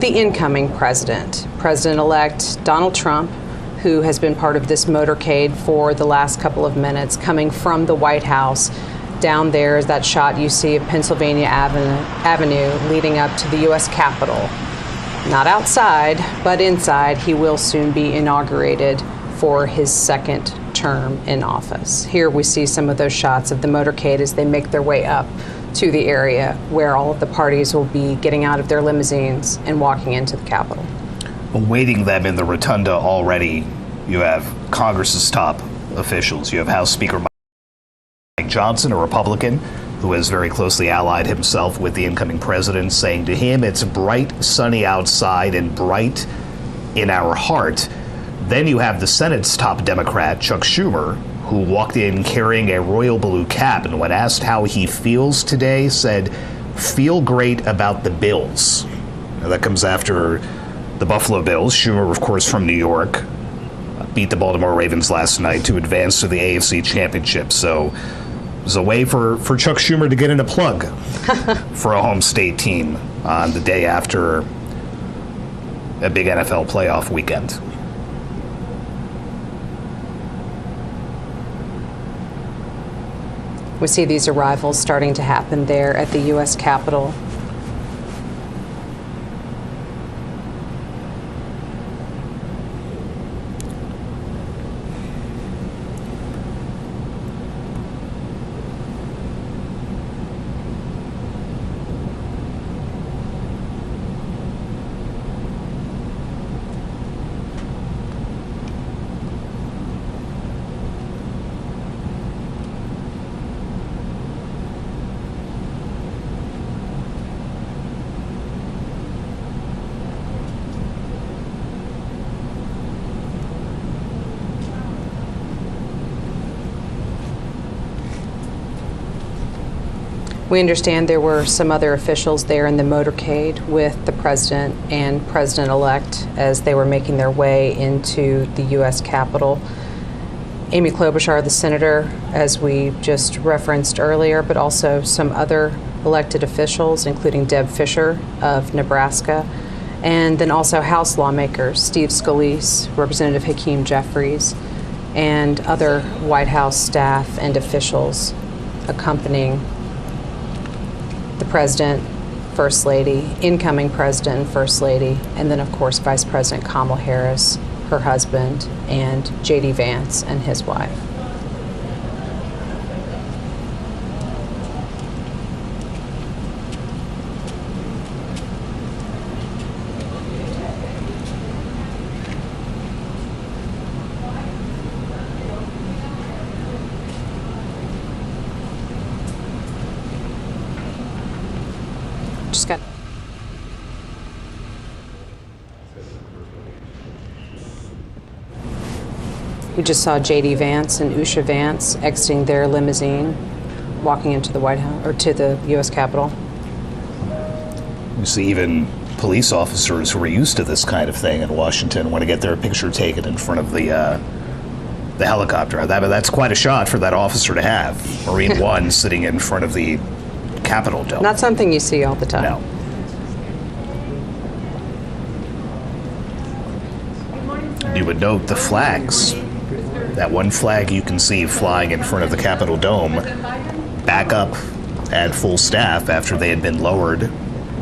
The incoming president, President-elect Donald Trump, who has been part of this motorcade for the last couple of minutes, coming from the White House. Down there is that shot you see of Pennsylvania Avenue leading up to the U.S. Capitol. Not outside, but inside. He will soon be inaugurated for his second term in office. Here we see some of those shots of the motorcade as they make their way up to the area where all of the parties will be getting out of their limousines and walking into the Capitol. Awaiting them in the rotunda already, you have Congress's top officials. You have House Speaker Mike Johnson, a Republican, who has very closely allied himself with the incoming president, saying to him, it's bright, sunny outside and bright in our heart. Then you have the Senate's top Democrat, Chuck Schumer, who walked in carrying a royal blue cap, and when asked how he feels today, said, feel great about the Bills. Now, that comes after the Buffalo Bills. Schumer, of course, from New York, beat the Baltimore Ravens last night to advance to the AFC Championship. So it was a way for Chuck Schumer to get in a plug for a home state team on the day after a big NFL playoff weekend. We see these arrivals starting to happen there at the U.S. Capitol. We understand there were some other officials there in the motorcade with the president and president-elect as they were making their way into the U.S. Capitol. Amy Klobuchar, the senator, as we just referenced earlier, but also some other elected officials, including Deb Fischer of Nebraska, and then also House lawmakers, Steve Scalise, Representative Hakeem Jeffries, and other White House staff and officials accompanying the president, first lady, incoming president and first lady, and then of course Vice President Kamala Harris, her husband, and J.D. Vance and his wife. We just saw J.D. Vance and Usha Vance exiting their limousine, walking into the White House or to the U.S. Capitol. You see even police officers who are used to this kind of thing in Washington want to get their picture taken in front of the helicopter. That's quite a shot for that officer to have. Marine One sitting in front of the Capitol dome. Not something you see all the time. No. You would note the flags. That one flag you can see flying in front of the Capitol dome back up at full staff after they had been lowered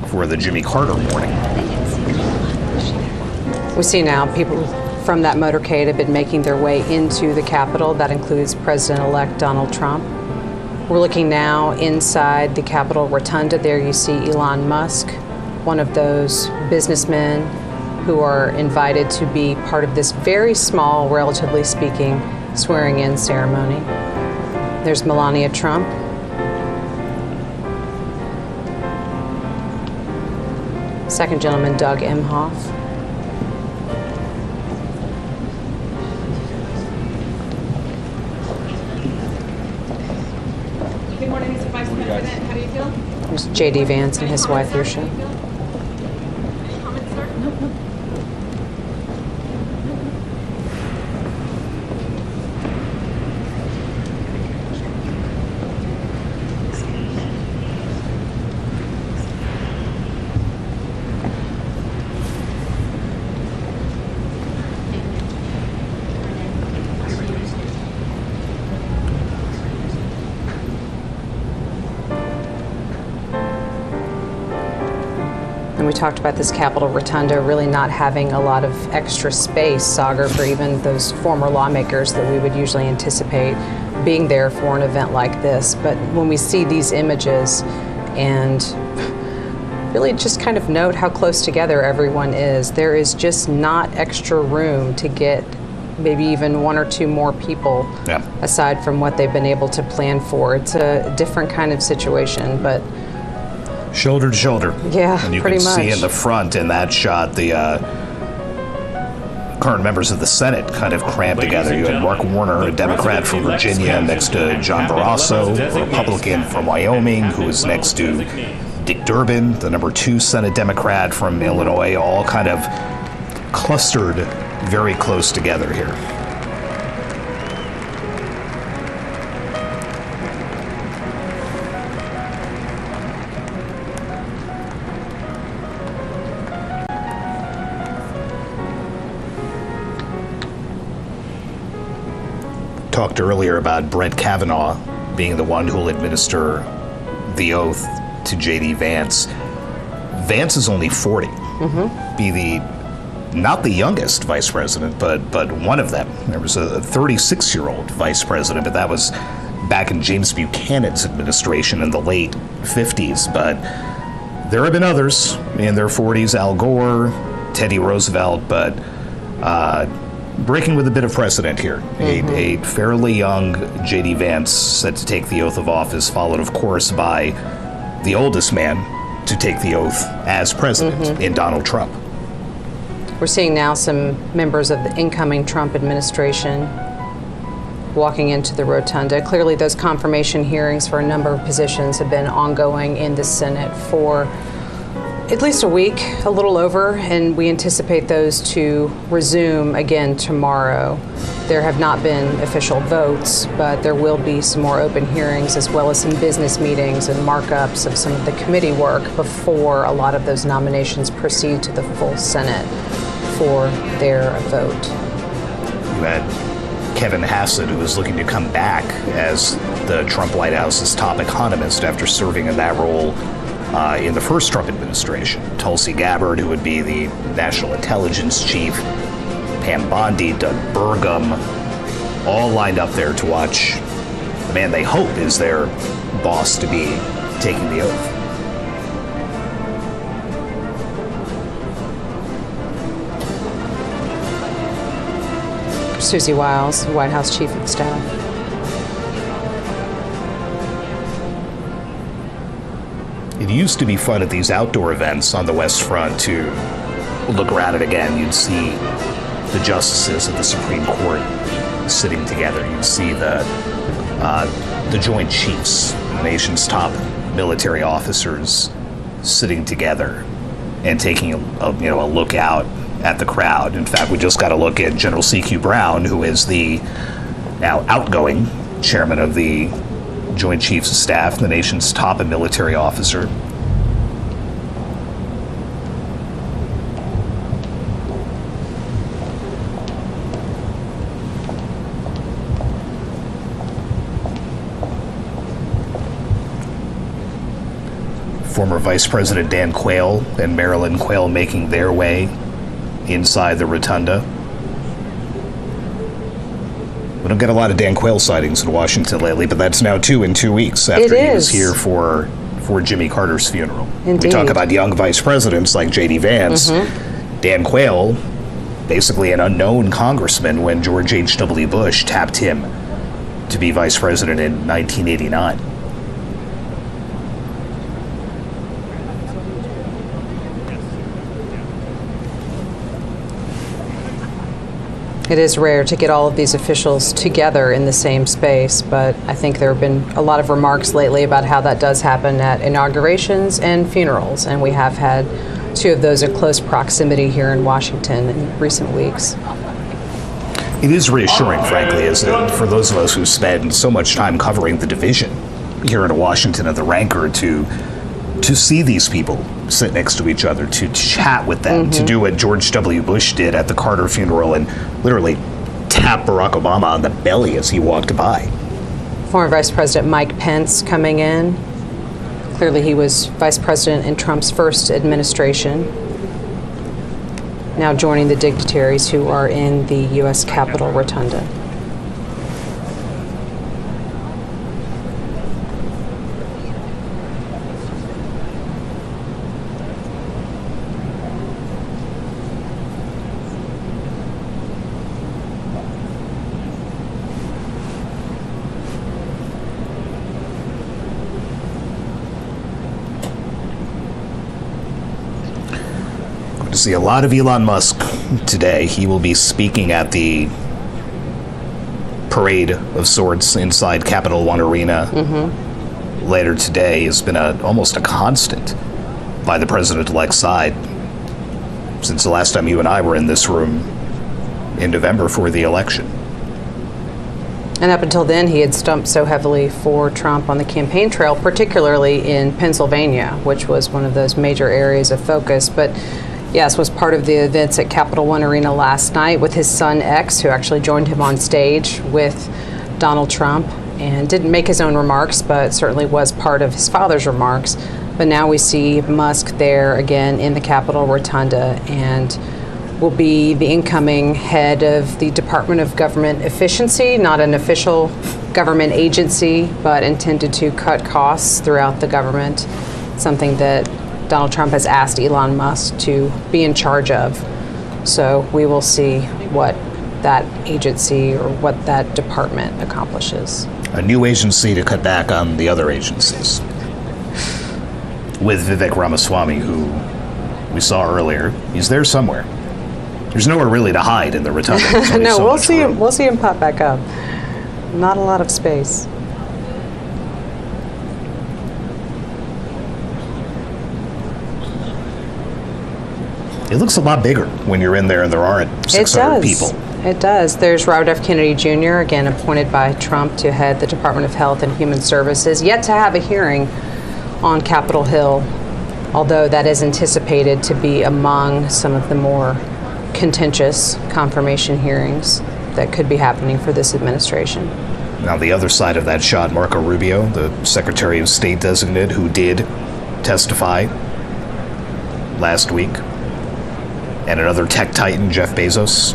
for the Jimmy Carter warning. We see now people from that motorcade have been making their way into the Capitol. That includes President-elect Donald Trump. We're looking now inside the Capitol Rotunda. There you see Elon Musk, one of those businessmen who are invited to be part of this very small, relatively speaking, swearing-in ceremony. There's Melania Trump. Second gentleman, Doug Emhoff. Good morning, Mr. Vice President. How do you feel? There's J.D. Vance and his wife, Usha. we talked about this Capitol Rotunda really not having a lot of extra space, Sagar, for even those former lawmakers that we would usually anticipate being there for an event like this. But when we see these images and really just kind of note how close together everyone is, there is just not extra room to get maybe even one or two more people aside from what they've been able to plan for. It's a different kind of situation, but shoulder to shoulder. Yeah, and you pretty can much. see in the front in that shot the current members of the Senate kind of crammed together. You had Mark Warner, a Democrat from Virginia, next to John Barrasso, a Republican from Wyoming, who was next to Dick Durbin, the number 2 Senate Democrat from Illinois, all kind of clustered very close together here. Talked earlier about Brett Kavanaugh being the one who will administer the oath to J.D. Vance. Vance is only 40. Be the not the youngest vice president, but one of them. There was a 36-year-old vice president, but that was back in James Buchanan's administration in the late 50s. But there have been others in their 40s, Al Gore, Teddy Roosevelt, but breaking with a bit of precedent here. A fairly young J.D. Vance set to take the oath of office, followed, of course, by the oldest man to take the oath as president in Donald Trump. we're seeing now some members of the incoming Trump administration walking into the rotunda. Clearly, those confirmation hearings for a number of positions have been ongoing in the Senate for at least a week, a little over, and we anticipate those to resume again tomorrow. There have not been official votes, but there will be some more open hearings as well as some business meetings and markups of some of the committee work before a lot of those nominations proceed to the full Senate for their vote. You had Kevin Hassett, who was looking to come back as the Trump White House's top economist after serving in that role in the first Trump administration. Tulsi Gabbard, who would be the national intelligence chief, Pam Bondi, Doug Burgum, all lined up there to watch the man they hope is their boss to be taking the oath. Susie Wiles, White House Chief of Staff. It used to be fun at these outdoor events on the West Front to look around it again. You'd see the justices of the Supreme Court sitting together. You'd see the Joint Chiefs, the nation's top military officers, sitting together and taking a look out at the crowd. In fact, we just got a look at General C.Q. Brown, who is the now outgoing chairman of the Joint Chiefs of Staff, the nation's top military officer. Former Vice President Dan Quayle and Marilyn Quayle making their way inside the rotunda. We don't get a lot of Dan Quayle sightings in Washington lately, but that's now 2 in 2 weeks after he was here for Jimmy Carter's funeral. Indeed. We talk about young vice presidents like J.D. Vance. Dan Quayle, basically an unknown congressman when George H.W. Bush tapped him to be vice president in 1989. It is rare to get all of these officials together in the same space, but I think there have been a lot of remarks lately about how that does happen at inaugurations and funerals, and we have had 2 of those in close proximity here in Washington in recent weeks. It is reassuring, frankly, for those of us who spend so much time covering the division here in Washington and the rancor to see these people sit next to each other, to chat with them, to do what George W. Bush did at the Carter funeral and literally tap Barack Obama on the belly as he walked by. Former Vice President Mike Pence coming in. Clearly, he was vice president in Trump's first administration, now joining the dignitaries who are in the U.S. Capitol Rotunda. See a lot of Elon Musk today. He will be speaking at the parade of sorts inside Capitol One Arena later today. Has been almost a constant by the president-elect's side since the last time you and I were in this room in November for the election. And up until then, he had stumped so heavily for Trump on the campaign trail, particularly in Pennsylvania, which was one of those major areas of focus. But yes, was part of the events at Capitol One Arena last night with his son X, who actually joined him on stage with Donald Trump and didn't make his own remarks, but certainly was part of his father's remarks. But now we see Musk there again in the Capitol Rotunda and will be the incoming head of the Department of Government Efficiency, not an official government agency, but intended to cut costs throughout the government, something that Donald Trump has asked Elon Musk to be in charge of. So we will see what that agency or what that department accomplishes. A new agency to cut back on the other agencies. With Vivek Ramaswamy, who we saw earlier, he's there somewhere. There's nowhere really to hide in the rotunda. No, we'll see him. We'll see him pop back up. Not a lot of space. It looks a lot bigger when you're in there and there aren't 600 people. It does. There's Robert F. Kennedy Jr., again appointed by Trump to head the Department of Health and Human Services, yet to have a hearing on Capitol Hill, although that is anticipated to be among some of the more contentious confirmation hearings that could be happening for this administration. Now, the other side of that shot, Marco Rubio, the Secretary of State designate, who did testify last week, and another tech titan, Jeff Bezos.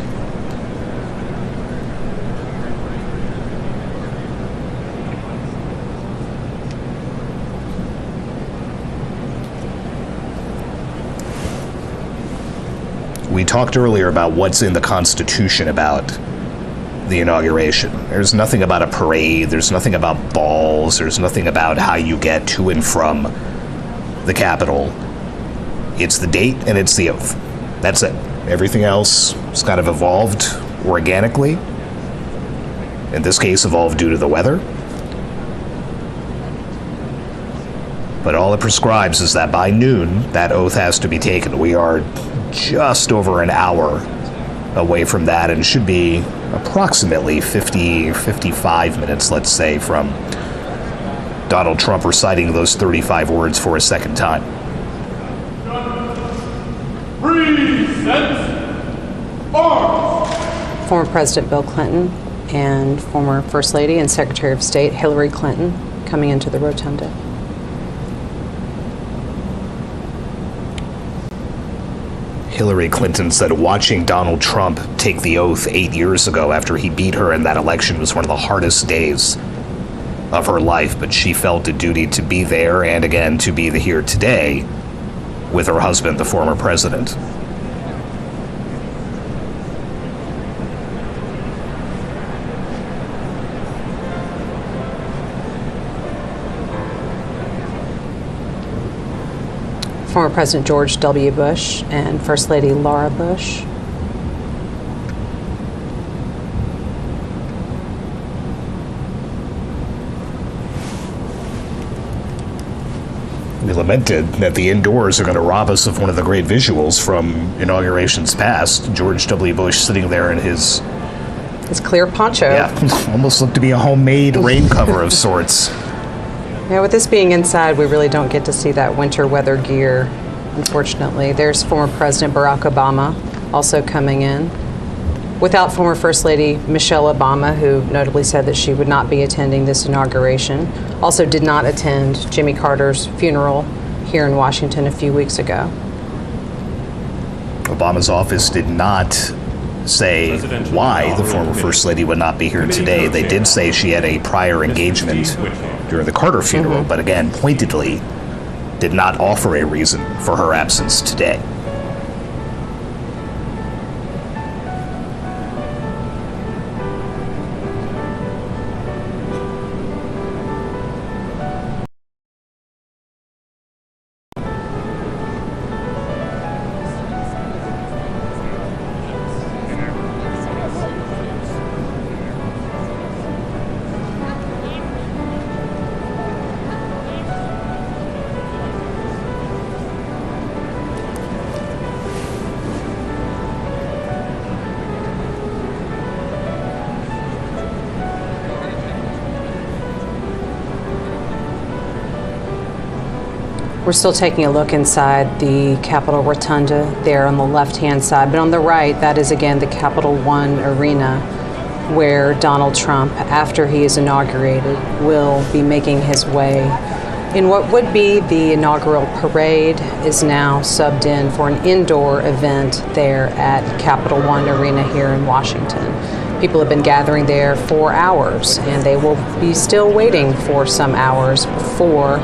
We talked earlier about what's in the Constitution about the inauguration. There's nothing about a parade, there's nothing about balls, there's nothing about how you get to and from the Capitol. It's the date and it's the oath. That's it. Everything else has kind of evolved organically. In this case, evolved due to the weather. But all it prescribes is that by noon, that oath has to be taken. We are just over an hour away from that and should be approximately 55 minutes, let's say, from Donald Trump reciting those 35 words for a second time. Former President Bill Clinton and former First Lady and Secretary of State Hillary Clinton coming into the rotunda. Hillary Clinton said watching Donald Trump take the oath 8 years ago after he beat her in that election was one of the hardest days of her life, but she felt a duty to be there and again to be here today with her husband, the former president. Former President George W. Bush and First Lady Laura Bush. We lamented that the indoors are going to rob us of one of the great visuals from inaugurations past. George W. Bush sitting there in his clear poncho. Yeah, almost looked to be a homemade rain cover of sorts. Yeah, with this being inside, we really don't get to see that winter weather gear, unfortunately. There's former President Barack Obama also coming in without former First Lady Michelle Obama, who notably said that she would not be attending this inauguration, also did not attend Jimmy Carter's funeral here in Washington a few weeks ago. Obama's office did not say why the former First Lady would not be here today. They did say she had a prior engagement during the Carter funeral, but again, pointedly, did not offer a reason for her absence today. We're still taking a look inside the Capitol Rotunda there on the left-hand side, but on the right, that is again the Capital One Arena, where Donald Trump, after he is inaugurated, will be making his way in what would be the inaugural parade, is now subbed in for an indoor event there at Capital One Arena here in Washington. People have been gathering there for hours, and they will be still waiting for some hours before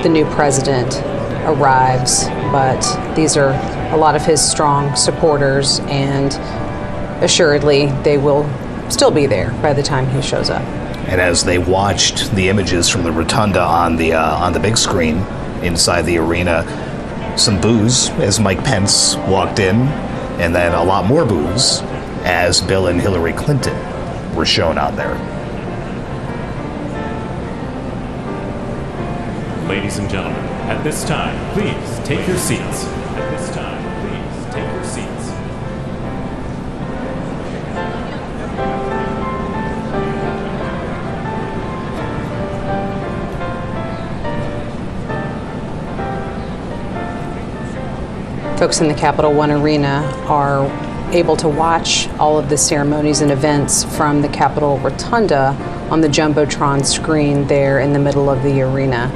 the new president arrives. But these are a lot of his strong supporters, and assuredly they will still be there by the time he shows up. And as they watched the images from the rotunda on the big screen inside the arena, some boos as Mike Pence walked in, and then a lot more boos as Bill and Hillary Clinton were shown on there. Ladies and gentlemen, at this time, please take your seats. At this time, please take your seats. Folks in the Capital One Arena are able to watch all of the ceremonies and events from the Capitol Rotunda on the Jumbotron screen there in the middle of the arena.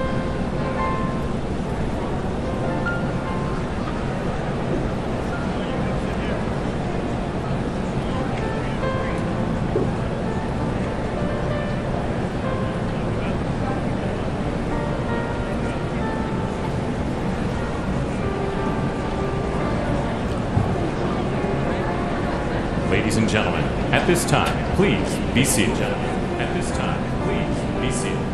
Ladies and gentlemen, at this time, please be seated. At this time, please be seated.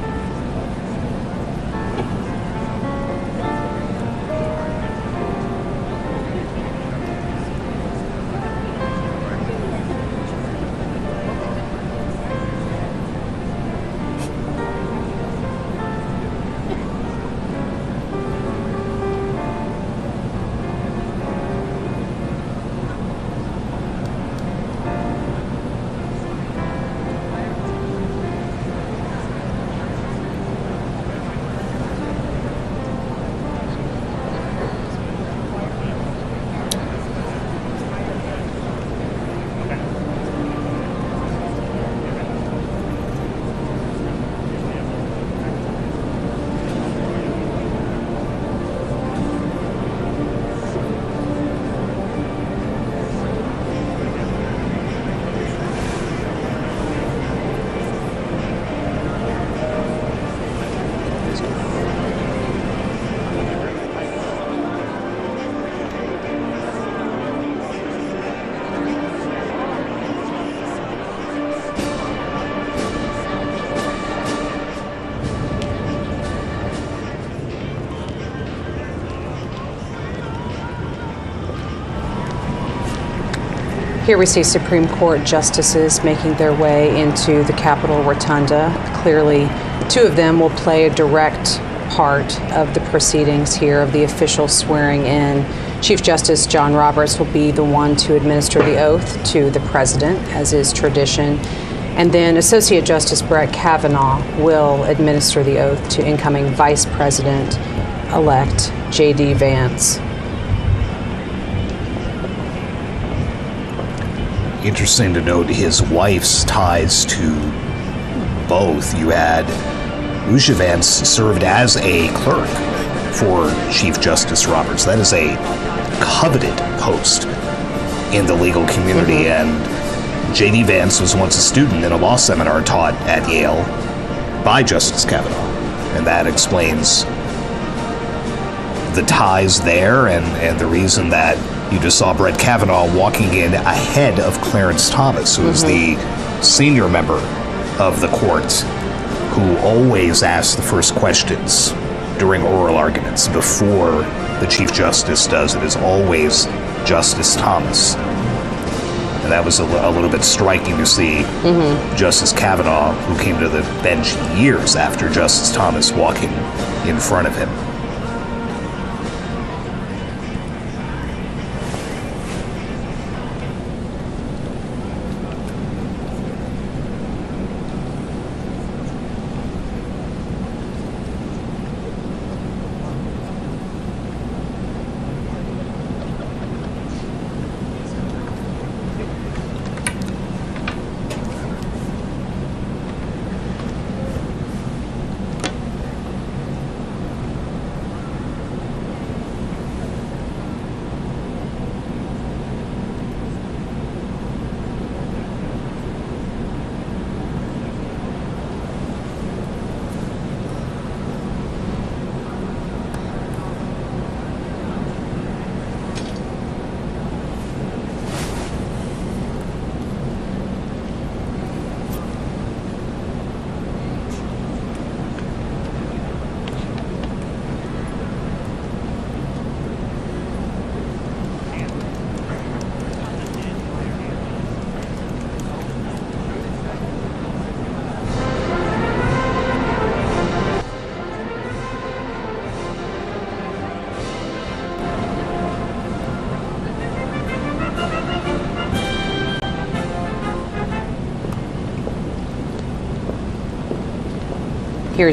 Here we see Supreme Court justices making their way into the Capitol Rotunda. Clearly, two of them will play a direct part of the proceedings here, of the official swearing in. Chief Justice John Roberts will be the one to administer the oath to the president, as is tradition. And then Associate Justice Brett Kavanaugh will administer the oath to incoming Vice President-elect J.D. Vance. interesting to note his wife's ties to both. You had Vance served as a clerk for Chief Justice Roberts. That is a coveted post in the legal community, and J.D. Vance was once a student in a law seminar taught at Yale by Justice Kavanaugh, and that explains the ties there and the reason that you just saw Brett Kavanaugh walking in ahead of Clarence Thomas, who is the senior member of the court, who always asks the first questions during oral arguments before the Chief Justice does. It is always Justice Thomas. And that was a little bit striking to see Justice Kavanaugh, who came to the bench years after Justice Thomas, walking in front of him. Here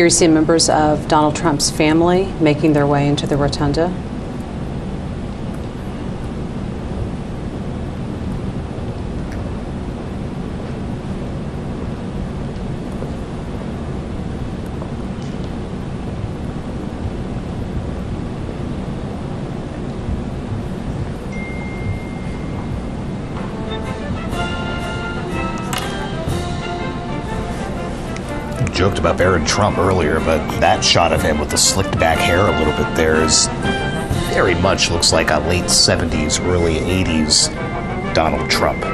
you see members of Donald Trump's family making their way into the rotunda. Joked about Barron Trump earlier, but that shot of him with the slicked back hair a little bit there is very much looks like a late 70s, early 80s Donald Trump.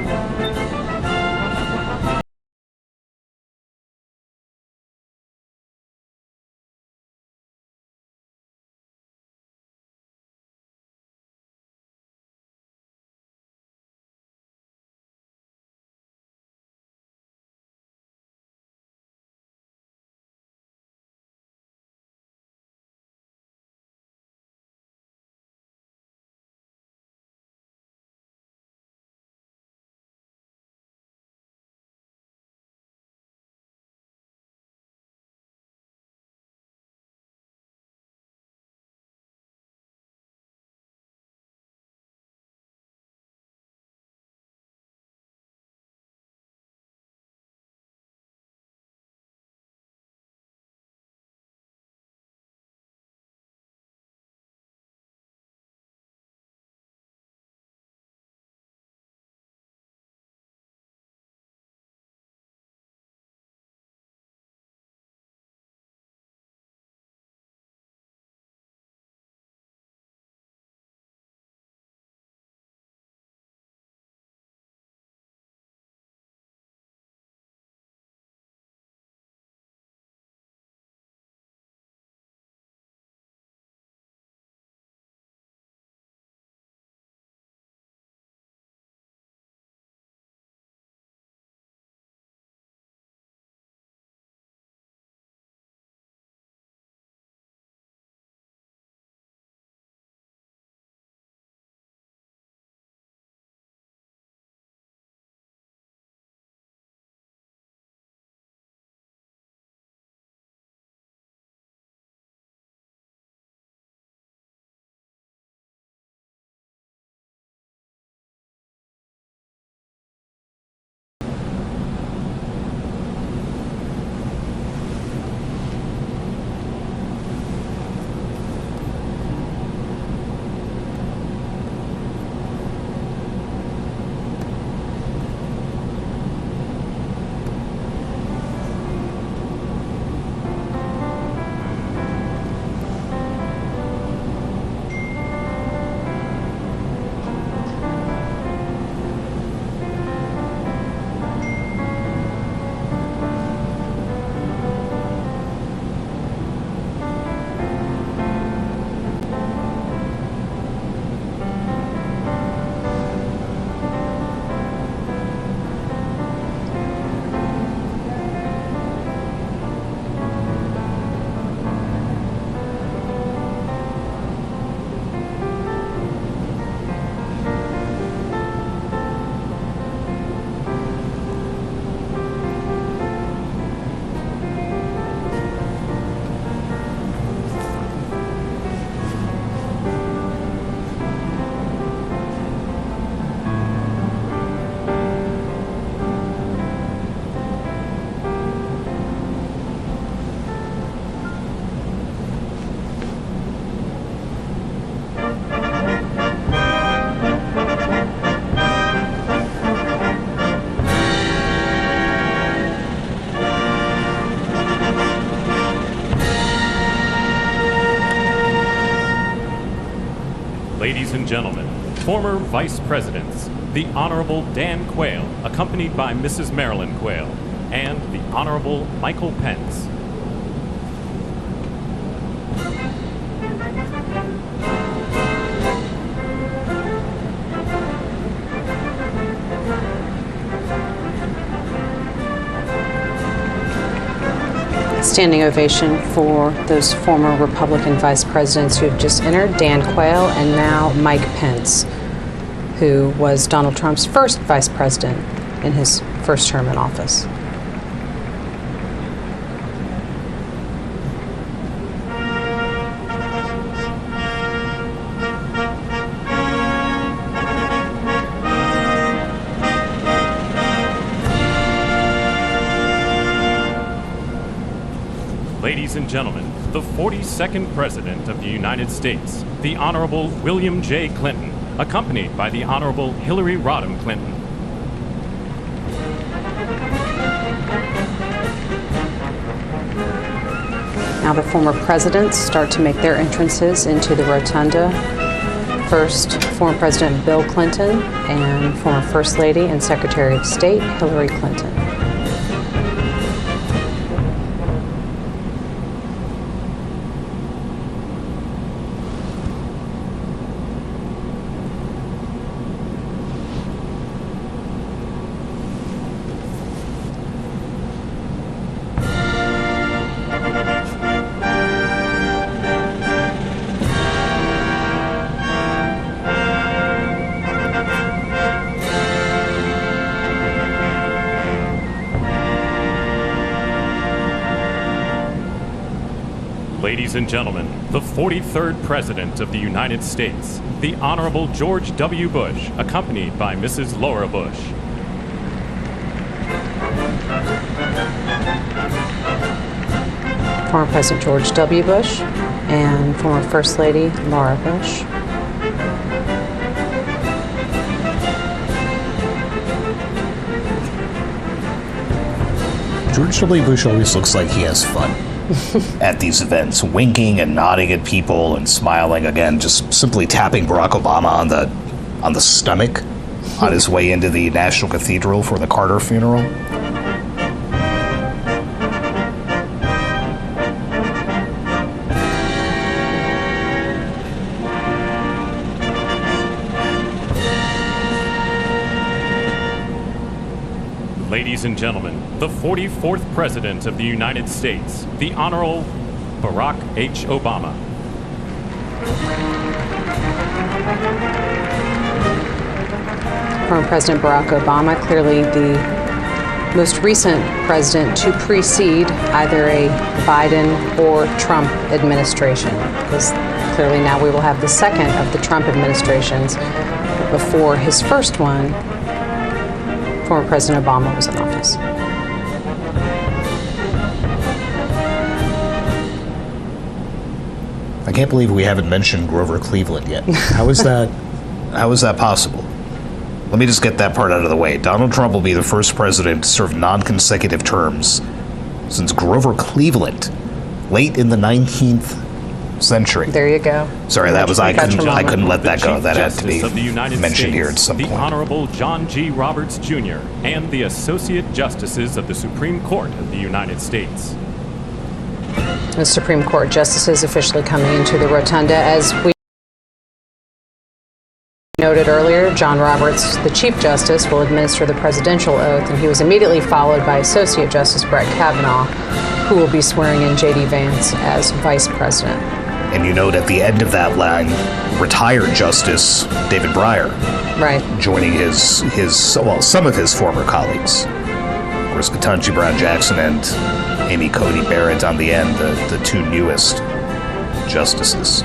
Former Vice Presidents, the Honorable Dan Quayle, accompanied by Mrs. Marilyn Quayle, and the Honorable Michael Pence. Standing ovation for those former Republican vice presidents who have just entered, Dan Quayle and now Mike Pence, who was Donald Trump's first vice president in his first term in office. Ladies and gentlemen, the 42nd President of the United States, the Honorable William J. Clinton, accompanied by the Honorable Hillary Rodham Clinton. Now the former presidents start to make their entrances into the rotunda. First, former President Bill Clinton and former First Lady and Secretary of State Hillary Clinton. Ladies and gentlemen, the 43rd President of the United States, the Honorable George W. Bush, accompanied by Mrs. Laura Bush. Former President George W. Bush and former First Lady Laura Bush. George W. Bush always looks like he has fun at these events, winking and nodding at people and smiling, again, just simply tapping Barack Obama on the stomach on his way into the National Cathedral for the Carter funeral. Ladies and gentlemen, the 44th President of the United States, the Honorable Barack H. Obama. Former President Barack Obama, clearly the most recent president to precede either a Biden or Trump administration, because clearly now we will have the second of the Trump administrations. But before his first one, former President Obama was in office. I can't believe we haven't mentioned Grover Cleveland yet. How is that? How is that possible? Let me just get that part out of the way. Donald Trump will be the first president to serve non-consecutive terms since Grover Cleveland, late in the 19th century. There you go. Sorry, that was I couldn't let that go. That had to be mentioned here at some the point. Honorable John G. Roberts Jr. and the Associate Justices of the Supreme Court of the United States. The Supreme Court justices officially coming into the rotunda. As we noted earlier, John Roberts, the Chief Justice, will administer the presidential oath, and he was immediately followed by Associate Justice Brett Kavanaugh, who will be swearing in J.D. Vance as Vice President. And you note at the end of that line, retired Justice David Breyer, Right. joining some of his former colleagues. Of course, Ketanji Brown Jackson and Amy Coney Barrett on the end, the two newest justices.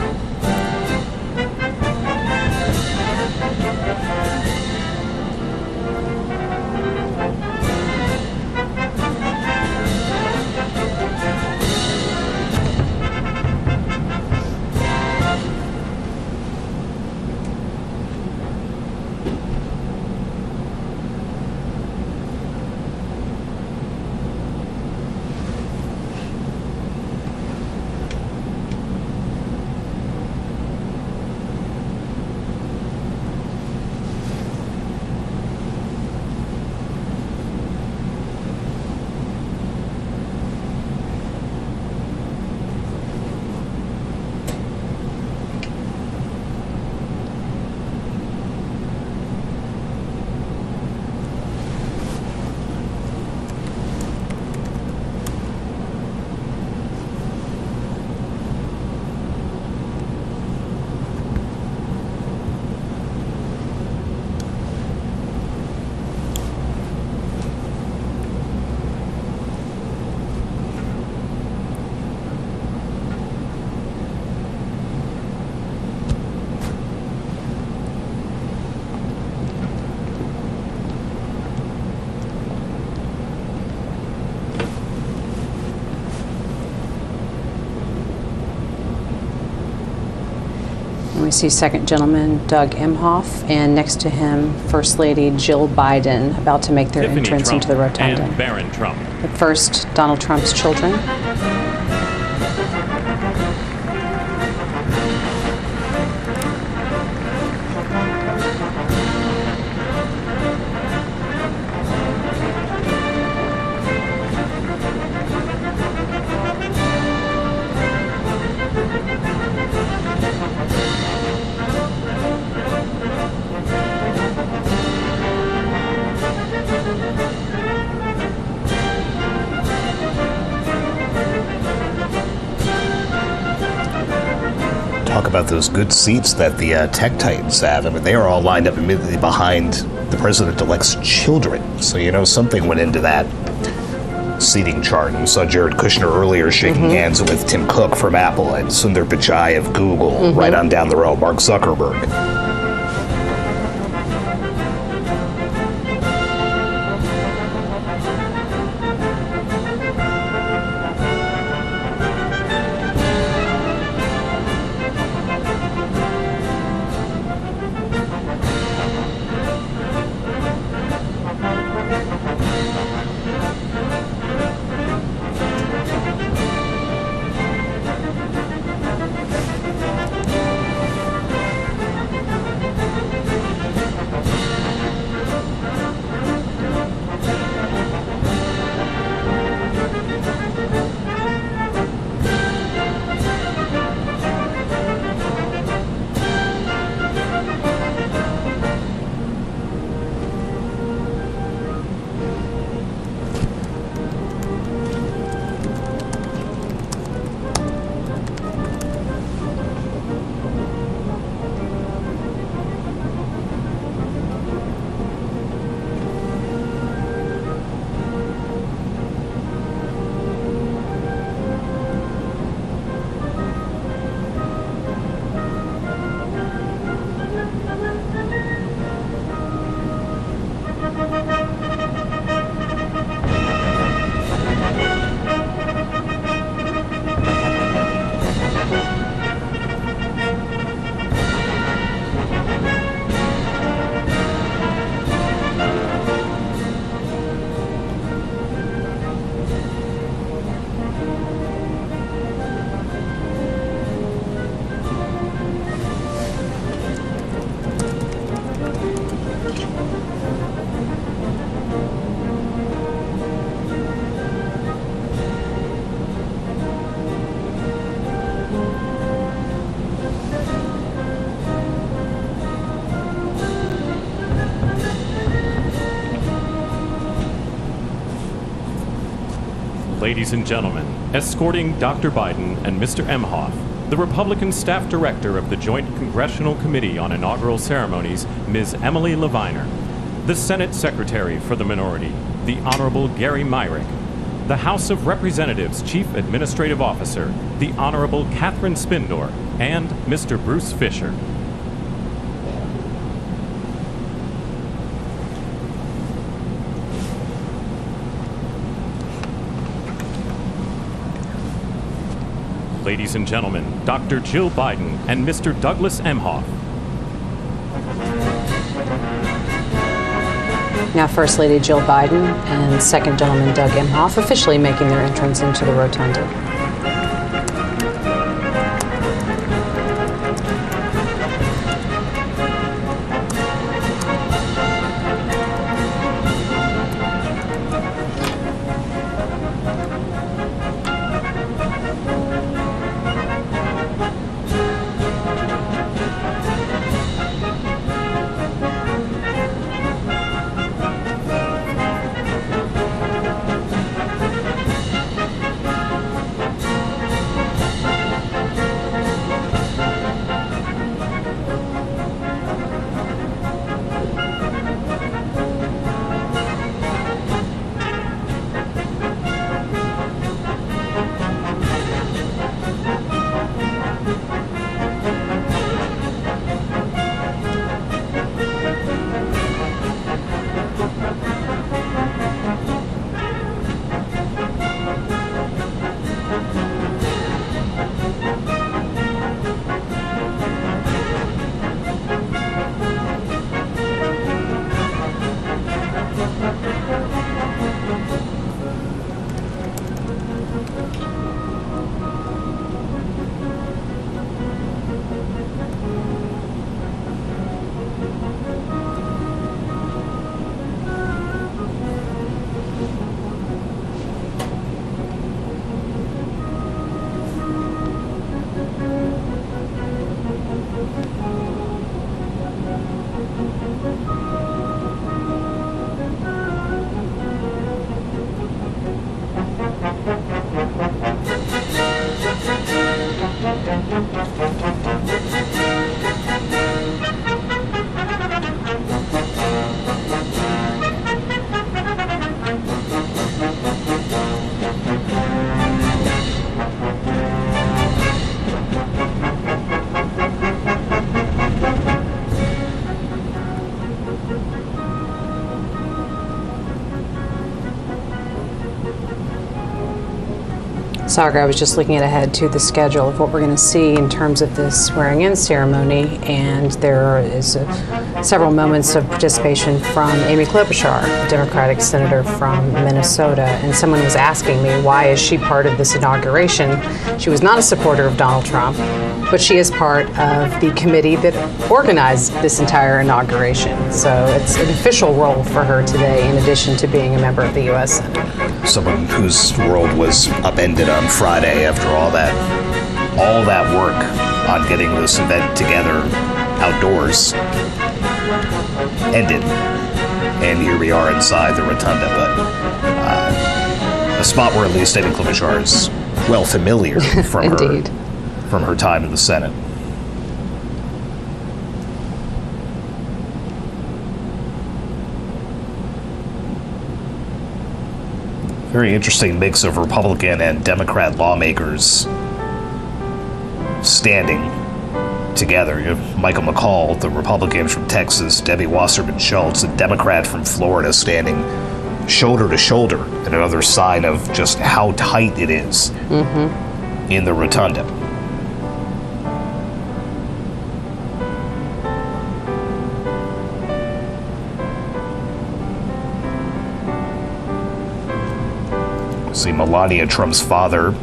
We see Second Gentleman Doug Emhoff, and next to him, First Lady Jill Biden, about to make their Tiffany entrance Trump into the rotunda. and Barron Trump. But first, Donald Trump's children. Talk about those good seats that the tech titans have. I mean, they are all lined up immediately behind the president-elect's children. So, you know, something went into that seating chart. And we saw Jared Kushner earlier shaking hands with Tim Cook from Apple and Sundar Pichai of Google, right on down the road, Mark Zuckerberg. Ladies and gentlemen, escorting Dr. Biden and Mr. Emhoff, the Republican staff director of the Joint Congressional Committee on Inaugural Ceremonies, Ms. Emily Leviner, the Senate Secretary for the Minority, the Honorable Gary Myrick, the House of Representatives Chief Administrative Officer, the Honorable Catherine Spindor, and Mr. Bruce Fisher. Ladies and gentlemen, Dr. Jill Biden and Mr. Douglas Emhoff. Now First Lady Jill Biden and Second Gentleman Doug Emhoff officially making their entrance into the rotunda. Sagar, I was just looking ahead to the schedule of what we're going to see in terms of this swearing-in ceremony, and there is several moments of participation from Amy Klobuchar, a Democratic senator from Minnesota, and someone was asking me, why is she part of this inauguration? She was not a supporter of Donald Trump, but she is part of the committee that organized this entire inauguration. So it's an official role for her today, in addition to being a member of the U.S. Senate. Someone whose world was upended on Friday after all that work on getting this event together outdoors ended, and here we are inside the rotunda. But a spot where at least Amy Klobuchar is well familiar from from her time in the Senate. Very interesting mix of Republican and Democrat lawmakers standing together. You have Michael McCall, the Republican from Texas, Debbie Wasserman Schultz, a Democrat from Florida, standing shoulder to shoulder, and another sign of just how tight it is in the rotunda. See Melania Trump's father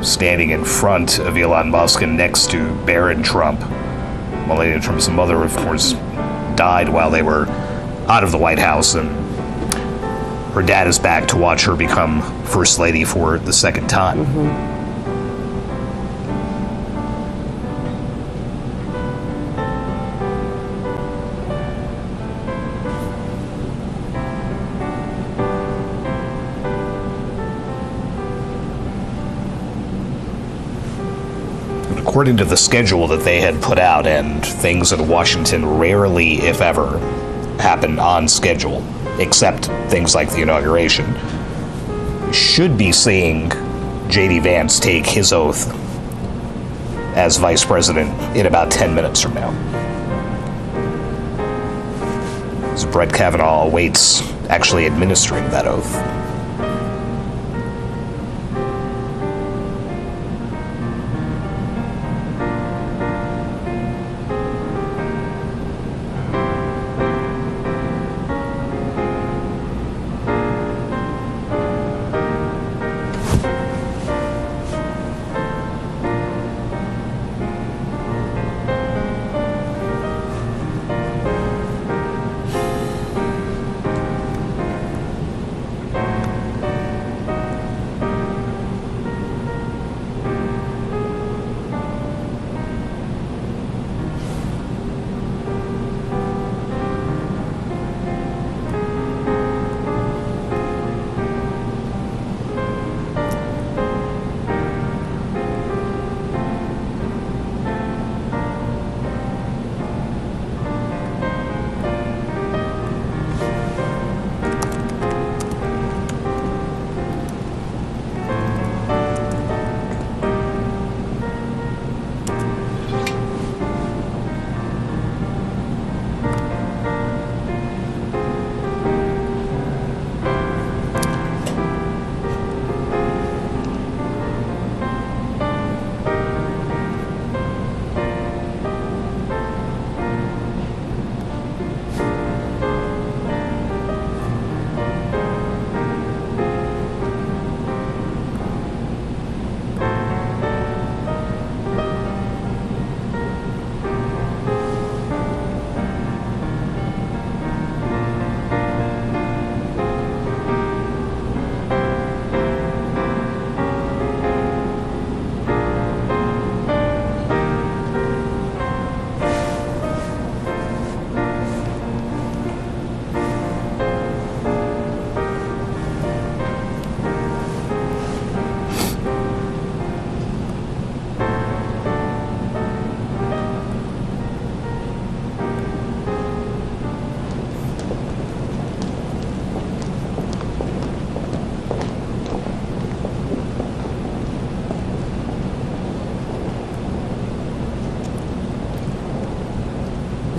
standing in front of Elon Musk and next to Barron Trump. Melania Trump's mother, of course, died while they were out of the White House, and her dad is back to watch her become First Lady for the second time. According to the schedule that they had put out, and things in Washington rarely, if ever, happen on schedule, except things like the inauguration, should be seeing J.D. Vance take his oath as vice president in about 10 minutes from now. As Brett Kavanaugh awaits actually administering that oath.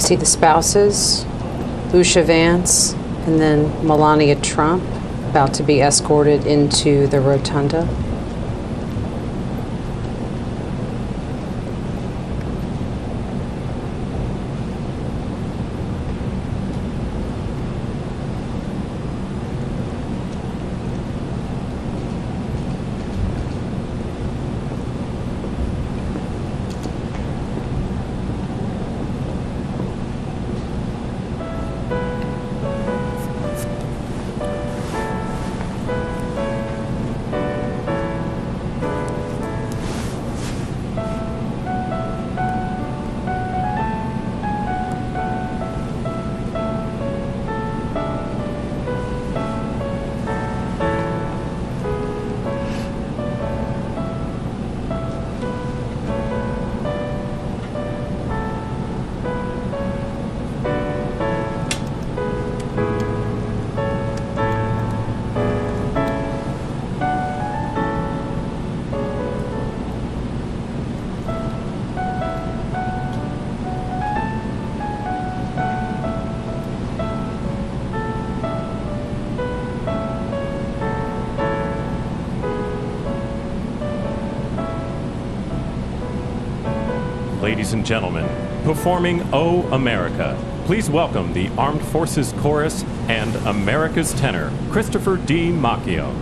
see the spouses, Lucia Vance, and then Melania Trump, about to be escorted into the rotunda. Ladies and gentlemen, performing O America, please welcome the Armed Forces Chorus and America's tenor, Christopher D. Macchio.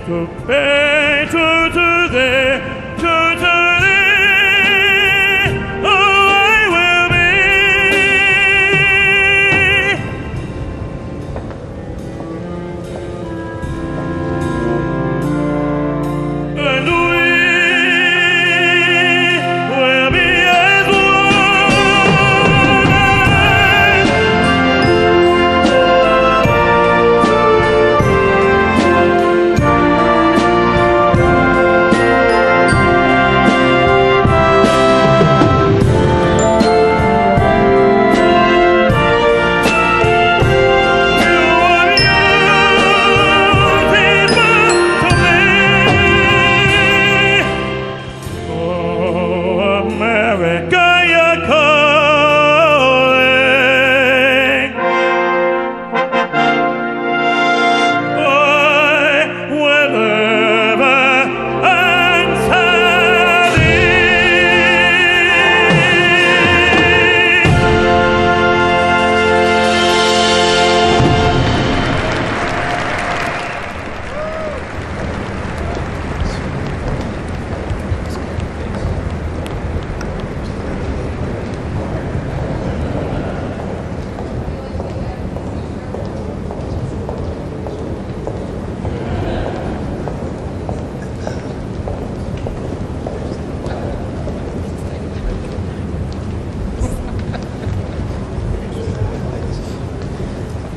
To pay to thee, to thee.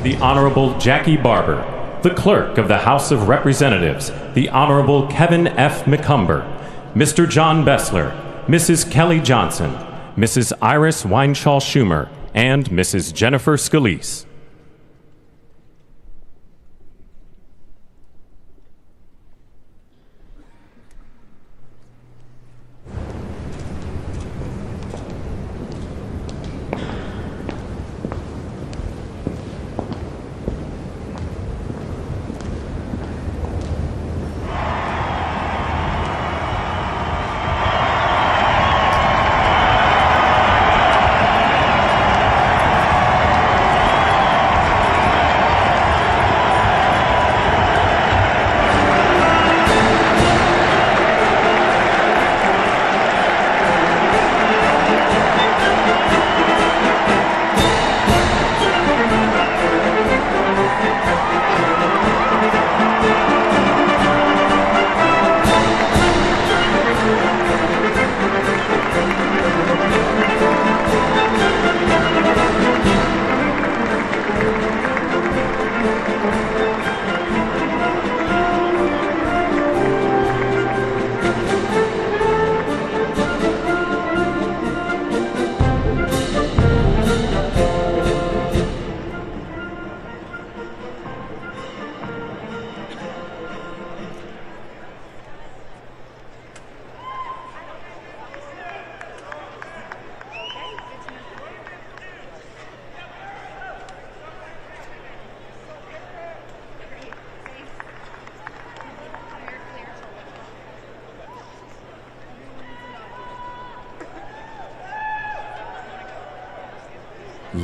the Honorable Jackie Barber, the Clerk of the House of Representatives, the Honorable Kevin F. McCumber, Mr. John Bessler, Mrs. Kelly Johnson, Mrs. Iris Weinschall Schumer, and Mrs. Jennifer Scalise.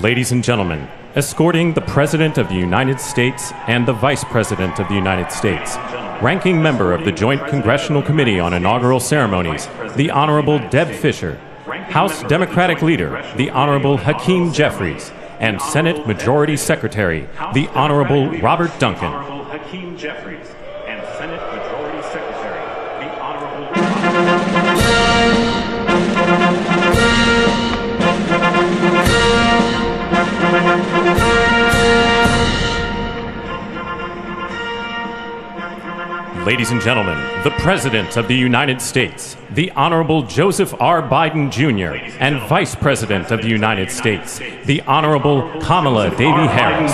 Ladies and gentlemen, escorting the President of the United States and the Vice President of the United States, Ranking Member of the Joint Congressional Committee on Inaugural Ceremonies, the Honorable Deb Fischer, House Democratic Leader, the Honorable Hakeem Jeffries, and Senate Majority Secretary, the Honorable Robert Duncan. Hakeem Jeffries and Senate Majority Secretary, the Honorable Ladies and gentlemen, the President of the United States, the Honorable Joseph R. Biden Jr., and Vice President of the United States, the Honorable Kamala Devi Harris.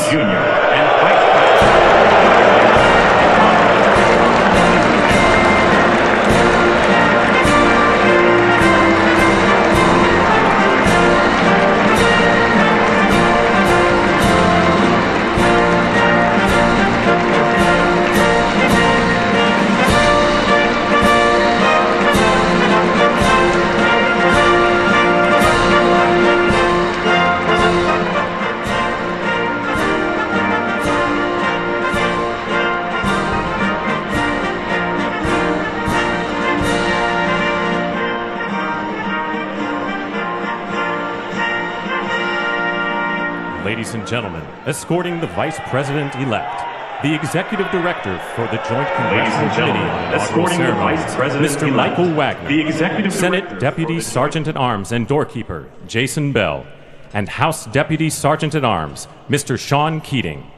Ladies and gentlemen, escorting the Vice President-elect, the Executive Director for the Joint Congressional Committee on Inaugural Ceremonies, Mr. Michael Wagner, Senate Deputy Sergeant-at-Arms and Doorkeeper, Jason Bell, and House Deputy Sergeant-at-Arms, Mr. Sean Keating.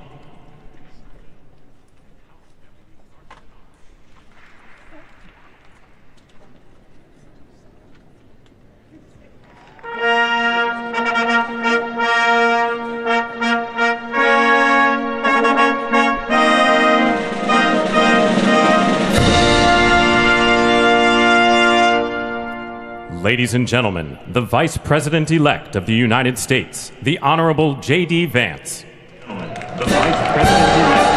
Ladies and gentlemen, the Vice President-elect of the United States, the Honorable J.D. Vance. The Vice President-elect.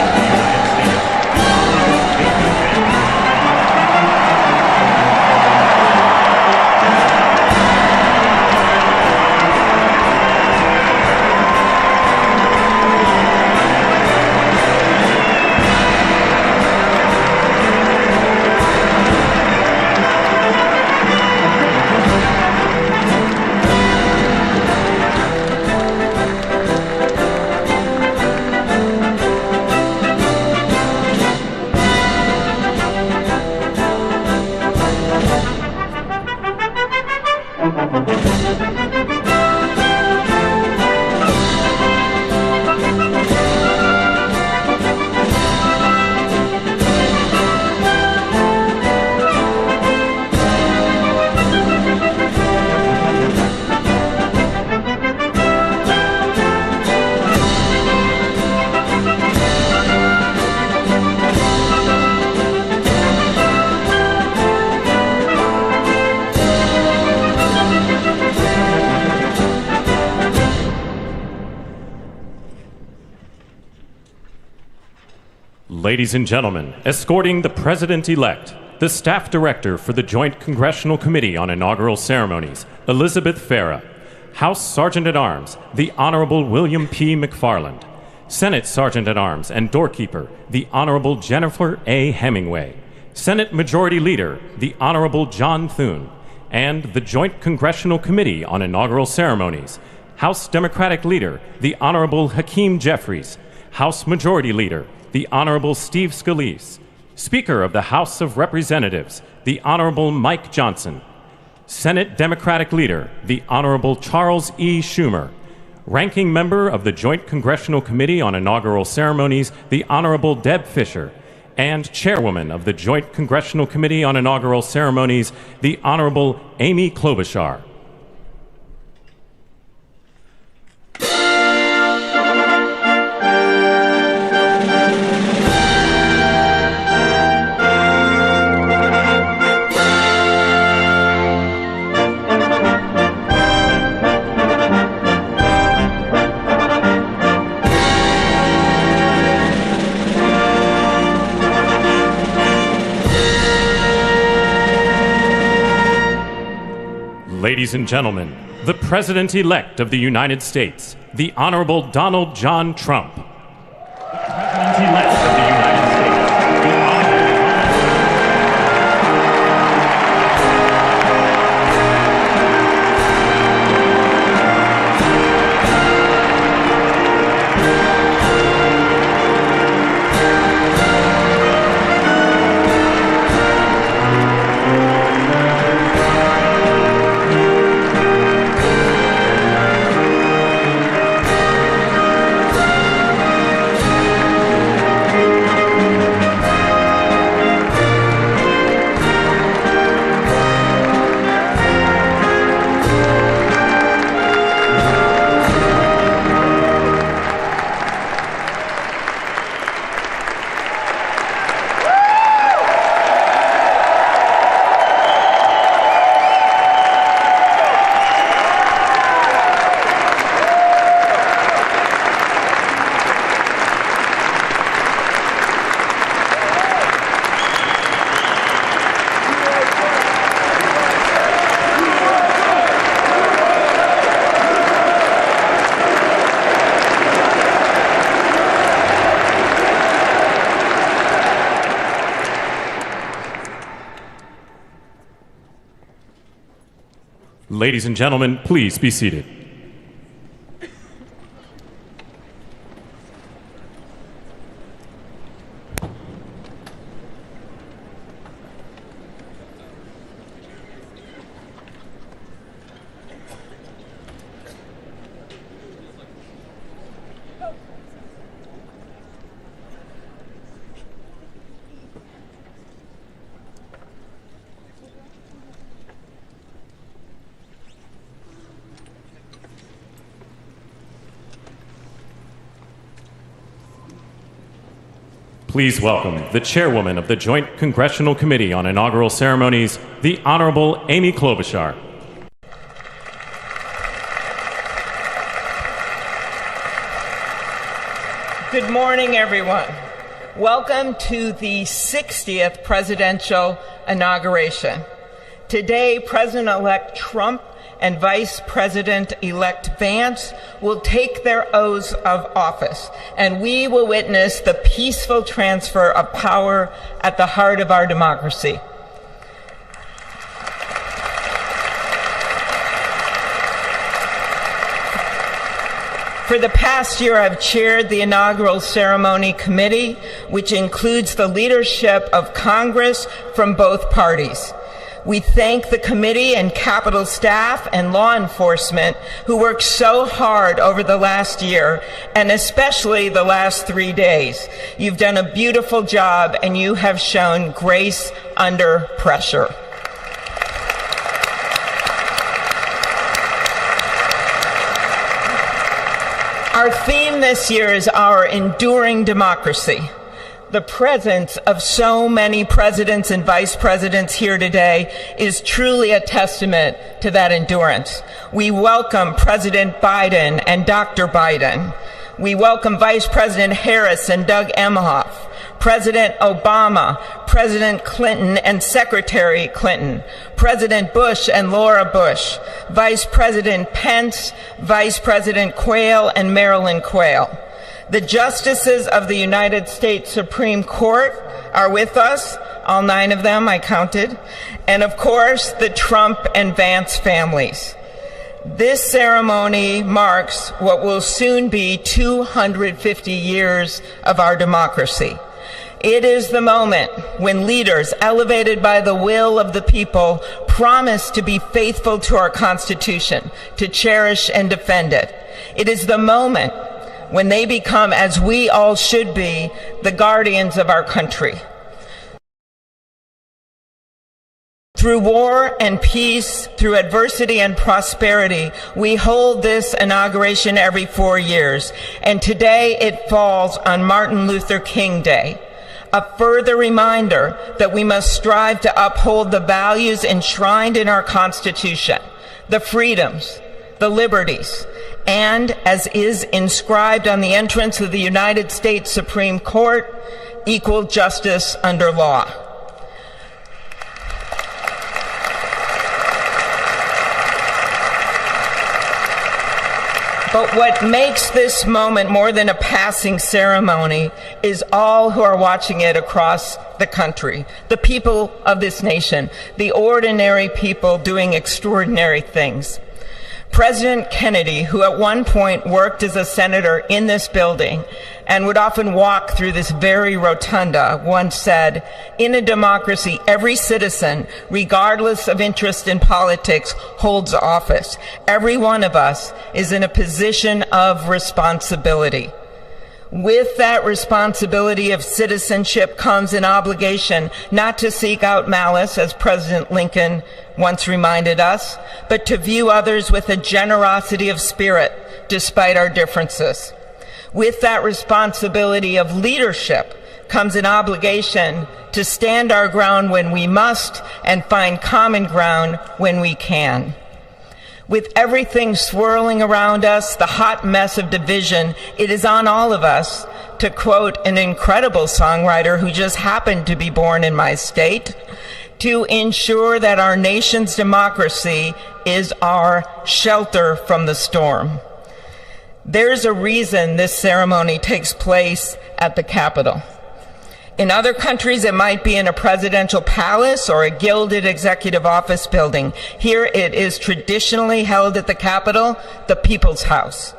Ladies and gentlemen, escorting the President-elect, the Staff Director for the Joint Congressional Committee on Inaugural Ceremonies, Elizabeth Farah, House Sergeant-at-Arms, the Honorable William P. McFarland, Senate Sergeant-at-Arms and Doorkeeper, the Honorable Jennifer A. Hemingway, Senate Majority Leader, the Honorable John Thune, and the Joint Congressional Committee on Inaugural Ceremonies, House Democratic Leader, the Honorable Hakeem Jeffries, House Majority Leader, the Honorable Steve Scalise, Speaker of the House of Representatives, the Honorable Mike Johnson, Senate Democratic Leader, the Honorable Charles E. Schumer, Ranking Member of the Joint Congressional Committee on Inaugural Ceremonies, the Honorable Deb Fischer, and Chairwoman of the Joint Congressional Committee on Inaugural Ceremonies, the Honorable Amy Klobuchar. Ladies and gentlemen, the President-elect of the United States, the Honorable Donald John Trump. The President-elect of the United States, the Ladies and gentlemen, please be seated. Please welcome the Chairwoman of the Joint Congressional Committee on Inaugural Ceremonies, the Honorable Amy Klobuchar. Good morning, everyone. Welcome to the 60th presidential inauguration. Today, President-elect Trump and Vice President-elect Vance will take their oaths of office, and we will witness the peaceful transfer of power at the heart of our democracy. For the past year, I've chaired the Inaugural Ceremony Committee, which includes the leadership of Congress from both parties. We thank the committee and Capitol staff and law enforcement who worked so hard over the last year, and especially the last 3 days. You've done a beautiful job, and you have shown grace under pressure. Our theme this year is our enduring democracy. The presence of so many presidents and vice presidents here today is truly a testament to that endurance. We welcome President Biden and Dr. Biden. we welcome Vice President Harris and Doug Emhoff, President Obama, President Clinton and Secretary Clinton, President Bush and Laura Bush, Vice President Pence, Vice President Quayle and Marilyn Quayle. The justices of the United States Supreme Court are with us, all 9 of them I counted, and of course the Trump and Vance families. This ceremony marks what will soon be 250 years of our democracy. It is the moment when leaders, elevated by the will of the people, promise to be faithful to our Constitution, to cherish and defend it. It is the moment when they become, as we all should be, the guardians of our country. Through war and peace, through adversity and prosperity, we hold this inauguration every 4 years, and today it falls on Martin Luther King Day. A further reminder that we must strive to uphold the values enshrined in our Constitution, the freedoms, the liberties, and, as is inscribed on the entrance of the United States Supreme Court, equal justice under law. But what makes this moment more than a passing ceremony is all who are watching it across the country, the people of this nation, the ordinary people doing extraordinary things. President Kennedy, who at one point worked as a senator in this building and would often walk through this very rotunda, once said, "In a democracy, every citizen, regardless of interest in politics, holds office. Every one of us is in a position of responsibility." With that responsibility of citizenship comes an obligation not to seek out malice, as President Lincoln once reminded us, but to view others with a generosity of spirit despite our differences. With that responsibility of leadership comes an obligation to stand our ground when we must and find common ground when we can. With everything swirling around us, the hot mess of division, it is on all of us, to quote an incredible songwriter who just happened to be born in my state, to ensure that our nation's democracy is our shelter from the storm. There's a reason this ceremony takes place at the Capitol. In other countries, it might be in a presidential palace or a gilded executive office building. Here it is traditionally held at the Capitol, the People's House.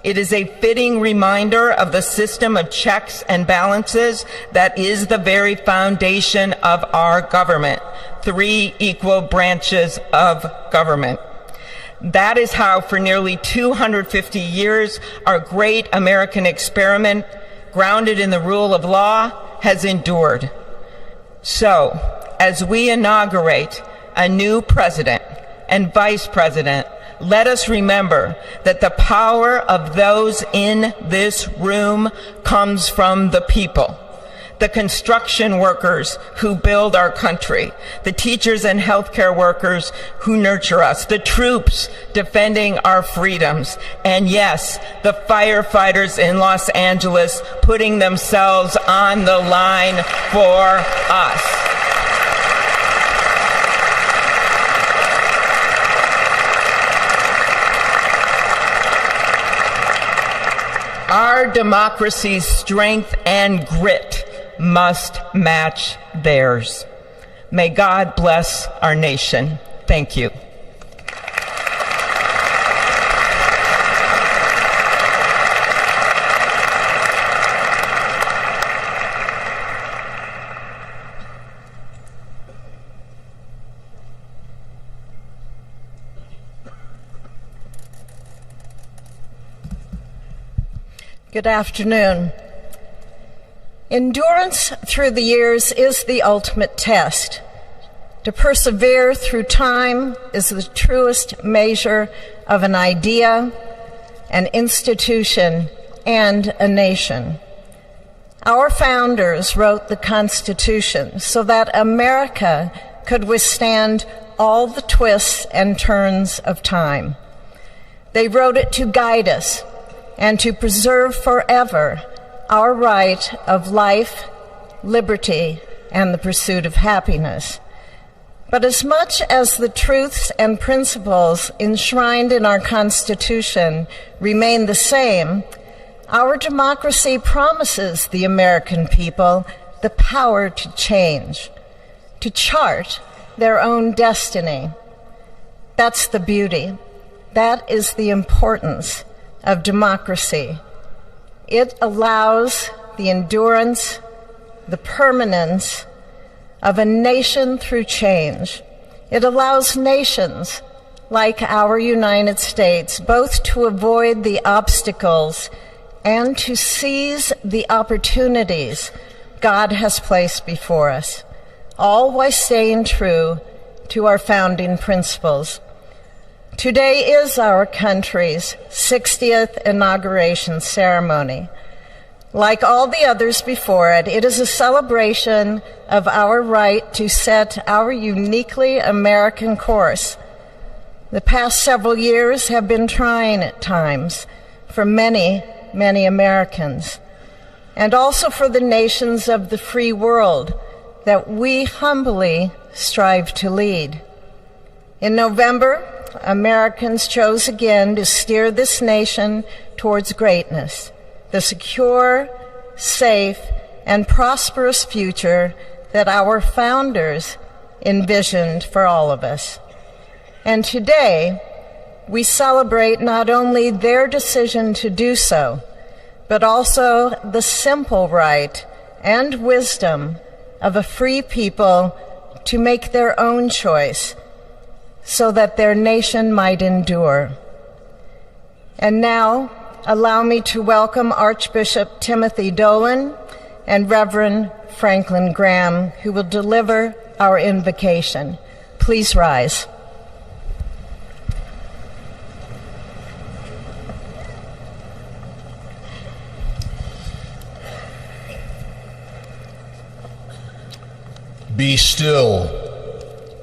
It is a fitting reminder of the system of checks and balances that is the very foundation of our government, 3 equal branches of government. That is how, for nearly 250 years, our great American experiment, grounded in the rule of law, has endured. So, as we inaugurate a new president and vice president, let us remember that the power of those in this room comes from the people. The construction workers who build our country, the teachers and healthcare workers who nurture us, the troops defending our freedoms, and yes, the firefighters in Los Angeles putting themselves on the line for us. Our democracy's strength and grit must match theirs. May God bless our nation. Thank you. Good afternoon. Endurance through the years is the ultimate test. To persevere through time is the truest measure of an idea, an institution, and a nation. Our founders wrote the Constitution so that America could withstand all the twists and turns of time. They wrote it to guide us and to preserve forever our right of life, liberty, and the pursuit of happiness. But as much as the truths and principles enshrined in our Constitution remain the same, our democracy promises the American people the power to change, to chart their own destiny. That's the beauty. That is the importance of democracy. It allows the endurance, the permanence of a nation through change. It allows nations like our United States both to avoid the obstacles and to seize the opportunities God has placed before us, all while staying true to our founding principles. Today is our country's 60th inauguration ceremony. Like all the others before it, it is a celebration of our right to set our uniquely American course. The past several years have been trying at times for many, many Americans, and also for the nations of the free world that we humbly strive to lead. In November, Americans chose again to steer this nation towards greatness, the secure, safe, and prosperous future that our founders envisioned for all of us. And today, we celebrate not only their decision to do so, but also the simple right and wisdom of a free people to make their own choice so that their nation might endure. And now, allow me to welcome Archbishop Timothy Dolan and Reverend Franklin Graham, who will deliver our invocation. Please rise. Be still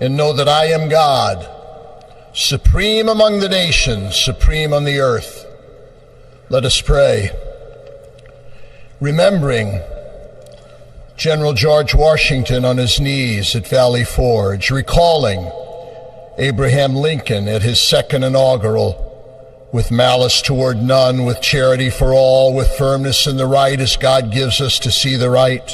and know that I am God, supreme among the nations, supreme on the earth. Let us pray. Remembering General George Washington on his knees at Valley Forge, recalling Abraham Lincoln at his second inaugural, with malice toward none, with charity for all, with firmness in the right as God gives us to see the right.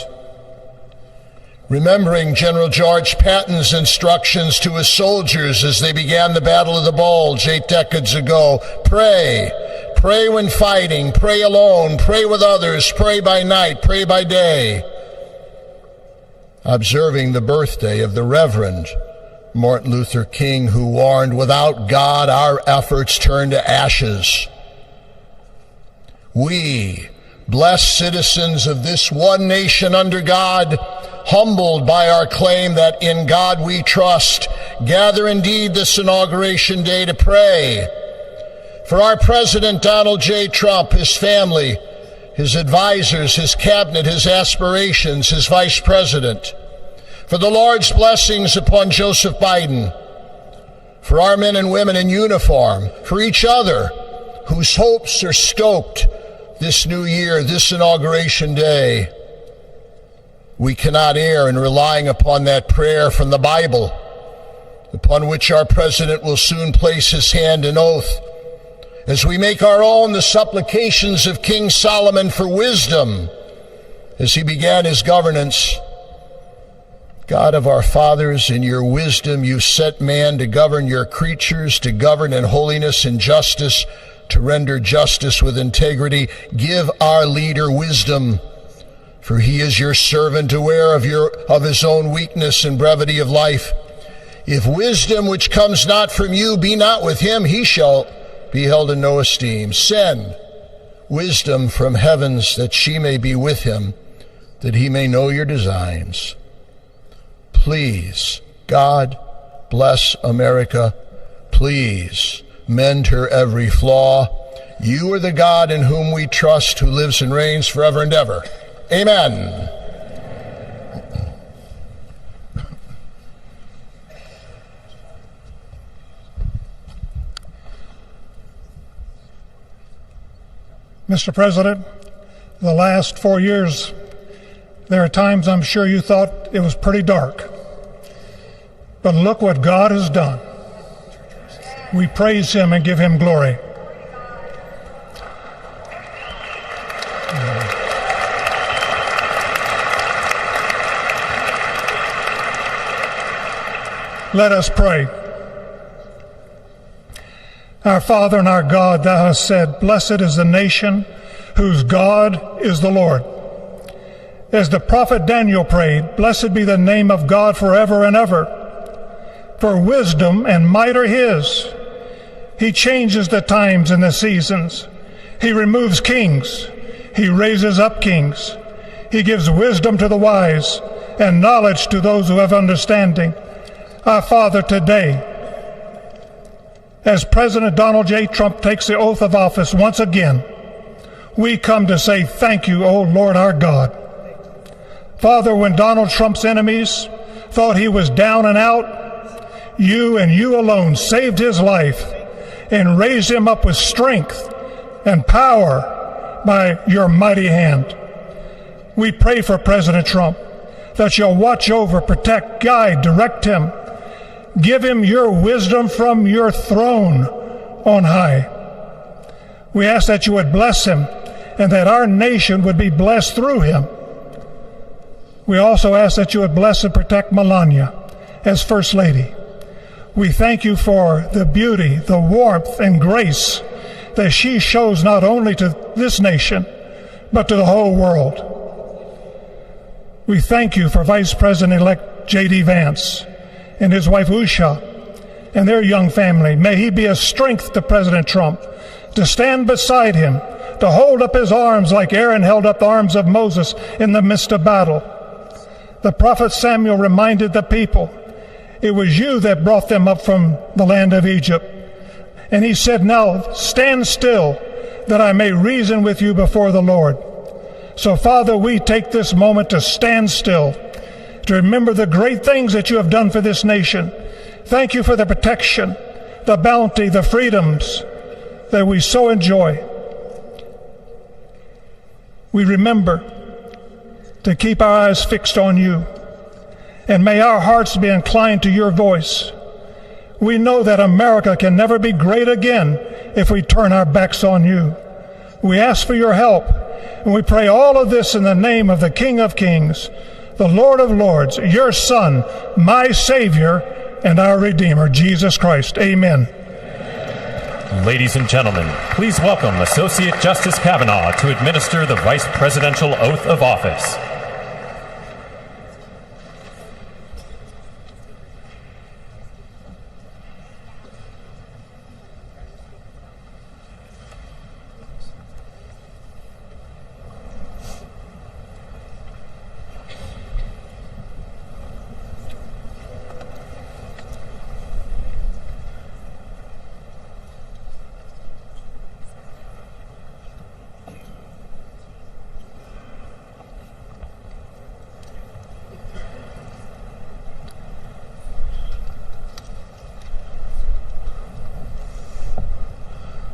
Remembering General George Patton's instructions to his soldiers as they began the Battle of the Bulge 8 decades ago. Pray. Pray when fighting. Pray alone. Pray with others. Pray by night. Pray by day. Observing the birthday of the Reverend Martin Luther King, who warned, without God, our efforts turn to ashes. We, blessed citizens of this one nation under God, humbled by our claim that in God we trust, gather indeed this inauguration day to pray for our President Donald J. Trump, his family, his advisors, his cabinet, his aspirations, his vice president, for the Lord's blessings upon Joseph Biden, for our men and women in uniform, for each other whose hopes are stoked this new year, this inauguration day. We cannot err in relying upon that prayer from the Bible, upon which our president will soon place his hand in oath, as we make our own the supplications of King Solomon for wisdom as he began his governance. God of our fathers, in your wisdom you set man to govern your creatures, to govern in holiness and justice, to render justice with integrity. Give our leader wisdom, for he is your servant, aware of his own weakness and brevity of life. If wisdom which comes not from you be not with him, he shall be held in no esteem. Send wisdom from heavens, that she may be with him, that he may know your designs. Please, God, bless America. Please, mend her every flaw. You are the God in whom we trust, who lives and reigns forever and ever. Amen. Mr. President, the last 4 years, there are times I'm sure you thought it was pretty dark. But look what God has done. We praise him and give him glory. Let us pray. Our Father and our God, thou hast said, blessed is the nation whose God is the Lord. As the prophet Daniel prayed, blessed be the name of God forever and ever. For wisdom and might are his. He changes the times and the seasons. He removes kings. He raises up kings. He gives wisdom to the wise and knowledge to those who have understanding. Our Father, today, as President Donald J. Trump takes the oath of office once again, we come to say thank you, O Lord our God. Father, when Donald Trump's enemies thought he was down and out, you and you alone saved his life and raised him up with strength and power by your mighty hand. We pray for President Trump that you'll watch over, protect, guide, direct him. Give him your wisdom from your throne on high. We ask that you would bless him and that our nation would be blessed through him. We also ask that you would bless and protect Melania as First Lady. We thank you for the beauty, the warmth, and grace that she shows not only to this nation, but to the whole world. We thank you for Vice President-elect J.D. Vance and his wife Usha and their young family. May he be a strength to President Trump, to stand beside him, to hold up his arms like Aaron held up the arms of Moses in the midst of battle. The prophet Samuel reminded the people, it was you that brought them up from the land of Egypt. And he said, now stand still that I may reason with you before the Lord. So Father, we take this moment to stand still, to remember the great things that you have done for this nation. Thank you for the protection, the bounty, the freedoms that we so enjoy. We remember to keep our eyes fixed on you, and may our hearts be inclined to your voice. We know that America can never be great again if we turn our backs on you. We ask for your help, and we pray all of this in the name of the King of Kings, the Lord of Lords, your Son, my Savior, and our Redeemer, Jesus Christ. Amen. Ladies and gentlemen, please welcome Associate Justice Kavanaugh to administer the Vice Presidential Oath of Office.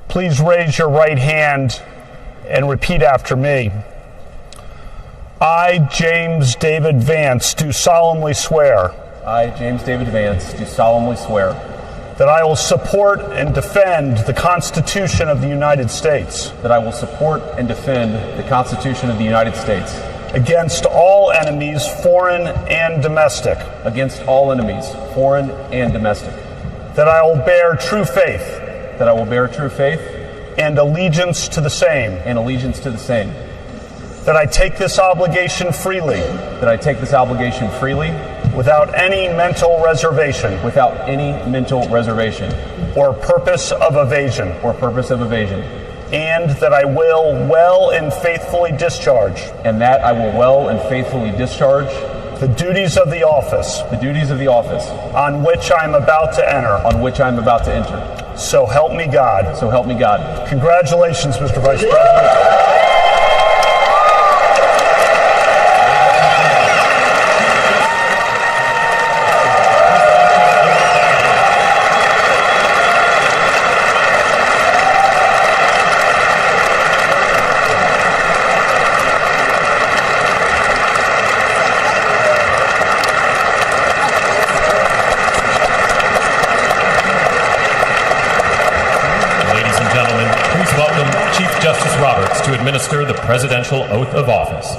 Please raise your right hand and repeat after me. I, James David Vance, do solemnly swear. I, James David Vance, do solemnly swear that I will support and defend the Constitution of the United States. that I will support and defend the Constitution of the United States Against all enemies, foreign and domestic. against all enemies, foreign and domestic. That I will bear true faith That I will bear true faith and allegiance to the same. and allegiance to the same. That I take this obligation freely, That I take this obligation freely, without any mental reservation without any mental reservation or purpose of evasion. or purpose of evasion. And that I will well and faithfully discharge And that I will well and faithfully discharge the duties of the office the duties of the office on which I am about to enter. on which I am about to enter. So help me God. So help me God. Congratulations, Mr. Vice President. administer the presidential oath of office.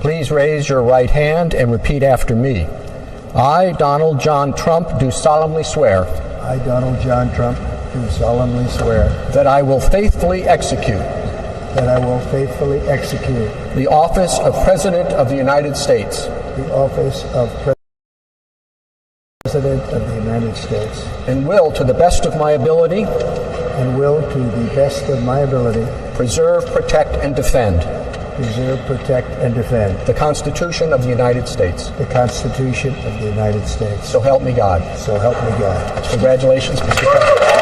Please raise your right hand and repeat after me. I, Donald John Trump, do solemnly swear. I, Donald John Trump, do solemnly swear. That I will faithfully execute. That I will faithfully execute. The office of President of the United States. The office of President of the United States. And will, to the best of my ability. And will, to the best of my ability. Preserve, protect, and defend. Preserve, protect, and defend. The Constitution of the United States. The Constitution of the United States. So help me God. So help me God. Congratulations, Mr. President.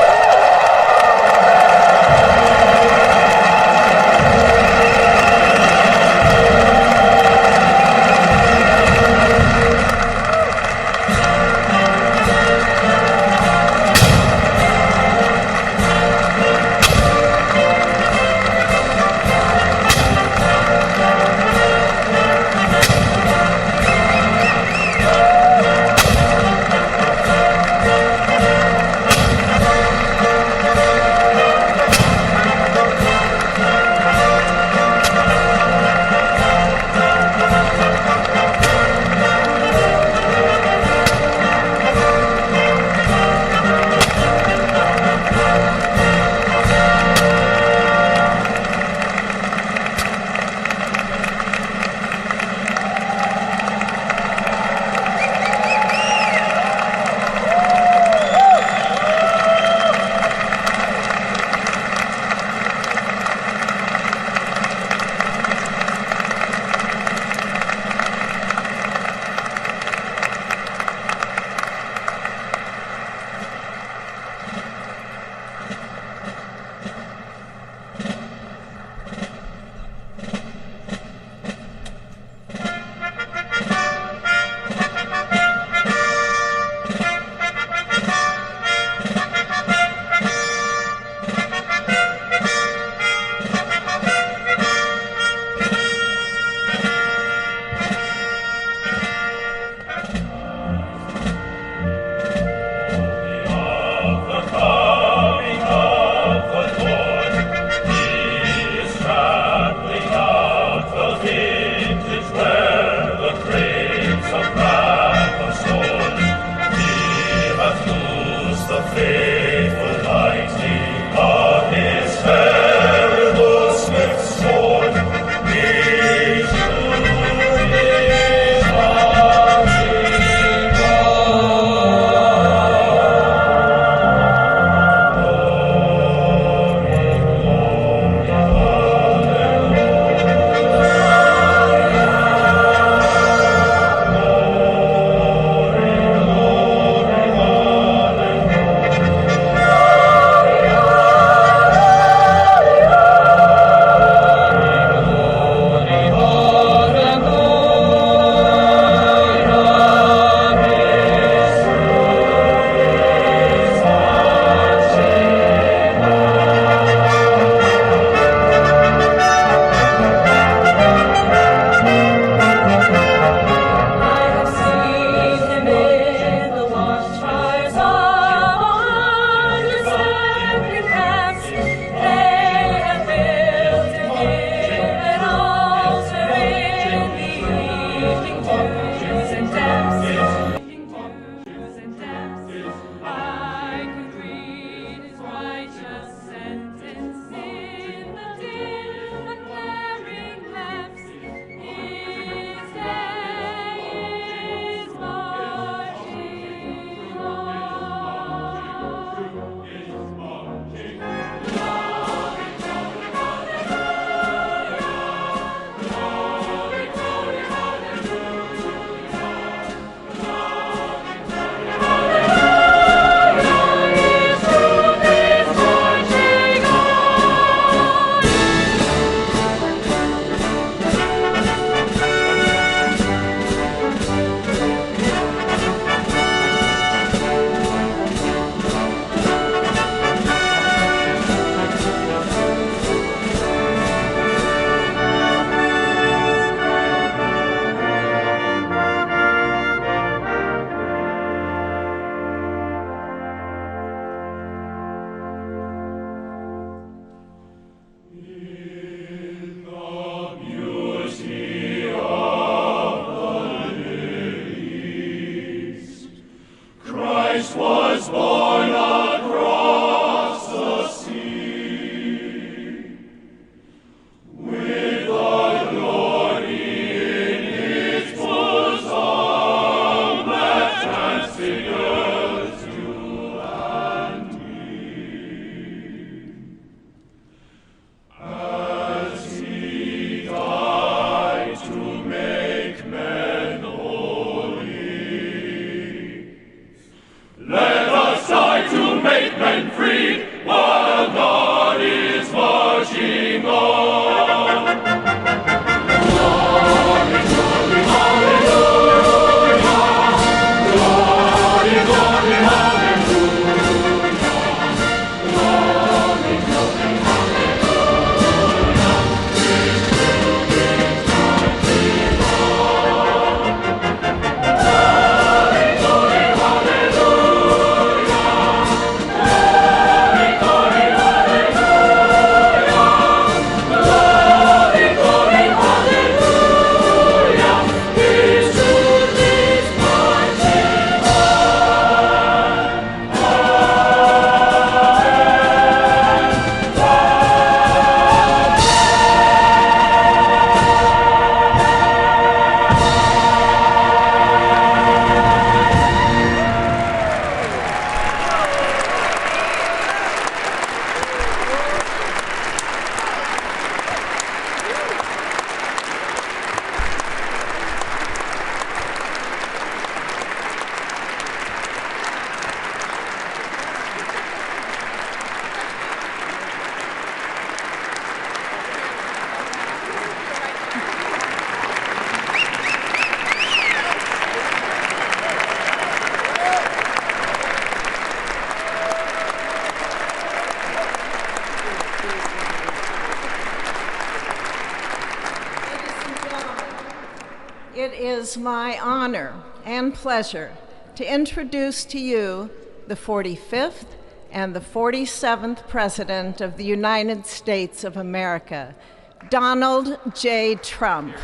It is my honor and pleasure to introduce to you the 45th and the 47th President of the United States of America, Donald J. Trump.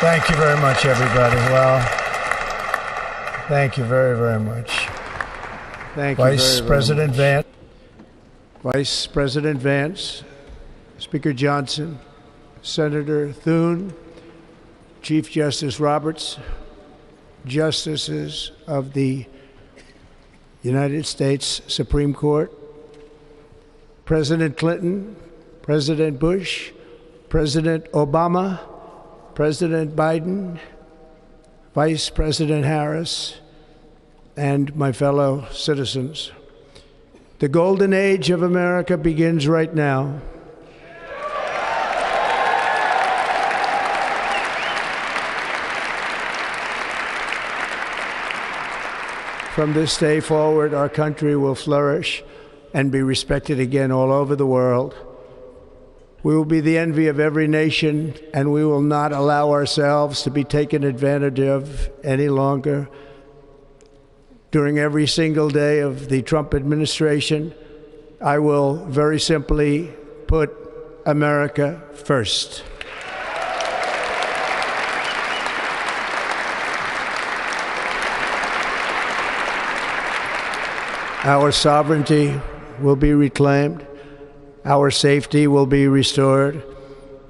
Thank you very much, everybody. Well, thank you very, very much. Thank you Vice President very much. Vance. Vice President Vance, Speaker Johnson, Senator Thune, Chief Justice Roberts, Justices of the United States Supreme Court, President Clinton, President Bush, President Obama, President Biden, Vice President Harris, and my fellow citizens. The golden age of America begins right now. From this day forward, our country will flourish and be respected again all over the world. We will be the envy of every nation, and we will not allow ourselves to be taken advantage of any longer. During every single day of the Trump administration, I will very simply put America first. Our sovereignty will be reclaimed. Our safety will be restored.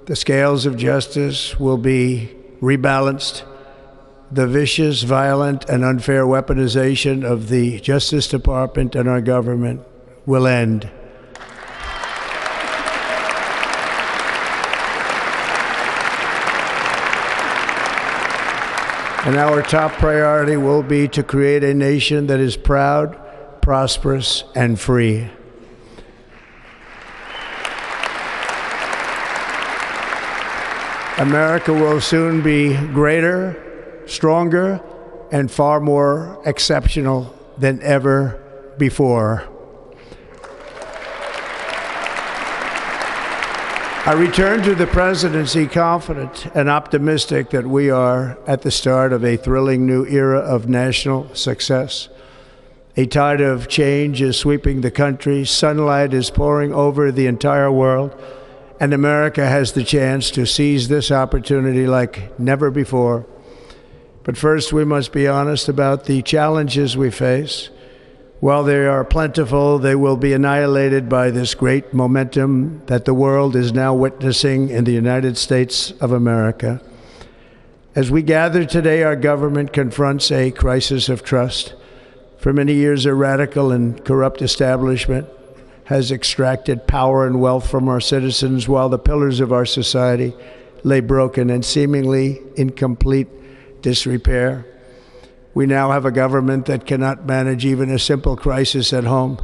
The scales of justice will be rebalanced. The vicious, violent, and unfair weaponization of the Justice Department and our government will end. And our top priority will be to create a nation that is proud, prosperous, and free. America will soon be greater, stronger, and far more exceptional than ever before. I return to the presidency confident and optimistic that we are at the start of a thrilling new era of national success. A tide of change is sweeping the country. Sunlight is pouring over the entire world. And America has the chance to seize this opportunity like never before. But first, we must be honest about the challenges we face. While they are plentiful, they will be annihilated by this great momentum that the world is now witnessing in the United States of America. As we gather today, our government confronts a crisis of trust. For many years, a radical and corrupt establishment has extracted power and wealth from our citizens while the pillars of our society lay broken and seemingly in complete disrepair. We now have a government that cannot manage even a simple crisis at home,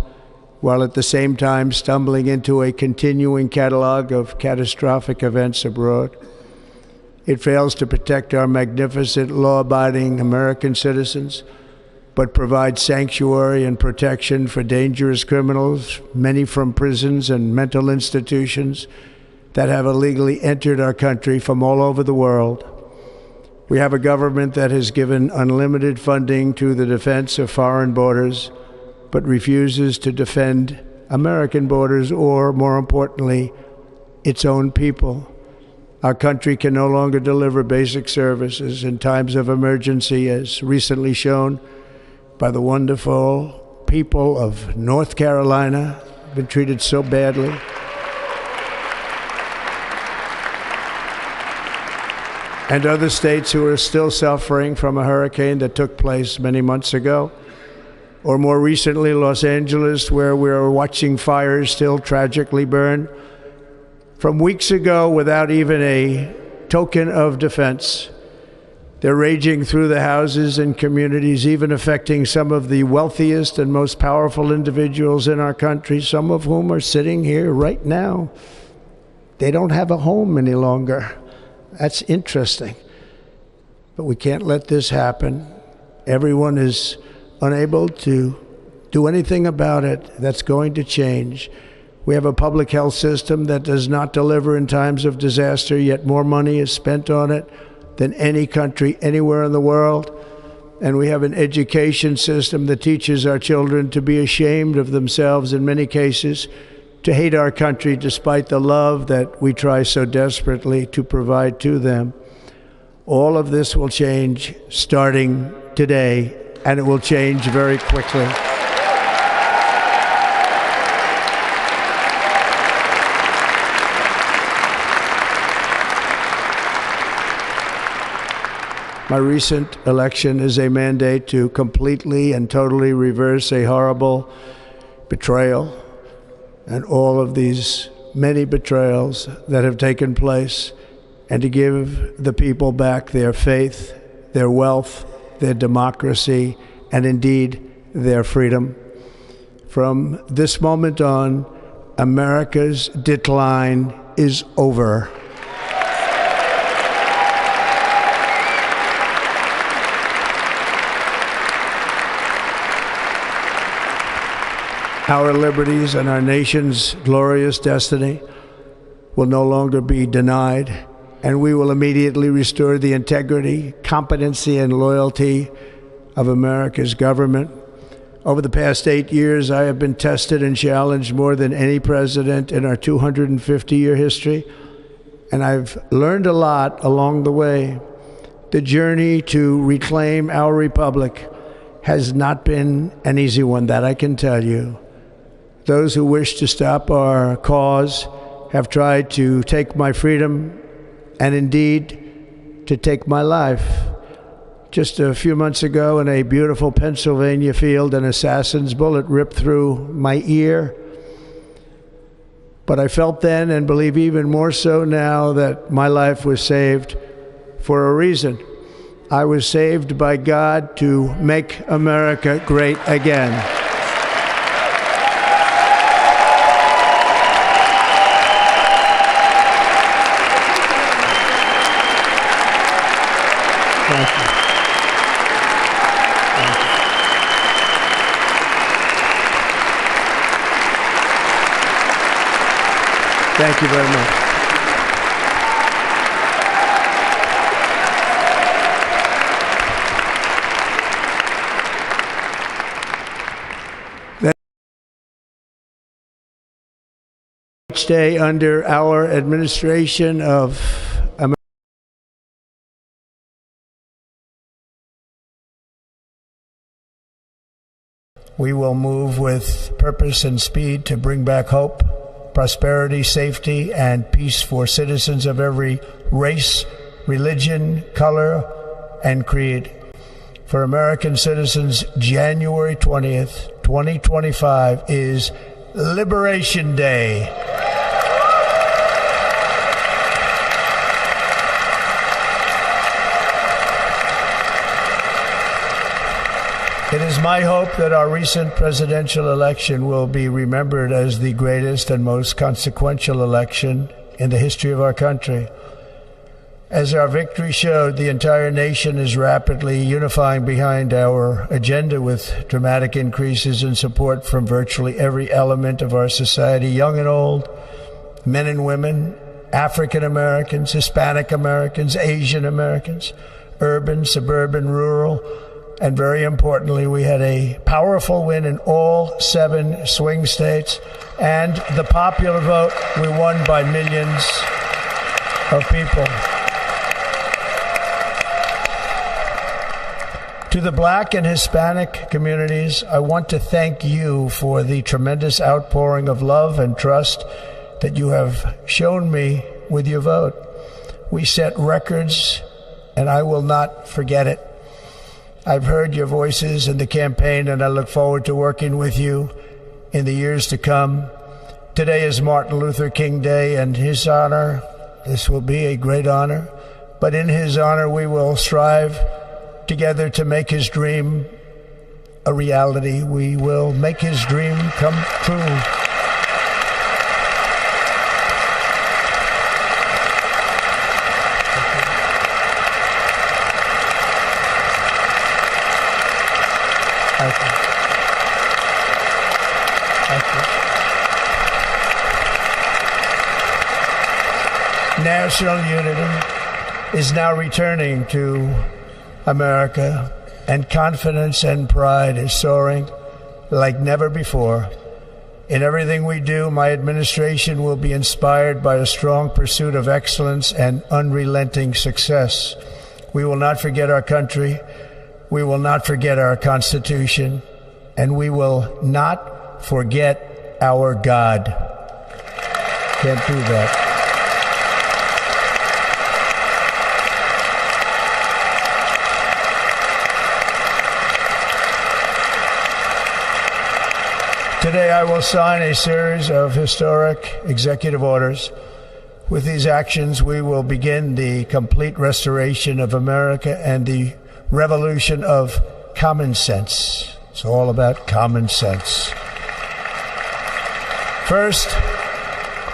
while at the same time stumbling into a continuing catalog of catastrophic events abroad. It fails to protect our magnificent, law-abiding American citizens, but provides sanctuary and protection for dangerous criminals, many from prisons and mental institutions that have illegally entered our country from all over the world. We have a government that has given unlimited funding to the defense of foreign borders, but refuses to defend American borders or, more importantly, its own people. Our country can no longer deliver basic services in times of emergency, as recently shown by the wonderful people of North Carolina, been treated so badly. And other states who are still suffering from a hurricane that took place many months ago. Or more recently, Los Angeles, where we're watching fires still tragically burn from weeks ago without even a token of defense. They're raging through the houses and communities, even affecting some of the wealthiest and most powerful individuals in our country, some of whom are sitting here right now. They don't have a home any longer. That's interesting. But we can't let this happen. Everyone is unable to do anything about it. That's going to change. We have a public health system that does not deliver in times of disaster, yet more money is spent on it than any country anywhere in the world. And we have an education system that teaches our children to be ashamed of themselves in many cases, to hate our country despite the love that we try so desperately to provide to them. All of this will change starting today, and it will change very quickly. My recent election is a mandate to completely and totally reverse a horrible betrayal and all of these many betrayals that have taken place, and to give the people back their faith, their wealth, their democracy, and indeed their freedom. From this moment on, America's decline is over. Our liberties and our nation's glorious destiny will no longer be denied, and we will immediately restore the integrity, competency, and loyalty of America's government. Over the past 8 years, I have been tested and challenged more than any president in our 250-year history, and I've learned a lot along the way. The journey to reclaim our republic has not been an easy one, that I can tell you. Those who wish to stop our cause have tried to take my freedom and indeed to take my life. Just a few months ago in a beautiful Pennsylvania field, an assassin's bullet ripped through my ear. But I felt then, and believe even more so now, that my life was saved for a reason. I was saved by God to make America great again. Thank you. Thank you very much. Each day under our administration of We will move with purpose and speed to bring back hope, prosperity, safety, and peace for citizens of every race, religion, color, and creed. For American citizens, January 20th, 2025 is Liberation Day. It is my hope that our recent presidential election will be remembered as the greatest and most consequential election in the history of our country. As our victory showed, the entire nation is rapidly unifying behind our agenda with dramatic increases in support from virtually every element of our society, young and old, men and women, African Americans, Hispanic Americans, Asian Americans, urban, suburban, rural, and very importantly, we had a powerful win in all 7 swing states, and the popular vote, we won by millions of people. To the Black and Hispanic communities, I want to thank you for the tremendous outpouring of love and trust that you have shown me with your vote. We set records, and I will not forget it. I've heard your voices in the campaign, and I look forward to working with you in the years to come. Today is Martin Luther King Day, and his honor, this will be a great honor, but in his honor we will strive together to make his dream a reality. We will make his dream come true. National unity is now returning to America, and confidence and pride is soaring like never before. In everything we do, my administration will be inspired by a strong pursuit of excellence and unrelenting success. We will not forget our country, we will not forget our Constitution, and we will not forget our God. Can't do that. Today I will sign a series of historic executive orders. With these actions, we will begin the complete restoration of America and the revolution of common sense. It's all about common sense. First,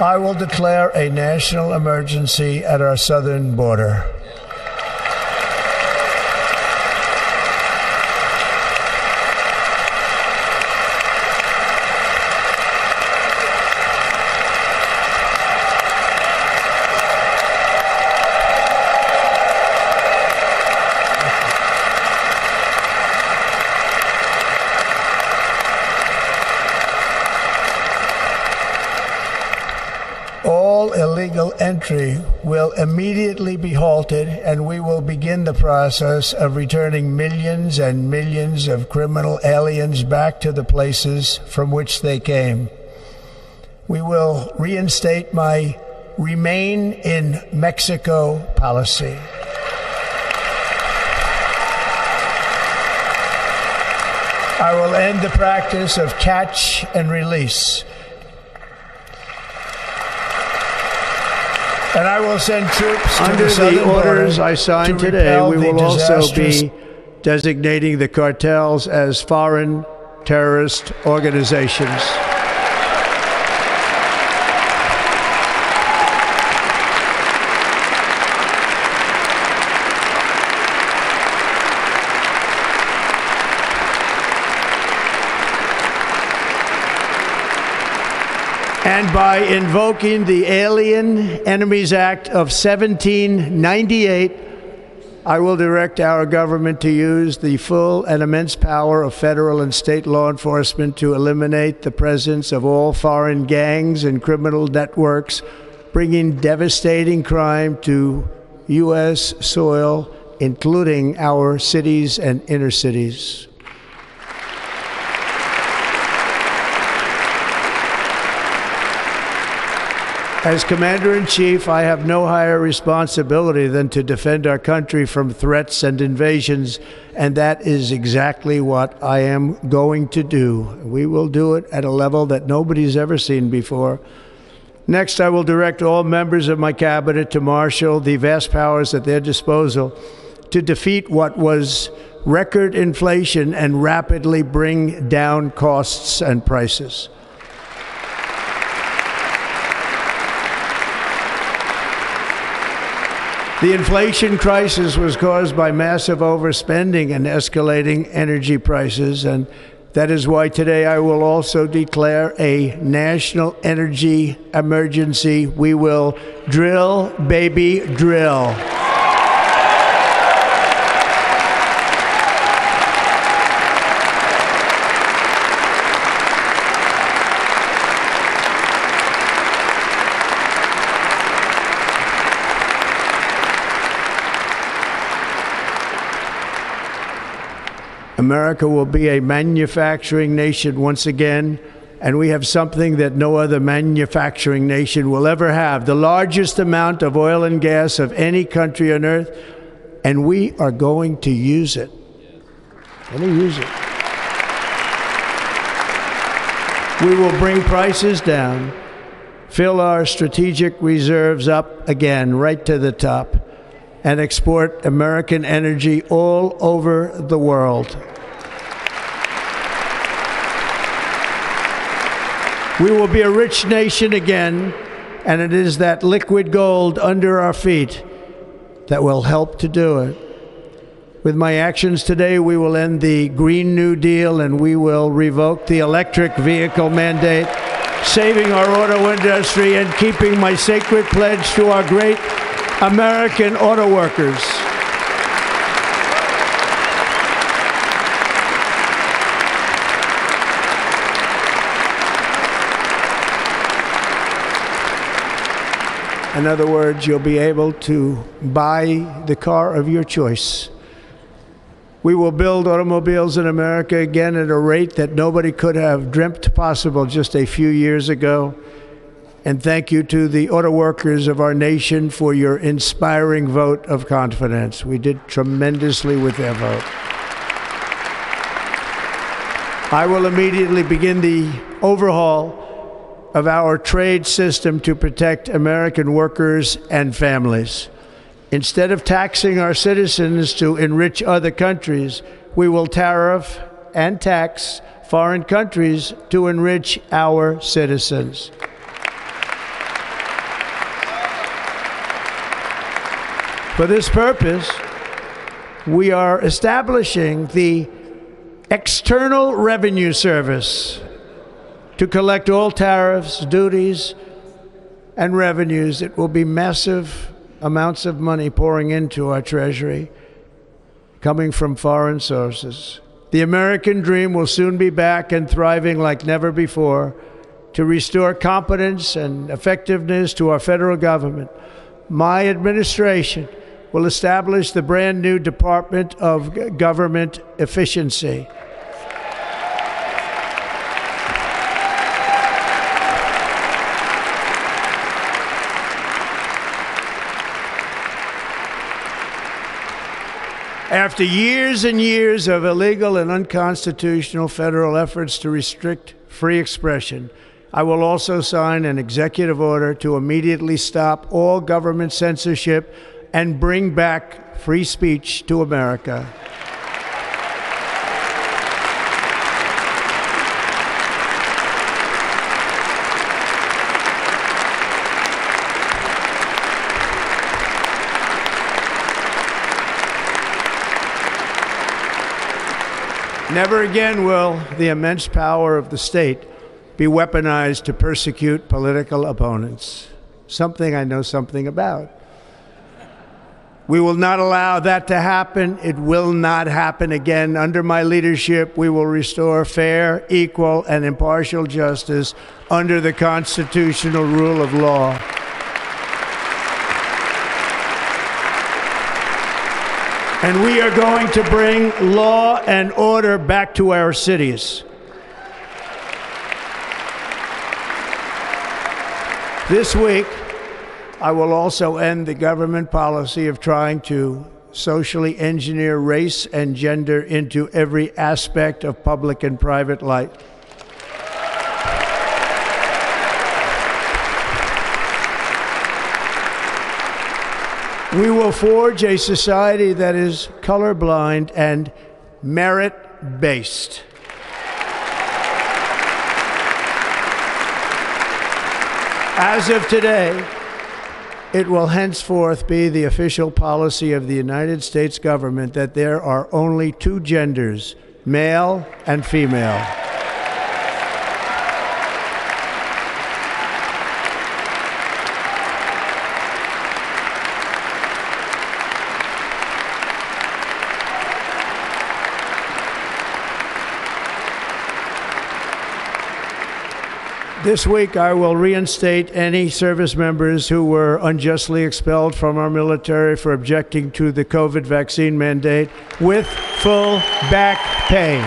I will declare a national emergency at our southern border. Illegal entry will immediately be halted, and we will begin the process of returning millions and millions of criminal aliens back to the places from which they came. We will reinstate my Remain in Mexico policy. I will end the practice of catch and release. And I will send troops to under the orders I signed today. We will also be designating the cartels as foreign terrorist organizations. And by invoking the Alien Enemies Act of 1798, I will direct our government to use the full and immense power of federal and state law enforcement to eliminate the presence of all foreign gangs and criminal networks, bringing devastating crime to U.S. soil, including our cities and inner cities. As Commander-in-Chief, I have no higher responsibility than to defend our country from threats and invasions, and that is exactly what I am going to do. We will do it at a level that nobody's ever seen before. Next, I will direct all members of my cabinet to marshal the vast powers at their disposal to defeat what was record inflation and rapidly bring down costs and prices. The inflation crisis was caused by massive overspending and escalating energy prices, and that is why today I will also declare a national energy emergency. We will drill, baby, drill. America will be a manufacturing nation once again, and we have something that no other manufacturing nation will ever have, the largest amount of oil and gas of any country on earth, and we are going to use it. Let me use it. We will bring prices down, fill our strategic reserves up again, right to the top, and export American energy all over the world. We will be a rich nation again, and it is that liquid gold under our feet that will help to do it. With my actions today, we will end the Green New Deal, and we will revoke the electric vehicle mandate, saving our auto industry and keeping my sacred pledge to our great American auto workers. In other words, you'll be able to buy the car of your choice. We will build automobiles in America again at a rate that nobody could have dreamt possible just a few years ago. And thank you to the auto workers of our nation for your inspiring vote of confidence. We did tremendously with their vote. I will immediately begin the overhaul of our trade system to protect American workers and families. Instead of taxing our citizens to enrich other countries, we will tariff and tax foreign countries to enrich our citizens. For this purpose, we are establishing the External Revenue Service to collect all tariffs, duties, and revenues. It will be massive amounts of money pouring into our treasury, coming from foreign sources. The American dream will soon be back and thriving like never before to restore competence and effectiveness to our federal government. My administration will establish the brand new Department of Government Efficiency. After years and years of illegal and unconstitutional federal efforts to restrict free expression, I will also sign an executive order to immediately stop all government censorship and bring back free speech to America. Never again will the immense power of the state be weaponized to persecute political opponents, something I know something about. We will not allow that to happen. It will not happen again. Under my leadership, we will restore fair, equal, and impartial justice under the constitutional rule of law. And we are going to bring law and order back to our cities. This week, I will also end the government policy of trying to socially engineer race and gender into every aspect of public and private life. We will forge a society that is colorblind and merit-based. As of today, it will henceforth be the official policy of the United States government that there are only two genders, male and female. This week, I will reinstate any service members who were unjustly expelled from our military for objecting to the COVID vaccine mandate with full back pay.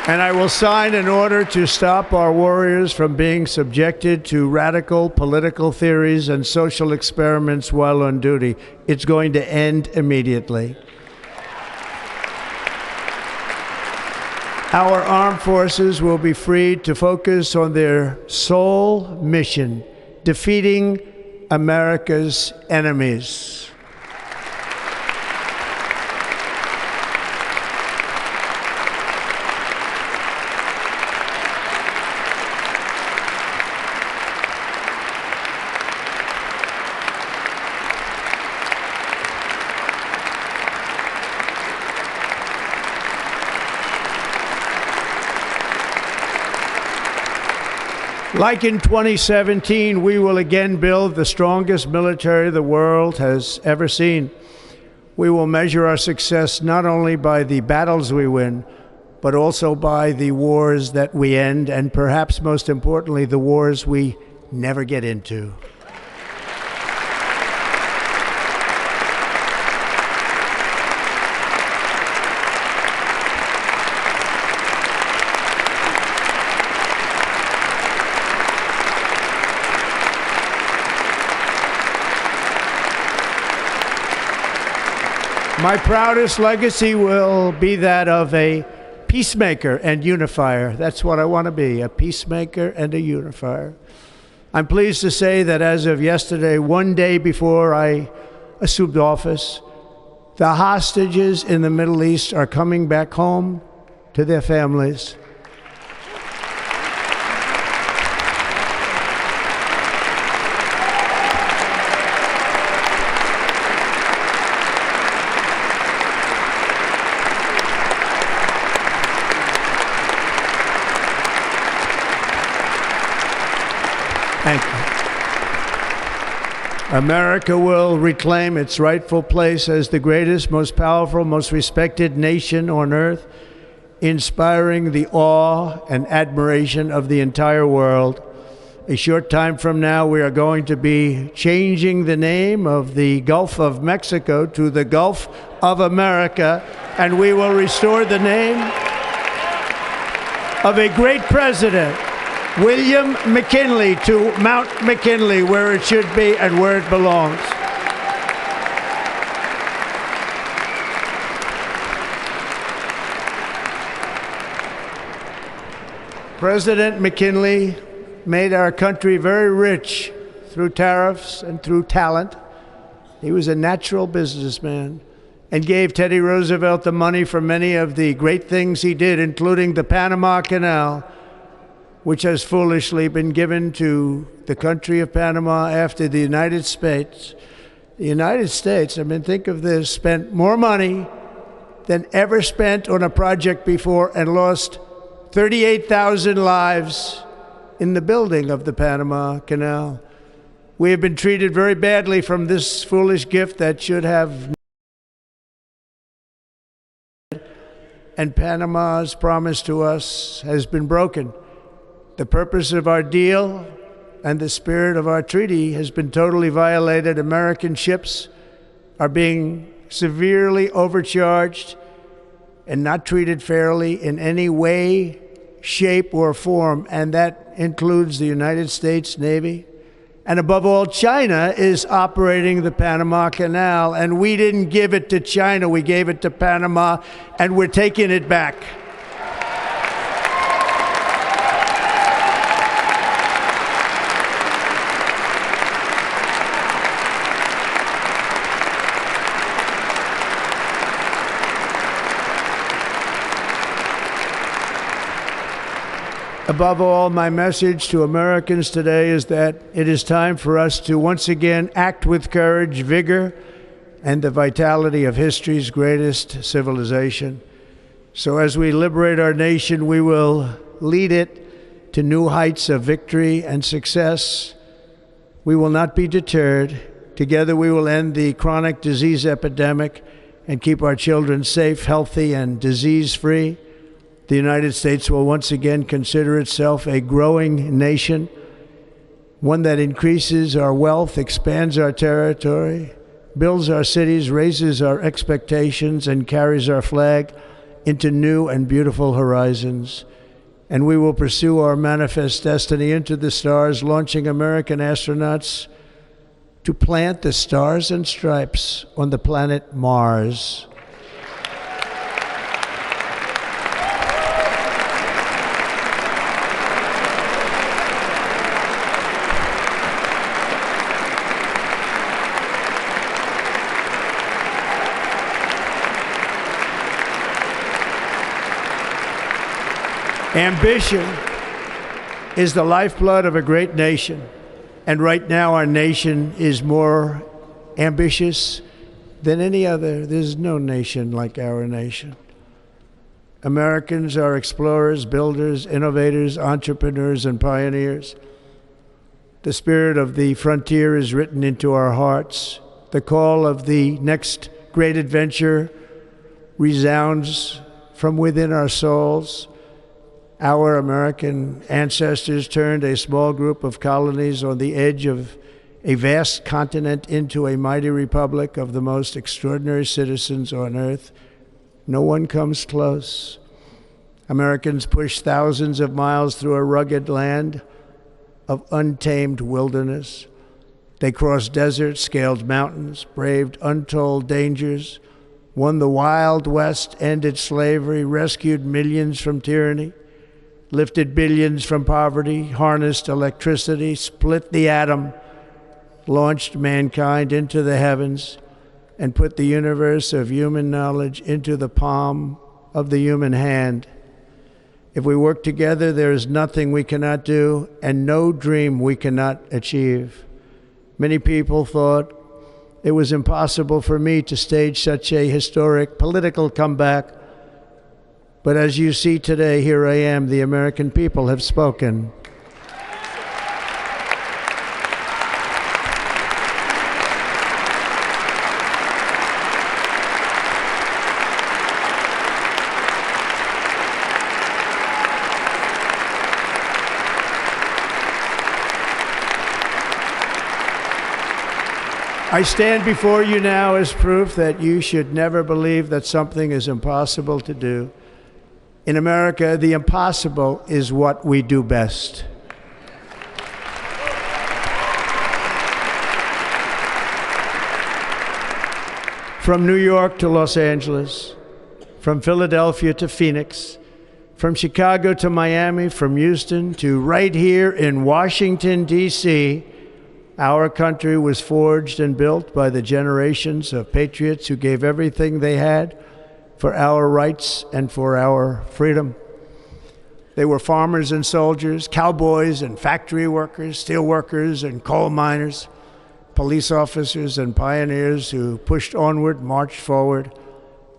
And I will sign an order to stop our warriors from being subjected to radical political theories and social experiments while on duty. It's going to end immediately. Our armed forces will be freed to focus on their sole mission, defeating America's enemies. Like in 2017, we will again build the strongest military the world has ever seen. We will measure our success not only by the battles we win, but also by the wars that we end, and perhaps most importantly, the wars we never get into. My proudest legacy will be that of a peacemaker and unifier. That's what I want to be, a peacemaker and a unifier. I'm pleased to say that as of yesterday, one day before I assumed office, the hostages in the Middle East are coming back home to their families. Thank you. America will reclaim its rightful place as the greatest, most powerful, most respected nation on earth, inspiring the awe and admiration of the entire world. A short time from now, we are going to be changing the name of the Gulf of Mexico to the Gulf of America, and we will restore the name of a great president, William McKinley, to Mount McKinley, where it should be and where it belongs. President McKinley made our country very rich through tariffs and through talent. He was a natural businessman and gave Teddy Roosevelt the money for many of the great things he did, including the Panama Canal, which has foolishly been given to the country of Panama after the United States. The United States, I mean, think of this, spent more money than ever spent on a project before and lost 38,000 lives in the building of the Panama Canal. We have been treated very badly from this foolish gift that should have. And Panama's promise to us has been broken. The purpose of our deal and the spirit of our treaty has been totally violated. American ships are being severely overcharged and not treated fairly in any way, shape, or form, and that includes the United States Navy. And above all, China is operating the Panama Canal, and we didn't give it to China, we gave it to Panama, and we're taking it back. Above all, my message to Americans today is that it is time for us to once again act with courage, vigor, and the vitality of history's greatest civilization. So as we liberate our nation, we will lead it to new heights of victory and success. We will not be deterred. Together we will end the chronic disease epidemic and keep our children safe, healthy, and disease-free. The United States will once again consider itself a growing nation, one that increases our wealth, expands our territory, builds our cities, raises our expectations, and carries our flag into new and beautiful horizons. And we will pursue our manifest destiny into the stars, launching American astronauts to plant the stars and stripes on the planet Mars. Ambition is the lifeblood of a great nation, and right now our nation is more ambitious than any other. There's no nation like our nation. Americans are explorers, builders, innovators, entrepreneurs, and pioneers. The spirit of the frontier is written into our hearts. The call of the next great adventure resounds from within our souls. Our American ancestors turned a small group of colonies on the edge of a vast continent into a mighty republic of the most extraordinary citizens on earth. No one comes close. Americans pushed thousands of miles through a rugged land of untamed wilderness. They crossed deserts, scaled mountains, braved untold dangers, won the Wild West, ended slavery, rescued millions from tyranny, lifted billions from poverty, harnessed electricity, split the atom, launched mankind into the heavens, and put the universe of human knowledge into the palm of the human hand. If we work together, there is nothing we cannot do and no dream we cannot achieve. Many people thought it was impossible for me to stage such a historic political comeback. But as you see today, here I am. The American people have spoken. I stand before you now as proof that you should never believe that something is impossible to do. In America, the impossible is what we do best. From New York to Los Angeles, from Philadelphia to Phoenix, from Chicago to Miami, from Houston to right here in Washington, D.C., our country was forged and built by the generations of patriots who gave everything they had for our rights and for our freedom. They were farmers and soldiers, cowboys and factory workers, steel workers and coal miners, police officers and pioneers who pushed onward, marched forward,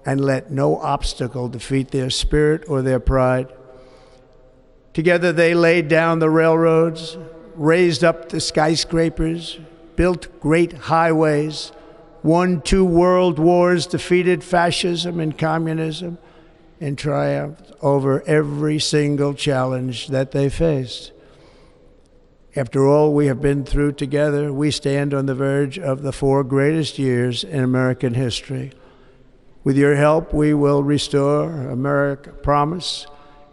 and let no obstacle defeat their spirit or their pride. Together they laid down the railroads, raised up the skyscrapers, built great highways, won 2 world wars, defeated fascism and communism, and triumphed over every single challenge that they faced. After all we have been through together, we stand on the verge of the 4 greatest years in American history. With your help, we will restore America promise,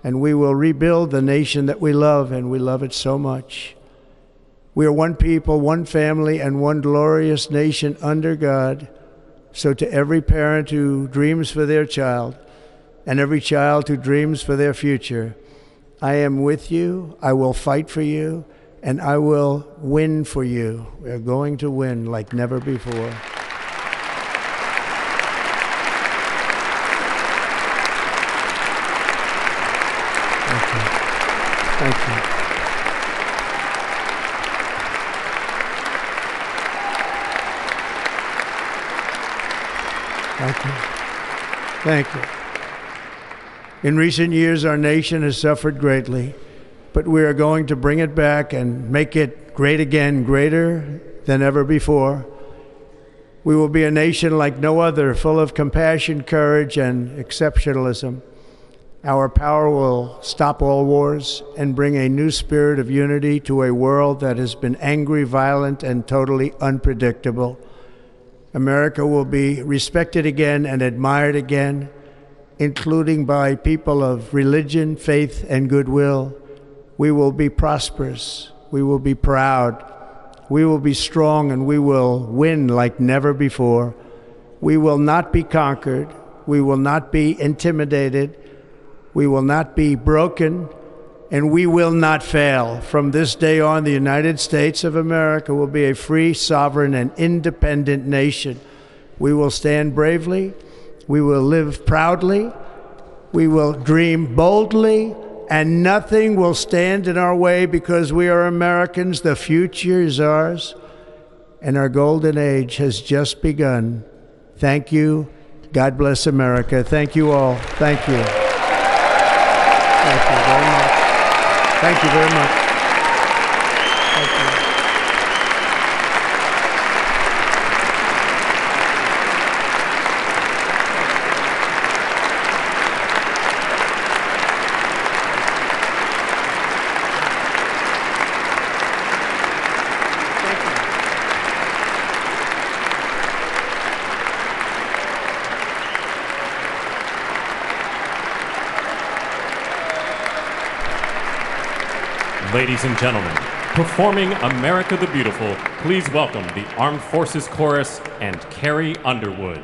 and we will rebuild the nation that we love, and we love it so much. We are one people, one family, and one glorious nation under God. So to every parent who dreams for their child, and every child who dreams for their future, I am with you, I will fight for you, and I will win for you. We are going to win like never before. Thank you. Thank you. Thank you. Thank you. In recent years, our nation has suffered greatly, but we are going to bring it back and make it great again, greater than ever before. We will be a nation like no other, full of compassion, courage, and exceptionalism. Our power will stop all wars and bring a new spirit of unity to a world that has been angry, violent, and totally unpredictable. America will be respected again and admired again, including by people of religion, faith, and goodwill. We will be prosperous. We will be proud. We will be strong, and we will win like never before. We will not be conquered. We will not be intimidated. We will not be broken, and we will not fail. From this day on, the United States of America will be a free, sovereign, and independent nation. We will stand bravely. We will live proudly. We will dream boldly, and nothing will stand in our way because we are Americans. The future is ours, and our golden age has just begun. Thank you. God bless America. Thank you all. Thank you. Thank you very much. Thank you very much. Thank you. Ladies and gentlemen, performing America the Beautiful, please welcome the Armed Forces Chorus and Carrie Underwood.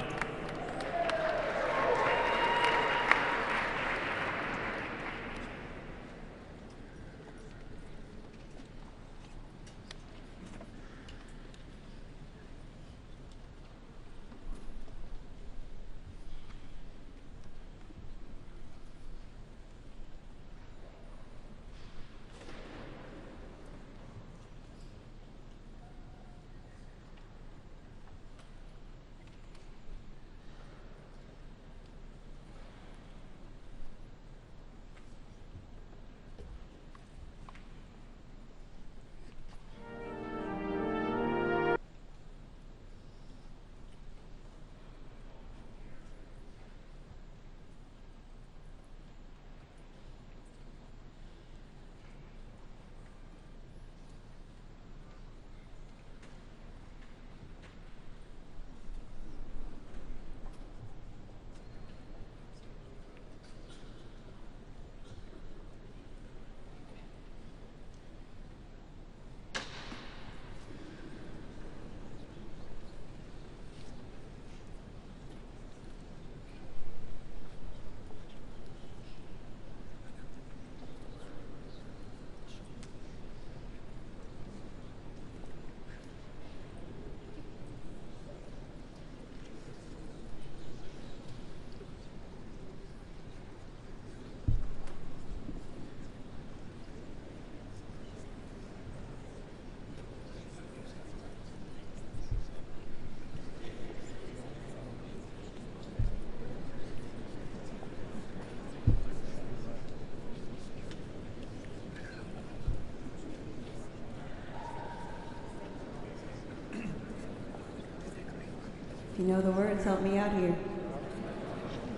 You know the words, help me out here.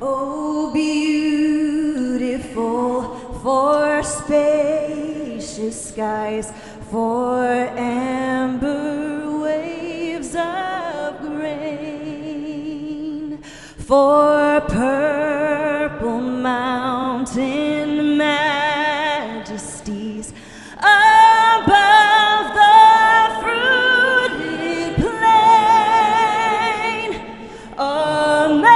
Oh, beautiful for spacious skies, for amber waves of grain, for purple mountain majesties above the fruited plain. America,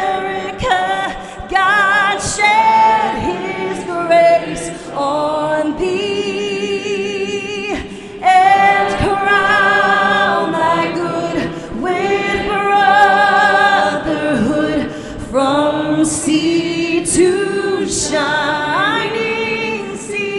America, God shed his grace on thee and crown thy good with brotherhood from sea to shining sea.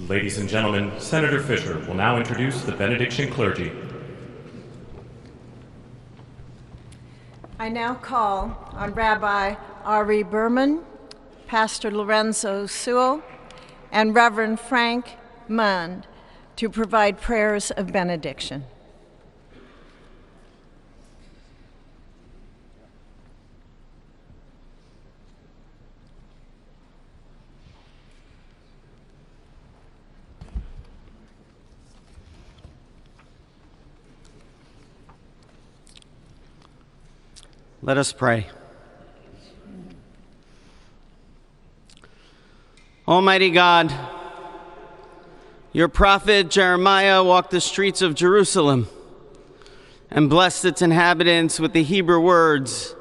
Ladies and gentlemen, Senator Fisher will now introduce the benediction clergy. I now call on Rabbi Ari Berman, Pastor Lorenzo Sewell, and Reverend Frank Mund to provide prayers of benediction. Let us pray. Almighty God, your prophet Jeremiah walked the streets of Jerusalem and blessed its inhabitants with the Hebrew words,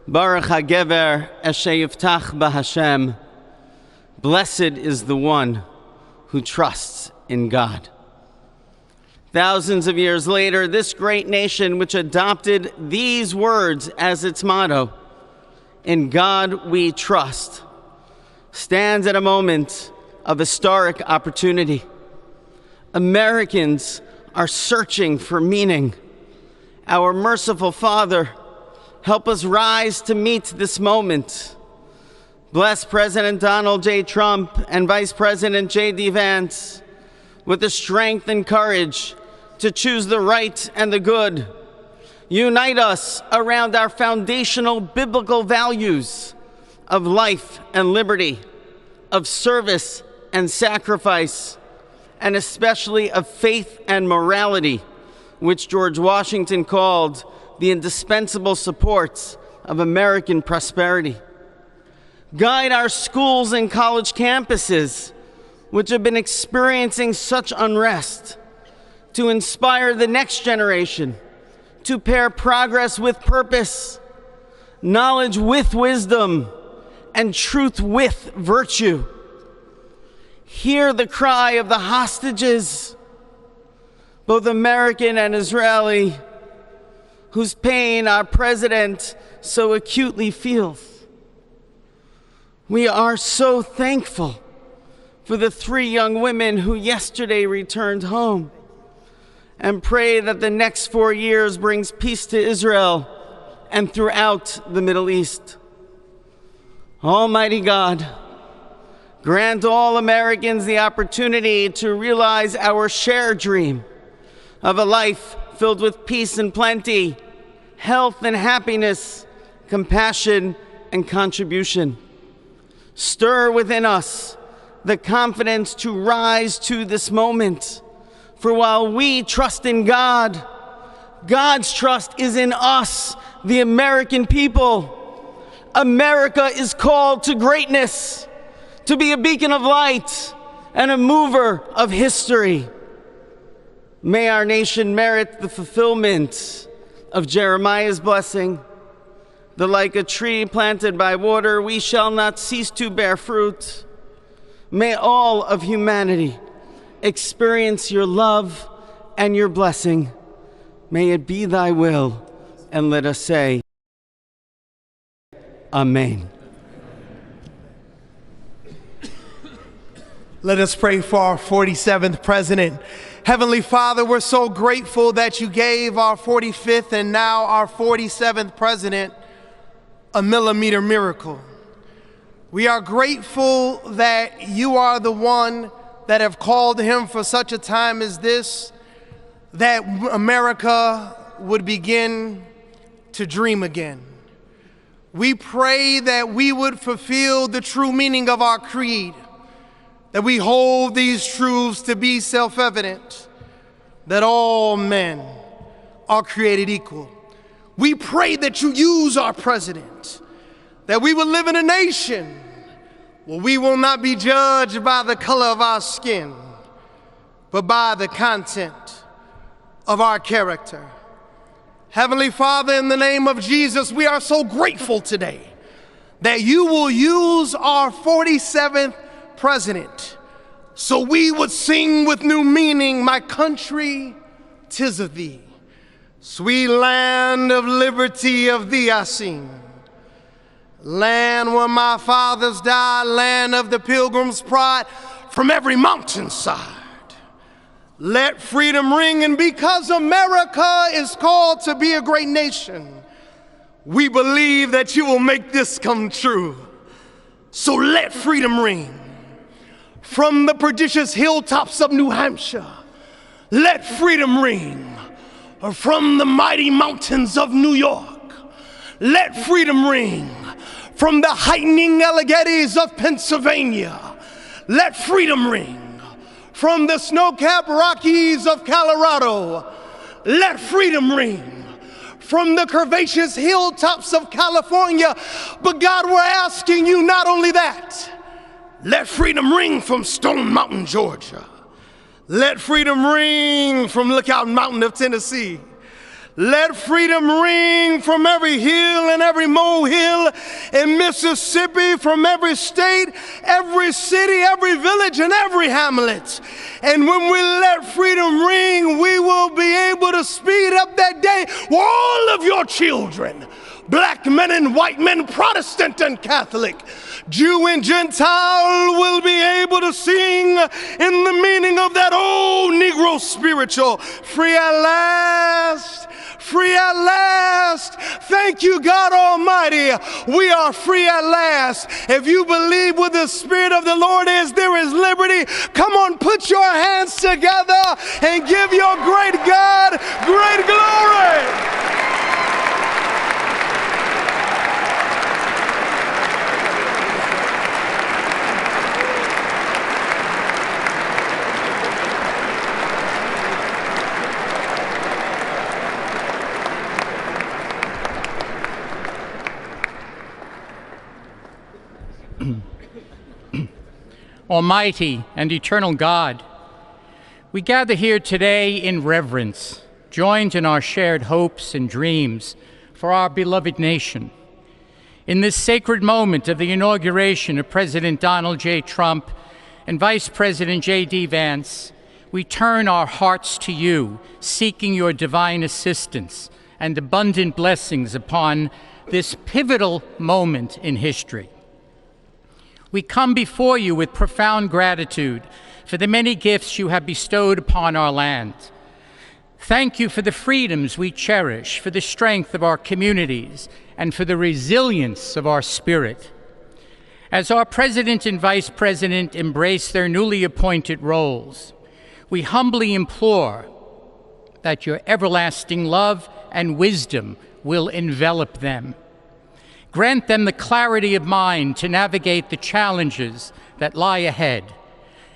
Baruch HaGever Asher Yiftach BaHashem. Blessed is the one who trusts in God. Thousands of years later, this great nation, which adopted these words as its motto, "In God we trust," stands at a moment of historic opportunity. Americans are searching for meaning. Our merciful Father, help us rise to meet this moment. Bless President Donald J. Trump and Vice President J.D. Vance with the strength and courage to choose the right and the good. Unite us around our foundational biblical values of life and liberty, of service and sacrifice, and especially of faith and morality, which George Washington called the indispensable supports of American prosperity. Guide our schools and college campuses, which have been experiencing such unrest, to inspire the next generation to pair progress with purpose, knowledge with wisdom, and truth with virtue. Hear the cry of the hostages, both American and Israeli, whose pain our president so acutely feels. We are so thankful for the 3 young women who yesterday returned home, and pray that the next 4 years brings peace to Israel and throughout the Middle East. Almighty God, grant all Americans the opportunity to realize our shared dream of a life filled with peace and plenty, health and happiness, compassion and contribution. Stir within us the confidence to rise to this moment. For while we trust in God, God's trust is in us, the American people. America is called to greatness, to be a beacon of light and a mover of history. May our nation merit the fulfillment of Jeremiah's blessing, that like a tree planted by water, we shall not cease to bear fruit. May all of humanity experience your love and your blessing. May it be thy will, and let us say, Amen. Let us pray for our 47th president. Heavenly Father, we're so grateful that you gave our 45th and now our 47th president a millimeter miracle. We are grateful that you are the one that have called him for such a time as this, that America would begin to dream again. We pray that we would fulfill the true meaning of our creed, that we hold these truths to be self-evident, that all men are created equal. We pray that you use our president, that we will live in a nation where we will not be judged by the color of our skin, but by the content of our character. Heavenly Father, in the name of Jesus, we are so grateful today that you will use our 47th president so we would sing with new meaning, my country, 'tis of thee. Sweet land of liberty, of thee I sing. Land where my fathers died, land of the pilgrim's pride, from every mountainside. Let freedom ring, and because America is called to be a great nation, we believe that you will make this come true. So let freedom ring. From the prodigious hilltops of New Hampshire, let freedom ring. From the mighty mountains of New York, let freedom ring. From the heightening Alleghenies of Pennsylvania, let freedom ring. From the snow-capped Rockies of Colorado, let freedom ring. From the curvaceous hilltops of California, but God, we're asking you not only that, let freedom ring from Stone Mountain, Georgia. Let freedom ring from Lookout Mountain of Tennessee. Let freedom ring from every hill and every molehill in Mississippi, from every state, every city, every village, and every hamlet. And when we let freedom ring, we will be able to speed up that day where all of your children, black men and white men, Protestant and Catholic, Jew and Gentile, will be able to sing in the meaning of that old Negro spiritual, free at last. Free at last. Thank you, God Almighty. We are free at last. If you believe where the Spirit of the Lord is, there is liberty. Come on, put your hands together and give your great God great glory. Almighty and eternal God, we gather here today in reverence, joined in our shared hopes and dreams for our beloved nation. In this sacred moment of the inauguration of President Donald J. Trump and Vice President J.D. Vance, we turn our hearts to you, seeking your divine assistance and abundant blessings upon this pivotal moment in history. We come before you with profound gratitude for the many gifts you have bestowed upon our land. Thank you for the freedoms we cherish, for the strength of our communities, and for the resilience of our spirit. As our President and Vice President embrace their newly appointed roles, we humbly implore that your everlasting love and wisdom will envelop them. Grant them the clarity of mind to navigate the challenges that lie ahead,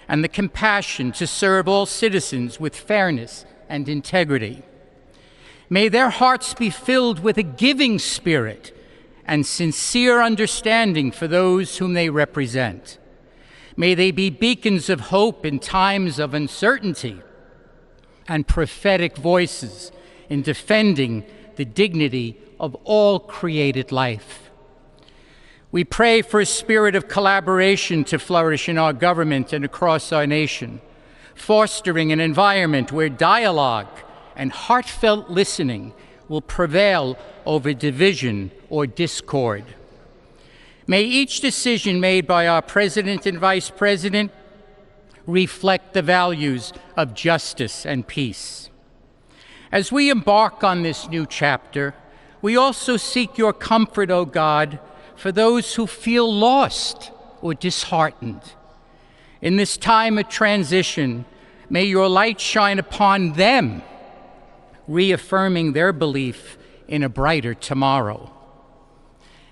and the compassion to serve all citizens with fairness and integrity. May their hearts be filled with a giving spirit and sincere understanding for those whom they represent. May they be beacons of hope in times of uncertainty and prophetic voices in defending the dignity of all created life. We pray for a spirit of collaboration to flourish in our government and across our nation, fostering an environment where dialogue and heartfelt listening will prevail over division or discord. May each decision made by our President and Vice President reflect the values of justice and peace. As we embark on this new chapter, we also seek your comfort, O God, for those who feel lost or disheartened. In this time of transition, may your light shine upon them, reaffirming their belief in a brighter tomorrow.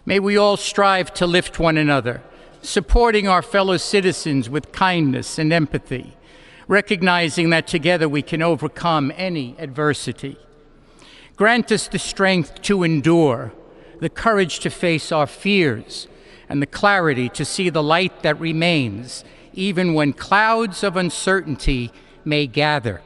May we all strive to lift one another, supporting our fellow citizens with kindness and empathy, recognizing that together we can overcome any adversity. Grant us the strength to endure, the courage to face our fears, and the clarity to see the light that remains, even when clouds of uncertainty may gather.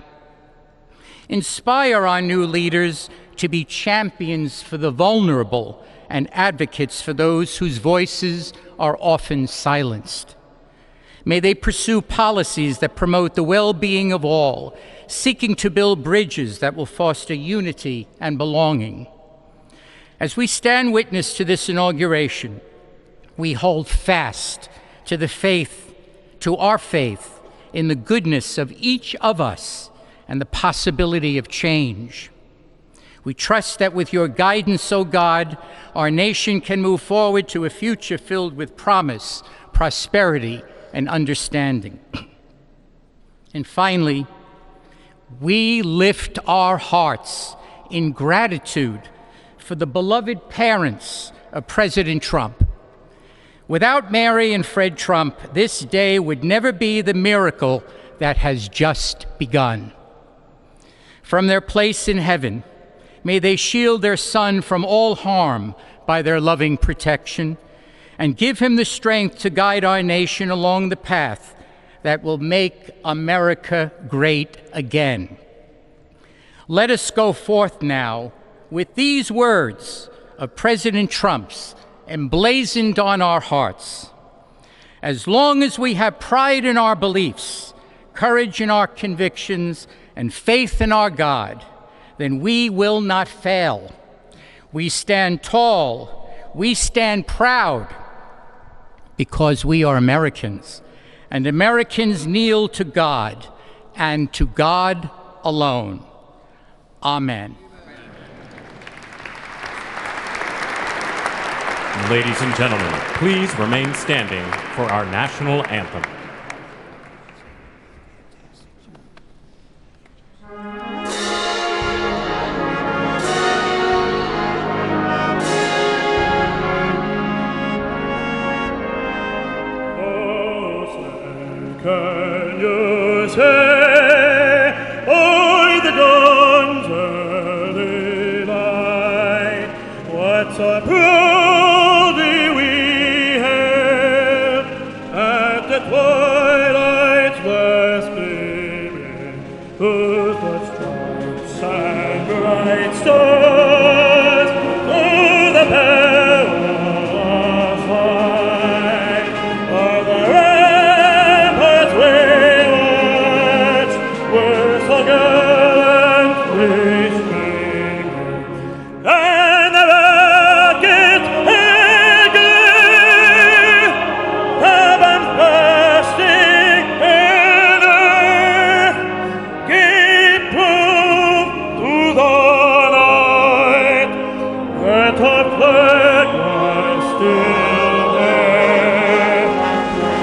Inspire our new leaders to be champions for the vulnerable and advocates for those whose voices are often silenced. May they pursue policies that promote the well-being of all, seeking to build bridges that will foster unity and belonging. As we stand witness to this inauguration, we hold fast to our faith in the goodness of each of us and the possibility of change. We trust that with your guidance, O God, our nation can move forward to a future filled with promise, prosperity, and understanding. And finally, we lift our hearts in gratitude for the beloved parents of President Trump. Without Mary and Fred Trump, this day would never be the miracle that has just begun. From their place in heaven, may they shield their son from all harm by their loving protection, and give him the strength to guide our nation along the path that will make America great again. Let us go forth now with these words of President Trump's emblazoned on our hearts. As long as we have pride in our beliefs, courage in our convictions, and faith in our God, then we will not fail. We stand tall, we stand proud, because we are Americans, and Americans kneel to God, and to God alone. Amen. Ladies and gentlemen, please remain standing for our national anthem. Can you say, "O'er the guns early light, what's a proudly we hailed at the twilight's last gleaming, whose blood stripes and bright stars through the perilous fight of the ramparts we watched were so gallantly streaming, and the rockets eagerly, the bombs bursting in earth, gave proof to the night that our flag was still there.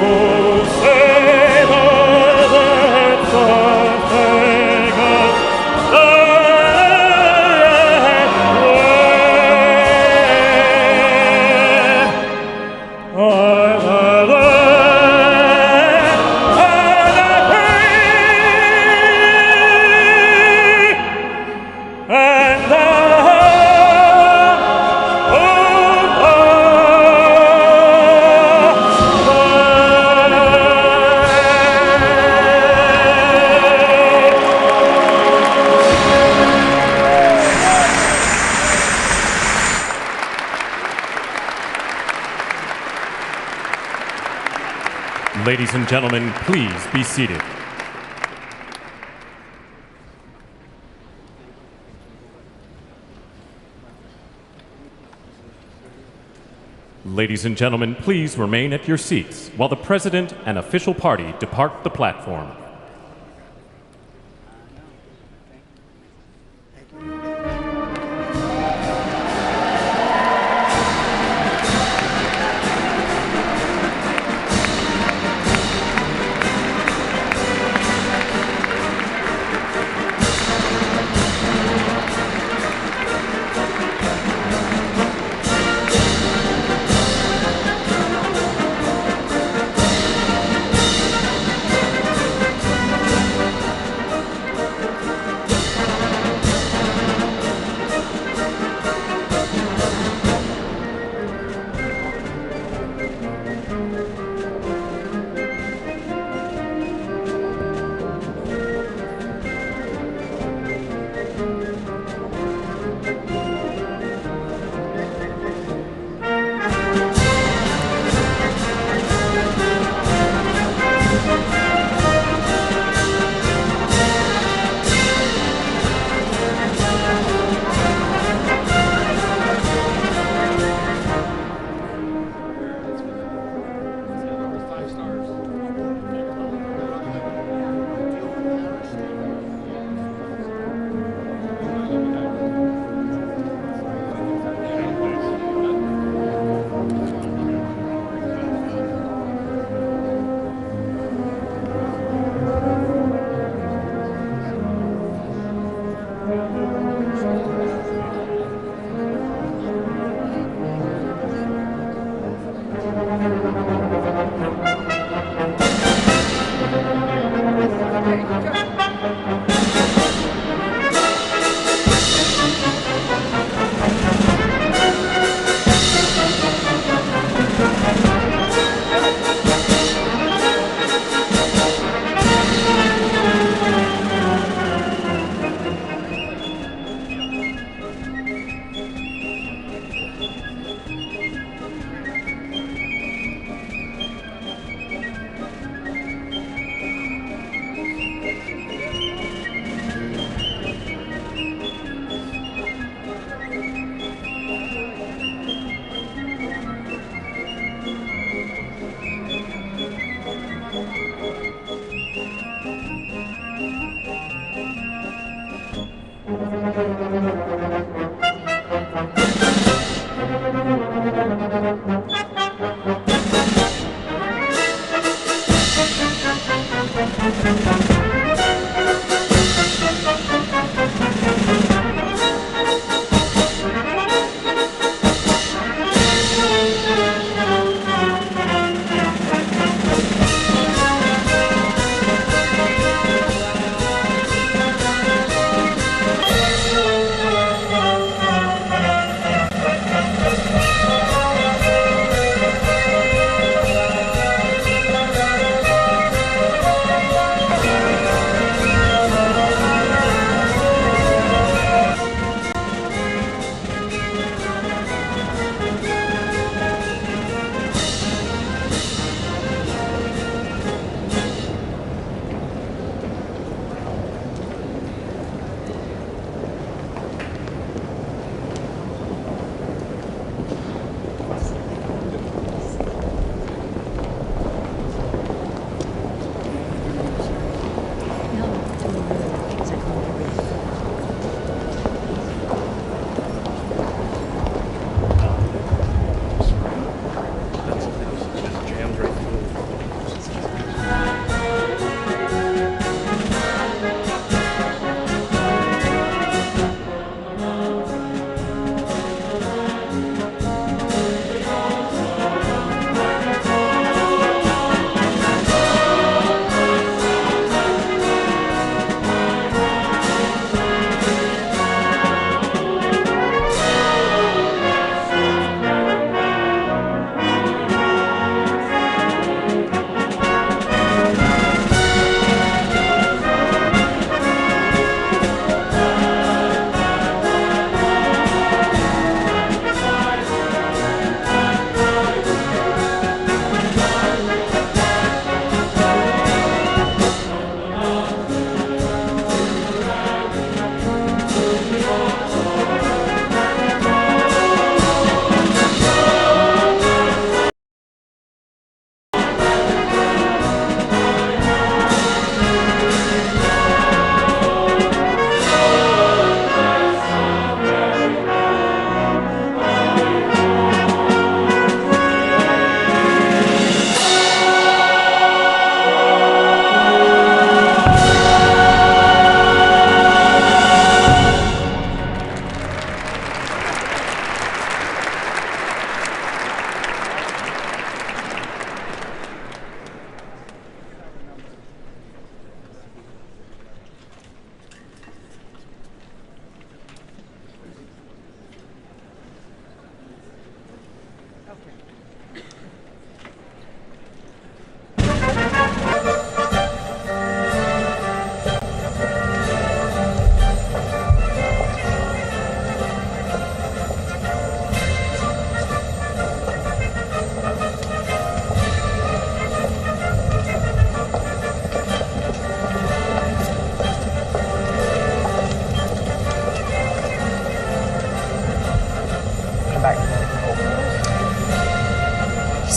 Oh, sailors and take us that way. Our land and the free, and the Ladies and gentlemen, please be seated. Ladies and gentlemen, please remain at your seats while the President and official party depart the platform.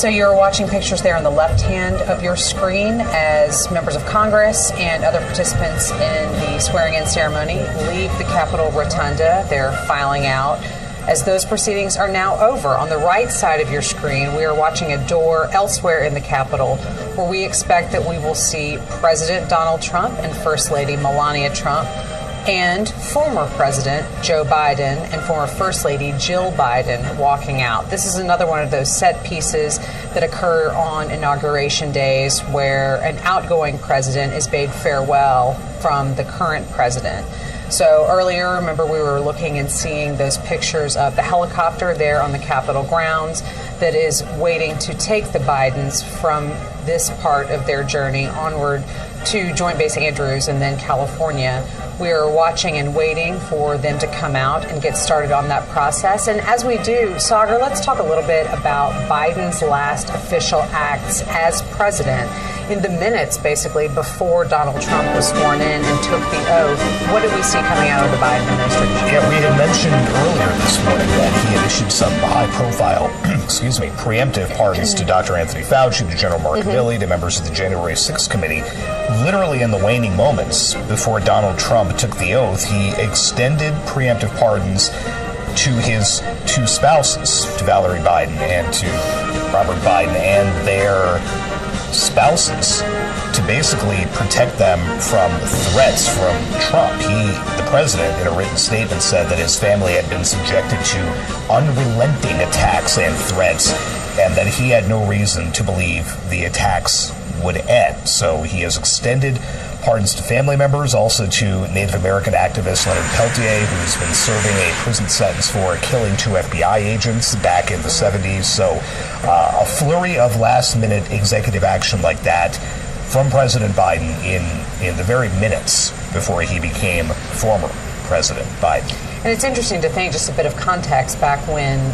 So you're watching pictures there on the left hand of your screen as members of Congress and other participants in the swearing-in ceremony leave the Capitol Rotunda. They're filing out. As those proceedings are now over, on the right side of your screen, we are watching a door elsewhere in the Capitol where we expect that we will see President Donald Trump and First Lady Melania Trump and former President Joe Biden and former First Lady Jill Biden walking out. This is another one of those set pieces that occur on Inauguration days where an outgoing president is bade farewell from the current president. So earlier, remember, we were looking and seeing those pictures of the helicopter there on the Capitol grounds that is waiting to take the Bidens from this part of their journey onward to Joint Base Andrews and then California. We are watching and waiting for them to come out and get started on that process. And as we do, Sagar, let's talk a little bit about Biden's last official acts as president. In the minutes, basically, before Donald Trump was sworn in and took the oath, what did we see coming out of the Biden administration? Yeah, we had mentioned earlier this morning that he had issued some high-profile, preemptive pardons to Dr. Anthony Fauci, to General Mark Milley, to members of the January 6th committee. Literally in the waning moments before Donald Trump took the oath, he extended preemptive pardons to his two spouses, to Valerie Biden and to Robert Biden and their spouses, to basically protect them from threats from Trump. The president, in a written statement, said that his family had been subjected to unrelenting attacks and threats, and that he had no reason to believe the attacks would end. So he has extended pardons to family members, also to Native American activist Leonard Peltier, who's been serving a prison sentence for killing two FBI agents back in the 70s. So a flurry of last-minute executive action like that from President Biden in the very minutes before he became former President Biden. And it's interesting to think, just a bit of context, back when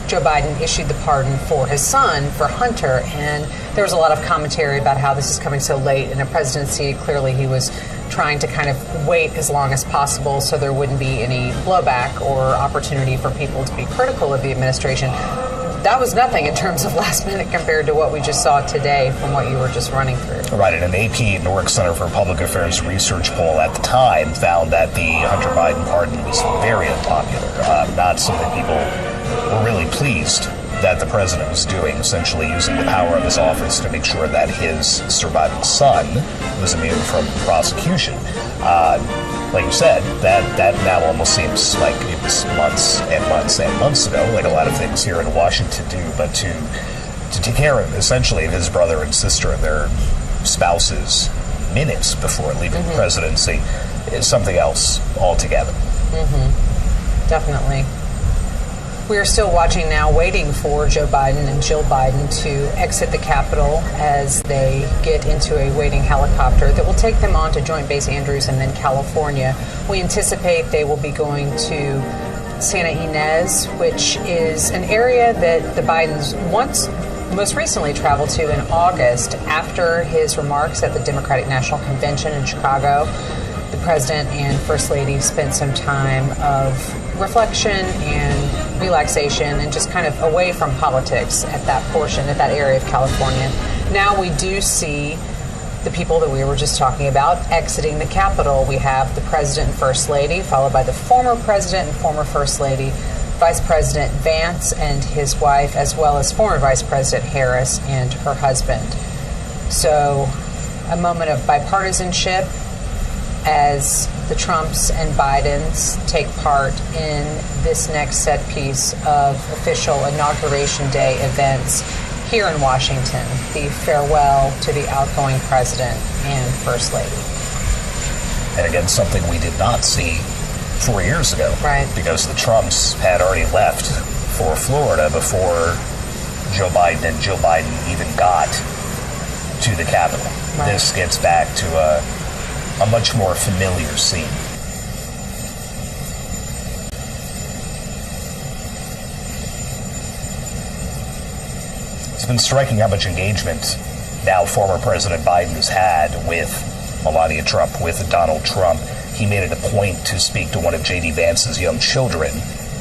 Joe Biden issued the pardon for his son, for Hunter, and there was a lot of commentary about how this is coming so late in a presidency. Clearly, he was trying to kind of wait as long as possible so there wouldn't be any blowback or opportunity for people to be critical of the administration. That was nothing in terms of last minute compared to what we just saw today from what you were just running through. Right, and an AP Norwick Center for Public Affairs research poll at the time found that the Hunter Biden pardon was very unpopular. Not something people were really pleased that the president was doing, essentially using the power of his office to make sure that his surviving son was immune from prosecution. Like you said, that now almost seems like it was months and months and months ago, like a lot of things here in Washington do, but to take care of, essentially, of his brother and sister and their spouses minutes before leaving the presidency is something else altogether. Definitely. We are still watching now, waiting for Joe Biden and Jill Biden to exit the Capitol as they get into a waiting helicopter that will take them on to Joint Base Andrews and then California. We anticipate they will be going to Santa Ynez, which is an area that the Bidens most recently traveled to in August after his remarks at the Democratic National Convention in Chicago. The president and First Lady spent some time of reflection and relaxation and just kind of away from politics at that area of California. Now we do see the people that we were just talking about exiting the Capitol. We have the president and First Lady, followed by the former president and former First Lady, Vice President Vance and his wife, as well as former Vice President Harris and her husband. So a moment of bipartisanship as the Trumps and Bidens take part in this next set piece of official Inauguration Day events here in Washington, the farewell to the outgoing president and First Lady. And again, something we did not see 4 years ago. Right. Because the Trumps had already left for Florida before Joe Biden and Jill Biden even got to the Capitol. Right. This gets back to a much more familiar scene. It's been striking how much engagement now former President Biden has had with Melania Trump, with Donald Trump. He made it a point to speak to one of J.D. Vance's young children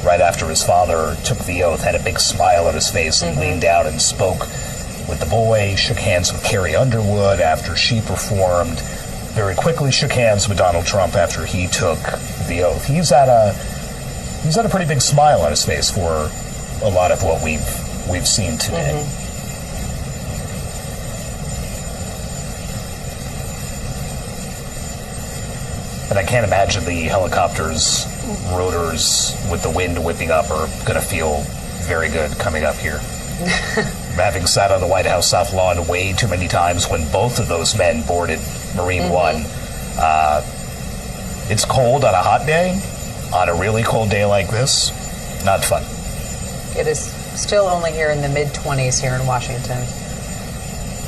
right after his father took the oath, had a big smile on his face and leaned down and spoke with the boy, shook hands with Carrie Underwood after she performed, very quickly shook hands with Donald Trump after he took the oath. He's had a pretty big smile on his face for a lot of what we've seen today. And I can't imagine the helicopters, rotors with the wind whipping up are going to feel very good coming up here. Having sat on the White House South Lawn way too many times when both of those men boarded Marine One, it's cold on a hot day. On a really cold day like this, not fun. It is still only here in the mid-20s here in Washington.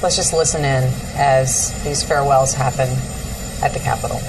Let's just listen in as these farewells happen at the Capitol.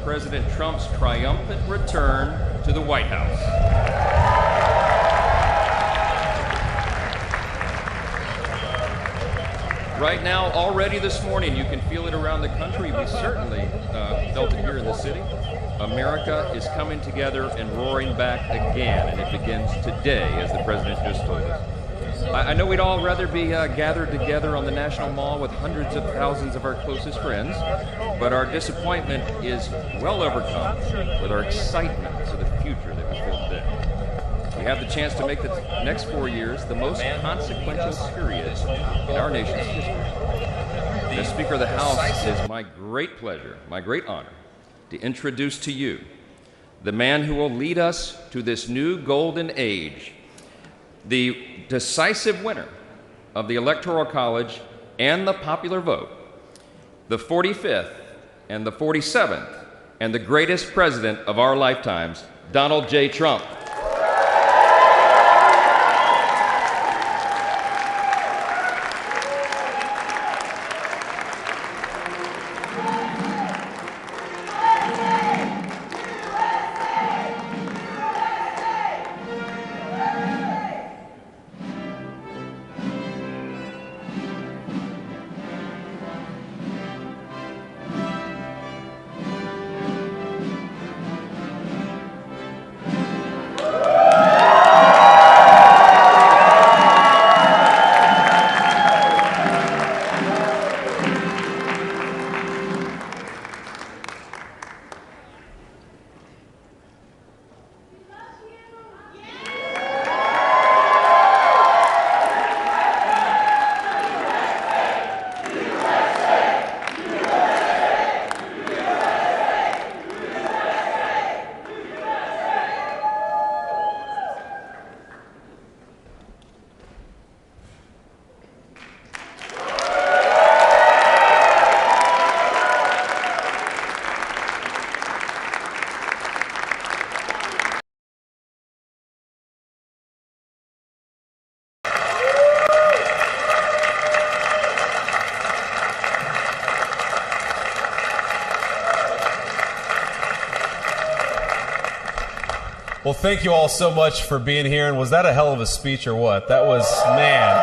President Trump's triumphant return to the White House. Right now, already this morning, you can feel it around the country. We certainly felt it here in the city. America is coming together and roaring back again, and it begins today, as the president just told us. I know we'd all rather be gathered together on the National Mall with hundreds of thousands of our closest friends, but our disappointment is well overcome with our excitement to the future that we feel today. We have the chance to make the next 4 years the most consequential period in our nation's history. As Speaker of the House, it is my great pleasure, my great honor, to introduce to you the man who will lead us to this new golden age, the decisive winner of the Electoral College and the popular vote, the 45th and the 47th, and the greatest president of our lifetimes, Donald J. Trump. Well, thank you all so much for being here. And was that a hell of a speech or what? That was, man.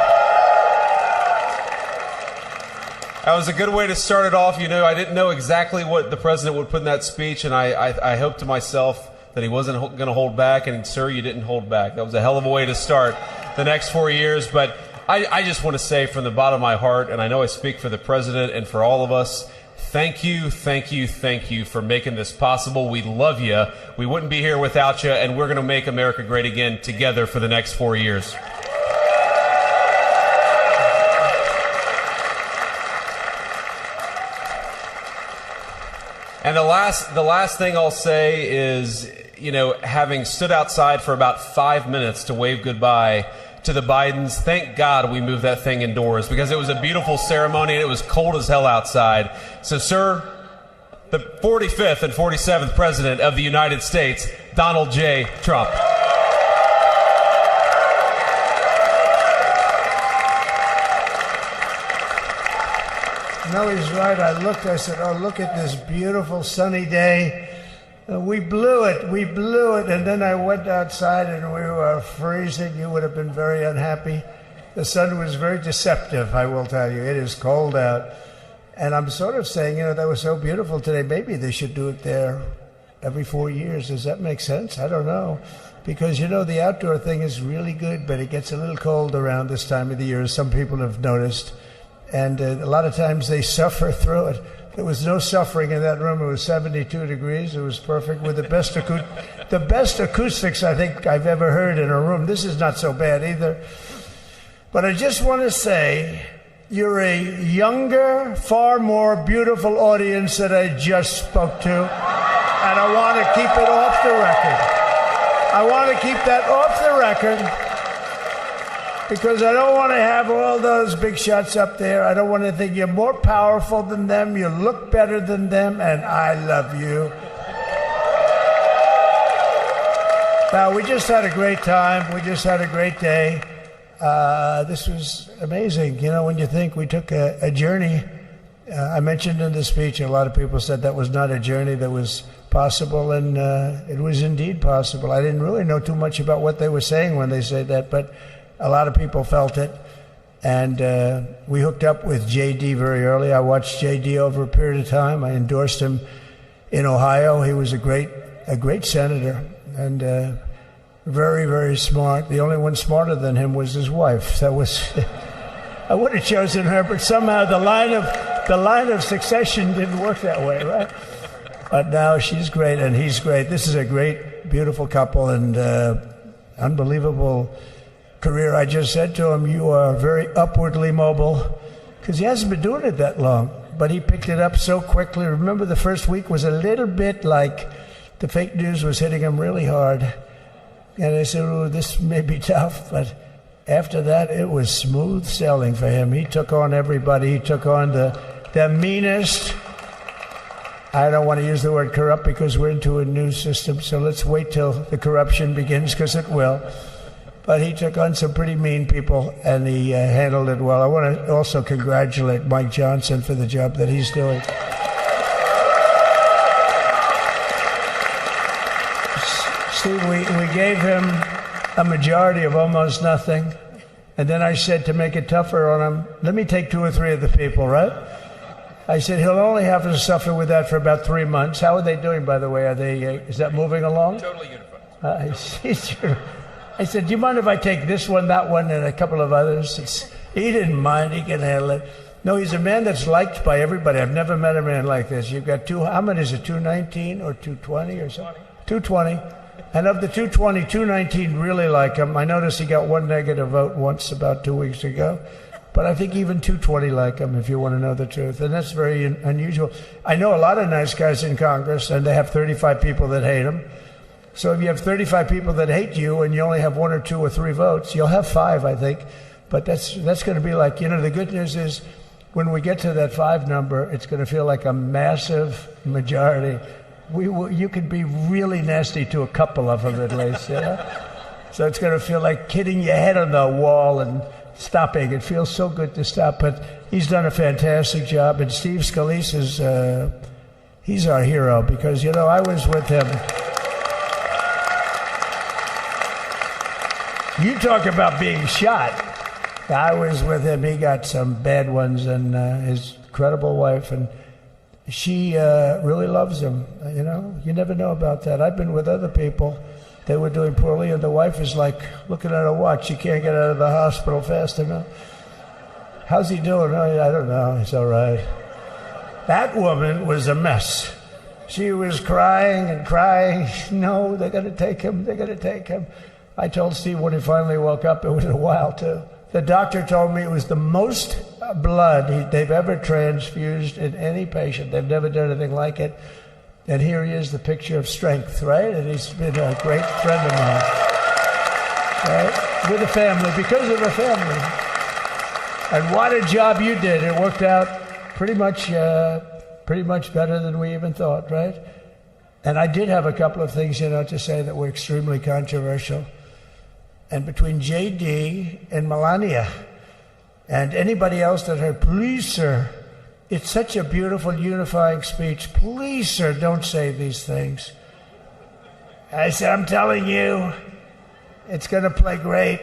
That was a good way to start it off. You know, I didn't know exactly what the president would put in that speech, and I hoped to myself that he wasn't going to hold back, and sir, you didn't hold back. That was a hell of a way to start the next 4 years. But I just want to say from the bottom of my heart, and I know I speak for the president and for all of us, thank you, thank you, thank you for making this possible. We love you. We wouldn't be here without you, and we're going to make America great again together for the next 4 years. And the last thing I'll say is, you know, having stood outside for about 5 minutes to wave goodbye to the Bidens, thank God we moved that thing indoors, because it was a beautiful ceremony and it was cold as hell outside. So, sir, the 45th and 47th President of the United States, Donald J. Trump. No, he's right. I looked, I said, oh, look at this beautiful sunny day. We blew it, and then I went outside and we were freezing. You would have been very unhappy. The sun was very deceptive, I will tell you. It is cold out. And I'm sort of saying, that was so beautiful today. Maybe they should do it there every 4 years. Does that make sense? I don't know. Because, the outdoor thing is really good, but it gets a little cold around this time of the year, as some people have noticed. And a lot of times they suffer through it. There was no suffering in that room. It was 72 degrees. It was perfect with the best acoustics I think I've ever heard in a room. This is not so bad either. But I just want to say, you're a younger, far more beautiful audience that I just spoke to. And I want to keep it off the record. I want to keep that off the record because I don't want to have all those big shots up there. I don't want to think you're more powerful than them, you look better than them, and I love you. Now, we just had a great time. We just had a great day. This was amazing. When you think we took a journey, I mentioned in the speech, a lot of people said that was not a journey that was possible, and it was indeed possible. I didn't really know too much about what they were saying when they said that, but a lot of people felt it. And we hooked up with J.D. very early. I watched J.D. over a period of time. I endorsed him in Ohio. He was a great senator and very, very smart. The only one smarter than him was his wife. That was I would have chosen her, but somehow the line of succession didn't work that way, right? But now she's great and he's great. This is a great, beautiful couple and unbelievable career. I just said to him, you are very upwardly mobile, because he hasn't been doing it that long, but he picked it up so quickly. Remember, the first week was a little bit like the fake news was hitting him really hard. And I said, oh, this may be tough, but after that, it was smooth sailing for him. He took on everybody. He took on the meanest. I don't want to use the word corrupt because we're into a new system, so let's wait till the corruption begins, because it will. But he took on some pretty mean people, and he handled it well. I want to also congratulate Mike Johnson for the job that he's doing. Steve, we gave him a majority of almost nothing, and then I said to make it tougher on him, let me take 2 or 3 of the people, right? I said he'll only have to suffer with that for about 3 months. How are they doing, by the way? Are they? Is that moving along? Totally unified. I said, do you mind if I take this one, that one, and a couple of others? He didn't mind. He can handle it. No, he's a man that's liked by everybody. I've never met a man like this. You've got how many is it, 219 or 220 or something? 220. And of the 220, 219 really like him. I noticed he got 1 negative vote once about 2 weeks ago. But I think even 220 like him, if you want to know the truth. And that's very unusual. I know a lot of nice guys in Congress, and they have 35 people that hate him. So if you have 35 people that hate you and you only have 1 or 2 or 3 votes, you'll have 5, I think. But that's going to be like, the good news is when we get to that 5 number, it's going to feel like a massive majority. You could be really nasty to a couple of them at least, So it's going to feel like hitting your head on the wall and stopping. It feels so good to stop, but he's done a fantastic job. And Steve Scalise he's our hero because, I was with him. You talk about being shot. I was with him. He got some bad ones, and his incredible wife, and she really loves him. You never know about that. I've been with other people. They were doing poorly, and the wife is like looking at her watch. She can't get out of the hospital fast enough. How's he doing? Oh, I don't know. He's all right. That woman was a mess. She was crying and crying. No, they're going to take him. They're going to take him. I told Steve when he finally woke up, it was a while too. The doctor told me it was the most blood they've ever transfused in any patient. They've never done anything like it. And here he is, the picture of strength, right? And he's been a great friend of mine, right? With a family, because of a family. And what a job you did. It worked out pretty much better than we even thought, right? And I did have a couple of things, to say that were extremely controversial. And between J.D. and Melania and anybody else that heard, please, sir, It's such a beautiful, unifying speech. Please, sir, don't say these things. I said, I'm telling you, it's going to play great.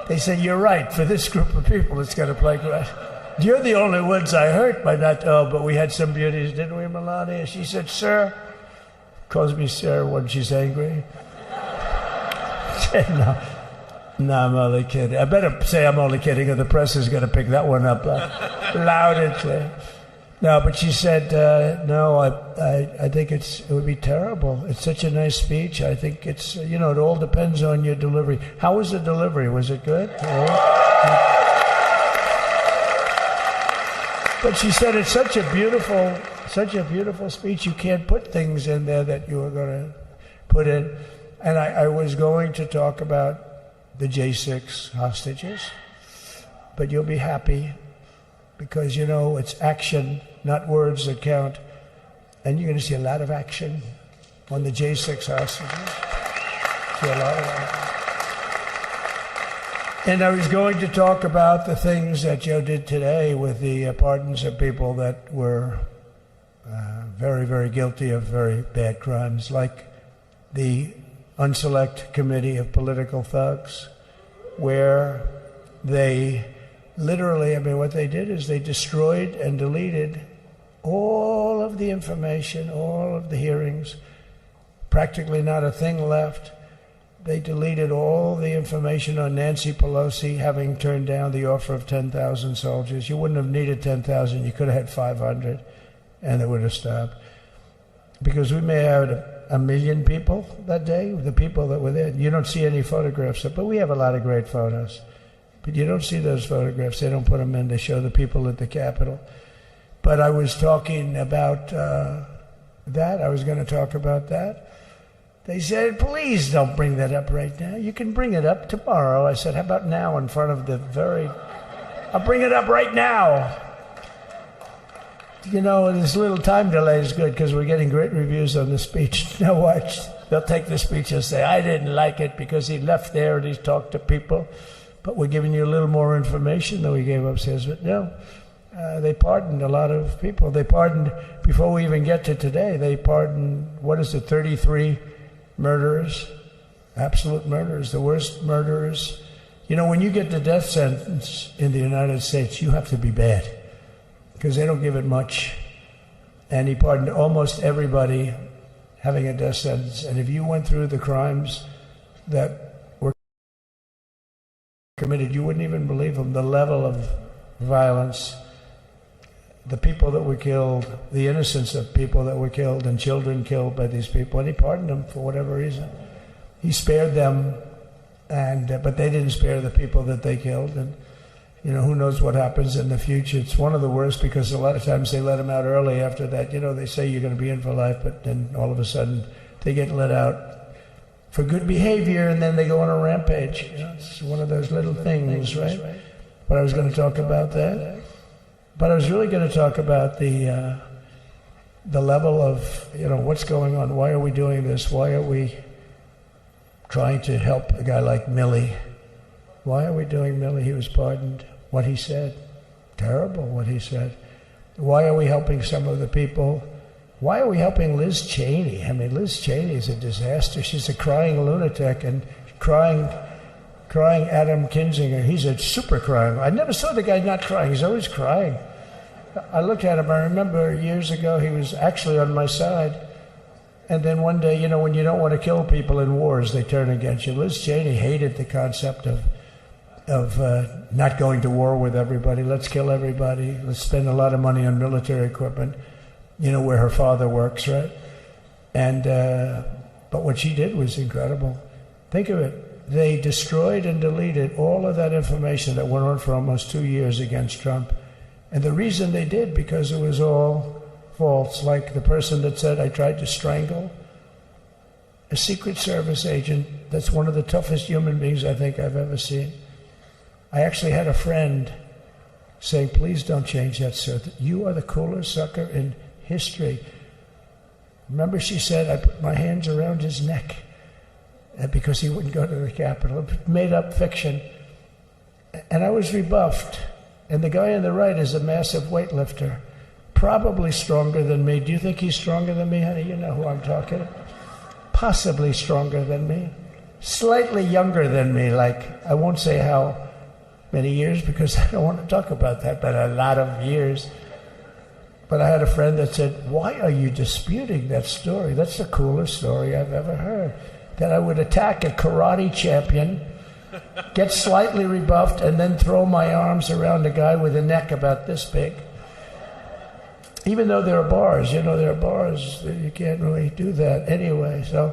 They said, you're right. For this group of people, it's going to play great. You're the only ones I hurt by not, but we had some beauties, didn't we, Melania? She said, sir, calls me sir when she's angry. No, I'm only kidding. I better say I'm only kidding, or the press is going to pick that one up loud and clear. No, but she said, no, I think it would be terrible. It's such a nice speech. I think it's, it all depends on your delivery. How was the delivery? Was it good? But she said it's such a beautiful speech. You can't put things in there that you were going to put in. And I was going to talk about the J6 hostages, but you'll be happy because, it's action, not words that count. And you're going to see a lot of action on the J6 hostages. See a lot of action. And I was going to talk about the things that Joe did today with the pardons of people that were very, very guilty of very bad crimes, like the Unselect Committee of Political Thugs, where they literally, what they did is they destroyed and deleted all of the information, all of the hearings, practically not a thing left. They deleted all the information on Nancy Pelosi having turned down the offer of 10,000 soldiers. You wouldn't have needed 10,000. You could have had 500, and it would have stopped. Because we may have had 1 million people that day, the people that were there. You don't see any photographs, but we have a lot of great photos. But you don't see those photographs. They don't put them in. They show the people at the Capitol. But I was talking about that. I was going to talk about that. They said, please don't bring that up right now. You can bring it up tomorrow. I said, how about now in front of I'll bring it up right now. This little time delay is good because we're getting great reviews on the speech. Now watch. They'll take the speech and say, I didn't like it because he left there and he talked to people. But we're giving you a little more information than we gave upstairs. But no, they pardoned a lot of people. They pardoned, before we even get to today, they pardoned, 33 murderers, absolute murderers, the worst murderers. When you get the death sentence in the United States, you have to be bad because they don't give it much. And he pardoned almost everybody having a death sentence. And if you went through the crimes that were committed, you wouldn't even believe them. The level of violence, the people that were killed, the innocence of people that were killed and children killed by these people, and he pardoned them for whatever reason. He spared them, but they didn't spare the people that they killed. And who knows what happens in the future. It's one of the worst because a lot of times they let them out early after that. They say you're going to be in for life, but then all of a sudden they get let out for good behavior, and then they go on a rampage. It's one of those little things, right? But I was going to talk about that. But I was really going to talk about the level of, what's going on. Why are we doing this? Why are we trying to help a guy like Milley? Why are we doing Milley? He was pardoned. What he said, terrible what he said. Why are we helping some of the people? Why are we helping Liz Cheney? Liz Cheney is a disaster. She's a crying lunatic and crying Adam Kinzinger. He's a super crying. I never saw the guy not crying. He's always crying. I looked at him. I remember years ago he was actually on my side. And then one day, when you don't want to kill people in wars, they turn against you. Liz Cheney hated the concept of not going to war with everybody. Let's kill everybody. Let's spend a lot of money on military equipment, where her father works, right? And but what she did was incredible. Think of it. They destroyed and deleted all of that information that went on for almost 2 years against Trump. And the reason they did, because it was all false. Like the person that said, I tried to strangle a Secret Service agent. That's one of the toughest human beings I think I've ever seen. I actually had a friend saying, please don't change that, sir. You are the coolest sucker in history. Remember, she said, I put my hands around his neck because he wouldn't go to the Capitol. Made up fiction. And I was rebuffed. And the guy on the right is a massive weightlifter, probably stronger than me. Do you think he's stronger than me, honey? You know who I'm talking about. Possibly stronger than me. Slightly younger than me, like, I won't say how many years because I don't want to talk about that, but a lot of years. But I had a friend that said, why are you disputing that story? That's the coolest story I've ever heard. That I would attack a karate champion, get slightly rebuffed, and then throw my arms around a guy with a neck about this big. Even though there are bars, there are bars, you can't really do that anyway. So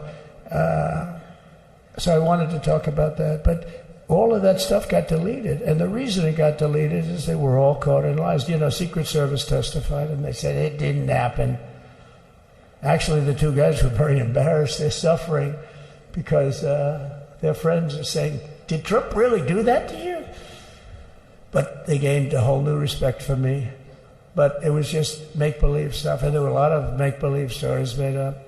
I wanted to talk about that. But all of that stuff got deleted. And the reason it got deleted is they were all caught in lies. Secret Service testified, and they said it didn't happen. Actually, the two guys were very embarrassed. They're suffering because their friends are saying, did Trump really do that to you? But they gained a whole new respect for me. But it was just make-believe stuff, and there were a lot of make-believe stories made up.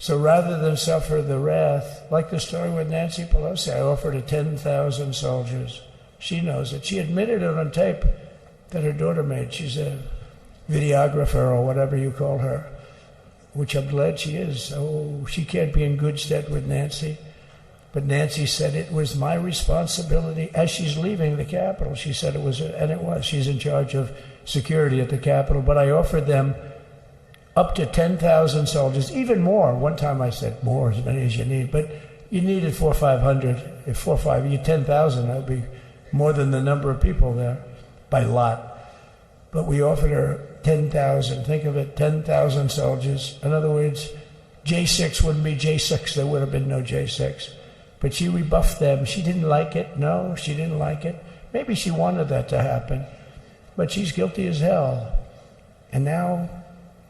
So rather than suffer the wrath, like the story with Nancy Pelosi, I offered her 10,000 soldiers. She knows it. She admitted it on tape that her daughter made. She's a videographer or whatever you call her, which I'm glad she is. Oh, she can't be in good stead with Nancy. But Nancy said it was my responsibility as she's leaving the Capitol. She said it was, and it was. She's in charge of security at the Capitol. But I offered them up to 10,000 soldiers, even more. One time I said more, as many as you need. But you needed 400 or 500. If 4 or 5, you 10,000, that would be more than the number of people there by lot. But we offered her 10,000. Think of it, 10,000 soldiers. In other words, J6 wouldn't be J6. There would have been no J6. But she rebuffed them. She didn't like it. No, she didn't like it. Maybe she wanted that to happen. But she's guilty as hell. And now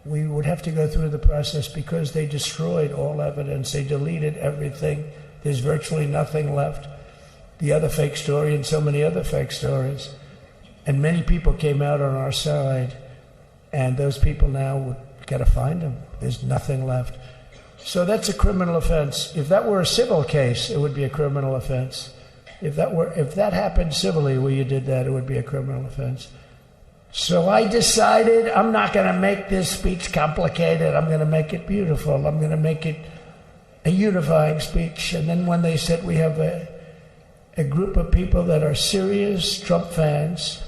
we would have to go through the process because they destroyed all evidence. They deleted everything. There's virtually nothing left. The other fake story and so many other fake stories. And many people came out on our side. And those people now would got to find them. There's nothing left. So that's a criminal offense. If that were a civil case, it would be a criminal offense. If that happened civilly where you did that, it would be a criminal offense. So I decided I'm not going to make this speech complicated. I'm going to make it beautiful. I'm going to make it a unifying speech. And then when they said we have a group of people that are serious Trump fans,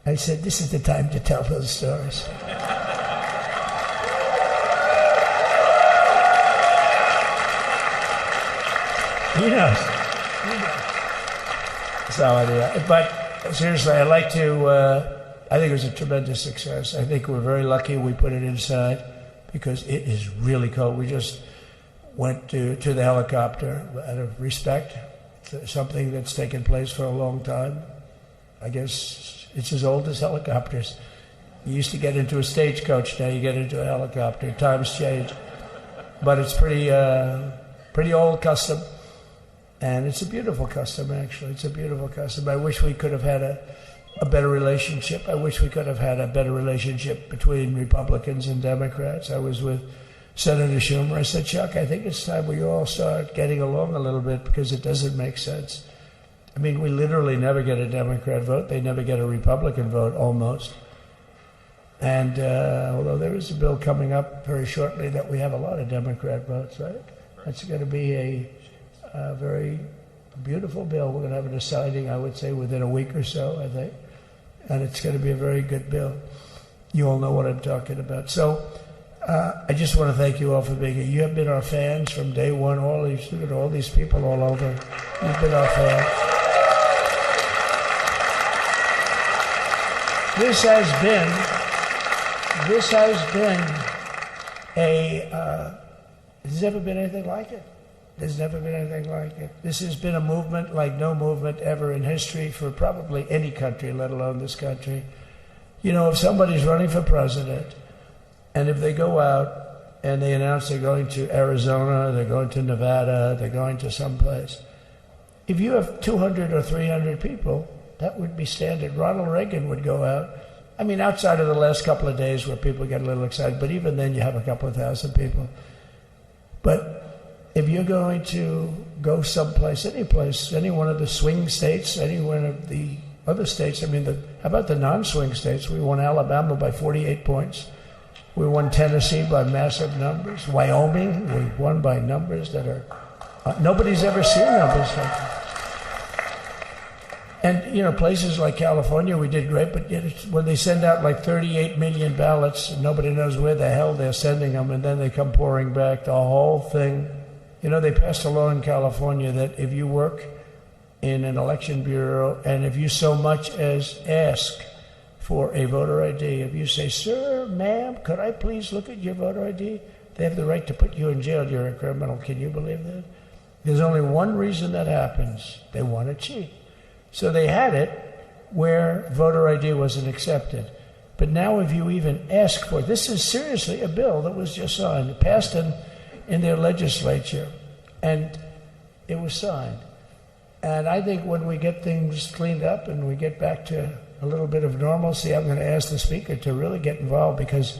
I said, this is the time to tell those stories. He knows. So, but seriously, I'd like to, I think it was a tremendous success. I think we're very lucky we put it inside because it is really cold. We just went to the helicopter out of respect to something that's taken place for a long time. I guess it's as old as helicopters. You used to get into a stagecoach, now you get into a helicopter. Times change. But it's pretty old custom. And it's a beautiful custom, actually. It's a beautiful custom. I wish we could have had a better relationship. I wish we could have had a better relationship between Republicans and Democrats. I was with Senator Schumer. I said, Chuck, I think it's time we all start getting along a little bit because it doesn't make sense. I mean, we literally never get a Democrat vote. They never get a Republican vote, almost. And although there is a bill coming up very shortly that we have a lot of Democrat votes, right? That's going to be a very beautiful bill. We're going to have a deciding, I would say, within a week or so, I think. And it's going to be a very good bill. You all know what I'm talking about. So I just want to thank you all for being here. You have been our fans from day one. All these people all over. You've been our fans. This has there's never been anything like it. There's never been anything like it. This has been a movement like no movement ever in history for probably any country, let alone this country. You know, if somebody's running for president, and if they go out and they announce they're going to Arizona, they're going to Nevada, they're going to someplace, if you have 200 or 300 people, that would be standard. Ronald Reagan would go out. I mean, outside of the last couple of days where people get a little excited, but even then you have a couple of thousand people. But if you're going to go someplace, any place, any one of the swing states, any one of the Other states, I mean, how about the non-swing states? We won Alabama by 48 points. We won Tennessee by massive numbers. Wyoming, we won by numbers that are, nobody's ever seen numbers like that. And, you know, places like California, we did great, but when they send out like 38 million ballots, nobody knows where the hell they're sending them, and then they come pouring back, the whole thing. You know, they passed a law in California that if you work in an election bureau, and if you so much as ask for a voter ID, if you say, sir, ma'am, could I please look at your voter ID? They have the right to put you in jail. You're a criminal. Can you believe that? There's only one reason that happens. They want to cheat. So they had it where voter ID wasn't accepted. But now if you even ask for it, this is seriously a bill that was just signed, passed in their legislature, and it was signed. And I think when we get things cleaned up and we get back to a little bit of normalcy, I'm going to ask the Speaker to really get involved, because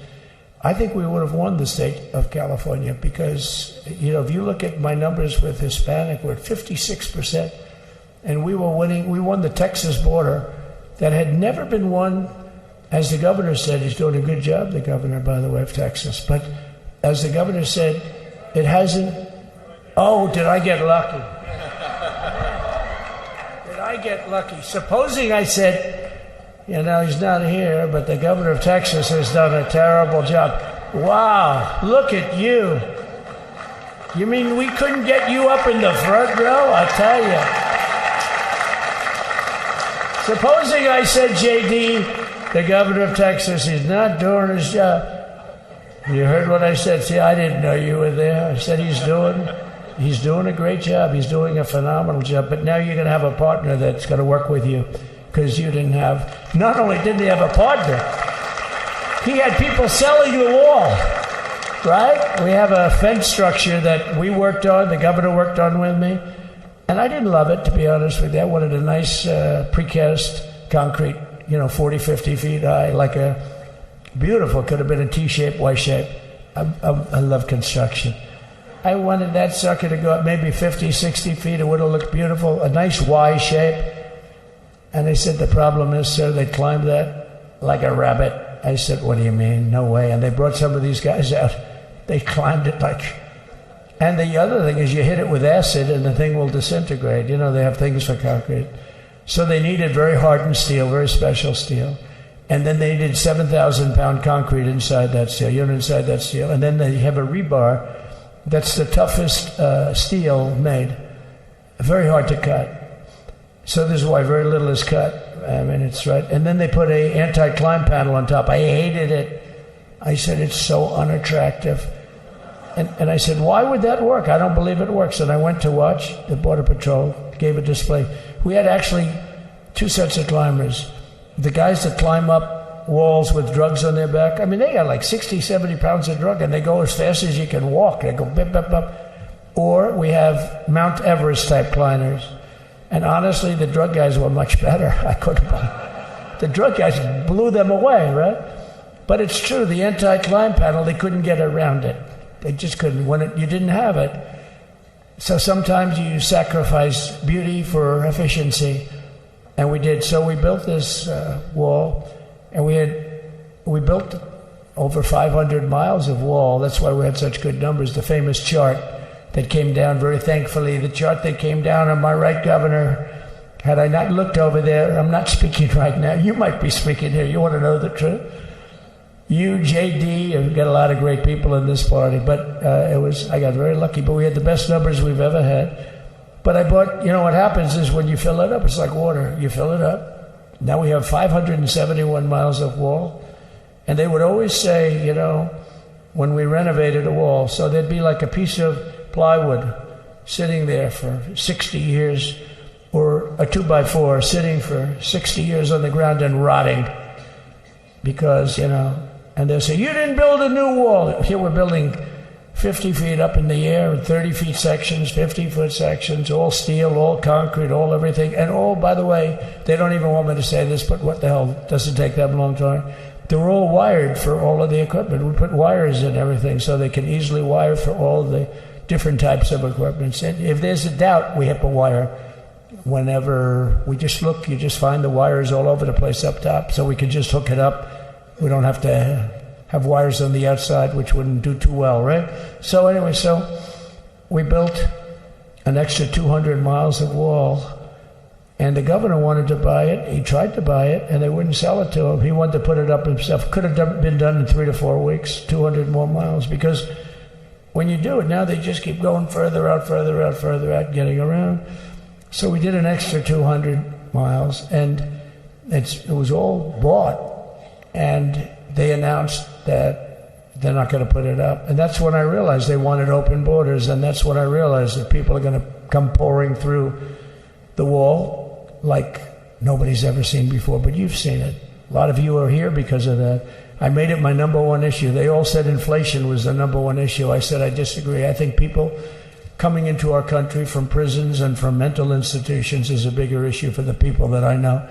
I think we would have won the state of California, because, you know, if you look at my numbers with Hispanic, we're at 56%, and we won the Texas border that had never been won. As the governor said, he's doing a good job, the governor, by the way, of Texas, but as the governor said, it hasn't, oh, did I get lucky? Did I get lucky? Supposing I said, you know, he's not here, but the governor of Texas has done a terrible job. Wow, look at you. You mean we couldn't get you up in the front row? I tell you. Supposing I said, JD, the governor of Texas, is not doing his job. You heard what I said. See, I didn't know you were there. I said he's doing a great job. He's doing a phenomenal job. But now you're going to have a partner that's going to work with you, because you didn't have, not only didn't he have a partner, he had people selling the wall, right? We have a fence structure that we worked on, the governor worked on with me. And I didn't love it, to be honest with you. I wanted a nice precast concrete, 40, 50 feet high, like a beautiful, could have been a T-shape, Y-shape. I love construction. I wanted that sucker to go up maybe 50, 60 feet. It would have looked beautiful, a nice Y shape. And they said, the problem is, sir, they climbed that like a rabbit. I said, what do you mean? No way. And they brought some of these guys out. They climbed it like... And the other thing is you hit it with acid and the thing will disintegrate. They have things for concrete. So they needed very hardened steel, very special steel. And then they needed 7,000-pound concrete inside that steel, inside that steel. And then they have a rebar that's the toughest steel made. Very hard to cut. So this is why very little is cut. I mean, it's right. And then they put a anti-climb panel on top. I hated it. I said, it's so unattractive. And I said, why would that work? I don't believe it works. And I went to watch the Border Patrol, gave a display. We had actually two sets of climbers. The guys that climb up walls with drugs on their back, I mean, they got like 60, 70 pounds of drug, and they go as fast as you can walk. They go bip, bip, bip. Or we have Mount Everest type climbers. And honestly, the drug guys were much better. I couldn't believe it. The drug guys blew them away, right? But it's true, the anti-climb panel, they couldn't get around it. They just couldn't. You didn't have it. So sometimes you sacrifice beauty for efficiency. And we did. So we built this wall, and we built over 500 miles of wall. That's why we had such good numbers. The famous chart that came down, very thankfully, the chart that came down on my right, Governor, had I not looked over there, I'm not speaking right now. You might be speaking here. You want to know the truth? You, JD, and we've got a lot of great people in this party, but I got very lucky, but we had the best numbers we've ever had. But I bought, what happens is when you fill it up, it's like water. You fill it up. Now we have 571 miles of wall. And they would always say, when we renovated a wall, so there'd be like a piece of plywood sitting there for 60 years, or a 2x4 sitting for 60 years on the ground and rotting. Because, and they'll say, you didn't build a new wall. Here we're building 50 feet up in the air, and 30 feet sections, 50-foot sections, all steel, all concrete, all everything. And all, by the way, they don't even want me to say this, but what the hell, doesn't take that long time. They're all wired for all of the equipment. We put wires in everything so they can easily wire for all the different types of equipment. And if there's a doubt, we have to wire. whenever we just look, you just find the wires all over the place up top, so we could just hook it up. We don't have to have wires on the outside, which wouldn't do too well, right? So anyway, so we built an extra 200 miles of wall, and the governor wanted to buy it. He tried to buy it, and they wouldn't sell it to him. He wanted to put it up himself. Could have been done in 3 to 4 weeks, 200 more miles, because when you do it now, they just keep going further out, further out, further out, getting around. So we did an extra 200 miles, and it was all bought, and they announced that they're not going to put it up. And that's when I realized they wanted open borders, and that's when I realized that people are going to come pouring through the wall like nobody's ever seen before. But you've seen it. A lot of you are here because of that. I made it my number one issue. They all said inflation was the number one issue. I said I disagree. I think people coming into our country from prisons and from mental institutions is a bigger issue for the people that I know.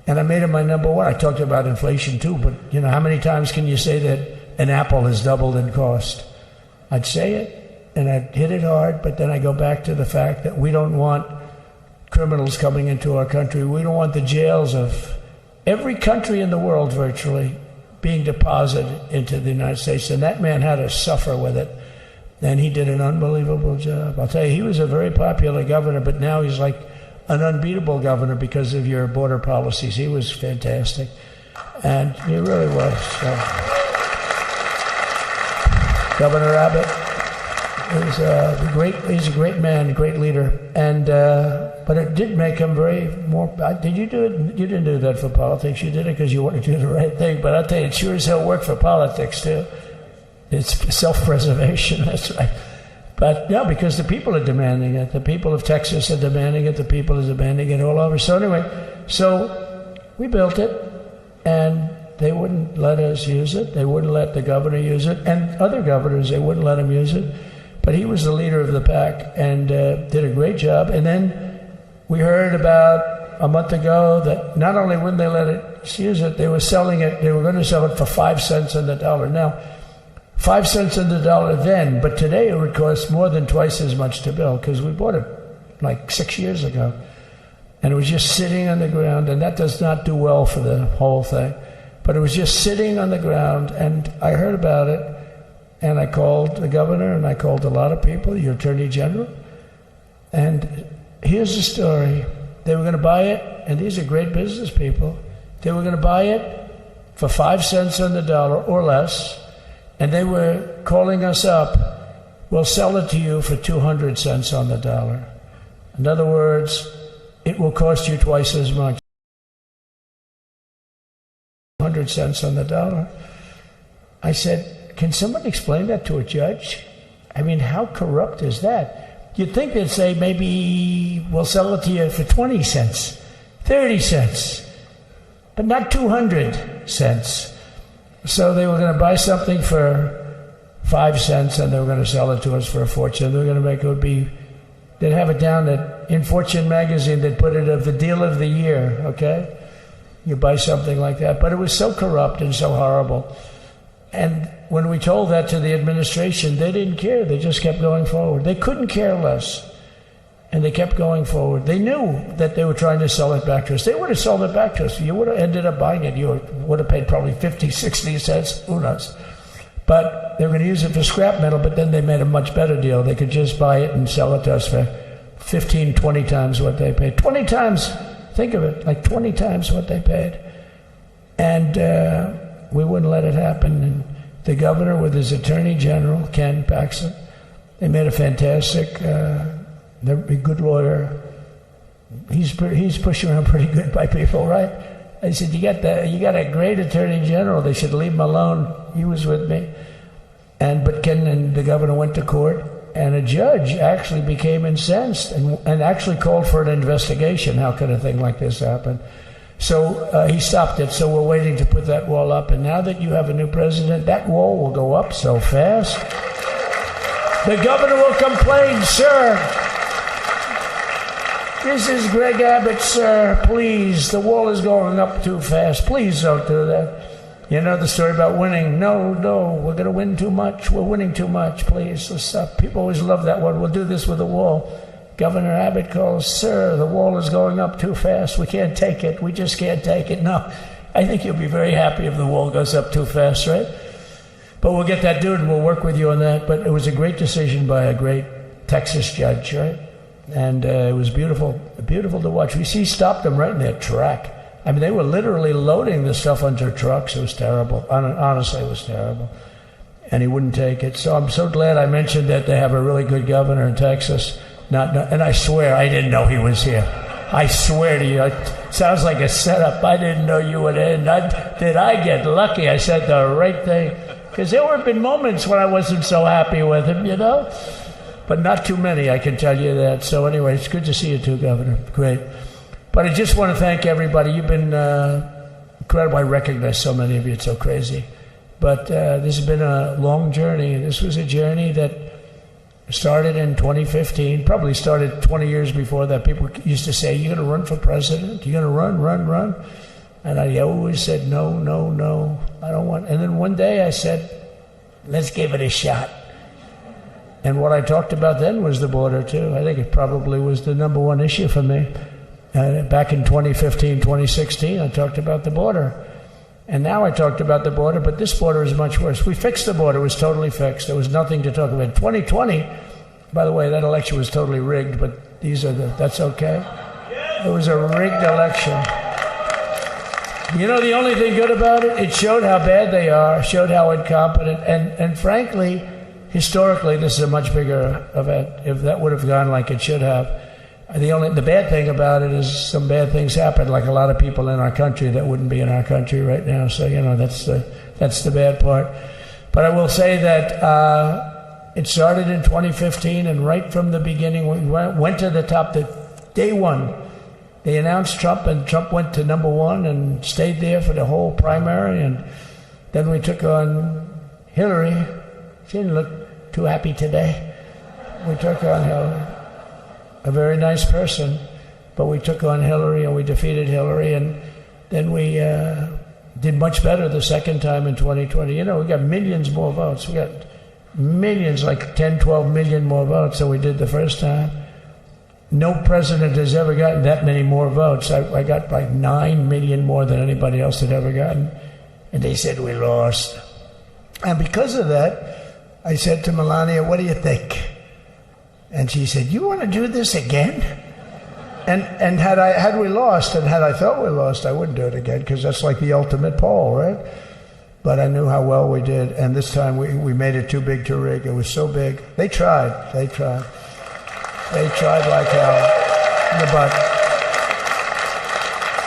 And I made it my number one. I talked about inflation too, but you know, how many times can you say that an apple has doubled in cost? I'd say it, and I'd hit it hard, but then I go back to the fact that we don't want criminals coming into our country. We don't want the jails of every country in the world virtually being deposited into the United States. And that man had to suffer with it. And he did an unbelievable job. I'll tell you, he was a very popular governor, but now he's like an unbeatable governor because of your border policies. He was fantastic. And he really was. Governor Abbott he's a great man, a great leader. And but it did make him did you do it? You didn't do that for politics. You did it because you wanted to do the right thing. But I'll tell you, it sure as hell worked for politics too. It's self-preservation, that's right. But no, because the people are demanding it. The people of Texas are demanding it. The people are demanding it all over. So anyway, so we built it, and they wouldn't let us use it. They wouldn't let the governor use it. And other governors, they wouldn't let him use it. But he was the leader of the pack and did a great job. And then we heard about a month ago that not only wouldn't they let us use it, they were selling it. They were going to sell it for 5 cents on the dollar. Now, 5 cents on the dollar then, but today it would cost more than twice as much to build because we bought it like 6 years ago. And it was just sitting on the ground, and that does not do well for the whole thing. But it was just sitting on the ground, and I heard about it, and I called the governor, and I called a lot of people, your attorney general. And here's the story. They were going to buy it, and these are great business people. They were going to buy it for 5 cents on the dollar or less. And they were calling us up, we'll sell it to you for 200 cents on the dollar. In other words, it will cost you twice as much. 100 cents on the dollar. I said, can somebody explain that to a judge? I mean, how corrupt is that? You'd think they'd say, maybe we'll sell it to you for 20 cents, 30 cents, but not 200 cents. So they were going to buy something for 5 cents, and they were going to sell it to us for a fortune. They were going to make they'd have it down that in Fortune magazine, they'd put it of the deal of the year, okay? You buy something like that. But it was so corrupt and so horrible. And when we told that to the administration, they didn't care. They just kept going forward. They couldn't care less. And they kept going forward. They knew that they were trying to sell it back to us. They would have sold it back to us. You would have ended up buying it. You would have paid probably 50, 60 cents. Who knows? But they were going to use it for scrap metal, but then they made a much better deal. They could just buy it and sell it to us for 15, 20 times what they paid. 20 times, think of it, like 20 times what they paid. And we wouldn't let it happen. And the governor with his attorney general, Ken Paxton, they made a fantastic... They're a good lawyer. He's pushed around pretty good by people, right? I said, you got a great attorney general. They should leave him alone. He was with me. But Ken and the governor went to court, and a judge actually became incensed and actually called for an investigation. How could a thing like this happen? So he stopped it. So we're waiting to put that wall up. And now that you have a new president, that wall will go up so fast. The governor will complain, sir. This is Greg Abbott, sir. Please, the wall is going up too fast. Please don't do that. You know the story about winning. No, we're going to win too much. We're winning too much. Please, let's stop. People always love that one. We'll do this with the wall. Governor Abbott calls, "Sir, the wall is going up too fast. We can't take it. We just can't take it." No, I think you'll be very happy if the wall goes up too fast, right? But we'll get that dude and we'll work with you on that. But it was a great decision by a great Texas judge, right? And it was beautiful, beautiful to watch. He stopped them right in their track. I mean, they were literally loading the stuff onto trucks. It was terrible. Honestly, it was terrible. And he wouldn't take it. So I'm so glad I mentioned that they have a really good governor in Texas. And I swear, I didn't know he was here. I swear to you, it sounds like a setup. I didn't know you would end. Did I get lucky? I said the right thing. Because there have been moments when I wasn't so happy with him, you know? But not too many, I can tell you that. So anyway, it's good to see you too, Governor. Great. But I just want to thank everybody. You've been incredible. I recognize so many of you. It's so crazy. But this has been a long journey. This was a journey that started in 2015, probably started 20 years before that. People used to say, "You're going to run for president? You're going to run?" And I always said, no, I don't want. And then one day I said, let's give it a shot. And what I talked about then was the border, too. I think it probably was the number one issue for me. Back in 2015, 2016, I talked about the border. And now I talked about the border, but this border is much worse. We fixed the border. It was totally fixed. There was nothing to talk about. 2020, by the way, that election was totally rigged, but that's okay. It was a rigged election. You know the only thing good about it? It showed how bad they are, showed how incompetent, and frankly, historically, this is a much bigger event. If that would have gone like it should have, the bad thing about it is some bad things happened, like a lot of people in our country that wouldn't be in our country right now. So that's the bad part. But I will say that it started in 2015, and right from the beginning, we went to the top. Day one, they announced Trump, and Trump went to number one and stayed there for the whole primary. And then we took on Hillary. She didn't look too happy today. We took on Hillary. A very nice person, but we took on Hillary and we defeated Hillary, and then we did much better the second time in 2020. We got millions more votes. We got millions, like 10, 12 million more votes than we did the first time. No president has ever gotten that many more votes. I got like 9 million more than anybody else had ever gotten, and they said we lost. And because of that, I said to Melania, "What do you think?" And she said, "You want to do this again?" And had we lost, and had I thought we lost, I wouldn't do it again, because that's like the ultimate poll, right? But I knew how well we did, and this time we made it too big to rig. It was so big. They tried like hell in the butt.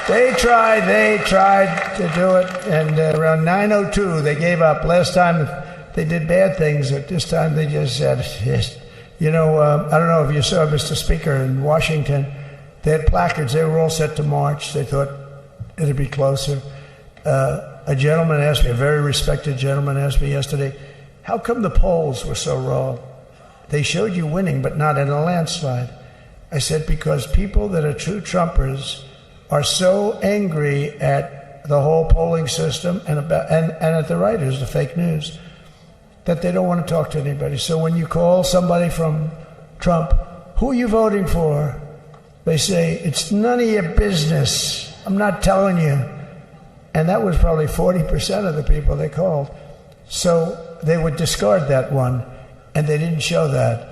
They tried to do it, and around 9:02 they gave up. Last time they did bad things, but this time they just said, yes. I don't know if you saw, Mr. Speaker, in Washington, they had placards. They were all set to march. They thought it'd be closer. A gentleman asked me, a very respected gentleman asked me yesterday, how come the polls were so wrong? They showed you winning, but not in a landslide. I said, because people that are true Trumpers are so angry at the whole polling system and at the writers, the fake news, that they don't want to talk to anybody. So when you call somebody from Trump, "Who are you voting for?" They say, "It's none of your business. I'm not telling you." And that was probably 40% of the people they called. So they would discard that one, and they didn't show that.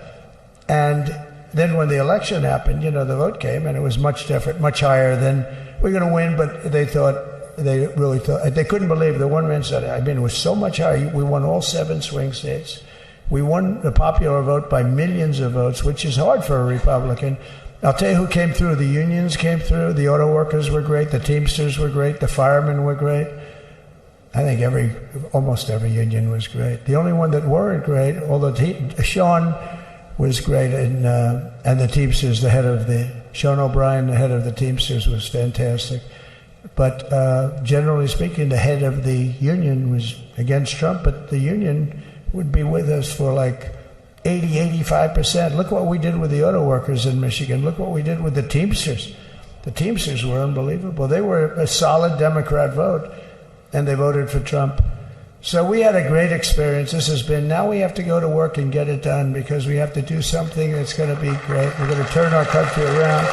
And then when the election happened, the vote came, and it was much different, much higher than we're going to win, but they really thought, they couldn't believe the one man said, it was so much higher. We won all 7 swing states. We won the popular vote by millions of votes, which is hard for a Republican. I'll tell you who came through. The unions came through. The auto workers were great. The Teamsters were great. The firemen were great. I think almost every union was great. The only one that weren't great, although Sean was great, and the Teamsters, Sean O'Brien, the head of the Teamsters, was fantastic. But generally speaking, the head of the union was against Trump, but the union would be with us for like 80-85%. Look what we did with the auto workers in Michigan. Look what we did with the Teamsters. The Teamsters were unbelievable. They were a solid Democrat vote, and they voted for Trump. So we had a great experience. This has been, now we have to go to work and get it done because we have to do something that's going to be great. We're going to turn our country around,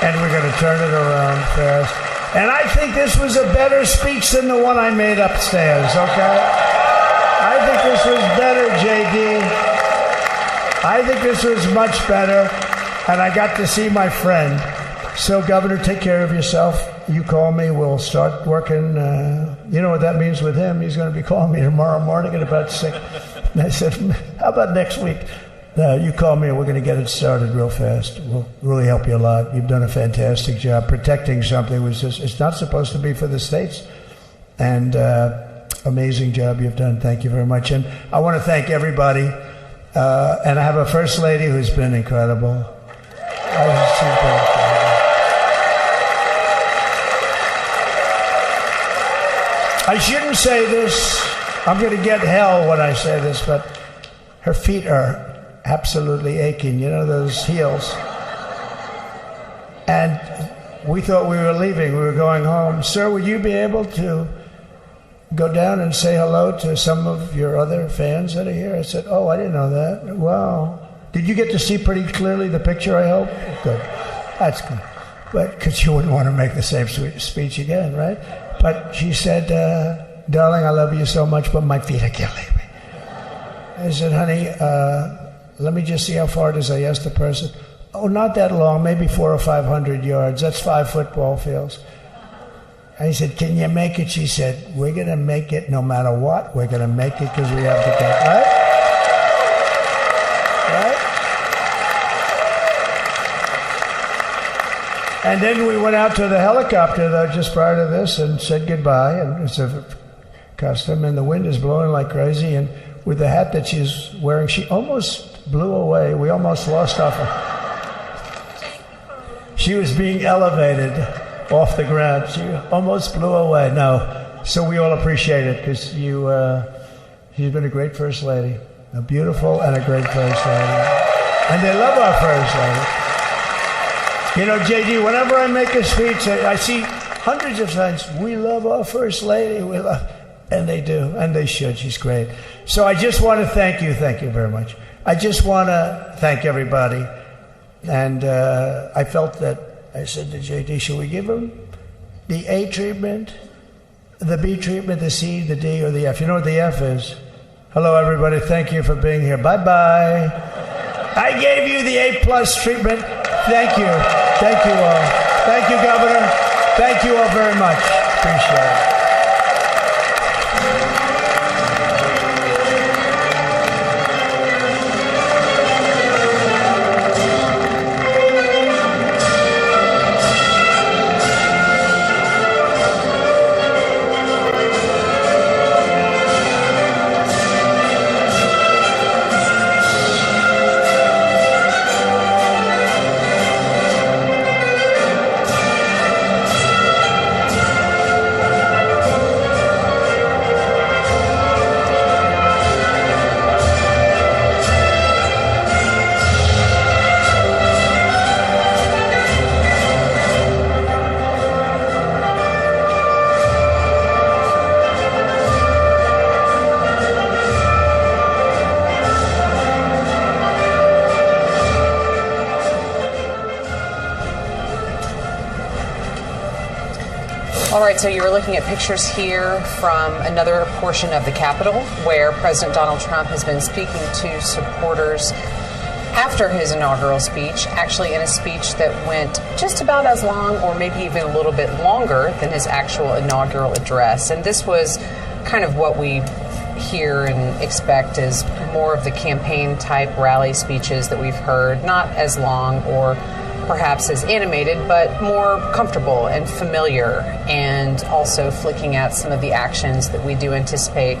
and we're going to turn it around fast. And I think this was a better speech than the one I made upstairs, okay? I think this was better, JD. I think this was much better, and I got to see my friend. So, Governor, take care of yourself. You call me, we'll start working. You know what that means with him. He's going to be calling me tomorrow morning at about 6. And I said, how about next week? You call me and we're going to get it started real fast. We'll really help you a lot. You've done a fantastic job protecting something which is, it's not supposed to be for the states. And amazing job you've done. Thank you very much. And I want to thank everybody. And I have a First Lady who's been incredible. She's been incredible. I shouldn't say this. I'm going to get hell when I say this, but her feet are absolutely aching. You know, those heels. And we thought we were leaving. We were going home. Sir, would you be able to go down and say hello to some of your other fans that are here? I said, oh, I didn't know that. Wow. Did you get to see pretty clearly the picture, I hope? Good. That's good. But because you wouldn't want to make the same speech again, right? But she said, darling, I love you so much, but my feet are killing me. I said, honey, let me just see how far it is. I asked the person. Oh, not that long, maybe 400 or 500 yards. That's 5 football fields. I said, can you make it? She said, we're going to make it no matter what. We're going to make it because we have to go. Right? Right? And then we went out to the helicopter, though, just prior to this and said goodbye. And it's a custom. And the wind is blowing like crazy. And with the hat that she's wearing, she almost blew away. We almost lost off her. She was being elevated off the ground. She almost blew away. No. So we all appreciate it because she's been a great First Lady. A beautiful and a great First Lady. And they love our First Lady. You know, JD, whenever I make a speech, I see hundreds of times, we love our First Lady, we love, and they do, and they should. She's great. So I just want to thank you very much. I just want to thank everybody. And I felt that, I said to JD, should we give him the A treatment, the B treatment, the C, the D, or the F? You know what the F is? Hello, everybody. Thank you for being here. Bye-bye. I gave you the A+ treatment. Thank you. Thank you all. Thank you, Governor. Thank you all very much. Appreciate it. All right, so you're looking at pictures here from another portion of the Capitol where President Donald Trump has been speaking to supporters after his inaugural speech, actually in a speech that went just about as long or maybe even a little bit longer than his actual inaugural address. And this was kind of what we hear and expect is more of the campaign type rally speeches that we've heard, not as long or perhaps as animated, but more comfortable and familiar, and also flicking at some of the actions that we do anticipate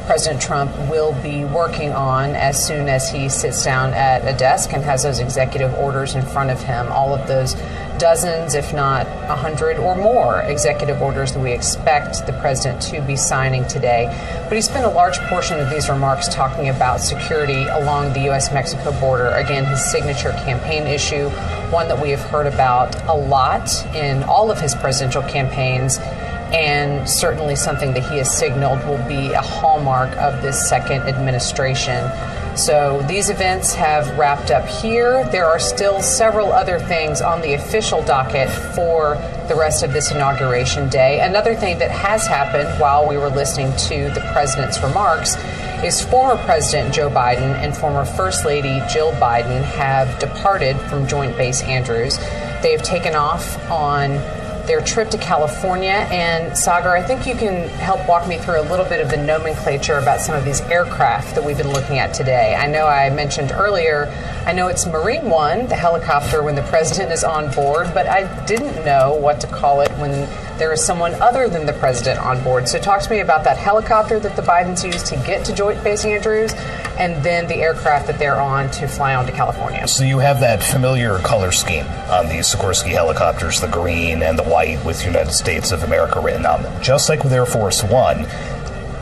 President Trump will be working on as soon as he sits down at a desk and has those executive orders in front of him. All of those dozens, if not 100 or more executive orders that we expect the president to be signing today. But he spent a large portion of these remarks talking about security along the U.S.-Mexico border. Again, his signature campaign issue, one that we have heard about a lot in all of his presidential campaigns. and certainly something that he has signaled will be a hallmark of this second administration. So these events have wrapped up here. There are still several other things on the official docket for the rest of this inauguration day. Another thing that has happened while we were listening to the president's remarks is former President Joe Biden and former First Lady Jill Biden have departed from Joint Base Andrews. They have taken off on their trip to California. And Sagar, I think you can help walk me through a little bit of the nomenclature about some of these aircraft that we've been looking at today. I know I mentioned earlier, I know it's Marine One, the helicopter when the president is on board, but I didn't know what to call it when there is someone other than the president on board. So talk to me about that helicopter that the Bidens used to get to Joint Base Andrews, and then the aircraft that they're on to fly on to California. So you have that familiar color scheme on these Sikorsky helicopters, the green and the white with United States of America written on them. Just like with Air Force One,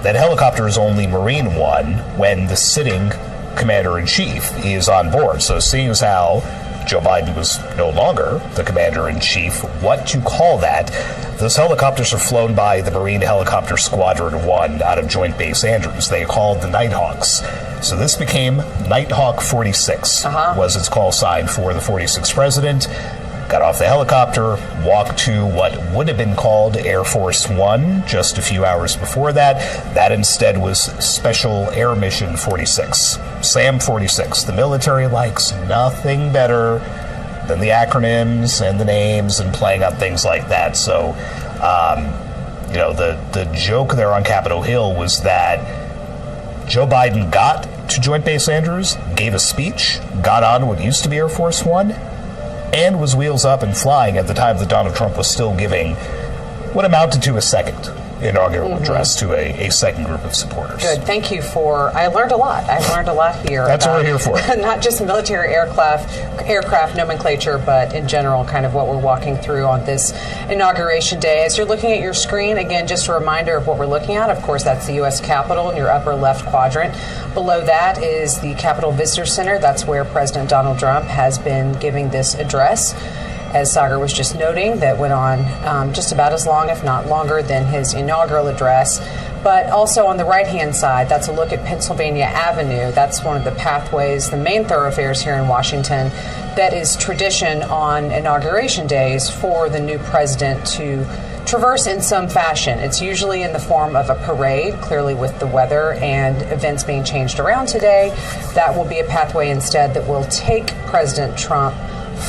that helicopter is only Marine One when the sitting commander-in-chief is on board. So seeing as how Joe Biden was no longer the commander-in-chief, what to call that? Those helicopters are flown by the Marine Helicopter Squadron 1 out of Joint Base Andrews. They are called the Nighthawks. So this became Nighthawk 46, was its call sign for the 46th president. Got off the helicopter, walked to what would have been called Air Force One just a few hours before that. That instead was Special Air Mission 46, SAM 46. The military likes nothing better than the acronyms and the names and playing up things like that. So, the joke there on Capitol Hill was that Joe Biden got to Joint Base Andrews, gave a speech, got on what used to be Air Force One, and was wheels up and flying at the time that Donald Trump was still giving what amounted to a second inaugural address to a second group of supporters. Good. Thank you I learned a lot. I learned a lot here. That's what we're here for. Not just military aircraft nomenclature, but in general, kind of what we're walking through on this inauguration day. As you're looking at your screen, again, just a reminder of what we're looking at. Of course, that's the U.S. Capitol in your upper left quadrant. Below that is the Capitol Visitor Center. That's where President Donald Trump has been giving this address. As Sagar was just noting, that went on just about as long, if not longer, than his inaugural address. But also on the right-hand side, that's a look at Pennsylvania Avenue. That's one of the pathways, the main thoroughfares here in Washington, that is tradition on inauguration days for the new president to traverse in some fashion. It's usually in the form of a parade, clearly with the weather and events being changed around today. That will be a pathway instead that will take President Trump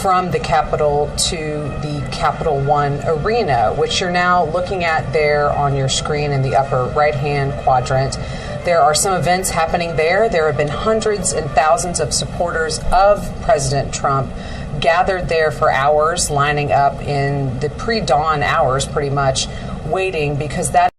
from the Capitol to the Capital One Arena, which you're now looking at there on your screen in the upper right-hand quadrant. There are some events happening there. There have been hundreds and thousands of supporters of President Trump gathered there for hours, lining up in the pre-dawn hours pretty much, waiting because that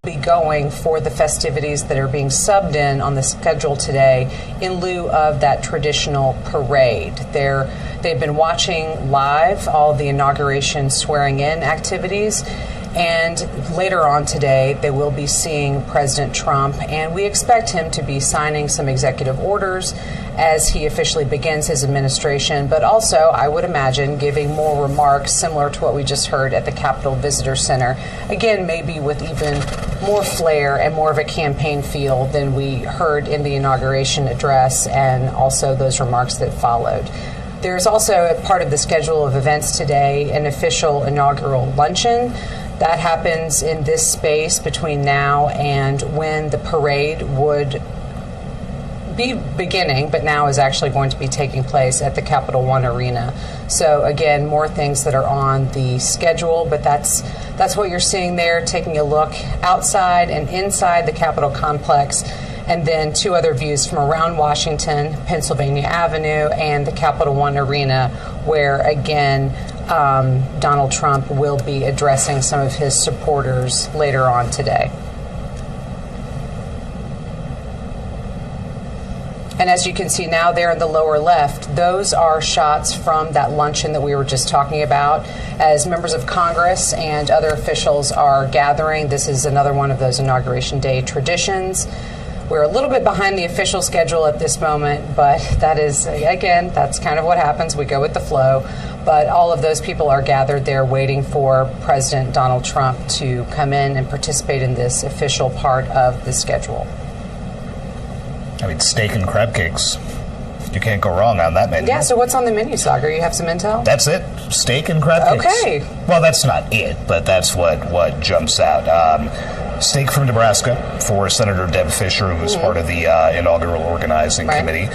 be going for the festivities that are being subbed in on the schedule today in lieu of that traditional parade. They've been watching live all the inauguration swearing-in activities, and later on today they will be seeing President Trump, and we expect him to be signing some executive orders as he officially begins his administration, but also, I would imagine, giving more remarks similar to what we just heard at the Capitol Visitor Center. Again, maybe with even more flair and more of a campaign feel than we heard in the inauguration address and also those remarks that followed. There's also a part of the schedule of events today, an official inaugural luncheon. That happens in this space between now and when the parade would be beginning, but now is actually going to be taking place at the Capital One Arena. So again, more things that are on the schedule, but that's what you're seeing there, taking a look outside and inside the Capitol complex, and then two other views from around Washington, Pennsylvania Avenue, and the Capital One Arena, where again, Donald Trump will be addressing some of his supporters later on today. And as you can see now there in the lower left, those are shots from that luncheon that we were just talking about. As members of Congress and other officials are gathering, this is another one of those Inauguration Day traditions. We're a little bit behind the official schedule at this moment, but that is, again, that's kind of what happens. We go with the flow. But all of those people are gathered there waiting for President Donald Trump to come in and participate in this official part of the schedule. I mean, steak and crab cakes. You can't go wrong on that menu. Yeah, so what's on the menu, Sagar? You have some intel? That's it. Steak and crab cakes. Okay. Well, that's not it, but that's what jumps out. Steak from Nebraska for Senator Deb Fischer, who was part of the inaugural organizing committee.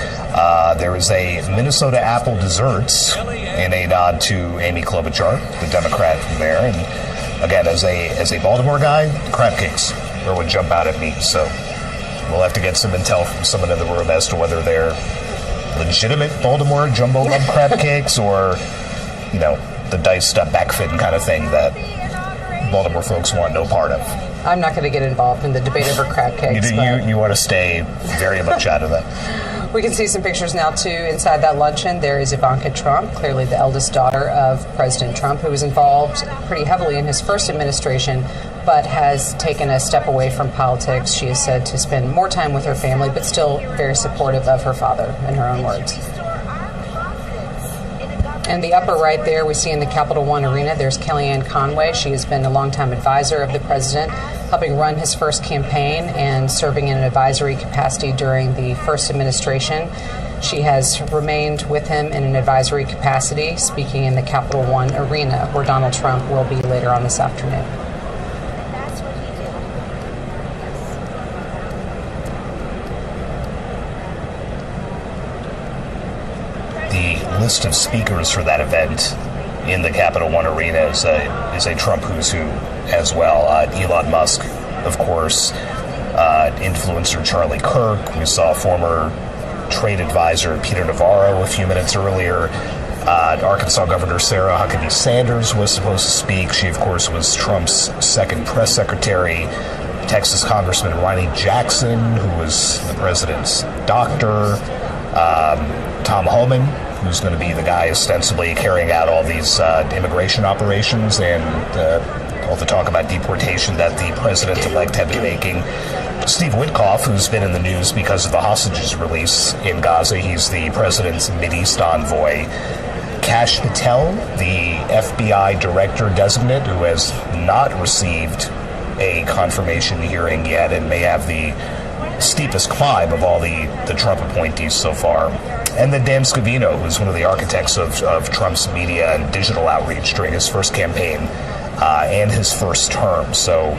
There was a Minnesota apple desserts in a nod to Amy Klobuchar, the Democrat from there. And again, as a Baltimore guy, crab cakes are what jump out at me. So we'll have to get some intel from someone in the room as to whether they're legitimate Baltimore jumbo love crab cakes or, you know, the diced up backfitting kind of thing that Baltimore folks want no part of. I'm not going to get involved in the debate over crab cakes. You want to stay very much out of that. We can see some pictures now, too. Inside that luncheon, there is Ivanka Trump, clearly the eldest daughter of President Trump, who was involved pretty heavily in his first administration, but has taken a step away from politics. She is said to spend more time with her family, but still very supportive of her father, in her own words. In the upper right there, we see in the Capital One Arena, there's Kellyanne Conway. She has been a longtime advisor of the president, helping run his first campaign and serving in an advisory capacity during the first administration. She has remained with him in an advisory capacity, speaking in the Capital One Arena, where Donald Trump will be later on this afternoon. The list of speakers for that event in the Capital One Arena is a Trump who's who as well. Elon Musk, of course, influencer Charlie Kirk. We saw former trade advisor Peter Navarro a few minutes earlier. Arkansas Governor Sarah Huckabee Sanders was supposed to speak. She, of course, was Trump's second press secretary. Texas Congressman Ronnie Jackson, who was the president's doctor. Tom Homan, who's going to be the guy ostensibly carrying out all these immigration operations and all the talk about deportation that the president-elect had been making. Steve Witkoff, who's been in the news because of the hostages release in Gaza. He's the president's Mideast envoy. Kash Patel, the FBI director designate, who has not received a confirmation hearing yet and may have the steepest climb of all the Trump appointees so far. And then Dan Scavino, who's one of the architects of Trump's media and digital outreach during his first campaign and his first term. So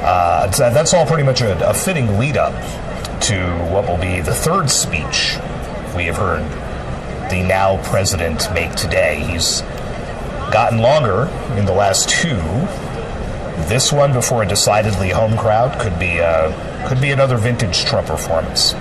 that's all pretty much a fitting lead up to what will be the third speech we have heard the now president make today. He's gotten longer in the last two. This one, before a decidedly home crowd, could be another vintage Trump performance.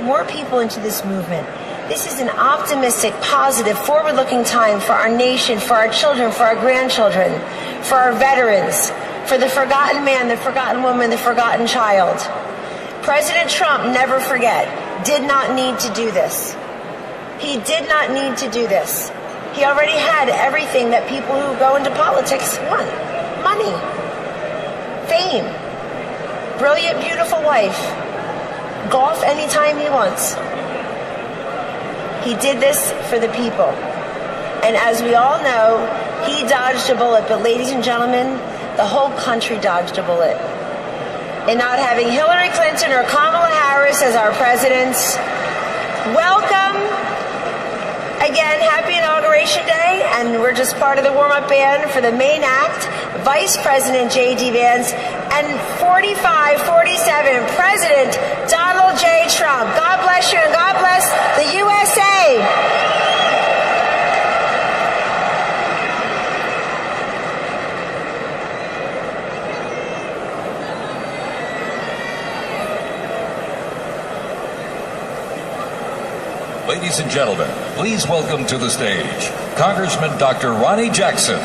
more people into this movement. This is an optimistic, positive, forward-looking time for our nation, for our children, for our grandchildren, for our veterans, for the forgotten man, the forgotten woman, the forgotten child. President Trump, never forget, did not need to do this. He did not need to do this. He already had everything that people who go into politics want. Money, fame, brilliant, beautiful wife, golf anytime he wants. He did this for the people. And as we all know, he dodged a bullet. But ladies and gentlemen, the whole country dodged a bullet. In not having Hillary Clinton or Kamala Harris as our presidents. Welcome. Again, happy Inauguration Day. And we're just part of the warm-up band for the main act, Vice President J.D. Vance, and 45-47, President Donald J. Trump. God bless you and God bless the USA. Ladies and gentlemen, please welcome to the stage Congressman Dr. Ronnie Jackson.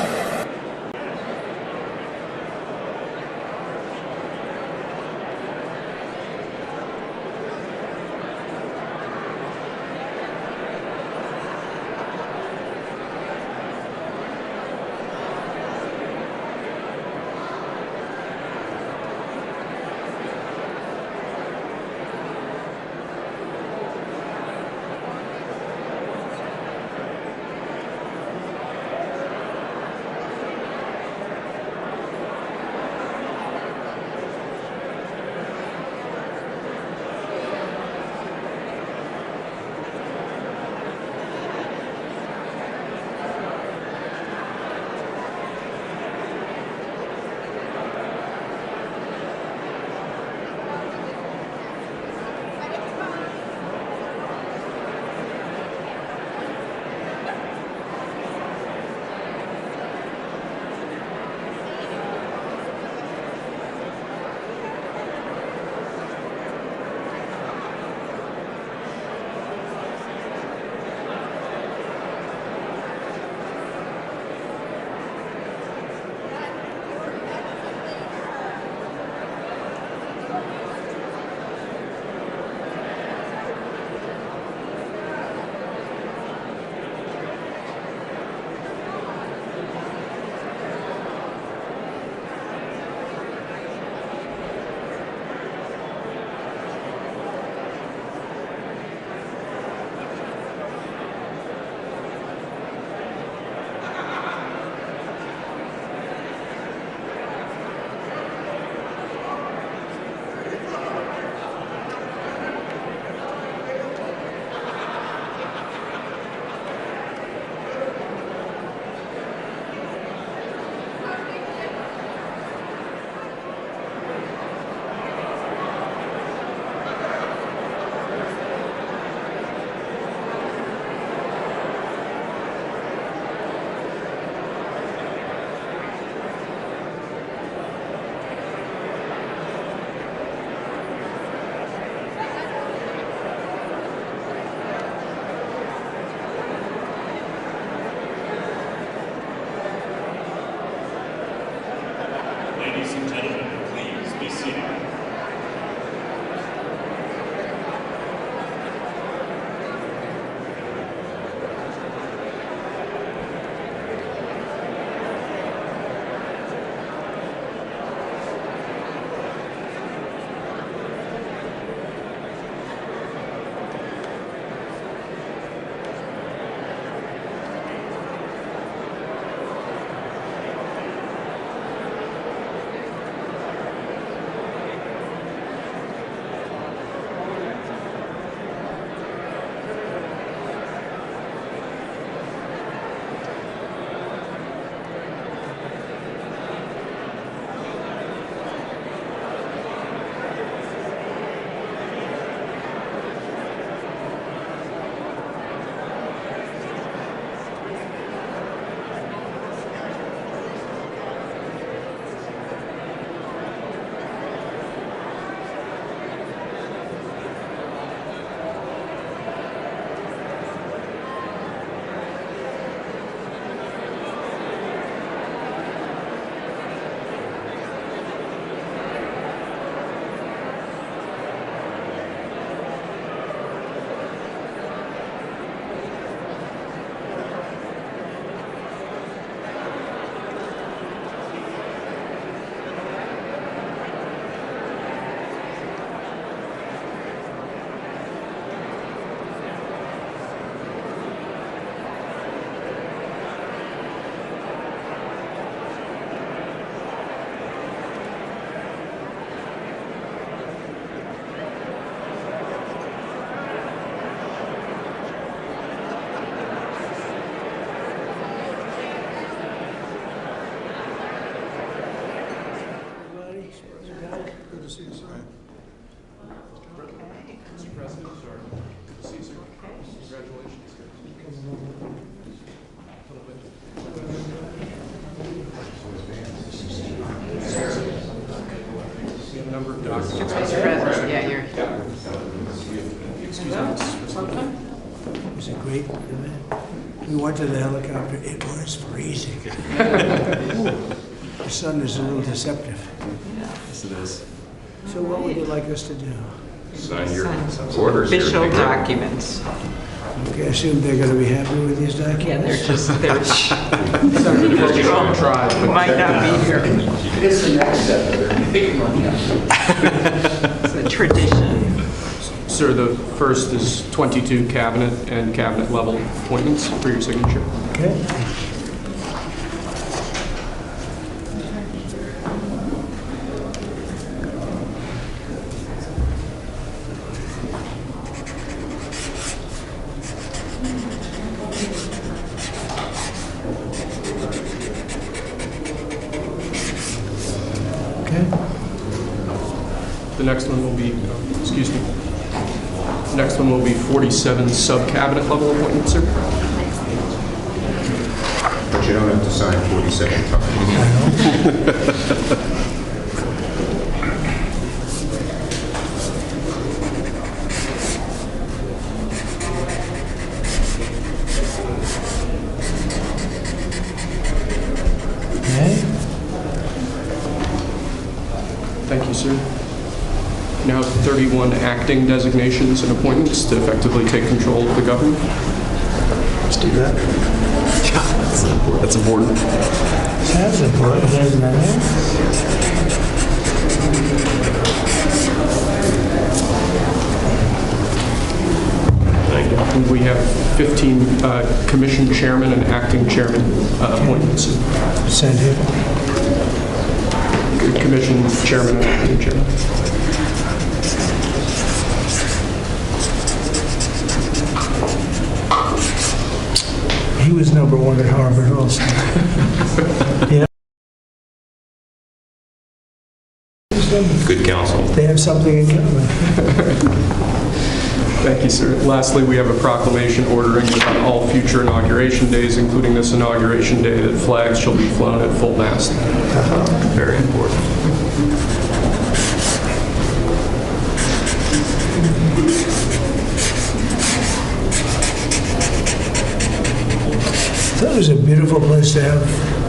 Mr. President, yeah, you're. It was a great event. We went to the helicopter. It was freezing. The sun is a little deceptive. Yes, it is. So what would you like us to do? Sign your orders. Official documents. Okay, I assume they're going to be happy with these documents? Yeah, they're Try. might not be here. It's the next step. It's a tradition. Sir, the first is 22 cabinet and cabinet level appointments for your signature. Okay. The next one will be, excuse me. The next one will be 47 sub-cabinet level appointments, sir. But you don't have to sign 47 times. Thank you, sir. Now 31 acting designations and appointments to effectively take control of the government. Let's do that. That's important. That's important, isn't it? And we have 15 commission chairman and acting chairman appointments. Send him. Commission chairman and acting chairman. He was number one at Harvard also. Yeah. Good counsel. They have something in common. Thank you, sir. Lastly, we have a proclamation ordering that on all future inauguration days, including this inauguration day, that flags shall be flown at full mast. Very important. That was a beautiful place to have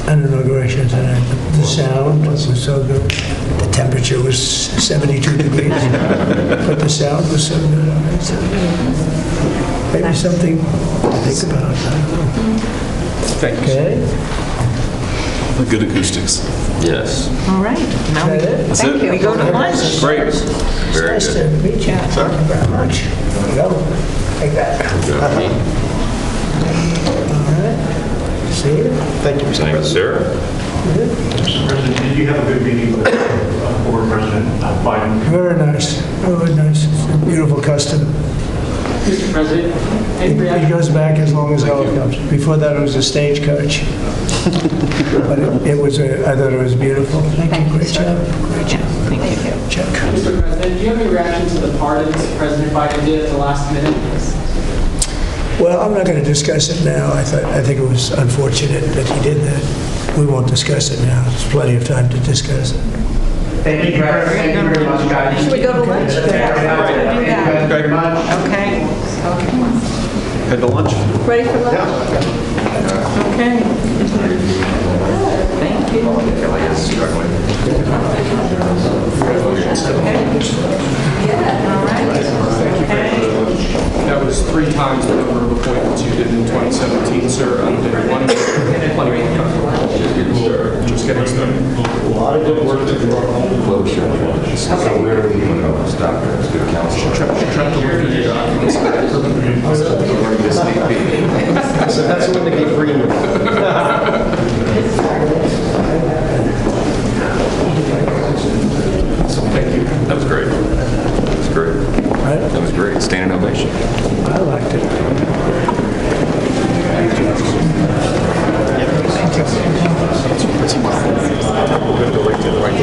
an inauguration tonight. The sound was so good. The temperature was 72 degrees, but the sound was so good. Maybe something to think about. I don't know. Thank you. Okay. Good acoustics. Yes. All right. Now we, That's thank it. you. We go to lunch. Great. Very Nice good. to meet you. Thank you very much. There you go. Take that. All right. See you. Thank you, Mr. Thank you, sir. Mr. President, did you have a good meeting with former President Biden? Very nice. Very nice. It's a beautiful custom. Mr. President, It goes back as long as helicopters. Before that, it was a stagecoach. But it was, I thought it was beautiful. Thank you. Great job. Great job. Thank you. Check. Mr. President, do you have any reaction to the pardons President Biden did at the last minute? Well, I'm not going to discuss it now. I think it was unfortunate that he did that. We won't discuss it now. There's plenty of time to discuss it. Thank you, President. Thank you very much, guys. Should we go to lunch? Thank you very much. Okay. Okay. Head to lunch. Ready for lunch? Okay. Thank you. All right. Okay. That was 3 times the number of appointments you did in 2017, sir. On day one, plenty of time. Just getting started. A lot of good work to do. Closure. So where are we going to stop there? It's good counsel. Try to look through your documents. So that's what they keep reading. Thank you. That was great. That was great. That was great. Standing ovation. I liked it. We'll go to the right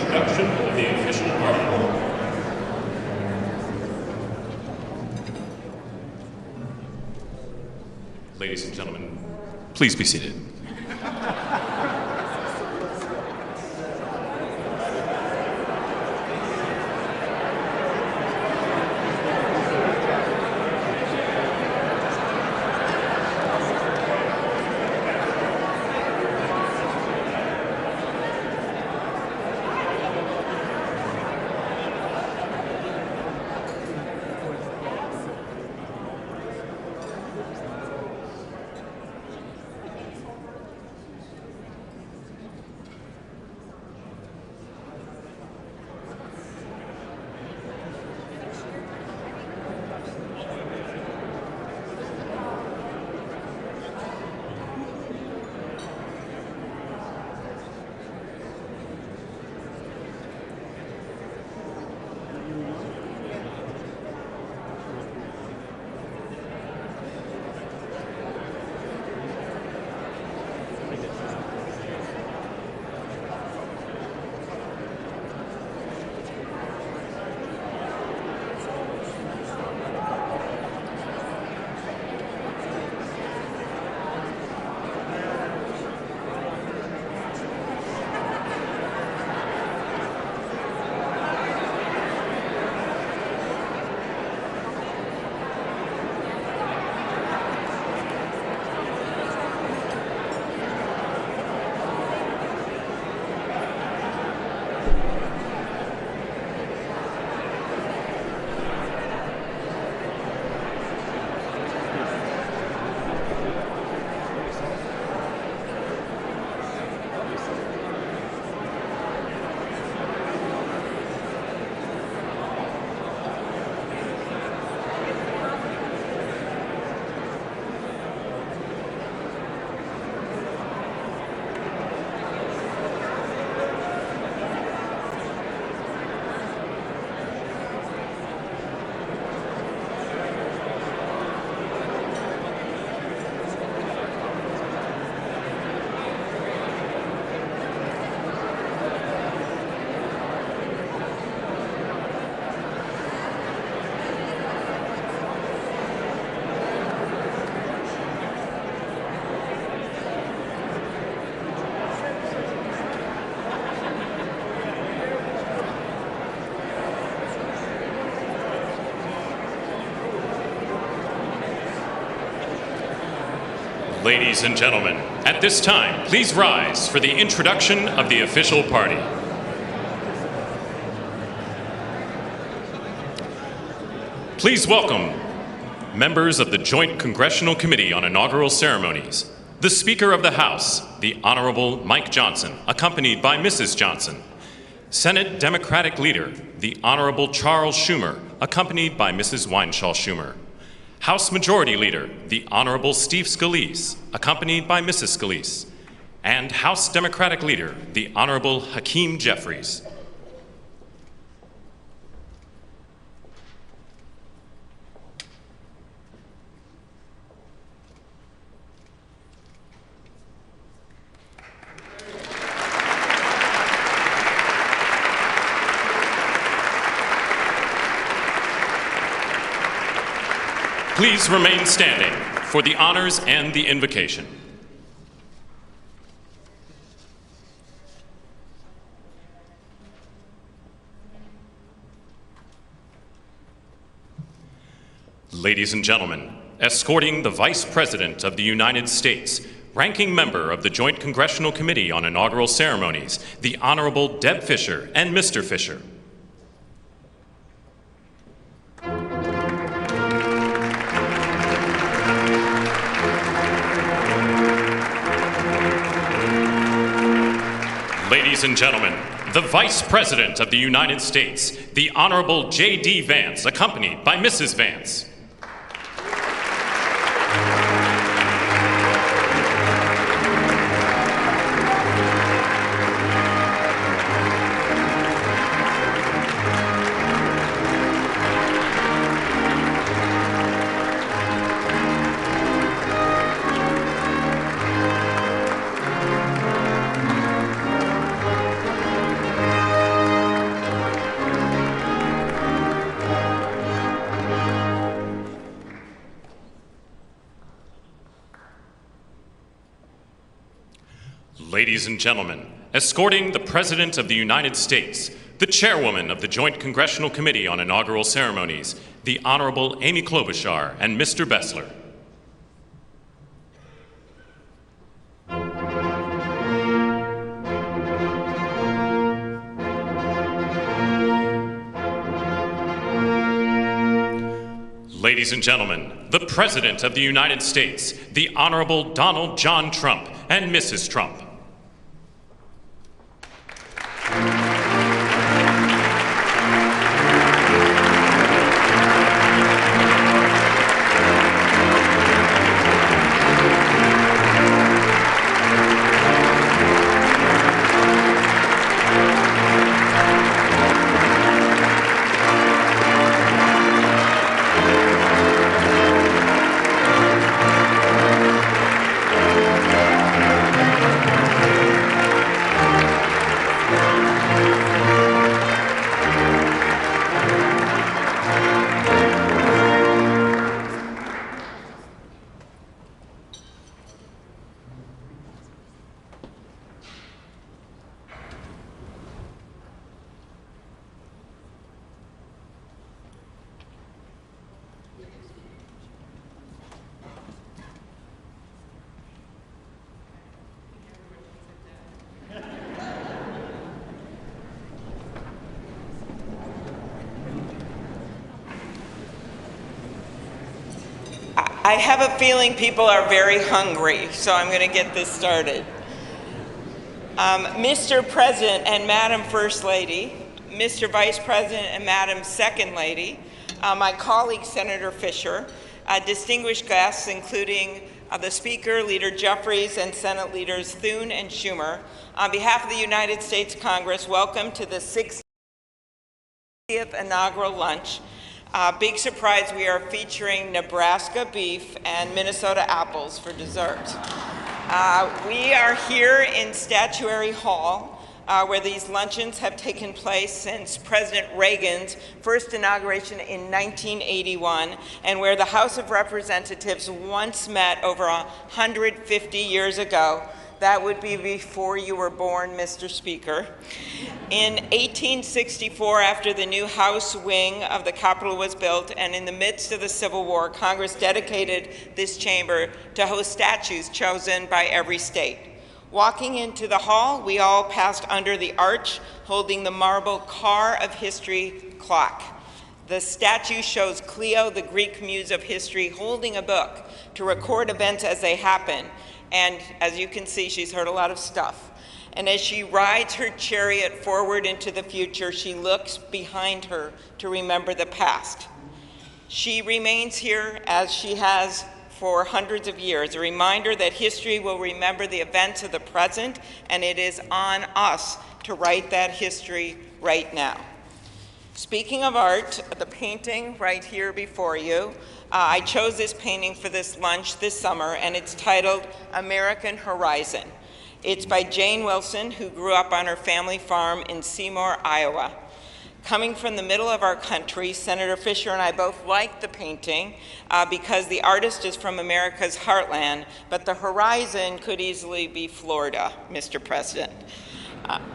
introduction of the official party. Ladies and gentlemen, please be seated. Ladies and gentlemen, at this time, please rise for the introduction of the official party. Please welcome members of the Joint Congressional Committee on Inaugural Ceremonies, the Speaker of the House, the Honorable Mike Johnson, accompanied by Mrs. Johnson, Senate Democratic Leader, the Honorable Charles Schumer, accompanied by Mrs. Weinshaw Schumer, House Majority Leader, the Honorable Steve Scalise, accompanied by Mrs. Scalise, and House Democratic Leader, the Honorable Hakeem Jeffries. Please remain standing for the honors and the invocation. Ladies and gentlemen, escorting the Vice President of the United States, ranking member of the Joint Congressional Committee on Inaugural Ceremonies, the Honorable Deb Fischer and Mr. Fischer. Ladies and gentlemen, the Vice President of the United States, the Honorable J.D. Vance, accompanied by Mrs. Vance. Ladies and gentlemen, escorting the President of the United States, the Chairwoman of the Joint Congressional Committee on Inaugural Ceremonies, the Honorable Amy Klobuchar and Mr. Bessler. Ladies and gentlemen, the President of the United States, the Honorable Donald John Trump and Mrs. Trump. I have a feeling people are very hungry, so I'm going to get this started. Mr. President and Madam First Lady, Mr. Vice President and Madam Second Lady, my colleague Senator Fisher, distinguished guests including the Speaker, Leader Jeffries, and Senate Leaders Thune and Schumer, on behalf of the United States Congress, welcome to the 60th inaugural lunch. Big surprise, we are featuring Nebraska beef and Minnesota apples for dessert. We are here in Statuary Hall, where these luncheons have taken place since President Reagan's first inauguration in 1981, and where the House of Representatives once met over 150 years ago. That would be before you were born, Mr. Speaker. In 1864, after the new House wing of the Capitol was built, and in the midst of the Civil War, Congress dedicated this chamber to host statues chosen by every state. Walking into the hall, we all passed under the arch, holding the marble Car of History clock. The statue shows Cleo, the Greek muse of history, holding a book to record events as they happen. And as you can see, she's heard a lot of stuff. And as she rides her chariot forward into the future, she looks behind her to remember the past. She remains here as she has for hundreds of years, a reminder that history will remember the events of the present, and it is on us to write that history right now. Speaking of art, the painting right here before you, I chose this painting for this lunch this summer, and it's titled American Horizon. It's by Jane Wilson, who grew up on her family farm in Seymour, Iowa. Coming from the middle of our country, Senator Fisher and I both liked the painting because the artist is from America's heartland, but the horizon could easily be Florida, Mr. President.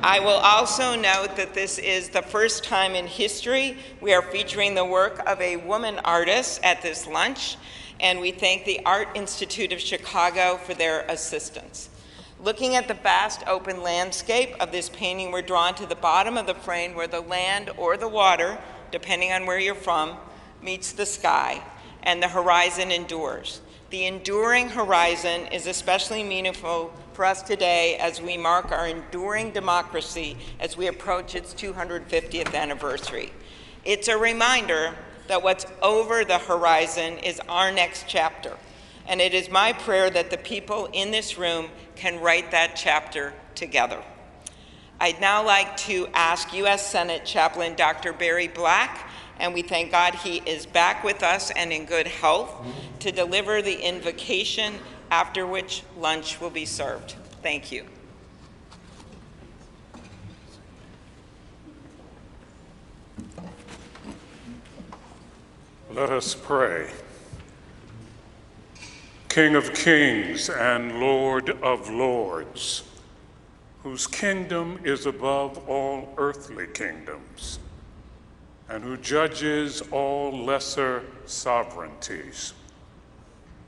I will also note that this is the first time in history we are featuring the work of a woman artist at this lunch, and we thank the Art Institute of Chicago for their assistance. Looking at the vast open landscape of this painting, we're drawn to the bottom of the frame where the land or the water, depending on where you're from, meets the sky, and the horizon endures. The enduring horizon is especially meaningful for us today as we mark our enduring democracy as we approach its 250th anniversary. It's a reminder that what's over the horizon is our next chapter, and it is my prayer that the people in this room can write that chapter together. I'd now like to ask U.S. Senate Chaplain Dr. Barry Black, and we thank God he is back with us and in good health, to deliver the invocation, after which lunch will be served. Thank you. Let us pray. King of kings and Lord of lords, whose kingdom is above all earthly kingdoms, and who judges all lesser sovereignties,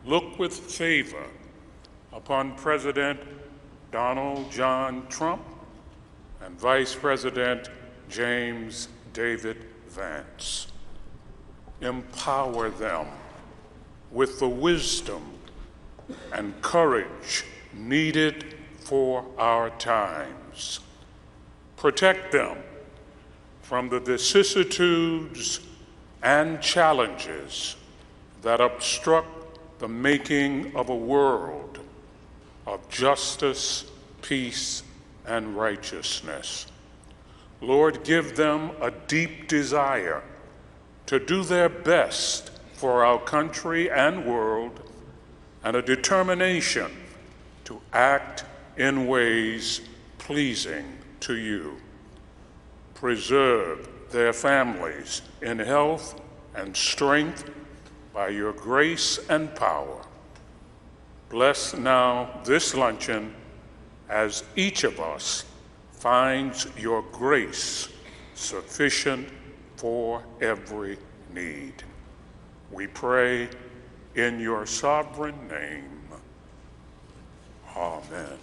look with favor upon President Donald John Trump and Vice President James David Vance. Empower them with the wisdom and courage needed for our times. Protect them from the vicissitudes and challenges that obstruct the making of a world of justice, peace, and righteousness. Lord, give them a deep desire to do their best for our country and world, and a determination to act in ways pleasing to you. Preserve their families in health and strength by your grace and power. Bless now this luncheon as each of us finds your grace sufficient for every need. We pray in your sovereign name. Amen.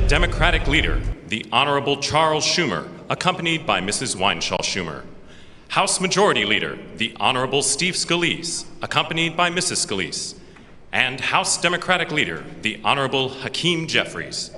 Democratic Leader, the Honorable Charles Schumer, accompanied by Mrs. Weinshaw Schumer. House Majority Leader, the Honorable Steve Scalise, accompanied by Mrs. Scalise. And House Democratic Leader, the Honorable Hakeem Jeffries.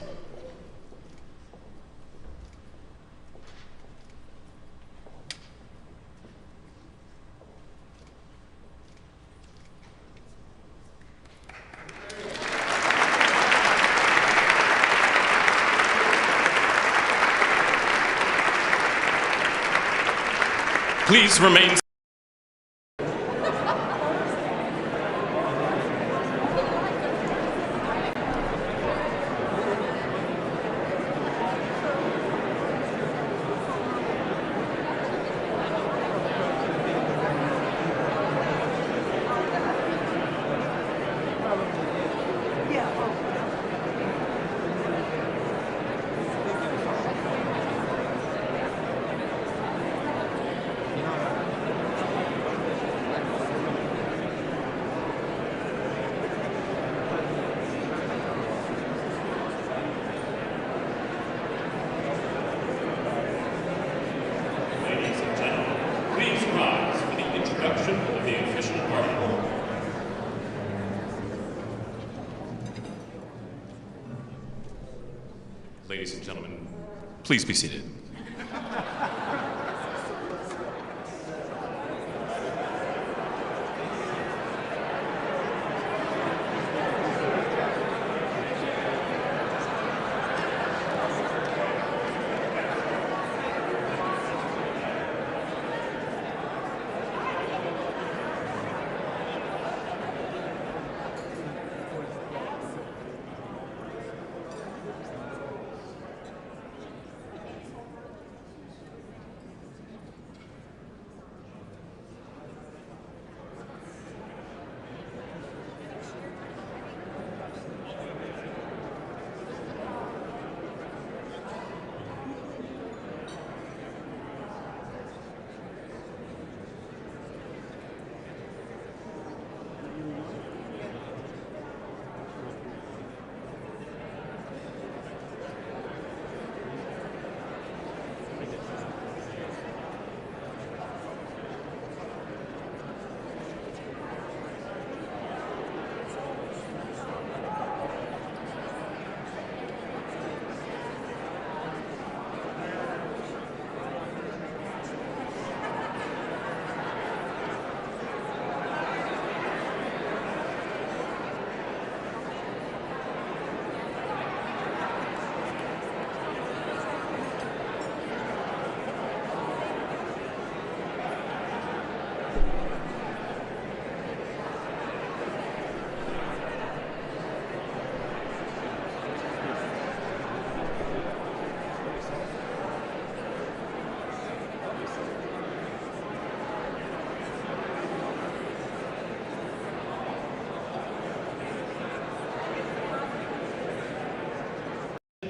Please remain. Ladies and gentlemen, please be seated.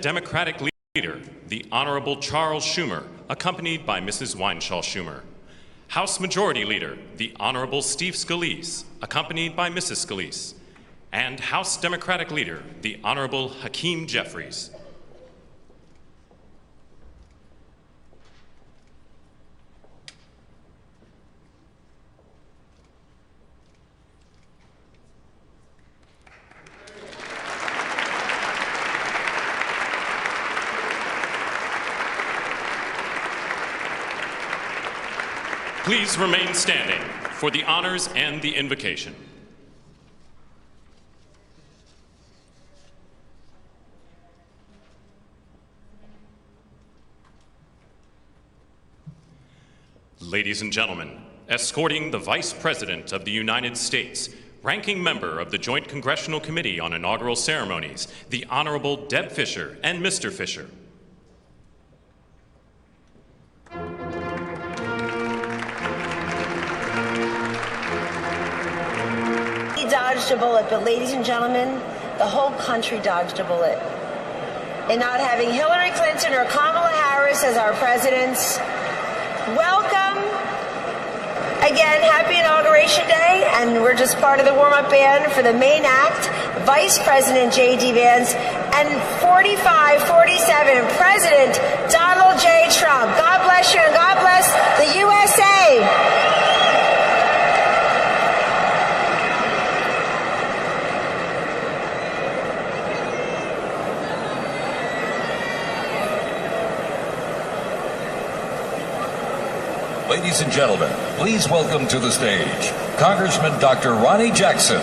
Democratic Leader, the Honorable Charles Schumer, accompanied by Mrs. Weinshaw Schumer. House Majority Leader, the Honorable Steve Scalise, accompanied by Mrs. Scalise. And House Democratic Leader, the Honorable Hakeem Jeffries. Please remain standing for the honors and the invocation. Ladies and gentlemen, escorting the Vice President of the United States, ranking member of the Joint Congressional Committee on Inaugural Ceremonies, the Honorable Deb Fischer and Mr. Fischer. He dodged a bullet, but ladies and gentlemen, the whole country dodged a bullet. In not having Hillary Clinton or Kamala Harris as our presidents. Welcome. Again, happy Inauguration Day, and we're just part of the warm-up band for the main act, Vice President J.D. Vance, and 45-47, President Donald J. Trump. God bless you, and God bless the USA. Ladies and gentlemen, please welcome to the stage Congressman Dr. Ronnie Jackson.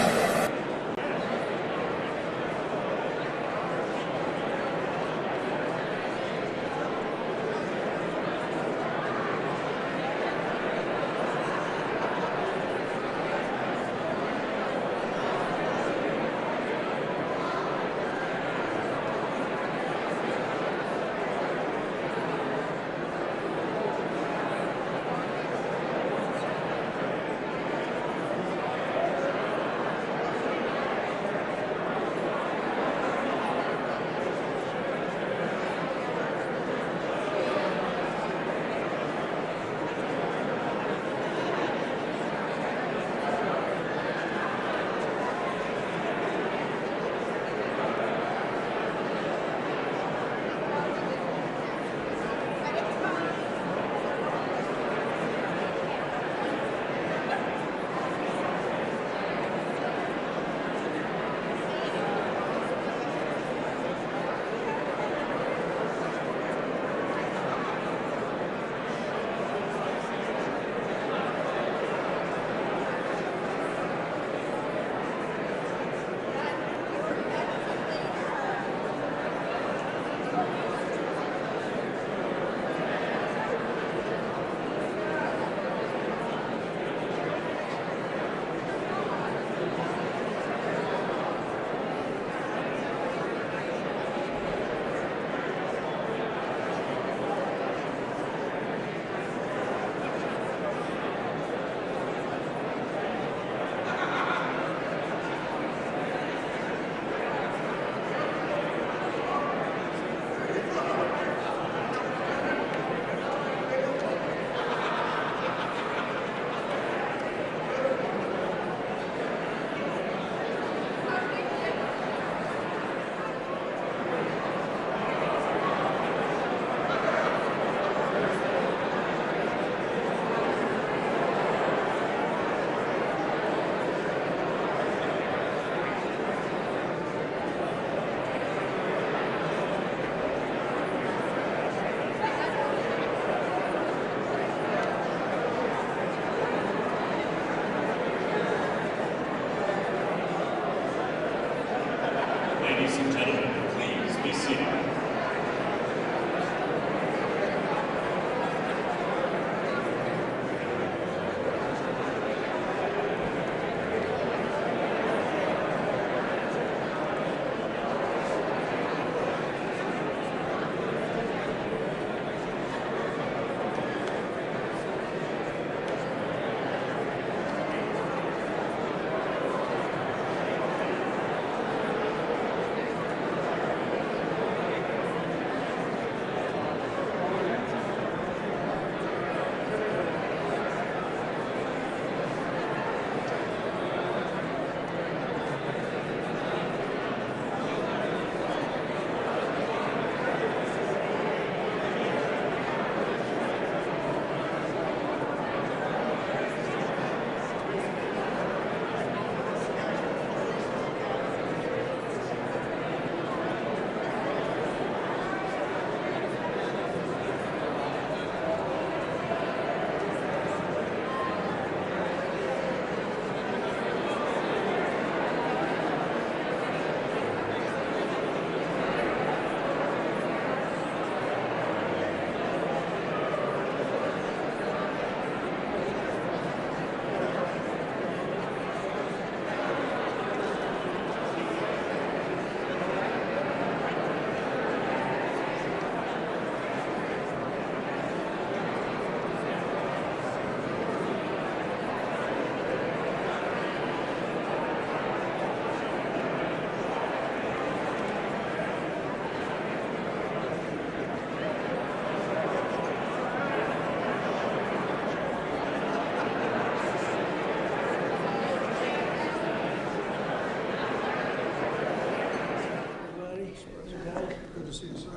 Good to see you, sir.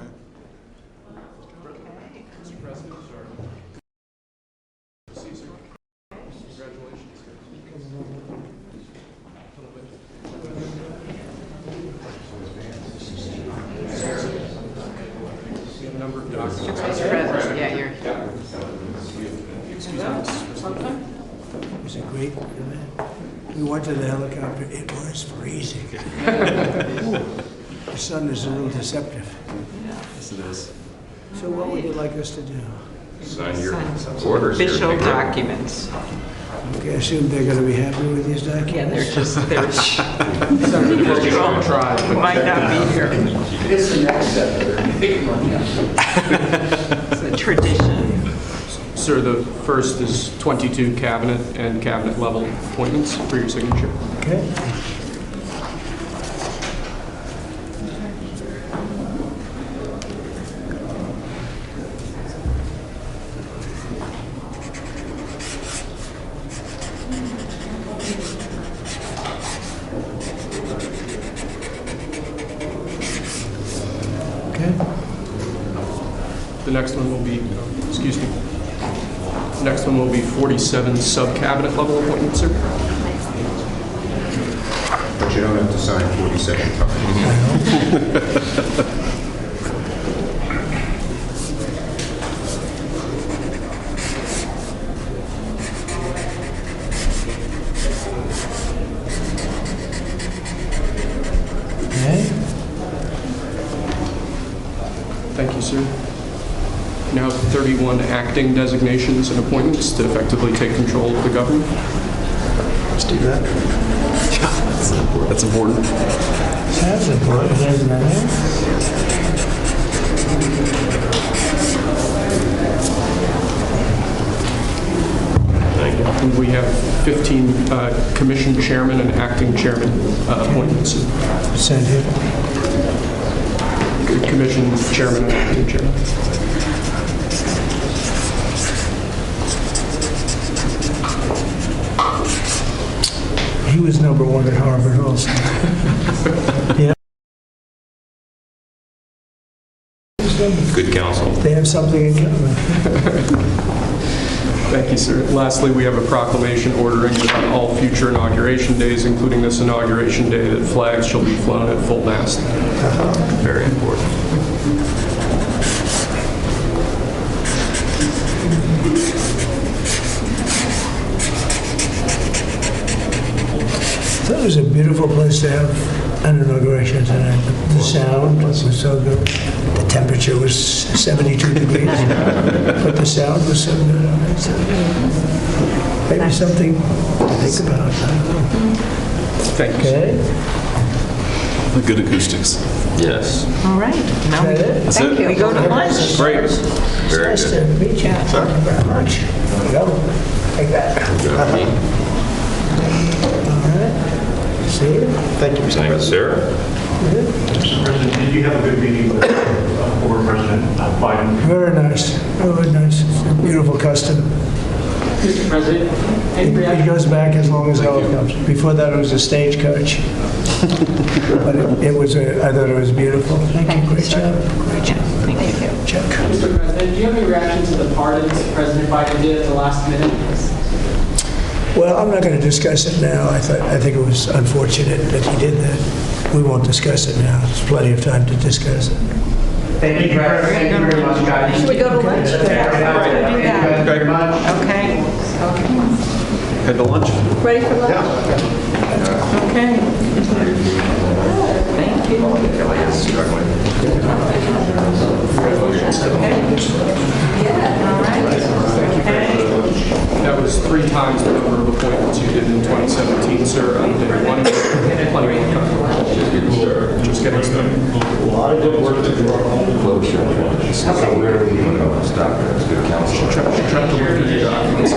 Mr. President, sir. Good to see you, sir. Congratulations. We have a number of documents. Mr. President, yeah, you're. Excuse me, Mr. President. It was a great event. We went to the helicopter. It was freezing. The sun is a little deceptive. Yes, it is. So what would you like us to do? Sign your orders. Official documents. Okay, I assume they're going to be happy with these documents? Yeah, they're just, We might not be here. It's the next step. It's a tradition. Sir, the first is 22 cabinet and cabinet level appointments for your signature. Okay. The next one will be, excuse me, the next one will be 47 sub-cabinet level appointments, sir. But you don't have to sign 47 times. Thank you, sir. Now 31 acting designations and appointments to effectively take control of the government. Let's do that. That's important. That's important, isn't it? Thank you. And we have 15 commission chairman and acting chairman appointments. Send him. Commission chairman and acting chairman. He was number one at Harvard also. Yeah. Good counsel. They have something in common. Thank you, sir. Lastly, we have a proclamation ordering that on all future inauguration days, including this inauguration day, that flags shall be flown at full mast. Very important. That was a beautiful place to have an inauguration tonight. The sound was so good. The temperature was 72 degrees, but the sound was so good. So maybe something to think about. Thank you. Okay. The good acoustics. Yes. All right. Now we, That's thank it. you. We go to lunch. Great. Very Nice good. to meet you. Thank you very much. There you go. Take that. All right. See you. Thank you, Mr. President. Sir. Mr. President, did you have a good meeting with former President Biden? Very nice. Very nice. It's a beautiful custom. Mr. President, any It reaction? goes back as long as helicopters. Before that, it was a stagecoach. But I thought it was beautiful. Thank you. Great job. Great job. Thank you. Check. Mr. President, do you have any reaction to the pardons President Biden did at the last minute? Well, I'm not going to discuss it now. I think it was unfortunate that he did that. We won't discuss it now. There's plenty of time to discuss it. Thank you very much, guys. Should we go to lunch? Let's do that. Very much. Okay. Head to lunch. Ready for lunch? Okay. Thank you. All right. Okay. That was 3 times the number of appointments you did in 2017, sir. And then one plenty of time. Just getting started. A lot of good work to do. Closure. So where are we going to stop there? It's good counsel. Try to look at your documents.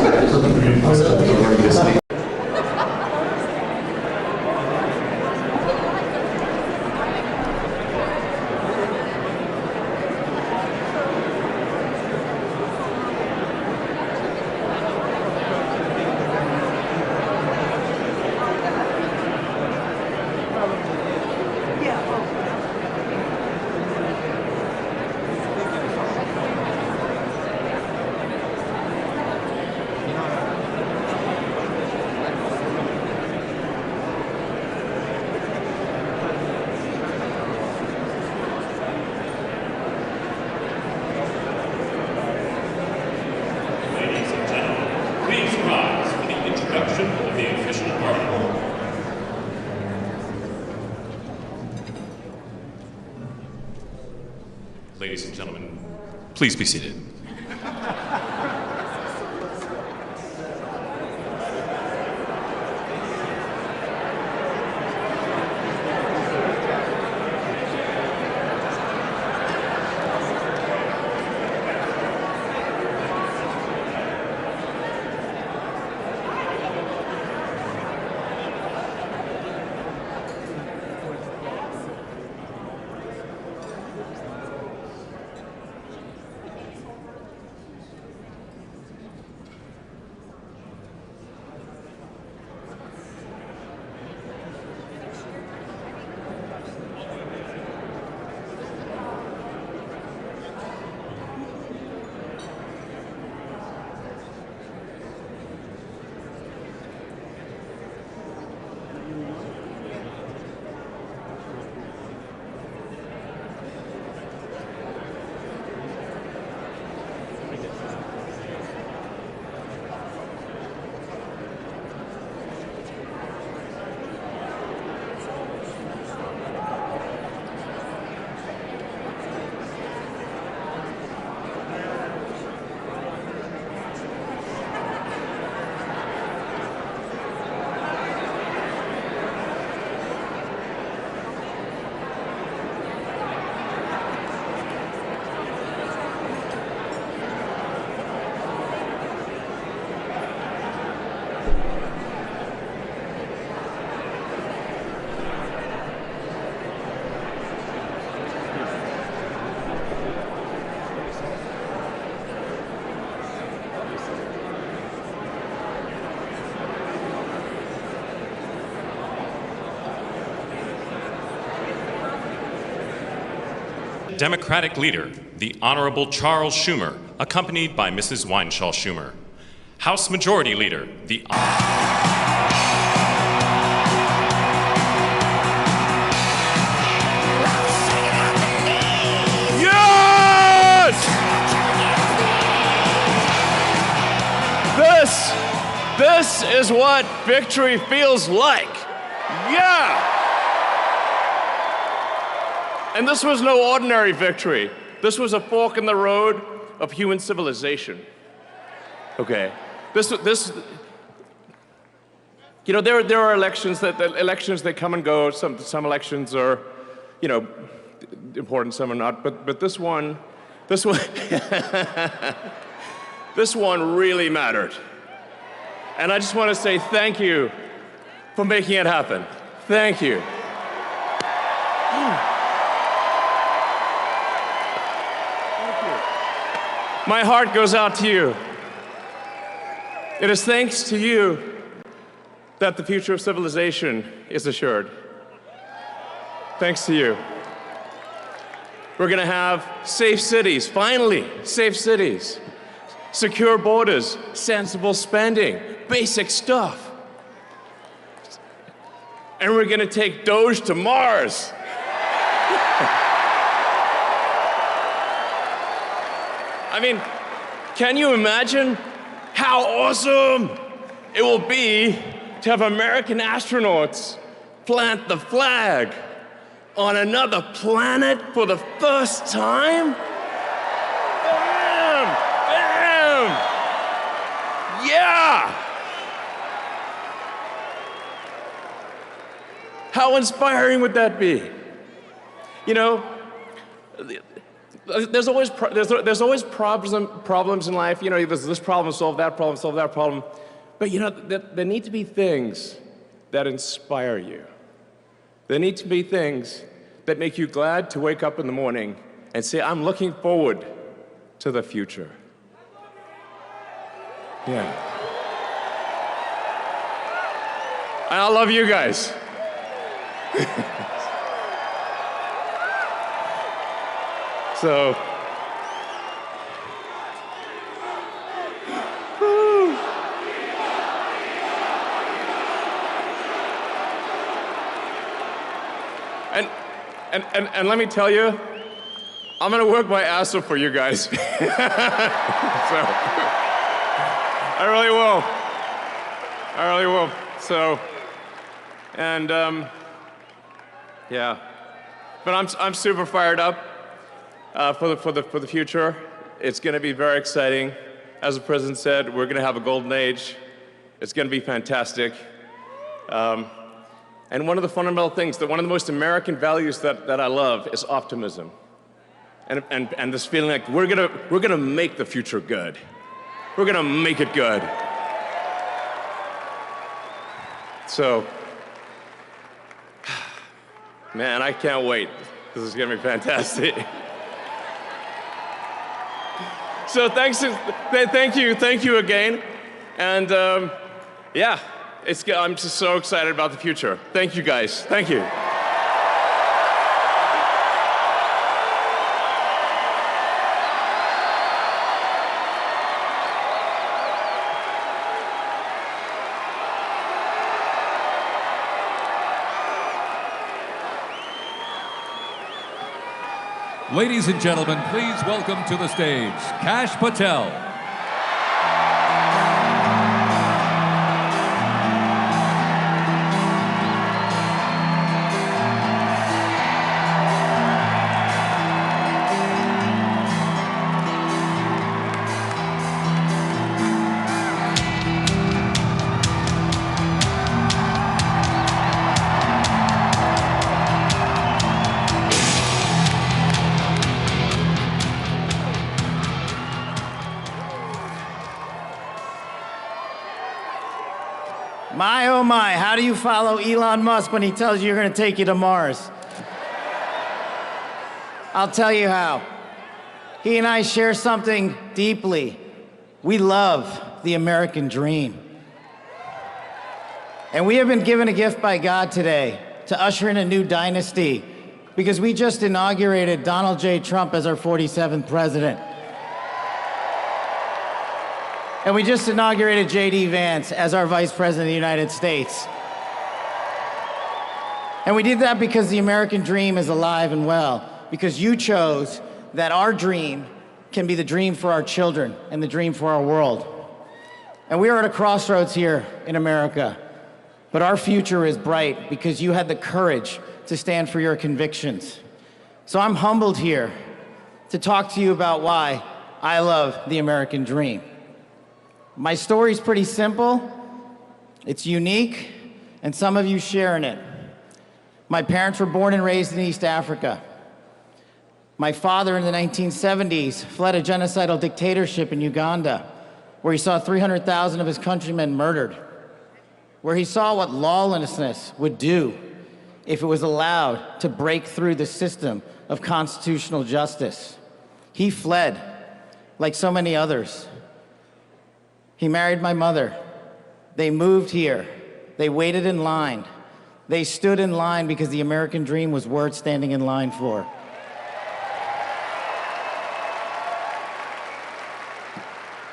Ladies and gentlemen, please be seated. Democratic leader, the Honorable Charles Schumer, accompanied by Mrs. Weinshaw Schumer. House Majority Leader, the This is what victory feels like. Yeah! And this was no ordinary victory. This was a fork in the road of human civilization. Okay. You know, there are elections that come and go. Some elections are, you know, important, some are not. But this one, this one really mattered. And I just want to say thank you for making it happen. Thank you. My heart goes out to you. It is thanks to you that the future of civilization is assured. Thanks to you. We're going to have safe cities, finally, safe cities. Secure borders, sensible spending, basic stuff. And we're going to take Doge to Mars. I mean, can you imagine how awesome it will be to have American astronauts plant the flag on another planet for the first time? Bam! Bam! Yeah! How inspiring would that be? You know, there's always problems in life. You know, there's this problem, solve that problem. But you know, there need to be things that inspire you. There need to be things that make you glad to wake up in the morning and say, I'm looking forward to the future. Yeah. And I love you guys. So, and let me tell you, I'm gonna work my ass off for you guys. So, I really will. So, and yeah, but I'm super fired up. for the future. It's going to be very exciting. As the president said, we're going to have a golden age. It's going to be fantastic. And one of the fundamental things, one of the most American values that I love is optimism. And this feeling like we're gonna make the future good. We're gonna make it good. So, man, I can't wait. This is gonna be fantastic. So thank you again. And yeah, I'm just so excited about the future. Thank you guys, thank you. Ladies and gentlemen, please welcome to the stage, Kash Patel. My, oh my, how do you follow Elon Musk when he tells you you're going to take you to Mars? I'll tell you how. He and I share something deeply. We love the American dream. And we have been given a gift by God today to usher in a new dynasty because we just inaugurated Donald J. Trump as our 47th president. And we just inaugurated J.D. Vance as our Vice President of the United States. And we did that because the American dream is alive and well, because you chose that our dream can be the dream for our children and the dream for our world. And we are at a crossroads here in America, but our future is bright because you had the courage to stand for your convictions. So I'm humbled here to talk to you about why I love the American dream. My story's pretty simple, it's unique, and some of you share in it. My parents were born and raised in East Africa. My father in the 1970s fled a genocidal dictatorship in Uganda, where he saw 300,000 of his countrymen murdered, where he saw what lawlessness would do if it was allowed to break through the system of constitutional justice. He fled, like so many others. He married my mother. They moved here. They waited in line. They stood in line because the American dream was worth standing in line for.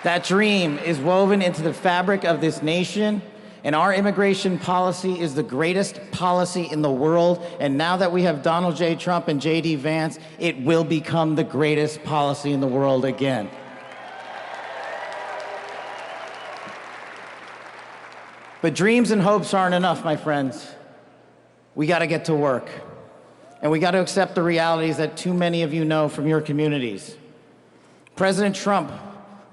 That dream is woven into the fabric of this nation, and our immigration policy is the greatest policy in the world. And now that we have Donald J. Trump and J.D. Vance, it will become the greatest policy in the world again. But dreams and hopes aren't enough, my friends. We got to get to work. And we got to accept the realities that too many of you know from your communities. President Trump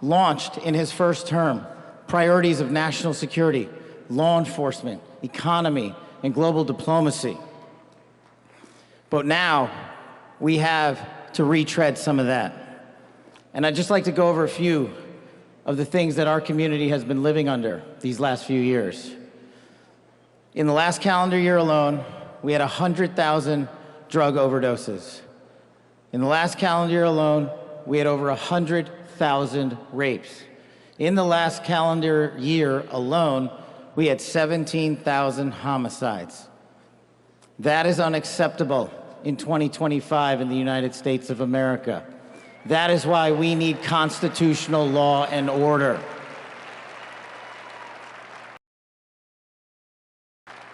launched in his first term priorities of national security, law enforcement, economy, and global diplomacy. But now we have to retread some of that. And I'd just like to go over a few of the things that our community has been living under these last few years. In the last calendar year alone, we had 100,000 drug overdoses. In the last calendar year alone, we had over 100,000 rapes. In the last calendar year alone, we had 17,000 homicides. That is unacceptable in 2025 in the United States of America. That is why we need constitutional law and order.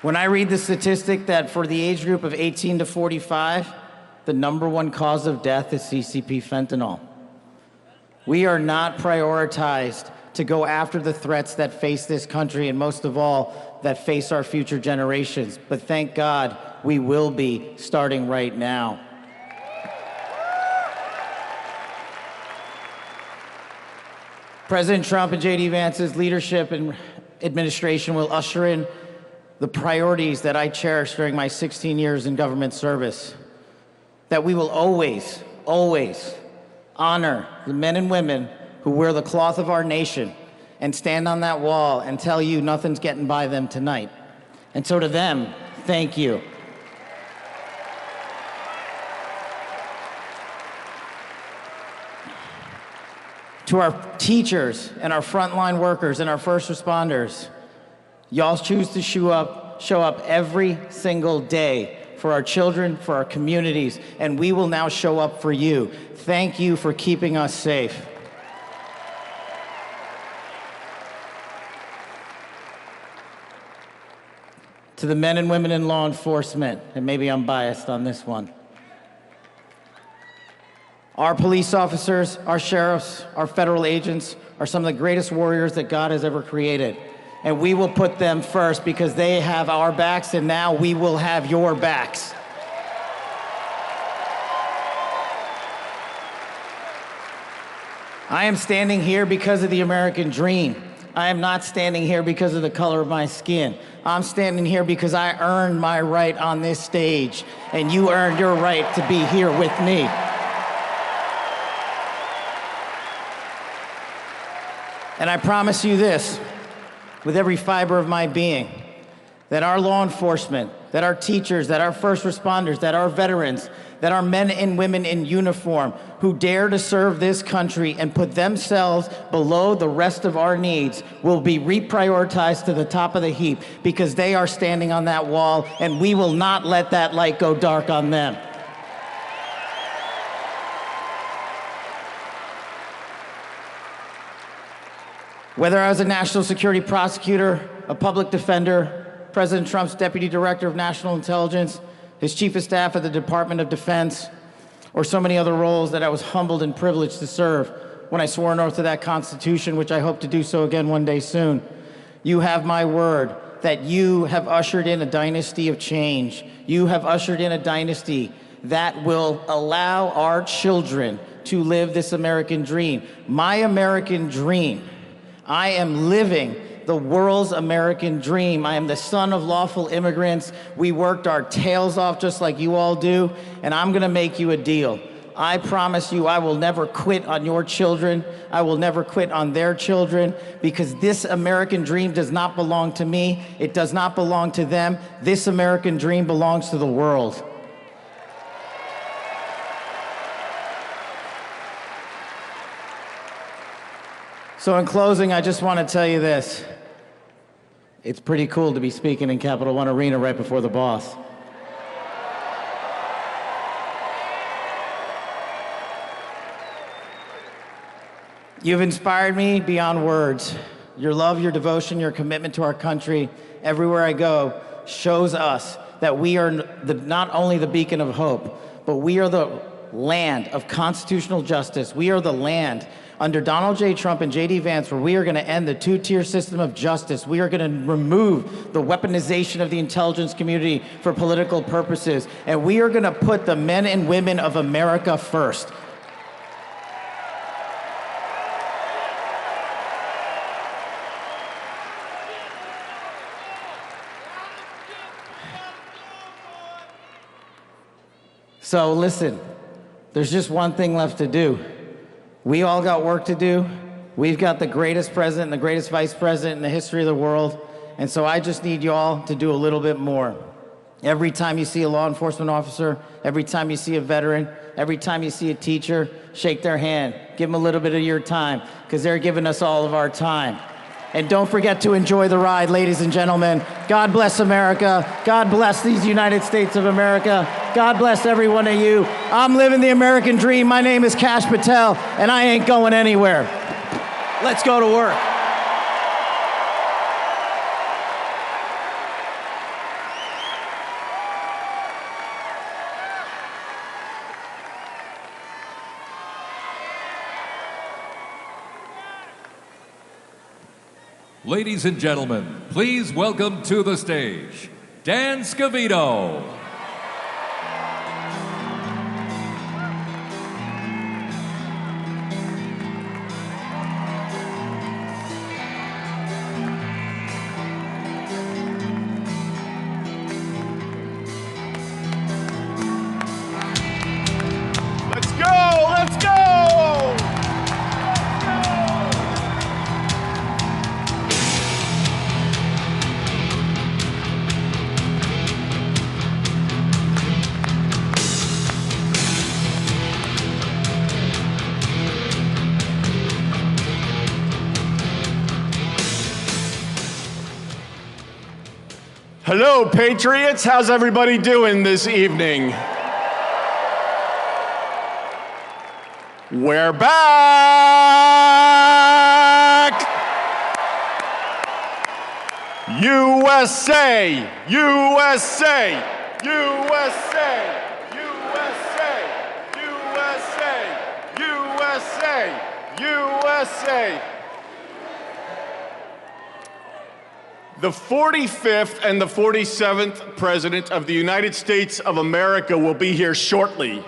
When I read the statistic that for the age group of 18 to 45, the #1 cause of death is CCP fentanyl. We are not prioritized to go after the threats that face this country, and most of all, that face our future generations. But thank God, we will be starting right now. President Trump and J.D. Vance's leadership and administration will usher in the priorities that I cherished during my 16 years in government service. That we will always, always honor the men and women who wear the cloth of our nation and stand on that wall and tell you nothing's getting by them tonight. And so to them, thank you. To our teachers and our frontline workers and our first responders, y'all choose to show up every single day for our children, for our communities, and we will now show up for you. Thank you for keeping us safe. To the men and women in law enforcement, and maybe I'm biased on this one, our police officers, our sheriffs, our federal agents are some of the greatest warriors that God has ever created. And we will put them first because they have our backs, and now we will have your backs. I am standing here because of the American dream. I am not standing here because of the color of my skin. I'm standing here because I earned my right on this stage, and you earned your right to be here with me. And I promise you this, with every fiber of my being, that our law enforcement, that our teachers, that our first responders, that our veterans, that our men and women in uniform who dare to serve this country and put themselves below the rest of our needs will be reprioritized to the top of the heap because they are standing on that wall, and we will not let that light go dark on them. Whether I was a national security prosecutor, a public defender, President Trump's deputy director of national intelligence, his chief of staff at the Department of Defense, or so many other roles that I was humbled and privileged to serve when I swore an oath to that Constitution, which I hope to do so again one day soon. You have my word that you have ushered in a dynasty of change. You have ushered in a dynasty that will allow our children to live this American dream. My American dream. I am living the world's American dream. I am the son of lawful immigrants. We worked our tails off just like you all do, and I'm gonna make you a deal. I promise you I will never quit on your children. I will never quit on their children, because this American dream does not belong to me. It does not belong to them. This American dream belongs to the world. So in closing, I just want to tell you this. It's pretty cool to be speaking in Capital One Arena right before the boss. You've inspired me beyond words. Your love, your devotion, your commitment to our country, everywhere I go, shows us that we are not only the beacon of hope, but we are the land of constitutional justice. We are the land under Donald J. Trump and J.D. Vance, where we are going to end the two-tier system of justice. We are going to remove the weaponization of the intelligence community for political purposes. And we are going to put the men and women of America first. So listen, there's just one thing left to do. We all got work to do. We've got the greatest president and the greatest vice president in the history of the world. And so I just need y'all to do a little bit more. Every time you see a law enforcement officer, every time you see a veteran, every time you see a teacher, shake their hand. Give them a little bit of your time, because they're giving us all of our time. And don't forget to enjoy the ride, ladies and gentlemen. God bless America. God bless these United States of America. God bless every one of you. I'm living the American dream. My name is Kash Patel, and I ain't going anywhere. Let's go to work. Ladies and gentlemen, please welcome to the stage, Dan Scavino. Hello, Patriots. How's everybody doing this evening? We're back! USA! USA! USA! USA! USA! USA! USA! The 45th and the 47th President of the United States of America will be here shortly.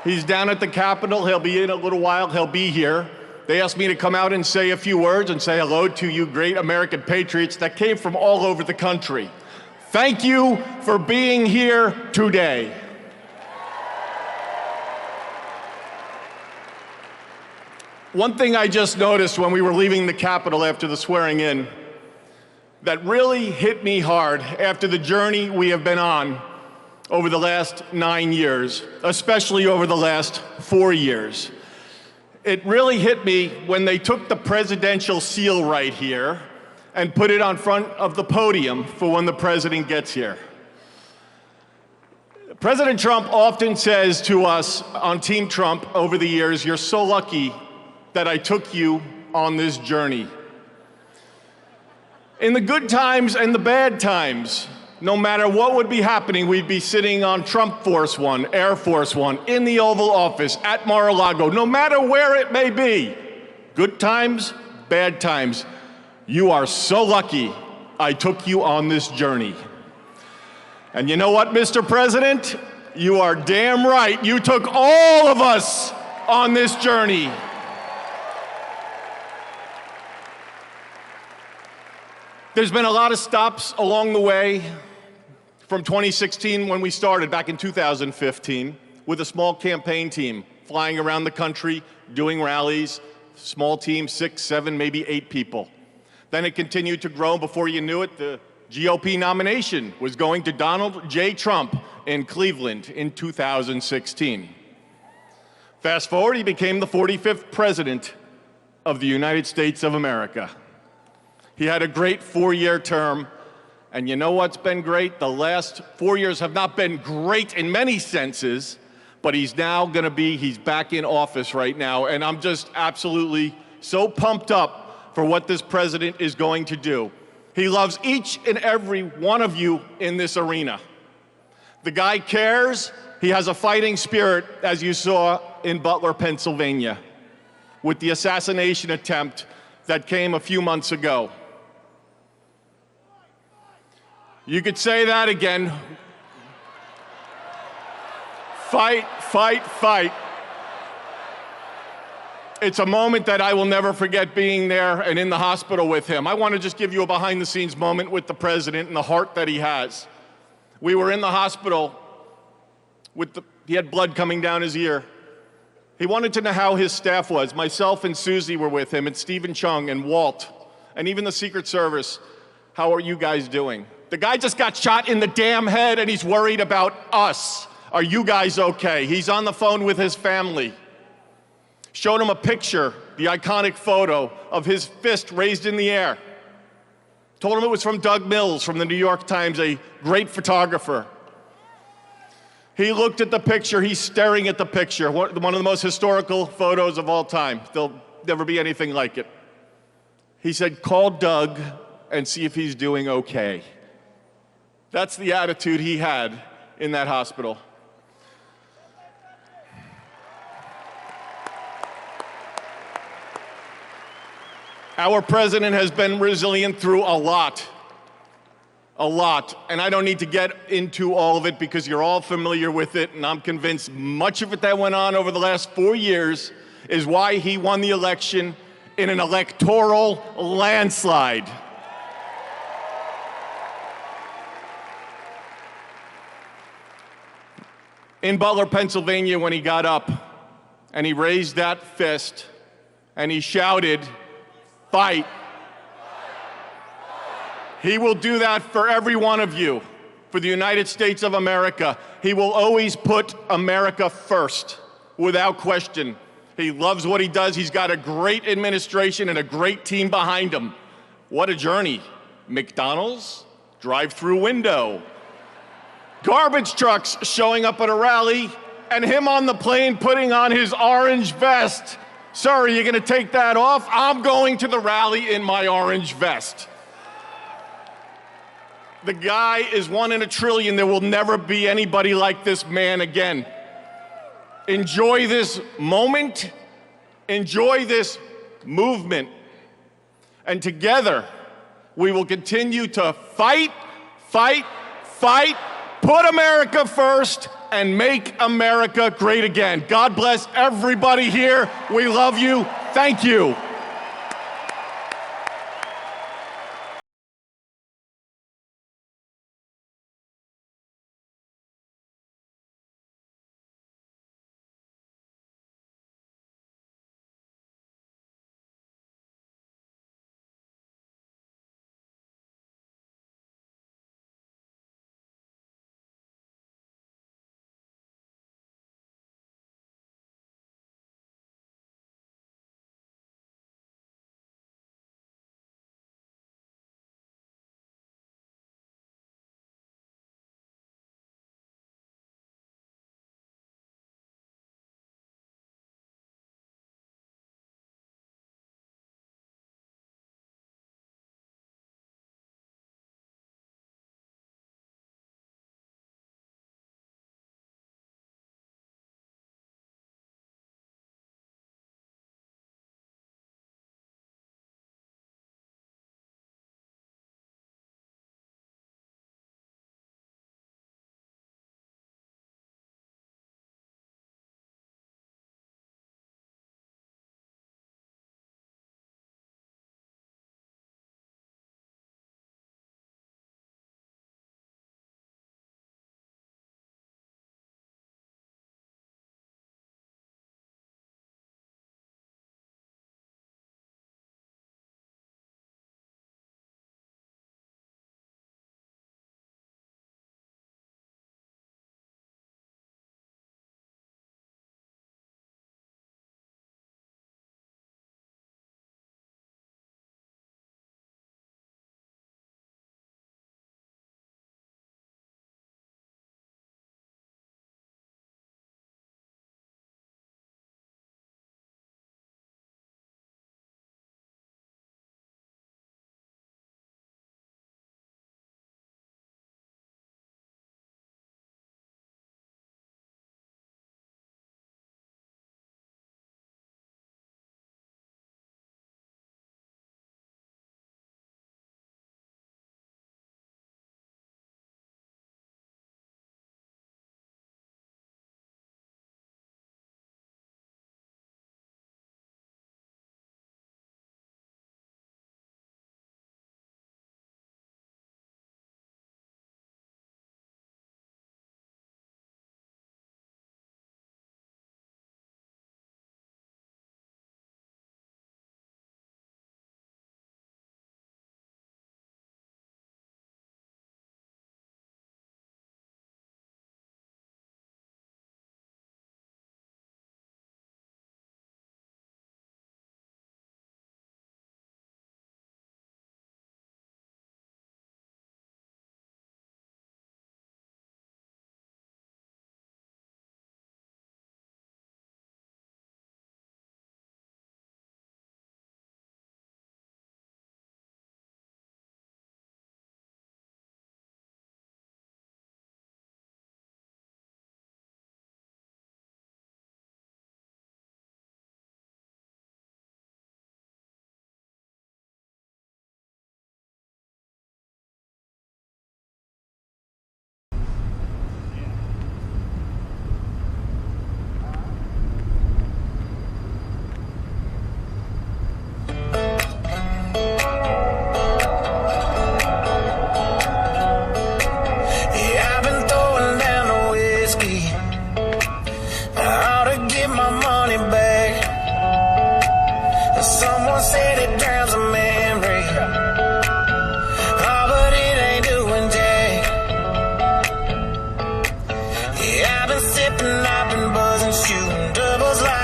He's down at the Capitol. He'll be in a little while. He'll be here. They asked me to come out and say a few words and say hello to you great American patriots that came from all over the country. Thank you for being here today. One thing I just noticed when we were leaving the Capitol after the swearing in that really hit me hard after the journey we have been on over the last 9 years, especially over the last 4 years. It really hit me when they took the presidential seal right here and put it on front of the podium for when the president gets here. President Trump often says to us on Team Trump over the years, "You're so lucky that I took you on this journey." In the good times and the bad times, no matter what would be happening, we'd be sitting on Trump Force One, Air Force One, in the Oval Office, at Mar-a-Lago, no matter where it may be. Good times, bad times. You are so lucky I took you on this journey. And you know what, Mr. President? You are damn right. You took all of us on this journey. There's been a lot of stops along the way from 2016 when we started back in 2015 with a small campaign team flying around the country, doing rallies, small team, 6, 7, maybe 8 people. Then it continued to grow. Before you knew it, the GOP nomination was going to Donald J. Trump in Cleveland in 2016. Fast forward, he became the 45th President of the United States of America. He had a great 4-year term, and you know what's been great? The last 4 years have not been great in many senses, but he's back in office right now, and I'm just absolutely so pumped up for what this president is going to do. He loves each and every one of you in this arena. The guy cares. He has a fighting spirit, as you saw in Butler, Pennsylvania, with the assassination attempt that came a few months ago. You could say that again. Fight, fight, fight. It's a moment that I will never forget, being there and in the hospital with him. I want to just give you a behind-the-scenes moment with the president and the heart that he has. We were in the hospital he had blood coming down his ear. He wanted to know how his staff was. Myself and Susie were with him, and Stephen Chung and Walt, and even the Secret Service. How are you guys doing? The guy just got shot in the damn head, and he's worried about us. Are you guys okay? He's on the phone with his family. Showed him a picture, the iconic photo of his fist raised in the air. Told him it was from Doug Mills from the New York Times, a great photographer. He looked at the picture, he's staring at the picture, one of the most historical photos of all time. There'll never be anything like it. He said, "Call Doug and see if he's doing okay." That's the attitude he had in that hospital. Our president has been resilient through a lot. And I don't need to get into all of it because you're all familiar with it, and I'm convinced much of it that went on over the last 4 years is why he won the election in an electoral landslide. In Butler, Pennsylvania, when he got up and he raised that fist and he shouted, "Fight." He will do that for every one of you, for the United States of America. He will always put America first, without question. He loves what he does. He's got a great administration and a great team behind him. What a journey. McDonald's, drive-through window. Garbage trucks showing up at a rally, and him on the plane putting on his orange vest. Sir, are you gonna take that off? I'm going to the rally in my orange vest. The guy is 1 in a trillion. There will never be anybody like this man again. Enjoy this moment. Enjoy this movement. And together, we will continue to fight, fight, fight, put America first, and make America great again. God bless everybody here. We love you. Thank you.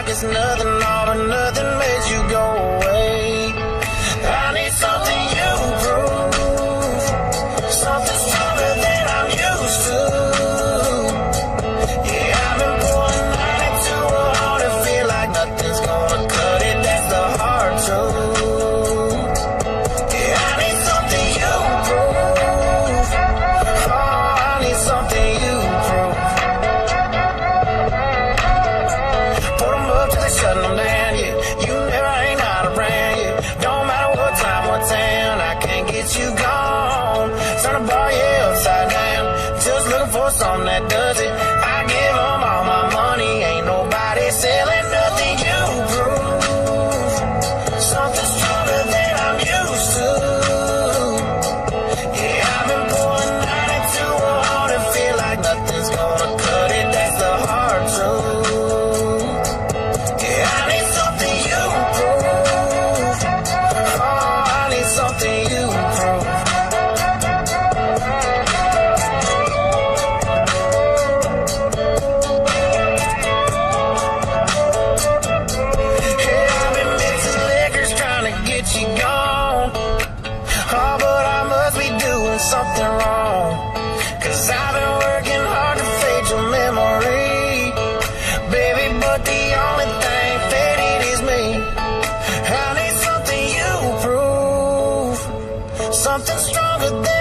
It's nothing, all or nothing makes you go away. I need something you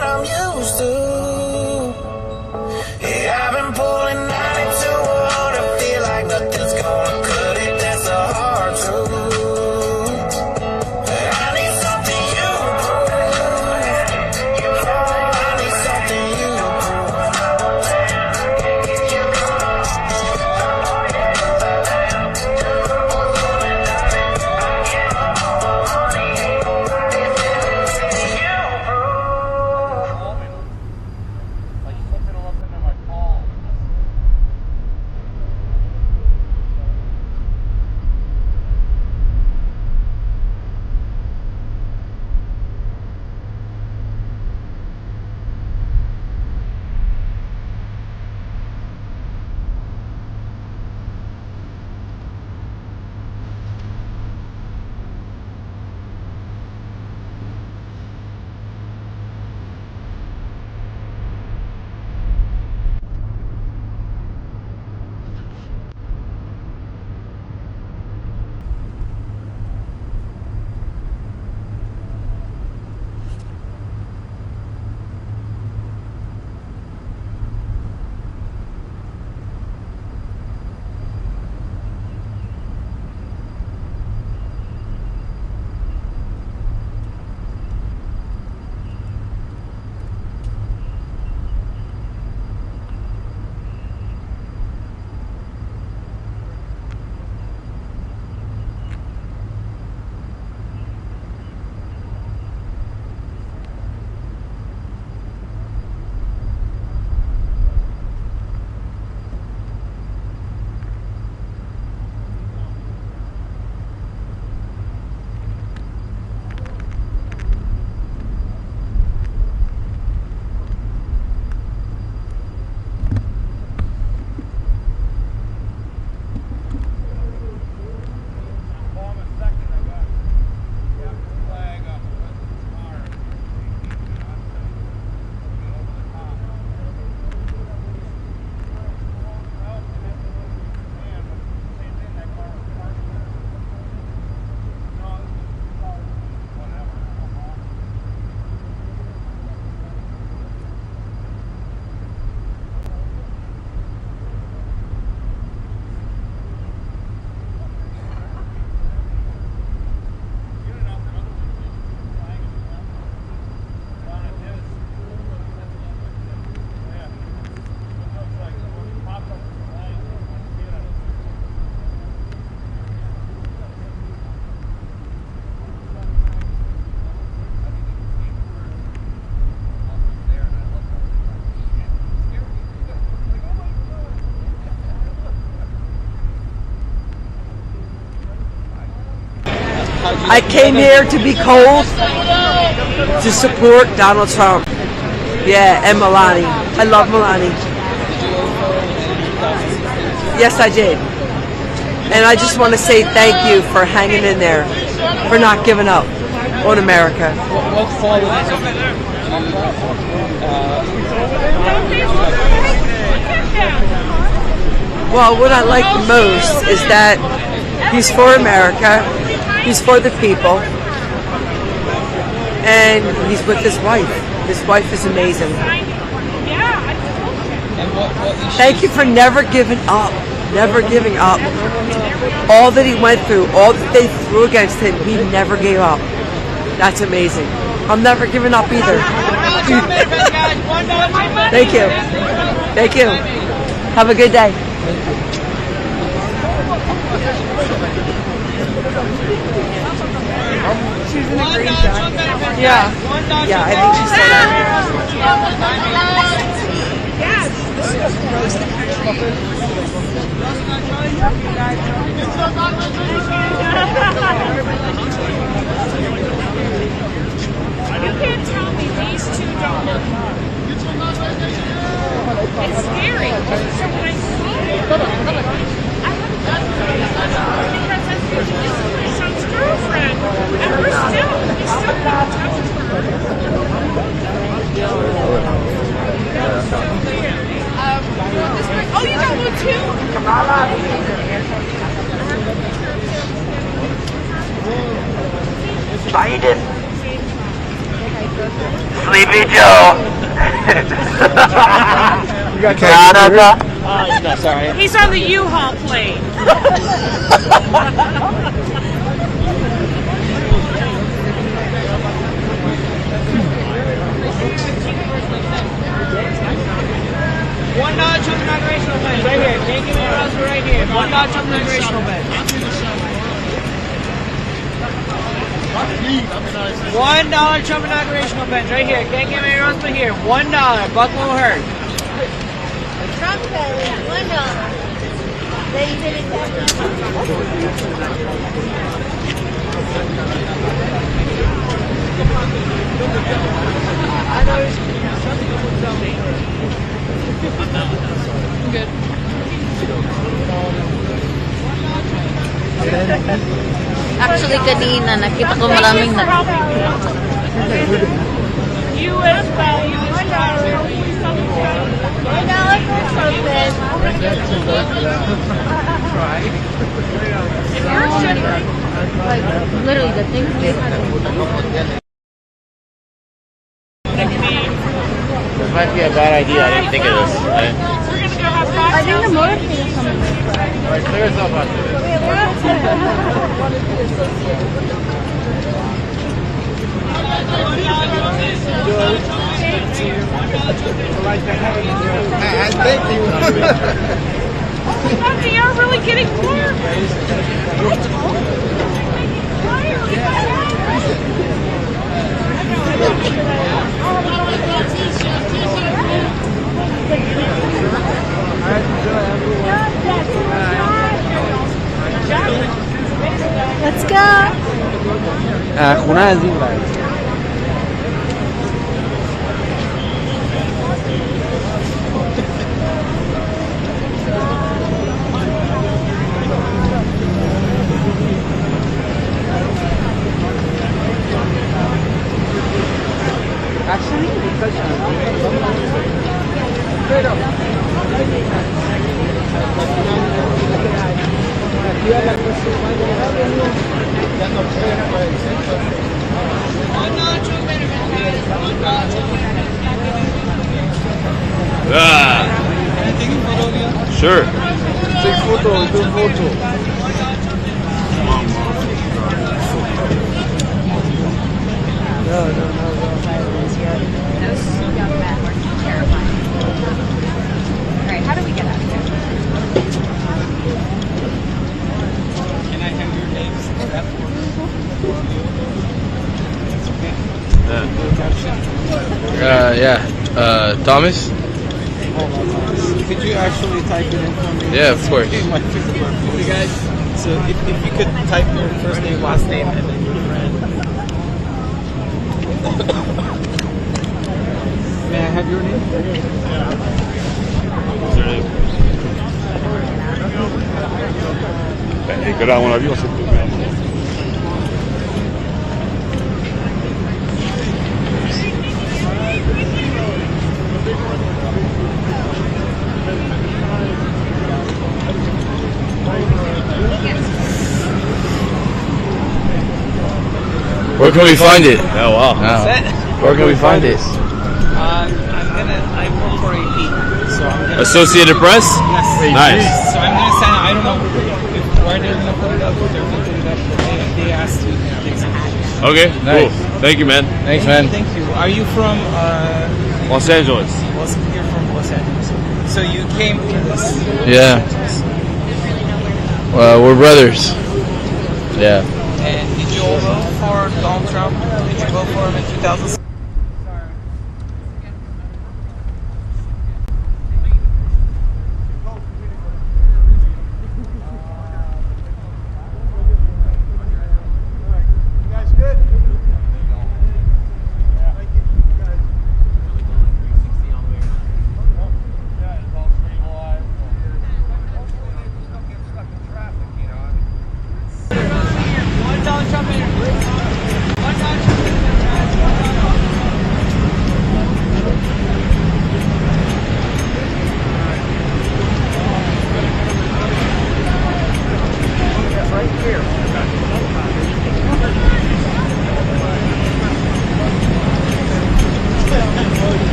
that I'm used to. Yeah, I've been pulling 921 to feel like nothing's gonna cut it. That's a hard truth. I need something you prove. I need something you I came here to be cold to support Donald Trump. Yeah, and Melania. I love Melania. Yes, I did. And I just want to say thank you for hanging in there, for not giving up on America. What qualities Well, what I like the most is that he's for America, he's for the people, and he's with his wife. His wife is amazing. Thank you for never giving up. Never giving up. All that he went through, all that they threw against him, he never gave up. That's amazing. I'm never giving up either. Thank you. Thank you. Have a good day. She's in a green jacket. Yeah. Yeah, I think she's said that. You can't tell me these two don't look. It's scary. So when I see it, I haven't done it because this is my son's girlfriend, and we still in touch with her. Oh, you got one too? Biden. Sleeping? Hey, Joe. He's on the U-Haul plane. $1 to the inaugurational bench, right here. Can't give me your answer right here. $1 to the inaugurational bench. $1 Trump inaugurational bench, right here. Can't give me your answer here. $1. Buffalo Herd. Trump said $1. They didn't Good. Actually, kanina nakita ko maraming U.S. value is $1 for purpose. Like, literally, the things they had. This might be a bad idea. I didn't think of this. I think the motorcade is coming. Alright, clear yourself out there. Thank you. They are really getting warm. Let's go. خونه از این ور. Actually, because Sure. Take photo, do photo. No. Those young men were terrifying. All right, how do we get out of here? Can I have your names? Thomas? Could you actually type it in for me? Yeah, of course. You guys, so if you could type your first name, last name, and then your friend. May I have your name? Cada uno de ellos se Where can we find it? Oh wow. Where can we find it? I work for AP, so I'm gonna... Associated Press? Yes. Nice. So I'm gonna send, I don't know where they're gonna put it up, if they're gonna put it up, but they asked to take some pictures. Okay, Nice. cool. Thank you, man. Thanks, man. Thank you. Are you from, Los Angeles. You're from Los Angeles. So you came to this? Yeah. We're brothers. Yeah. And did you all vote for Donald Trump? Did you vote for him in 2006?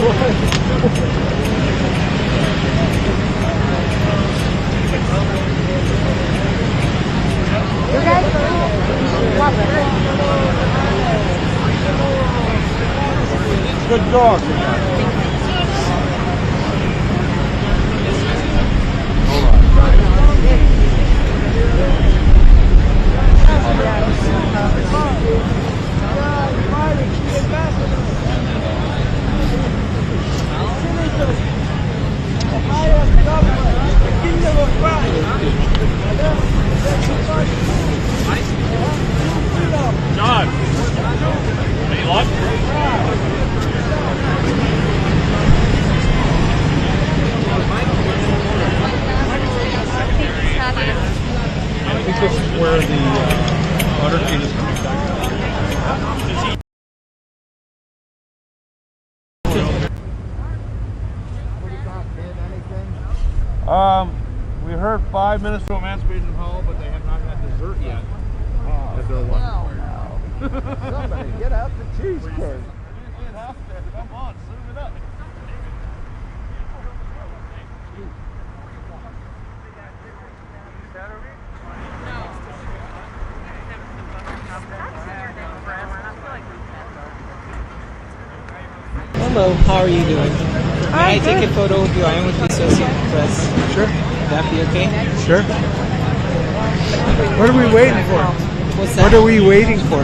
Good dog. John, any luck? I think this is where the motorcade is coming back. We heard 5 minutes from Emancipation Hall, but they have not had dessert yet. At Bill 1. No. Somebody get out the cheesecake. Get out there. Come on, serve it up. Hello, how are you doing? May I take a photo with you? I am with the Associated Press. Sure. Would that be okay? Sure. What are we waiting for? What's that? What are we waiting for?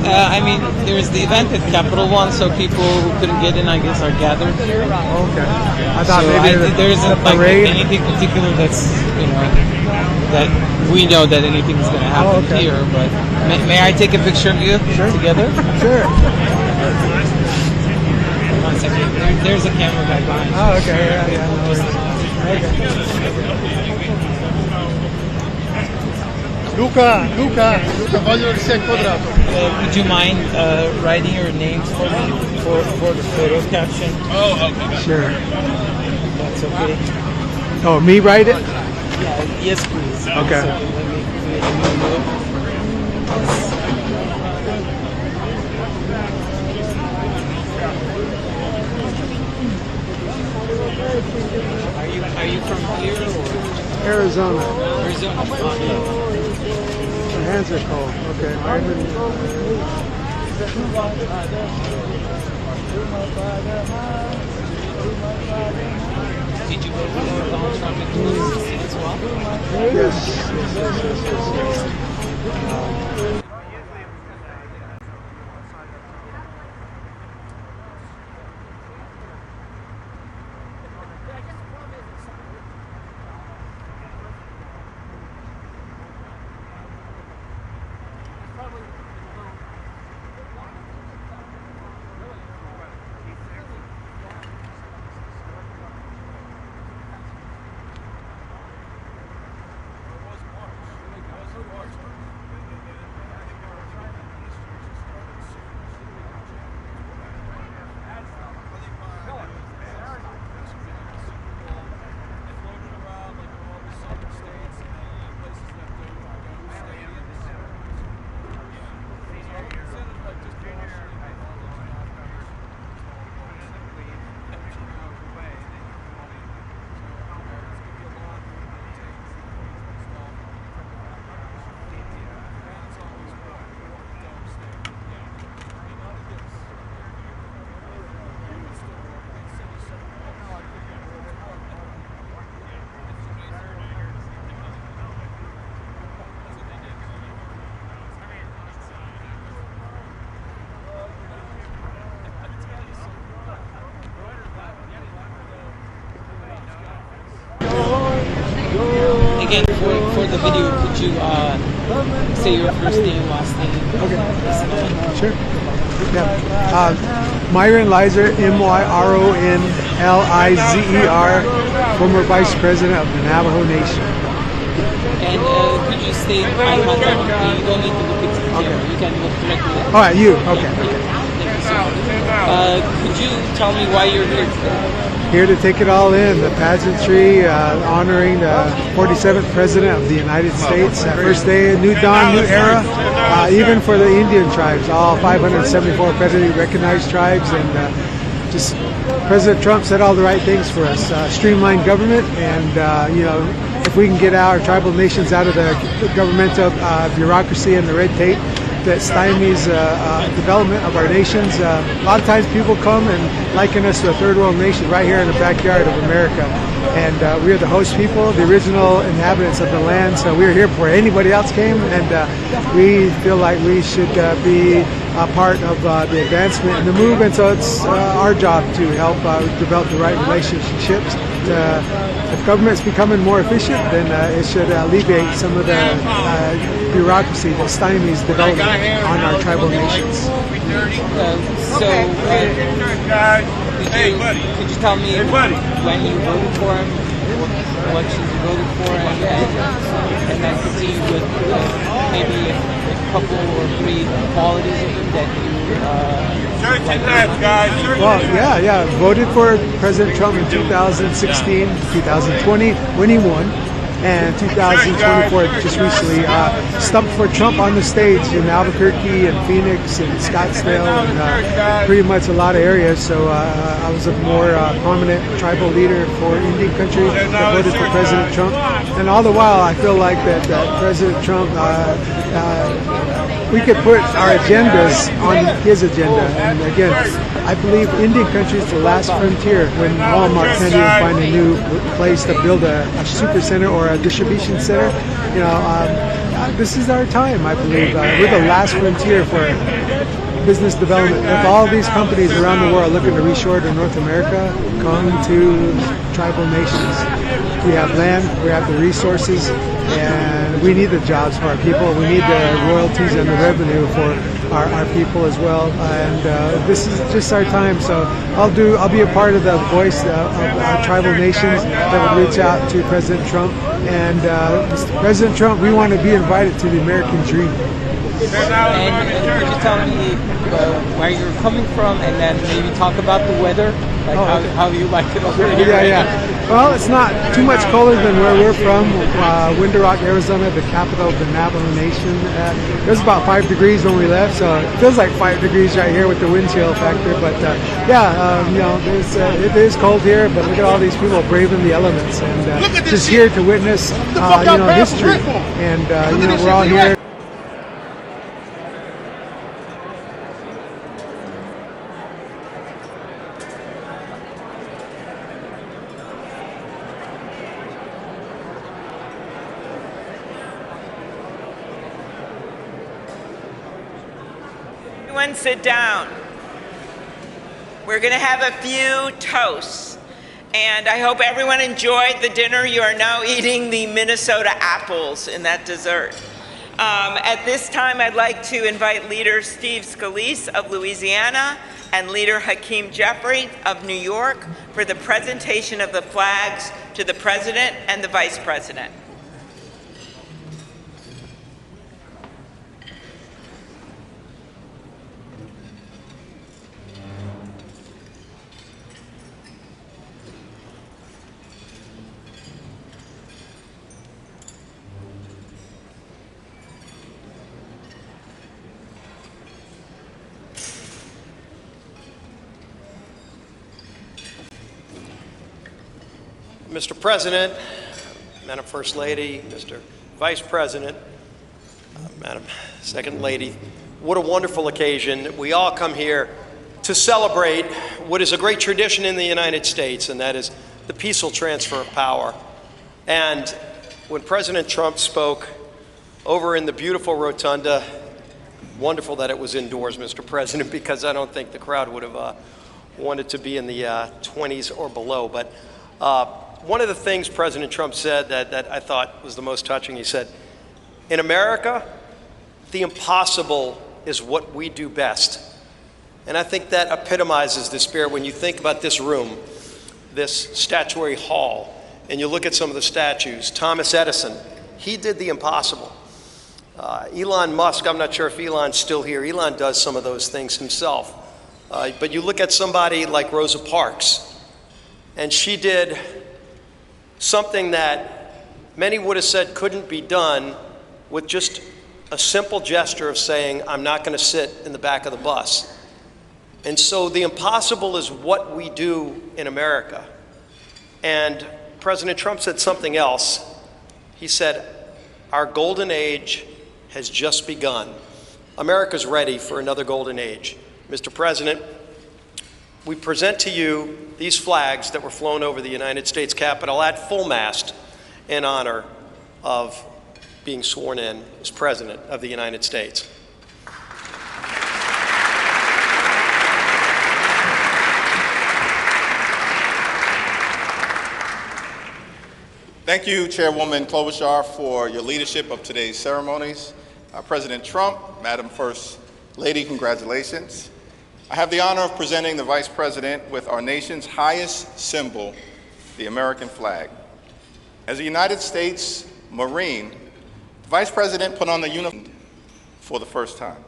I mean, there's the event at Capitol 1, so people who couldn't get in, I guess, are gathered here. Okay. I thought so maybe there isn't like parade. anything particular that's, you know, that we know that anything's going to happen here. But may I take a picture of you together? Sure. One second. There's a camera guy behind. Oh, okay. Yeah. No worries. Luca, voglio che sia inquadrato. Would you mind writing your names for me for the photo caption? Oh, okay. Sure. That's okay. Oh, me write it? Yeah, yes, please. Okay. So let me know. Are you from here or? Arizona. Arizona. My hands are cold. Okay. Did you go to Donald Trump in 2016 as well? Yes. Again, for the video, could you say your first name, last name? Okay. Sure. Yeah. Myron Lizer, MYRONLIZER, former Vice President of the Navajo Nation. And could you state eye contact? You don't need to look into the camera. You can look directly. All right, you. Okay. Thank you so much. Could you tell me why you're here today? Here to take it all in, the pageantry, honoring the 47th President of the United States. First day, new dawn, new era, even for the Indian tribes, all 574 federally recognized tribes, and just President Trump said all the right things for us. Streamlined government, and if we can get our tribal nations out of the governmental bureaucracy and the red tape that stymies development of our nations. A lot of times people come and liken us to a third world nation right here in the backyard of America. And we are the host people, the original inhabitants of the land, so we're here before anybody else came, and we feel like we should be a part of the advancement and the movement, so it's our job to help develop the right relationships. If government's becoming more efficient, then it should alleviate some of the bureaucracy that stymies development on our tribal nations. Could you tell me when you voted for him, what you voted for, and then continue with maybe a couple or three qualities of him that you Well, yeah. Voted for President Trump in 2016, 2020 when he won, and 2024 just recently. Stumped for Trump on the stage in Albuquerque and Phoenix and Scottsdale and pretty much a lot of areas. So I was a more prominent tribal leader for Indian country that voted for President Trump. And all the while, I feel like that President Trump, we could put our agendas on his agenda. And again, I believe Indian country is the last frontier when Walmart can't even find a new place to build a super center or a distribution center. This is our time, I believe. We're the last frontier for business development. With all these companies around the world looking to reshore to North America, come to tribal nations. We have land, we have the resources, and we need the jobs for our people. We need the royalties and the revenue for our people as well. And this is just our time. So I'll be a part of the voice of our tribal nations that would reach out to President Trump. And Mr. President Trump, we want to be invited to the American dream. And could you tell me where you're coming from, and then maybe talk about the weather, like how you like it over here? Yeah. Well, it's not too much colder than where we're from, Winter Rock, Arizona, the capital of the Navajo Nation. It was about 5 degrees when we left, so it feels like 5 degrees right here with the wind chill factor. But it is cold here, but look at all these people braving the elements and just here to witness, history. And we're all here. Everyone sit down. We're going to have a few toasts, and I hope everyone enjoyed the dinner. You are now eating the Minnesota apples in that dessert. At this time, I'd like to invite Leader Steve Scalise of Louisiana and Leader Hakeem Jeffrey of New York for the presentation of the flags to the President and the Vice President. Mr. President, Madam First Lady, Mr. Vice President, Madam Second Lady, what a wonderful occasion. We all come here to celebrate what is a great tradition in the United States, and that is the peaceful transfer of power. And when President Trump spoke over in the beautiful Rotunda, wonderful that it was indoors, Mr. President, because I don't think the crowd would have wanted to be in the 20s or below. But one of the things President Trump said that I thought was the most touching, he said, in America, the impossible is what we do best. And I think that epitomizes the spirit when you think about this room, this statuary hall, and you look at some of the statues. Thomas Edison, he did the impossible. Elon Musk, I'm not sure if Elon's still here. Elon does some of those things himself. But you look at somebody like Rosa Parks, and she did something that many would have said couldn't be done with just a simple gesture of saying, I'm not going to sit in the back of the bus. And so the impossible is what we do in America. And President Trump said something else. He said, our golden age has just begun. America's ready for another golden age. Mr. President, we present to you these flags that were flown over the United States Capitol at full mast in honor of being sworn in as President of the United States. Thank you, Chairwoman Klobuchar, for your leadership of today's ceremonies. President Trump, Madam First Lady, congratulations. I have the honor of presenting the Vice President with our nation's highest symbol, the American flag. As a United States Marine, the Vice President put on the uniform for the first time.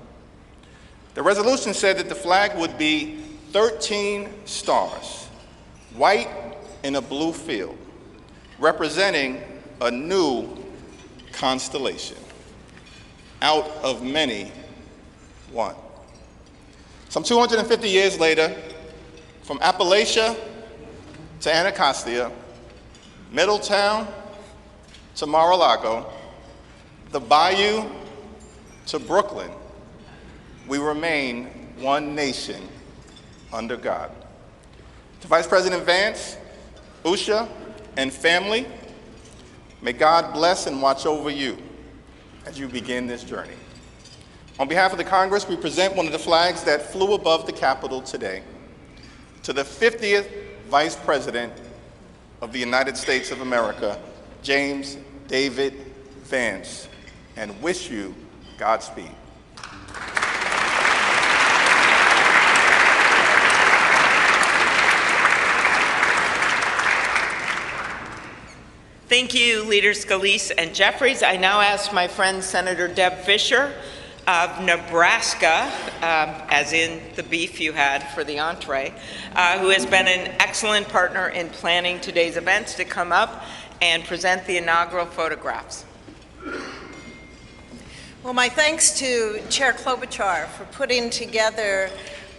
The resolution said that the flag would be 13 stars, white in a blue field, representing a new constellation, out of many, one. Some 250 years later, from Appalachia to Anacostia, Middletown to Mar-a-Lago, the Bayou to Brooklyn, we remain one nation under God. To Vice President Vance, Usha, and family, may God bless and watch over you as you begin this journey. On behalf of the Congress, we present one of the flags that flew above the Capitol today to the 50th Vice President of the United States of America, James David Vance, and wish you Godspeed. Thank you, Leaders Scalise and Jeffries. I now ask my friend Senator Deb Fischer of Nebraska, as in the beef you had for the entree, who has been an excellent partner in planning today's events, to come up and present the inaugural photographs. Well, my thanks to Chair Klobuchar for putting together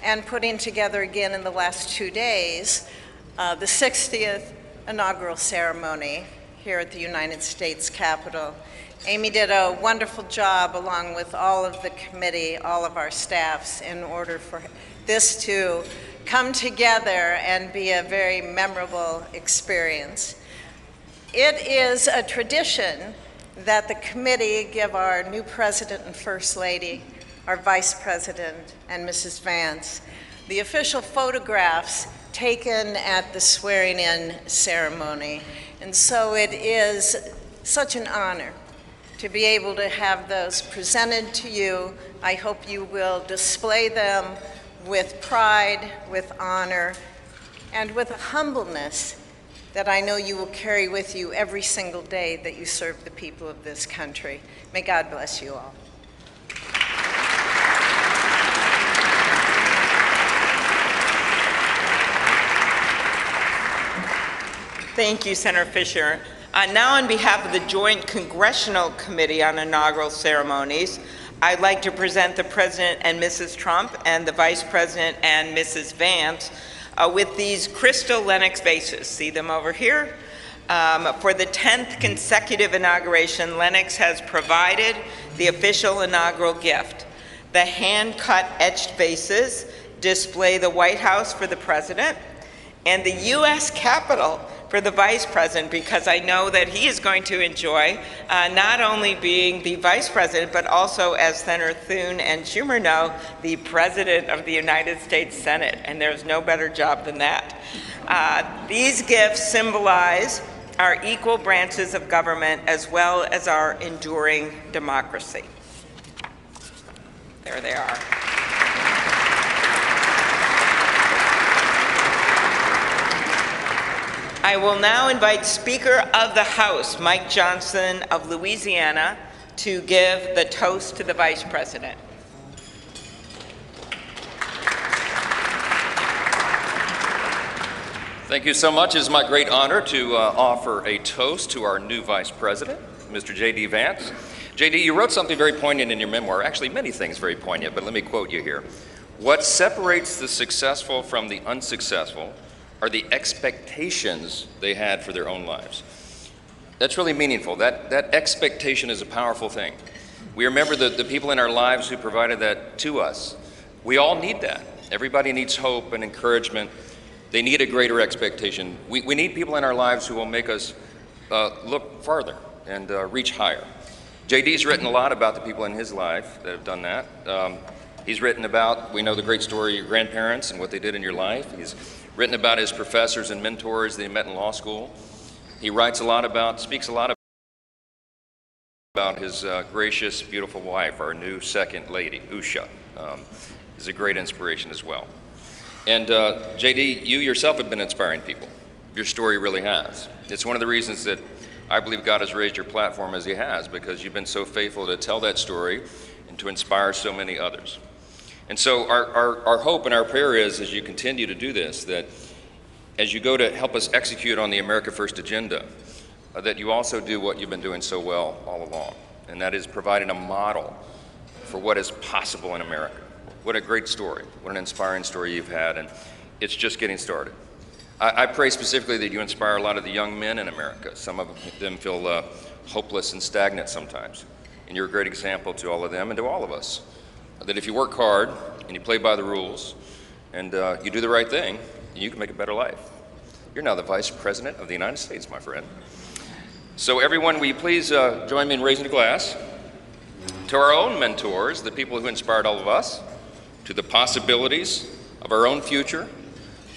again in the last 2 days the 60th inaugural ceremony here at the United States Capitol. Amy did a wonderful job, along with all of the committee, all of our staffs, in order for this to come together and be a very memorable experience. It is a tradition that the committee give our new President and First Lady, our Vice President, and Mrs. Vance the official photographs taken at the swearing-in ceremony. And so it is such an honor to be able to have those presented to you. I hope you will display them with pride, with honor, and with a humbleness that I know you will carry with you every single day that you serve the people of this country. May God bless you all. Thank you, Senator Fischer. Now, on behalf of the Joint Congressional Committee on Inaugural Ceremonies, I'd like to present the President and Mrs. Trump and the Vice President and Mrs. Vance with these crystal Lennox vases. See them over here? For the 10th consecutive inauguration, Lennox has provided the official inaugural gift. The hand-cut etched vases display the White House for the President and the U.S. Capitol for the Vice President, because I know that he is going to enjoy not only being the Vice President, but also, as Senator Thune and Schumer know, the President of the United States Senate, and there's no better job than that. These gifts symbolize our equal branches of government as well as our enduring democracy. There they are. I will now invite Speaker of the House, Mike Johnson of Louisiana, to give the toast to the Vice President. Thank you so much. It is my great honor to offer a toast to our new Vice President, Mr. J.D. Vance. J.D., you wrote something very poignant in your memoir, actually many things very poignant, but let me quote you here. What separates the successful from the unsuccessful are the expectations they had for their own lives. That's really meaningful. That expectation is a powerful thing. We remember the people in our lives who provided that to us. We all need that. Everybody needs hope and encouragement. They need a greater expectation. We need people in our lives who will make us look farther and reach higher. JD's written a lot about the people in his life that have done that. He's written about, we know the great story of your grandparents and what they did in your life. He's written about his professors and mentors that he met in law school. He speaks a lot about his gracious, beautiful wife, our new second lady, Usha. Is a great inspiration as well. And JD, you yourself have been inspiring people. Your story really has. It's one of the reasons that I believe God has raised your platform as he has, because you've been so faithful to tell that story and to inspire so many others. And so our hope and our prayer is, as you continue to do this, that as you go to help us execute on the America First agenda, that you also do what you've been doing so well all along, and that is providing a model for what is possible in America. What a great story. What an inspiring story you've had, and it's just getting started. I pray specifically that you inspire a lot of the young men in America. Some of them feel hopeless and stagnant sometimes, and you're a great example to all of them and to all of us, that if you work hard and you play by the rules and you do the right thing, you can make a better life. You're now the Vice President of the United States, my friend. So everyone, will you please join me in raising a glass to our own mentors, the people who inspired all of us, to the possibilities of our own future,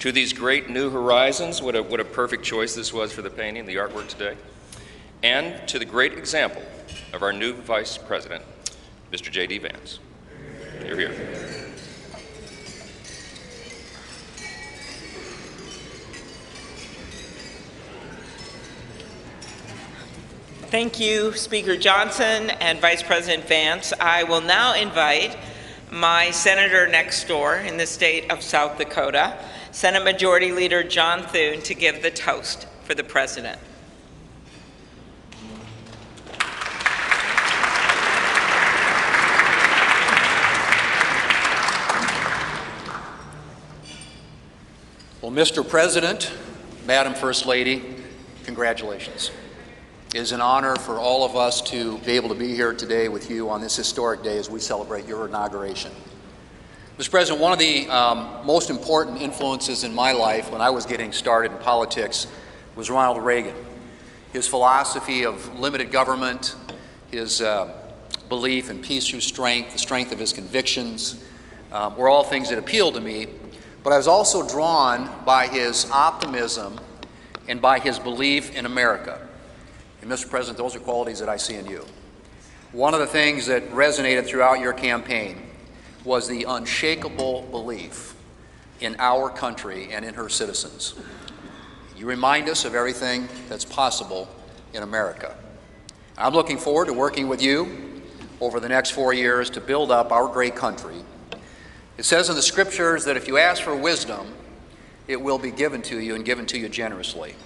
to these great new horizons. What a perfect choice this was for the painting, the artwork today, and to the great example of our new Vice President, Mr. J.D. Vance. You're here. Thank you, Speaker Johnson and Vice President Vance. I will now invite my senator next door in the state of South Dakota, Senate Majority Leader John Thune, to give the toast for the President. Well, Mr. President, Madam First Lady, congratulations. It is an honor for all of us to be able to be here today with you on this historic day as we celebrate your inauguration. Mr. President, one of the most important influences in my life when I was getting started in politics was Ronald Reagan. His philosophy of limited government, his belief in peace through strength, the strength of his convictions, were all things that appealed to me. But I was also drawn by his optimism and by his belief in America. And Mr. President, those are qualities that I see in you. One of the things that resonated throughout your campaign was the unshakable belief in our country and in her citizens. You remind us of everything that's possible in America. I'm looking forward to working with you over the next 4 years to build up our great country. It says in the scriptures that if you ask for wisdom, it will be given to you and given to you generously.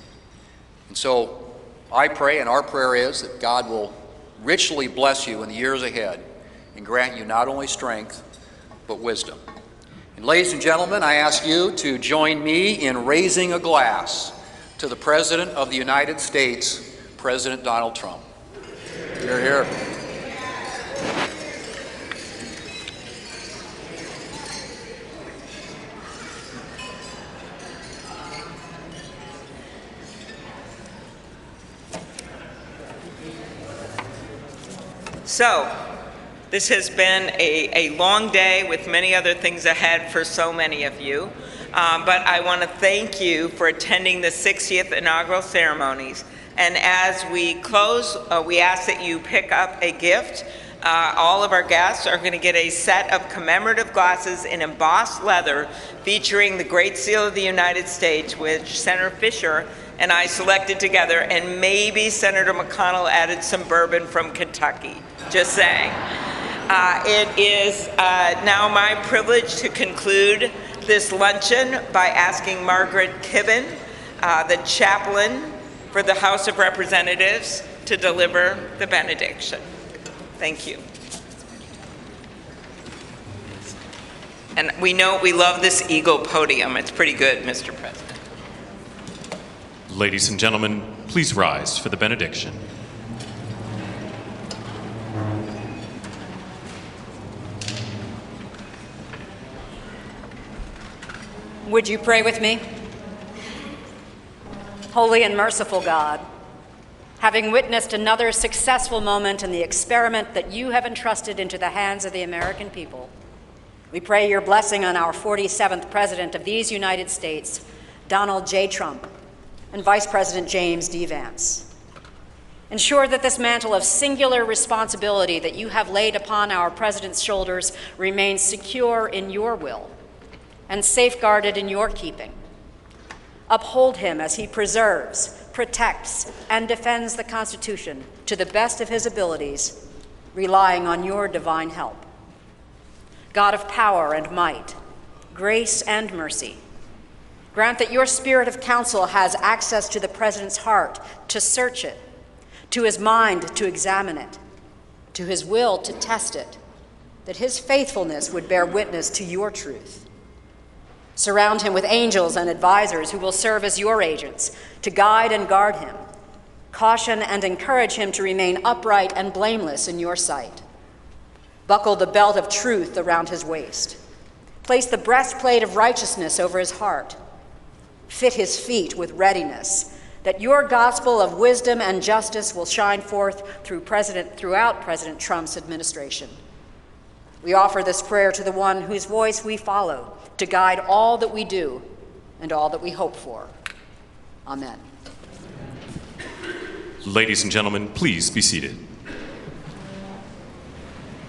And so I pray, and our prayer is, that God will richly bless you in the years ahead and grant you not only strength, but wisdom. And ladies and gentlemen, I ask you to join me in raising a glass to the President of the United States, President Donald Trump. Hear, hear. So, this has been a long day with many other things ahead for so many of you. But I want to thank you for attending the 60th inaugural ceremonies. And as we close, we ask that you pick up a gift. All of our guests are going to get a set of commemorative glasses in embossed leather featuring the Great Seal of the United States, which Senator Fisher and I selected together, and maybe Senator McConnell added some bourbon from Kentucky. Just saying. It is now my privilege to conclude this luncheon by asking Margaret Kibben, the chaplain for the House of Representatives, to deliver the benediction. Thank you. And we love this eagle podium. It's pretty good, Mr. President. Ladies and gentlemen, please rise for the benediction. Would you pray with me? Holy and merciful God, having witnessed another successful moment in the experiment that you have entrusted into the hands of the American people, we pray your blessing on our 47th President of these United States, Donald J. Trump, and Vice President James D. Vance. Ensure that this mantle of singular responsibility that you have laid upon our President's shoulders remains secure in your will and safeguarded in your keeping. Uphold him as he preserves, protects, and defends the Constitution to the best of his abilities, relying on your divine help. God of power and might, grace and mercy, grant that your spirit of counsel has access to the President's heart to search it, to his mind to examine it, to his will to test it, that his faithfulness would bear witness to your truth. Surround him with angels and advisors who will serve as your agents to guide and guard him, caution and encourage him to remain upright and blameless in your sight. Buckle the belt of truth around his waist. Place the breastplate of righteousness over his heart. Fit his feet with readiness, that your gospel of wisdom and justice will shine forth throughout President Trump's administration. We offer this prayer to the one whose voice we follow, to guide all that we do and all that we hope for. Amen. Ladies and gentlemen, please be seated.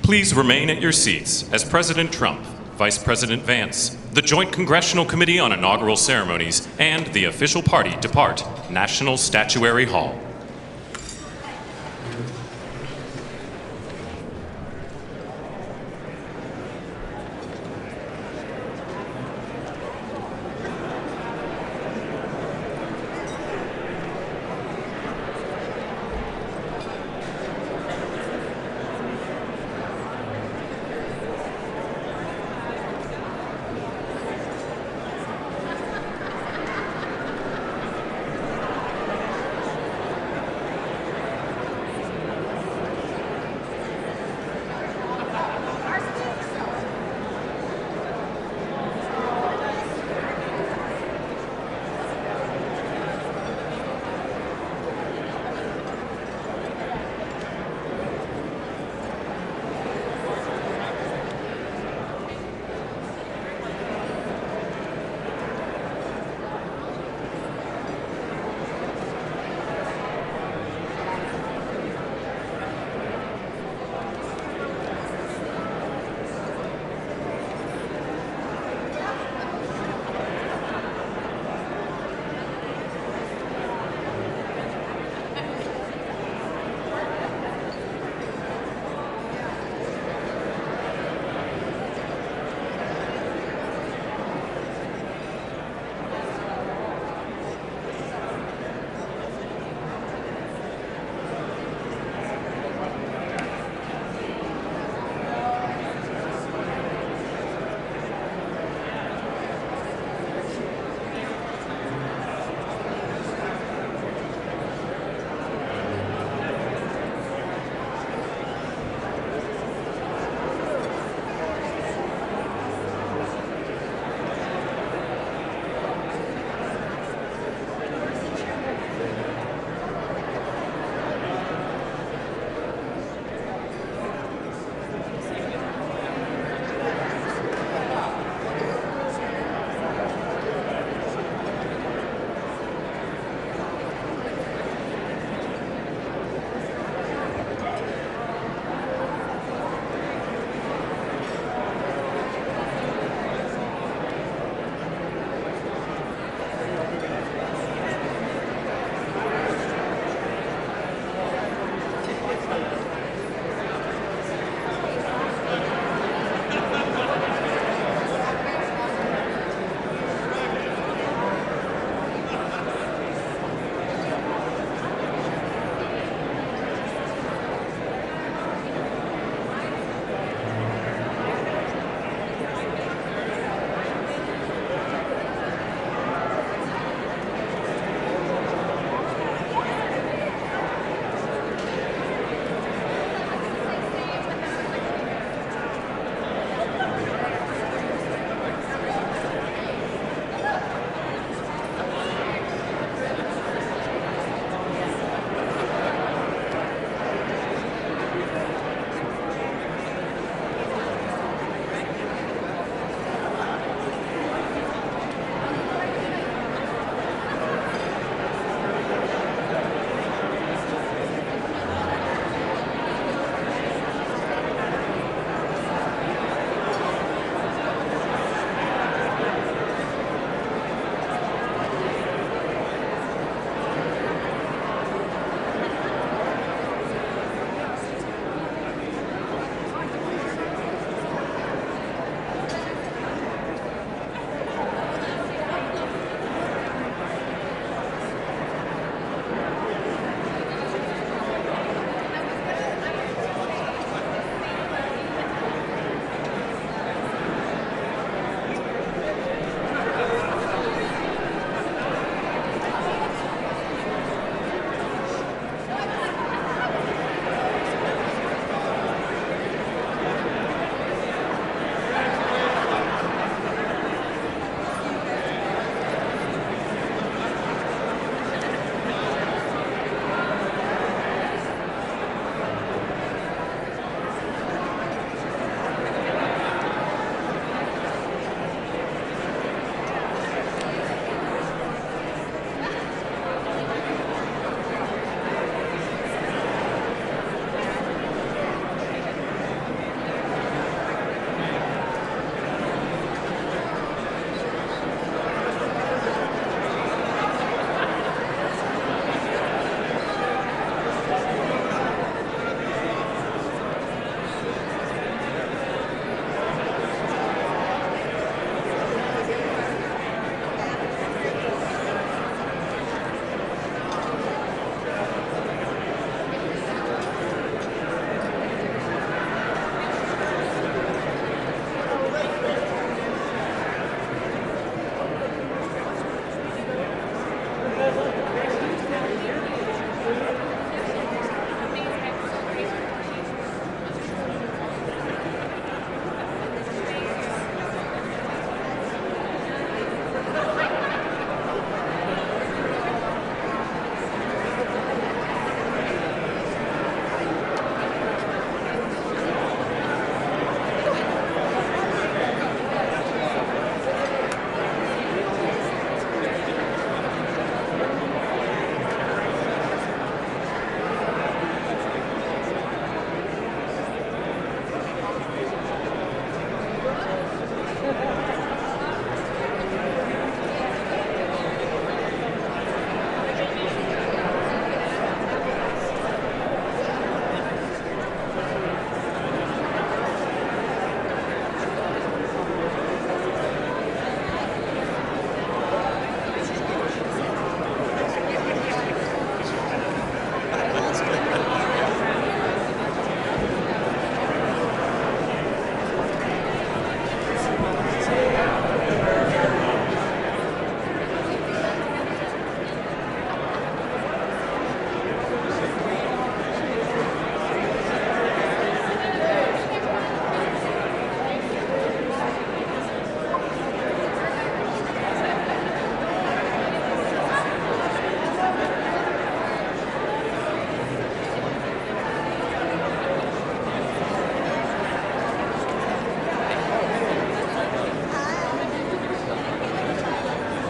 Please remain at your seats as President Trump, Vice President Vance, the Joint Congressional Committee on Inaugural Ceremonies, and the official party depart National Statuary Hall.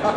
Do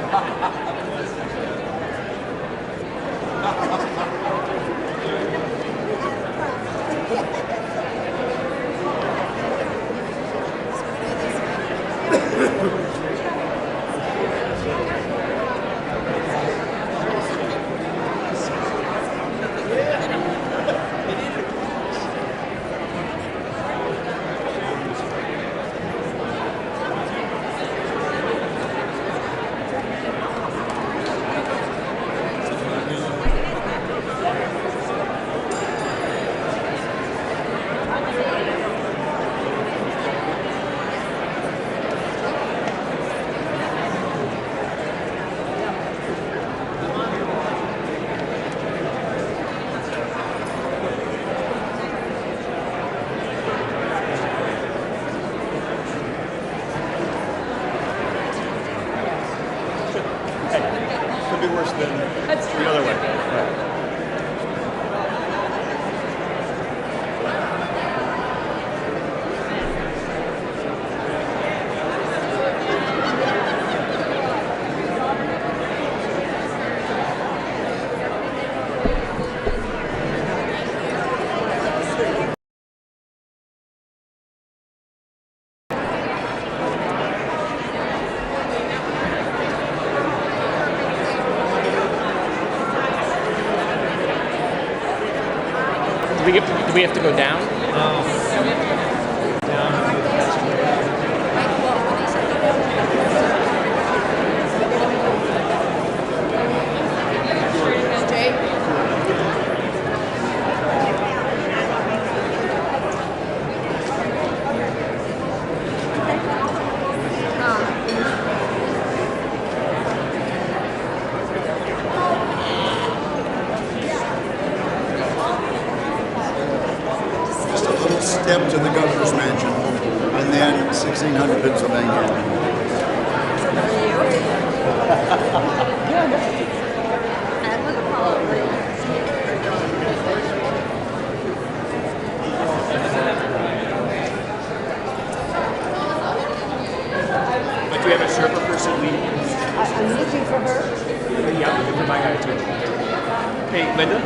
we have to go down? Step to the governor's mansion, and then 1600 Pennsylvania. But do you have a Sherpa person leading? I'm looking for her. Yeah, I'm looking for my guy too. Hey, Linda?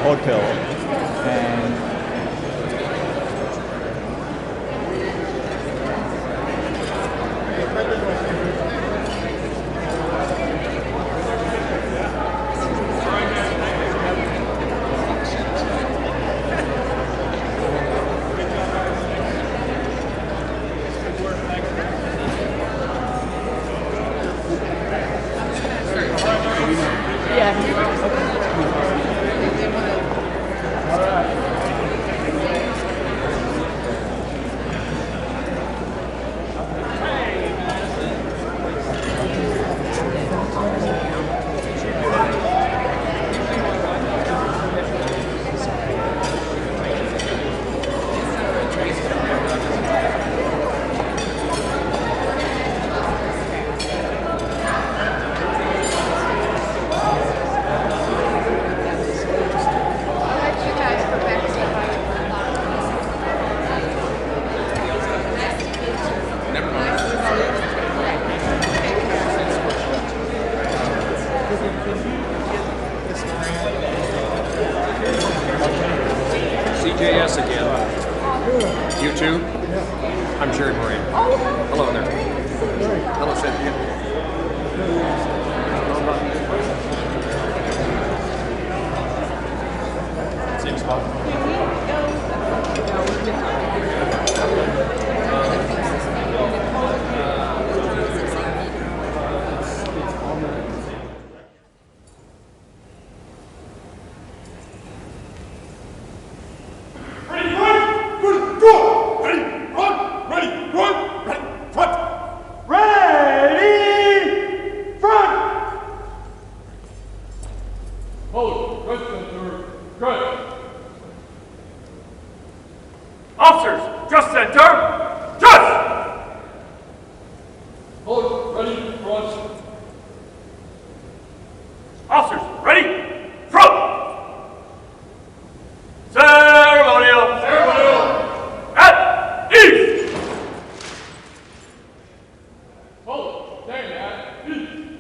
Hotel, and CJS again. You too? I'm Jerry Moran. Hello there. Hello, Cynthia. Same spot. Hold, ready, front. Officers, ready, front. Ceremonial. Ceremonial. At ease. Hold, stand at ease.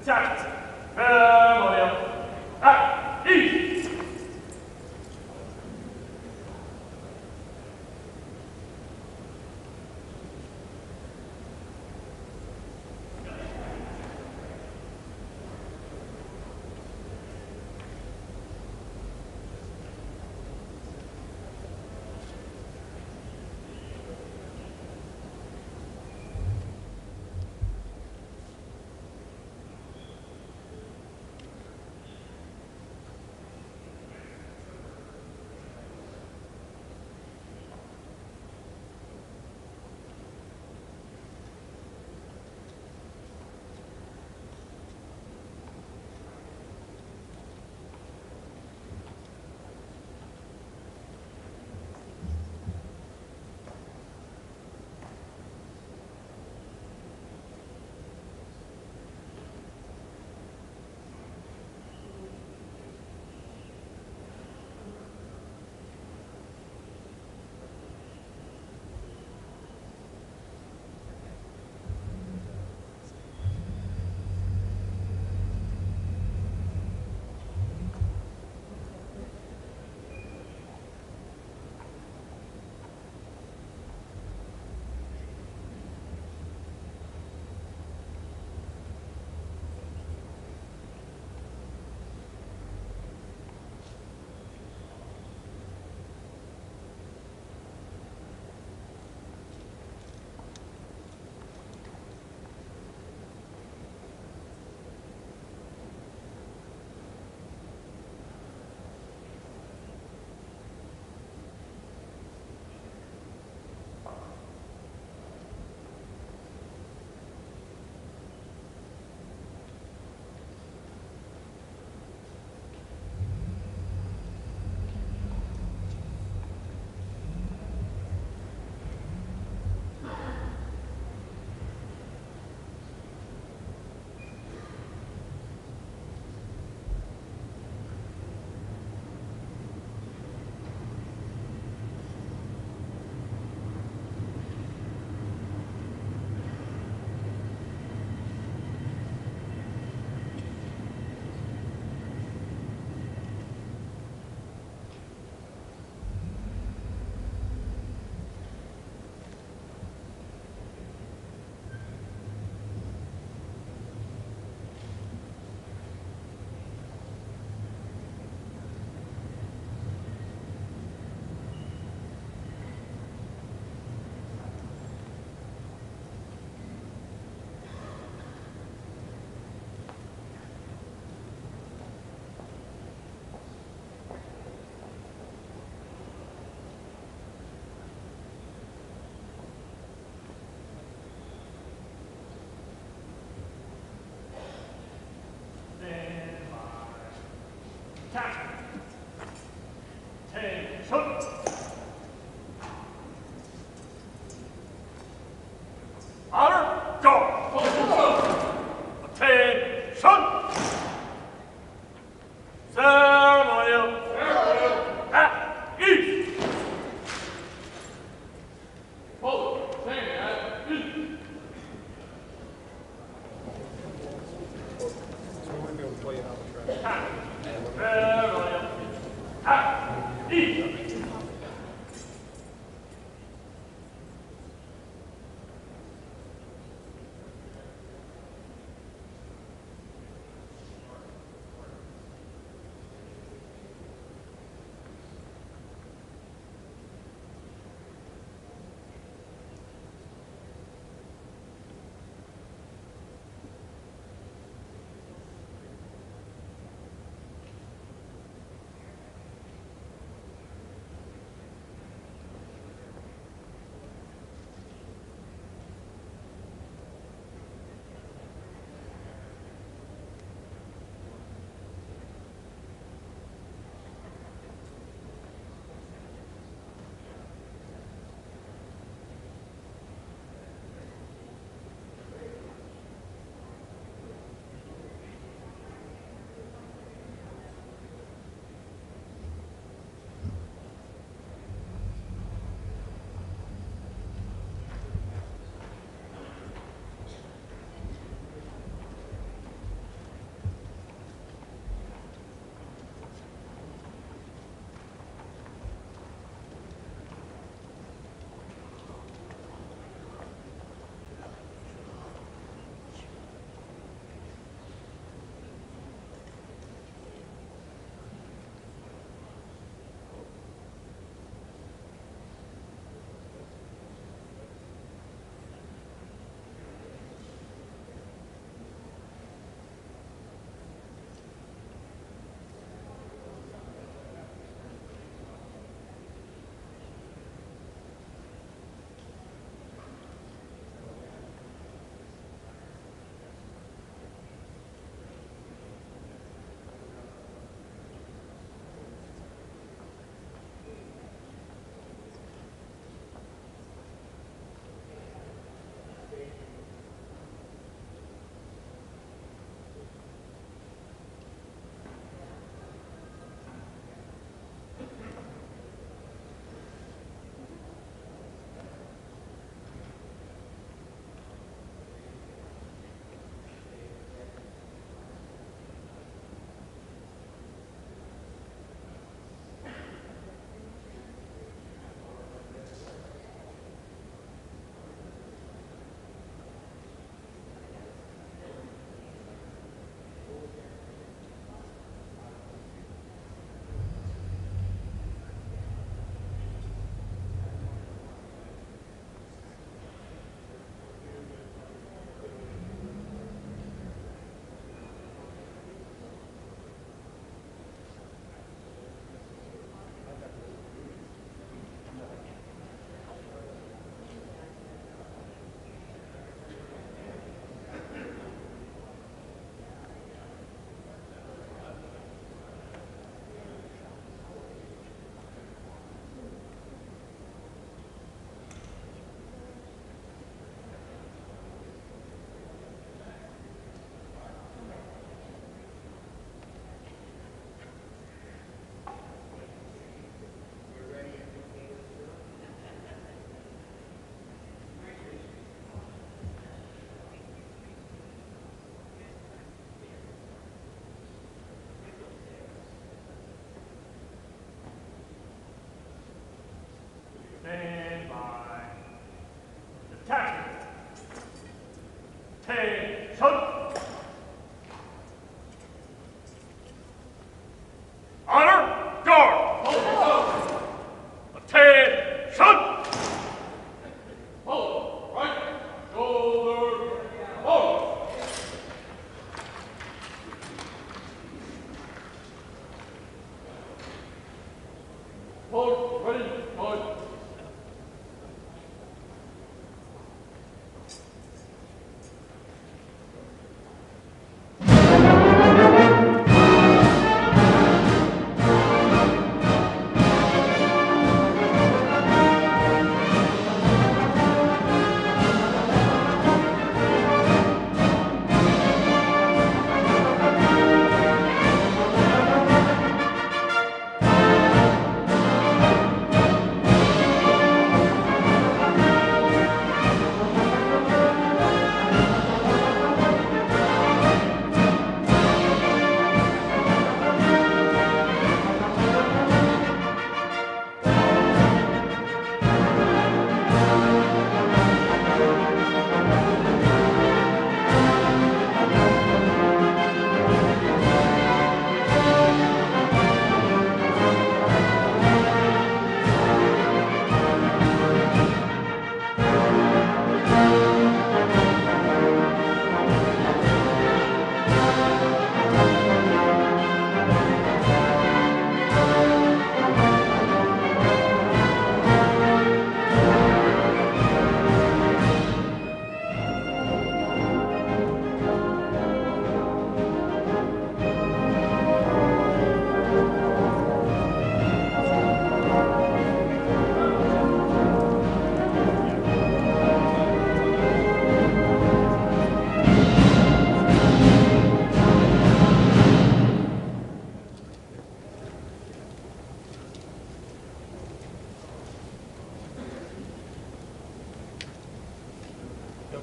Attack. Ceremonial. At ease.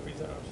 Present.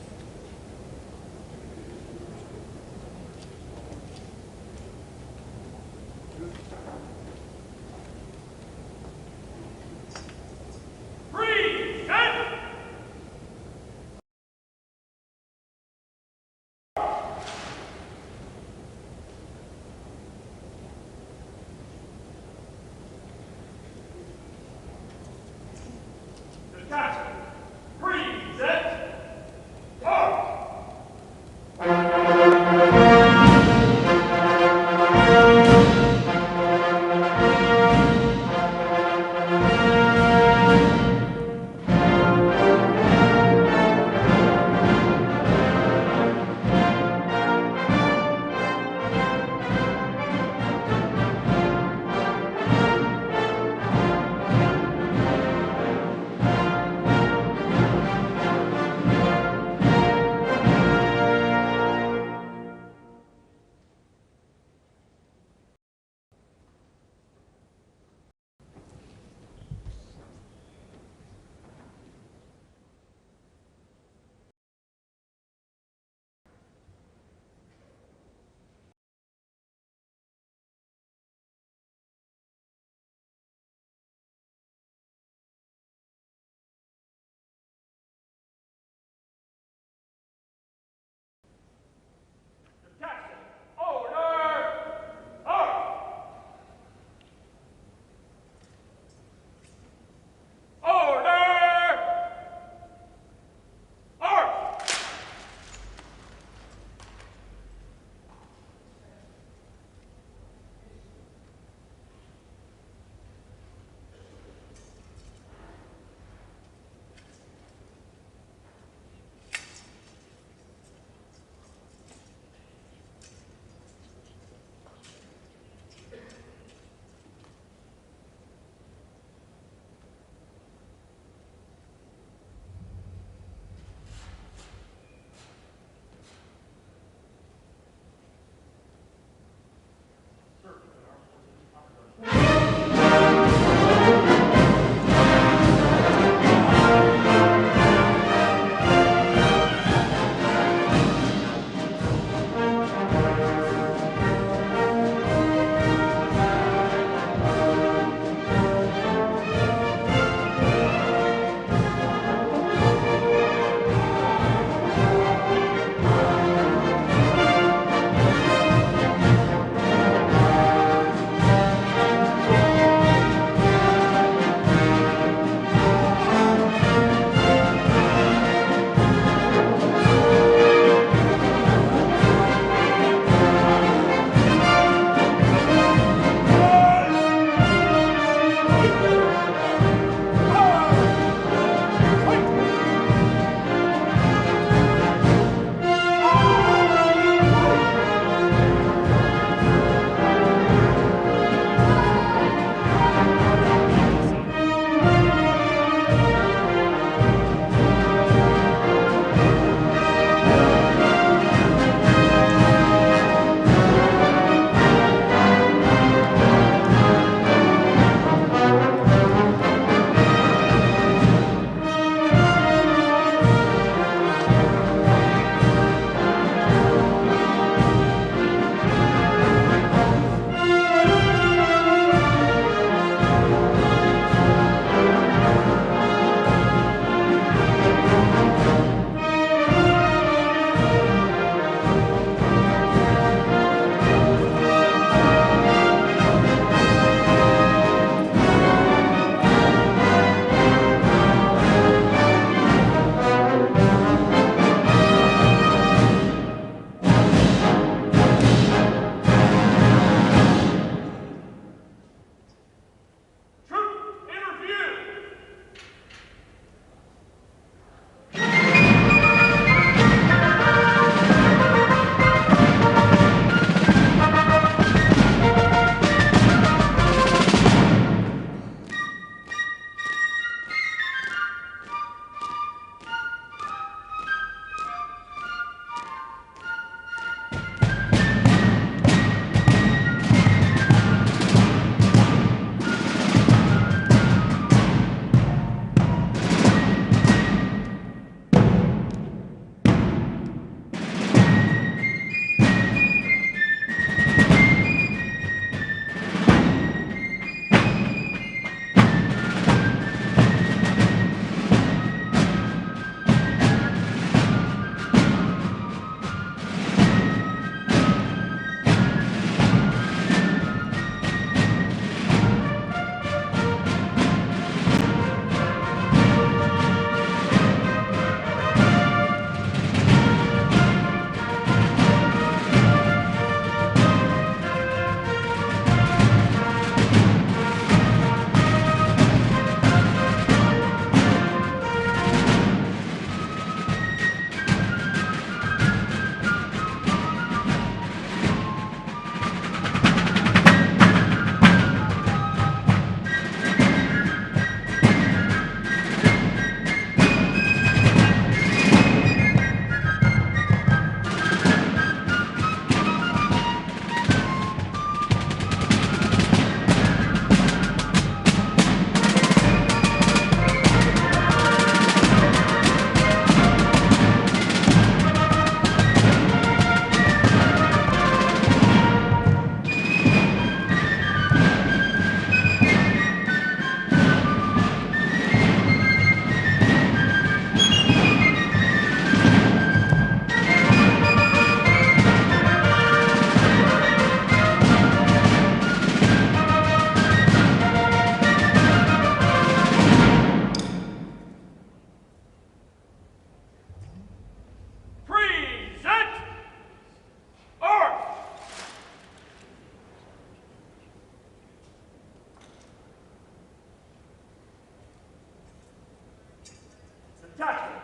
Attachment.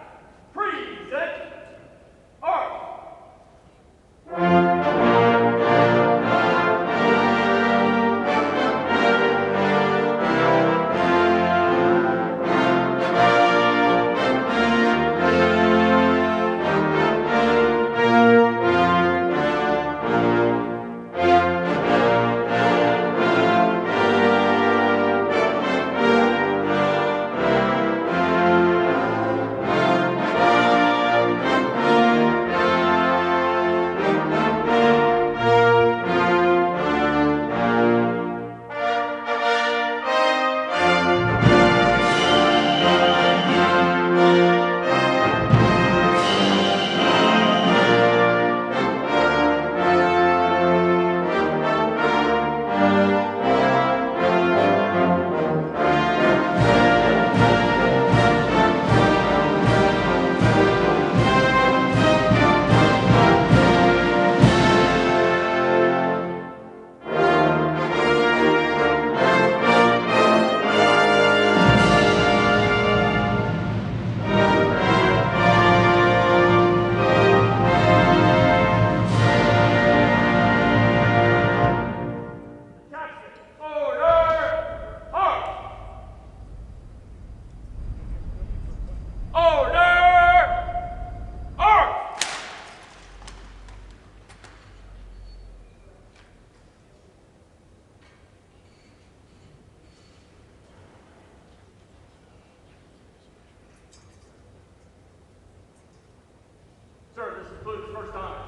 Present. Arms. Sir, this includes first time.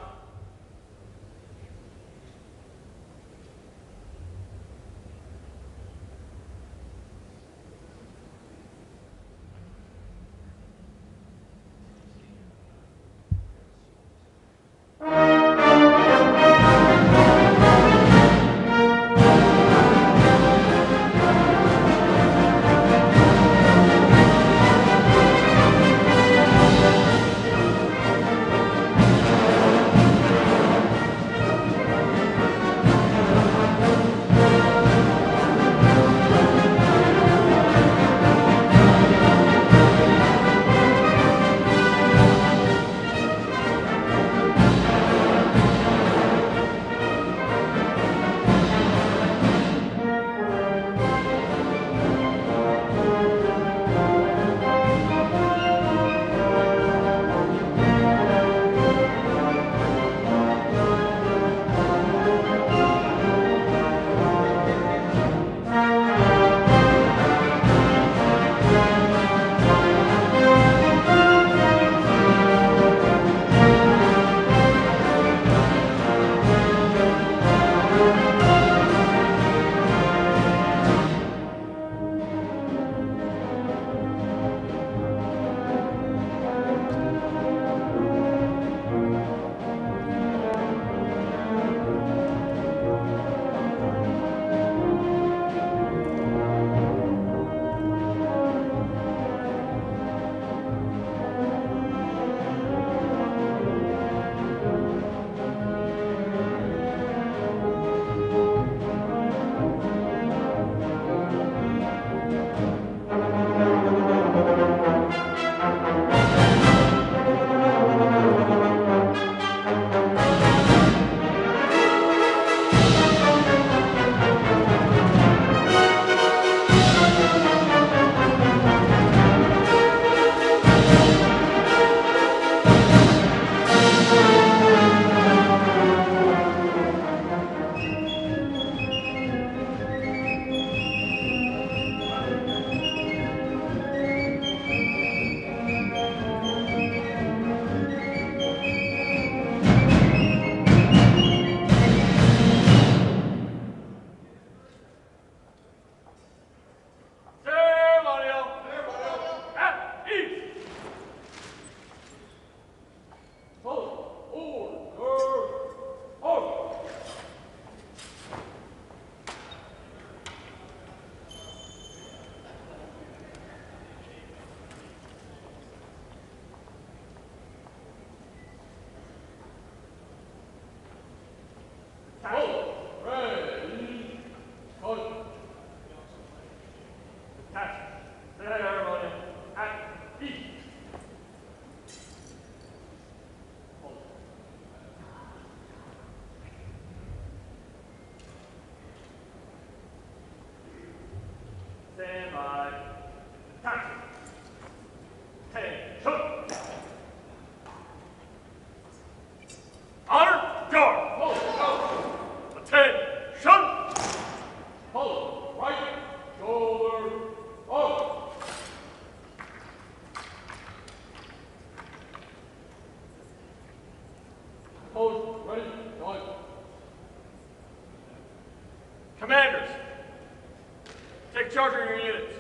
charging your units.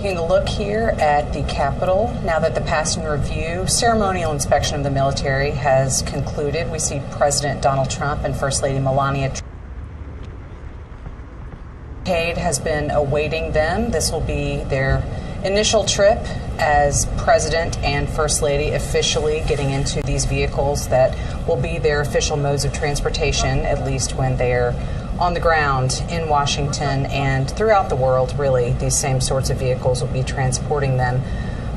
Taking a look here at the Capitol, now that the passing review ceremonial inspection of the military has concluded, we see President Donald Trump and First Lady Melania Trump has been awaiting them. This will be their initial trip as President and First Lady officially getting into these vehicles that will be their official modes of transportation, at least when they're on the ground in Washington and throughout the world. Really, these same sorts of vehicles will be transporting them.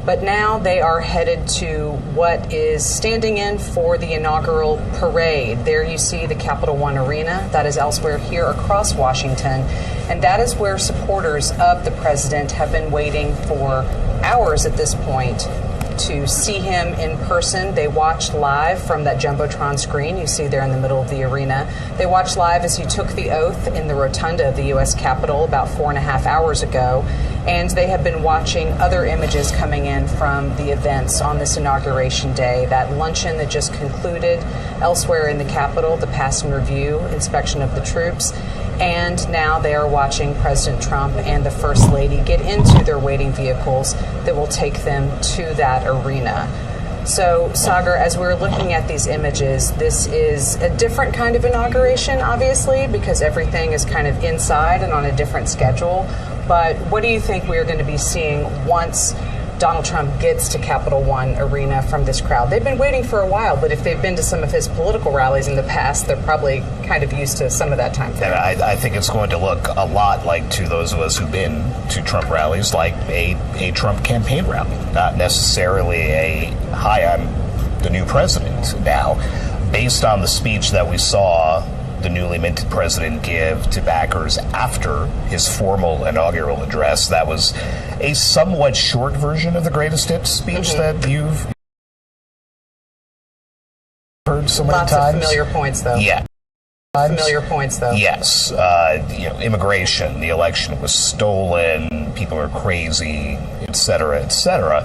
But now they are headed to what is standing in for the inaugural parade. There you see the Capital One Arena. That is elsewhere here across Washington. And that is where supporters of the president have been waiting for hours at this point to see him in person. They watched live from that Jumbotron screen you see there in the middle of the arena. They watched live as he took the oath in the Rotunda of the U.S. Capitol about 4.5 hours ago. And they have been watching other images coming in from the events on this Inauguration Day. That luncheon that just concluded elsewhere in the Capitol, the passing review, inspection of the troops. And now they are watching President Trump and the First Lady get into their waiting vehicles that will take them to that arena. So, Sagar, as we're looking at these images, this is a different kind of inauguration, obviously, because everything is kind of inside and on a different schedule. But what do you think we're going to be seeing once Donald Trump gets to Capital One Arena from this crowd? They've been waiting for a while, but if they've been to some of his political rallies in the past, they're probably kind of used to some of that time frame. And I think it's going to look a lot like, to those of us who've been to Trump rallies, like a Trump campaign rally, not necessarily a, hi, I'm the new president now. Based on the speech that we saw the newly minted president give to backers after his formal inaugural address, that was a somewhat short version of the greatest hits speech that you've heard so many times. Lots of familiar points, though. Yeah. Familiar points, though. Yes. Immigration, the election was stolen, people are crazy, et cetera, et cetera.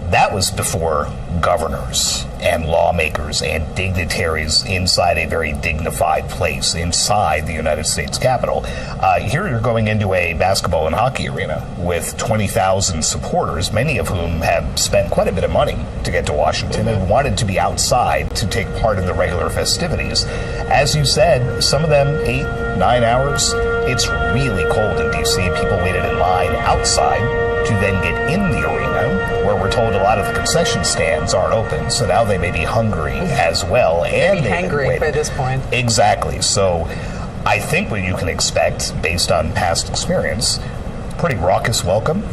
That was before governors and lawmakers and dignitaries inside a very dignified place inside the United States Capitol. Here you're going into a basketball and hockey arena with 20,000 supporters, many of whom have spent quite a bit of money to get to Washington and wanted to be outside to take part in the regular festivities. As you said, some of them 8-9 hours. It's really cold in D.C. People waited in line outside to then get in the arena, where we're told a lot of the concession stands aren't open, so now they may be hungry as well. And hangry by this point. Exactly. So I think what you can expect, based on past experience, pretty raucous welcome,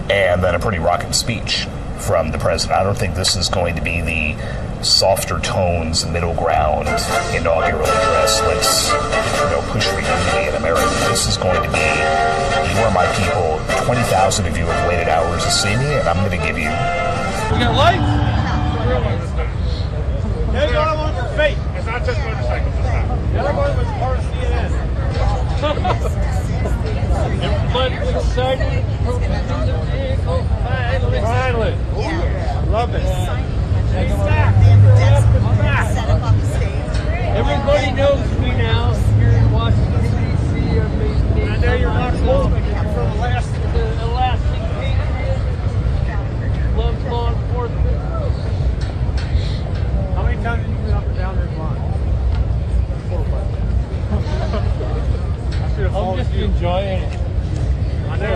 and then a pretty raucous speech from the president. I don't think this is going to be the softer tones, middle ground inaugural address. Let's push for unity in America. This is going to be, you are my people, 20,000 of you have waited hours to see me, and I'm going to give you. You got lights? Here's what I want for faith. It's not just motorcycles this time. The other one was part of CNN. Everybody excited. Finally. Love it. Everybody knows me now here in Washington, D.C. I know you're not cold again for the elastic patriot. Loves law enforcement. How many times have you been up and down this line? 4 or 5. I'm just enjoying it. I know.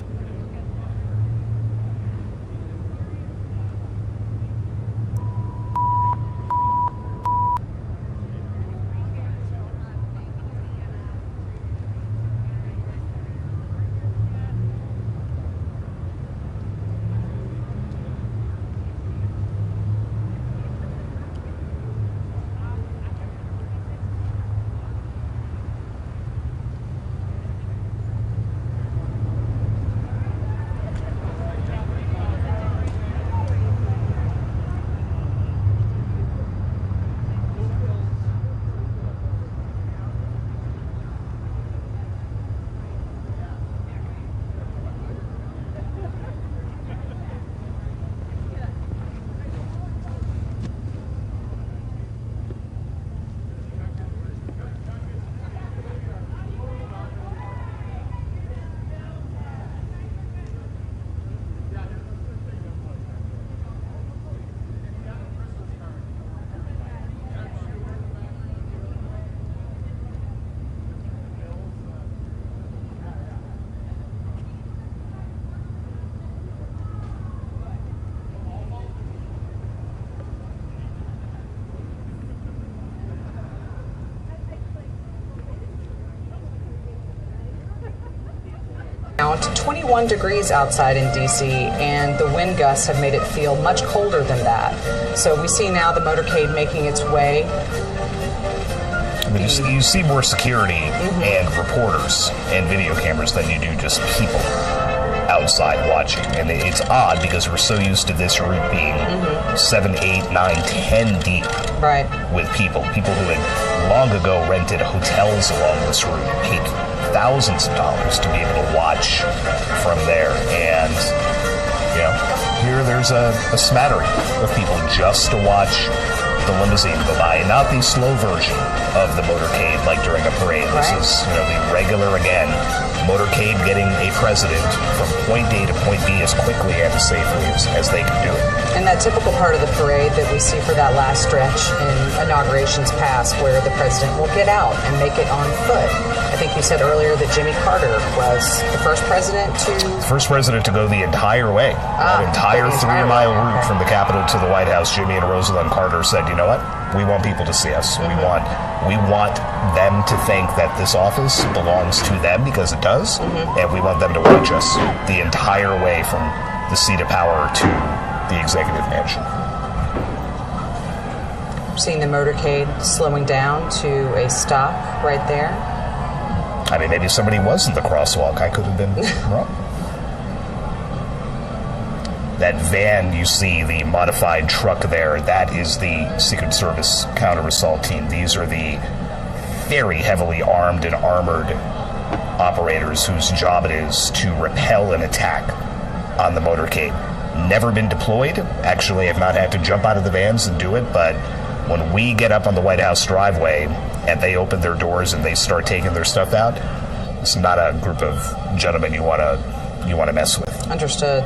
to 21 degrees outside in D.C., and the wind gusts have made it feel much colder than that. So we see now the motorcade making its way. I mean, you see more security and reporters and video cameras than you do just people outside watching. And it's odd because we're so used to this route being 7, 8, 9, 10 deep with people who had long ago rented hotels along this route and paid thousands of dollars to be able to watch from there. And, you know, here there's a smattering of people just to watch the limousine go by, and not the slow version of the motorcade like during a parade. This is, you know, the regular, again, motorcade getting a president from point A to point B as quickly and as safely as they can do it. And that typical part of the parade that we see for that last stretch in inaugurations past, where the president will get out and make it on foot. I think you said earlier that Jimmy Carter was the first president to go the entire way. That entire 3-mile route from the Capitol to the White House. Jimmy and Rosalind Carter said, you know what? We want people to see us. We want them to think that this office belongs to them, because it does, and we want them to watch us the entire way from the seat of power to the executive mansion. Seeing the motorcade slowing down to a stop right there. I mean, maybe somebody was in the crosswalk. I could have been wrong. That van you see, the modified truck there, that is the Secret Service counter-assault team. These are the very heavily armed and armored operators whose job it is to repel an attack on the motorcade. Never been deployed. Actually, have not had to jump out of the vans and do it, but when we get up on the White House driveway and they open their doors and they start taking their stuff out, it's not a group of gentlemen you want to mess with. Understood.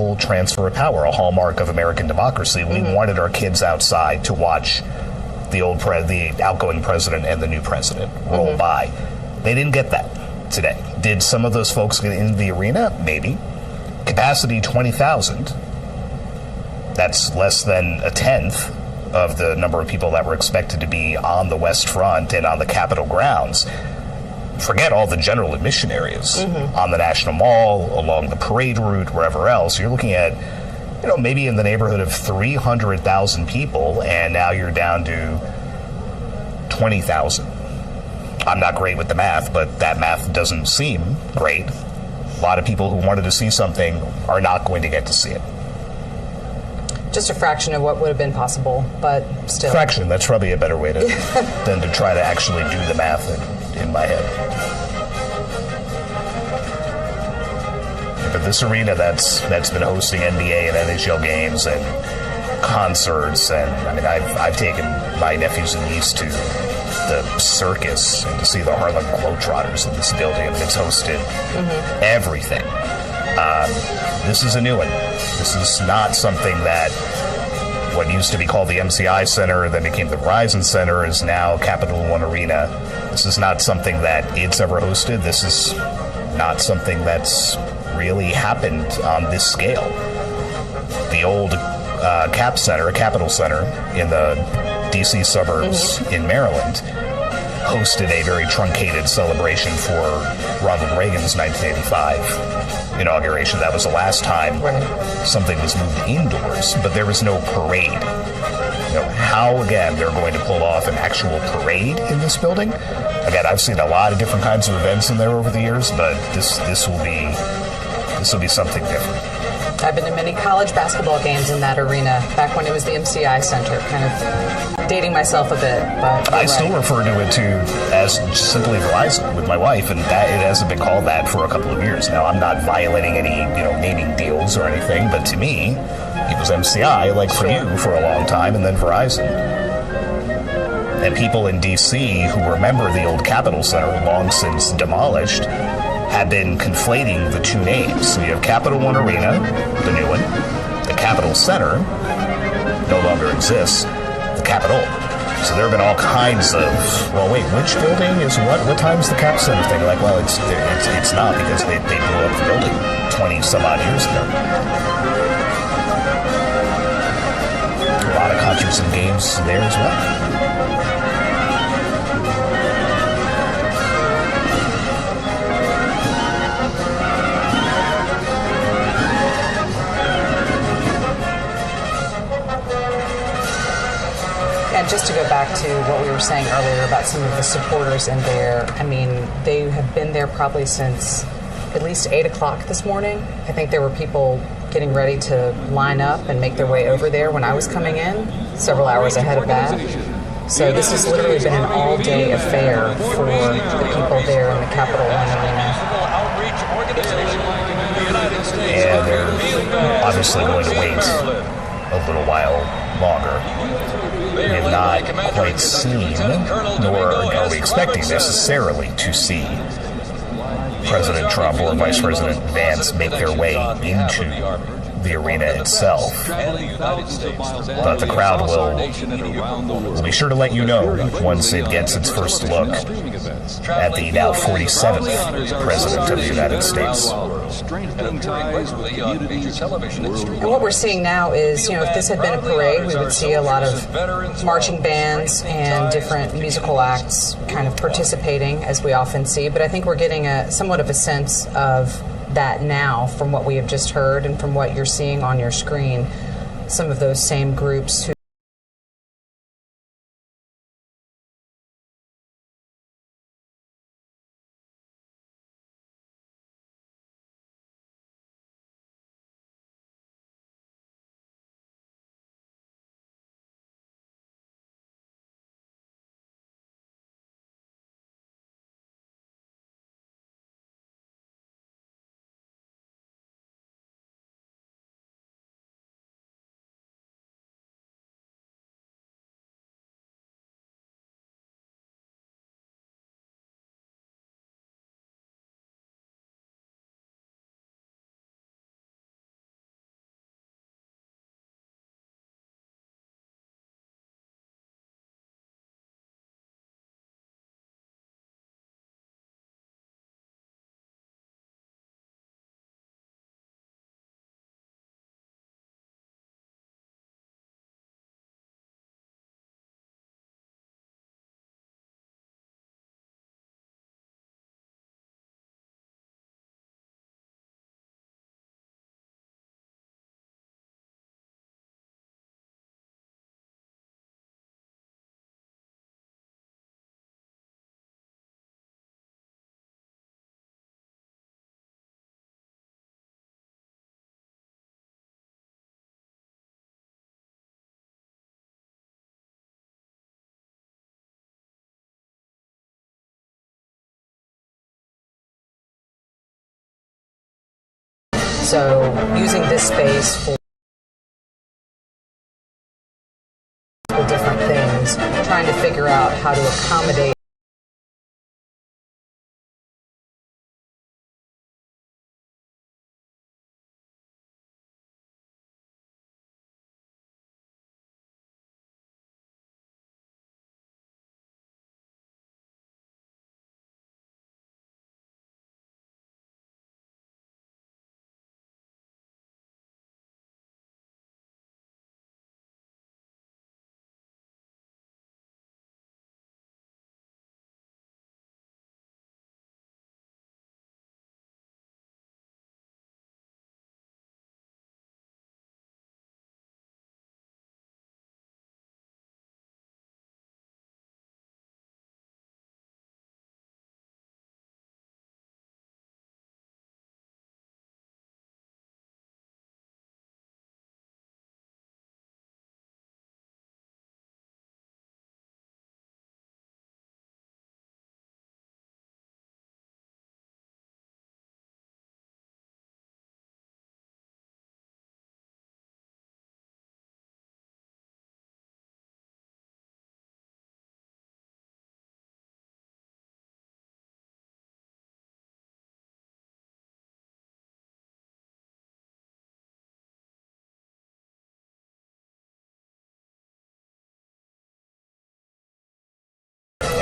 full transfer of power, a hallmark of American democracy. We wanted our kids outside to watch the outgoing president and the new president roll by. They didn't get that today. Did some of those folks get into the arena? Maybe. Capacity 20,000. That's less than a tenth of the number of people that were expected to be on the West Front and on the Capitol grounds. Forget all the general admission areas on the National Mall, along the parade route, wherever else. You're looking at, maybe in the neighborhood of 300,000 people, and now you're down to 20,000. I'm not great with the math, but that math doesn't seem great. A lot of people who wanted to see something are not going to get to see it. Just a fraction of what would have been possible, but still. Fraction, that's probably a better way than to try to actually do the math in my head. But this arena that's been hosting NBA and NHL games and concerts, and I've taken my nephews and niece to the circus and to see the Harlem Globetrotters in this building. It's hosted everything. This is a new one. This is not something that what used to be called the MCI Center, then became the Verizon Center, is now Capital One Arena. This is not something that it's ever hosted. This is not something that's really happened on this scale. The old Capitol Center in the D.C. suburbs in Maryland hosted a very truncated celebration for Ronald Reagan's 1985 inauguration. That was the last time something was moved indoors, but there was no parade. How, again, they're going to pull off an actual parade in this building? Again, I've seen a lot of different kinds of events in there over the years, but this will be something different. I've been to many college basketball games in that arena back when it was the MCI Center, kind of dating myself a bit. But I still refer to it as simply Verizon with my wife, and that it hasn't been called that for a couple of years now. I'm not violating any naming deals or anything, but to me, it was MCI, like for you, for a long time, and then Verizon. And people in D.C. who remember the old Capitol Center, long since demolished, have been conflating the two names. So you have Capital One Arena, the new one. The Capitol Center no longer exists. The Capitol. So there have been all kinds of, well, wait, which building is what? What time's the Cap Center thing? Like, well, it's not, because they blew up the building 20 some odd years ago. A lot of concerts and games there as well. And just to go back to what we were saying earlier about some of the supporters in there, they have been there probably since at least 8 o'clock this morning. I think there were people getting ready to line up and make their way over there when I was coming in, several hours ahead of that. So this has literally been an all-day affair for the people there in the Capitol One Arena. And they're obviously going to wait a little while longer. We have not quite seen, nor are we expecting necessarily to see President Trump or Vice President Vance make their way into the arena itself. But the crowd will be sure to let you know once it gets its first look at the now 47th President of the United States. And what we're seeing now is, if this had been a parade, we would see a lot of marching bands and different musical acts kind of participating, as we often see. But I think we're getting somewhat of a sense of that now from what we have just heard and from what you're seeing on your screen. Some of those same groups who So using this space for different things, trying to figure out how to accommodate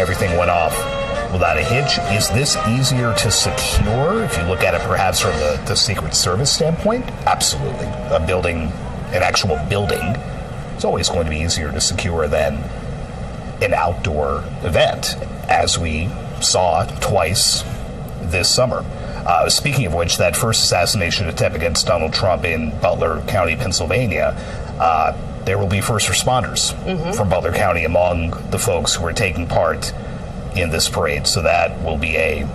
everything went off without a hitch. Is this easier to secure if you look at it perhaps from the Secret Service standpoint? Absolutely. An actual building, is always going to be easier to secure than an outdoor event, as we saw twice this summer. Speaking of which, that first assassination attempt against Donald Trump in Butler County, Pennsylvania, there will be first responders from Butler County among the folks who are taking part in this parade. So that will be a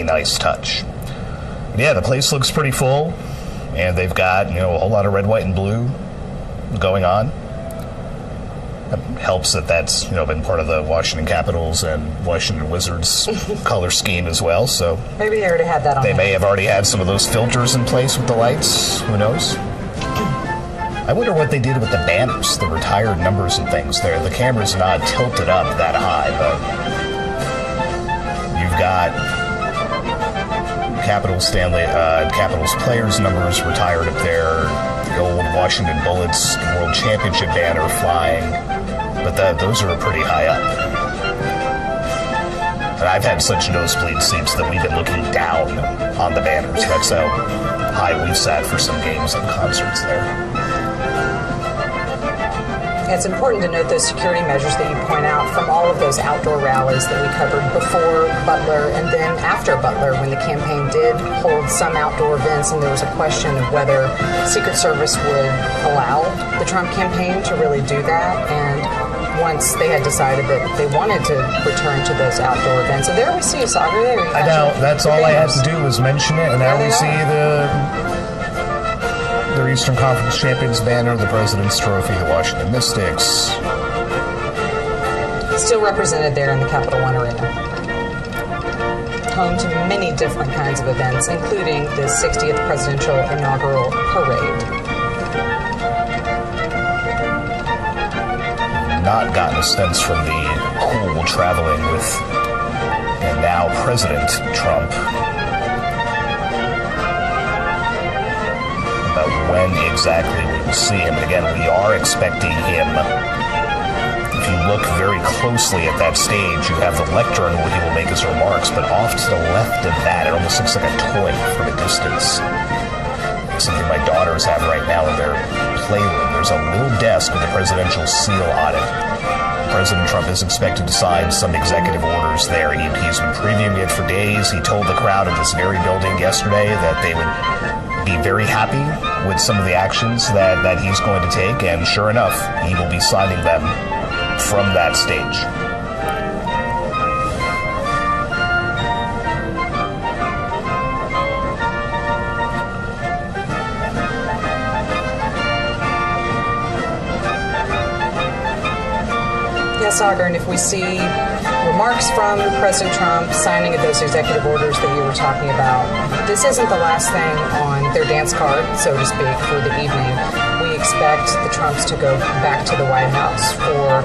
nice touch. Yeah, the place looks pretty full, and they've got, a whole lot of red, white, and blue going on. It helps that that's, been part of the Washington Capitals and Washington Wizards color scheme as well. So maybe they already had that on. They may have already had some of those filters in place with the lights. Who knows? I wonder what they did with the banners, the retired numbers and things there. The camera's not tilted up that high, but you've got Capitals players' numbers retired up there, the old Washington Bullets World Championship banner flying, but those are pretty high up. And I've had such nosebleed seats that we've been looking down on the banners. That's how high we've sat for some games and concerts there. It's important to note those security measures that you point out from all of those outdoor rallies that we covered before Butler and then after Butler, when the campaign did hold some outdoor events, and there was a question of whether Secret Service would allow the Trump campaign to really do that. And once they had decided that they wanted to return to those outdoor events, and there we see Sagar. There you I know, that's all I had to do was mention it, and now we see the Eastern Conference Champions banner, the President's Trophy, the Washington Mystics. Still represented there in the Capital One Arena. Home to many different kinds of events, including the 60th Presidential Inaugural Parade. Not gotten a sense from the pool traveling with and now President Trump when exactly we will see him. And again, we are expecting him. If you look very closely at that stage, you have the lectern where he will make his remarks, but off to the left of that, it almost looks like a toy from a distance. Something my daughters have right now in their playroom. There's a little desk with a presidential seal on it. President Trump is expected to sign some executive orders there. He's been previewing it for days. He told the crowd at this very building yesterday that they would be very happy with some of the actions that he's going to take, and sure enough, he will be signing them from that stage. Yes, Sagar, and if we see remarks from President Trump, signing of those executive orders that you were talking about. This isn't the last thing on their dance card, so to speak, for the evening. We expect the Trumps to go back to the White House for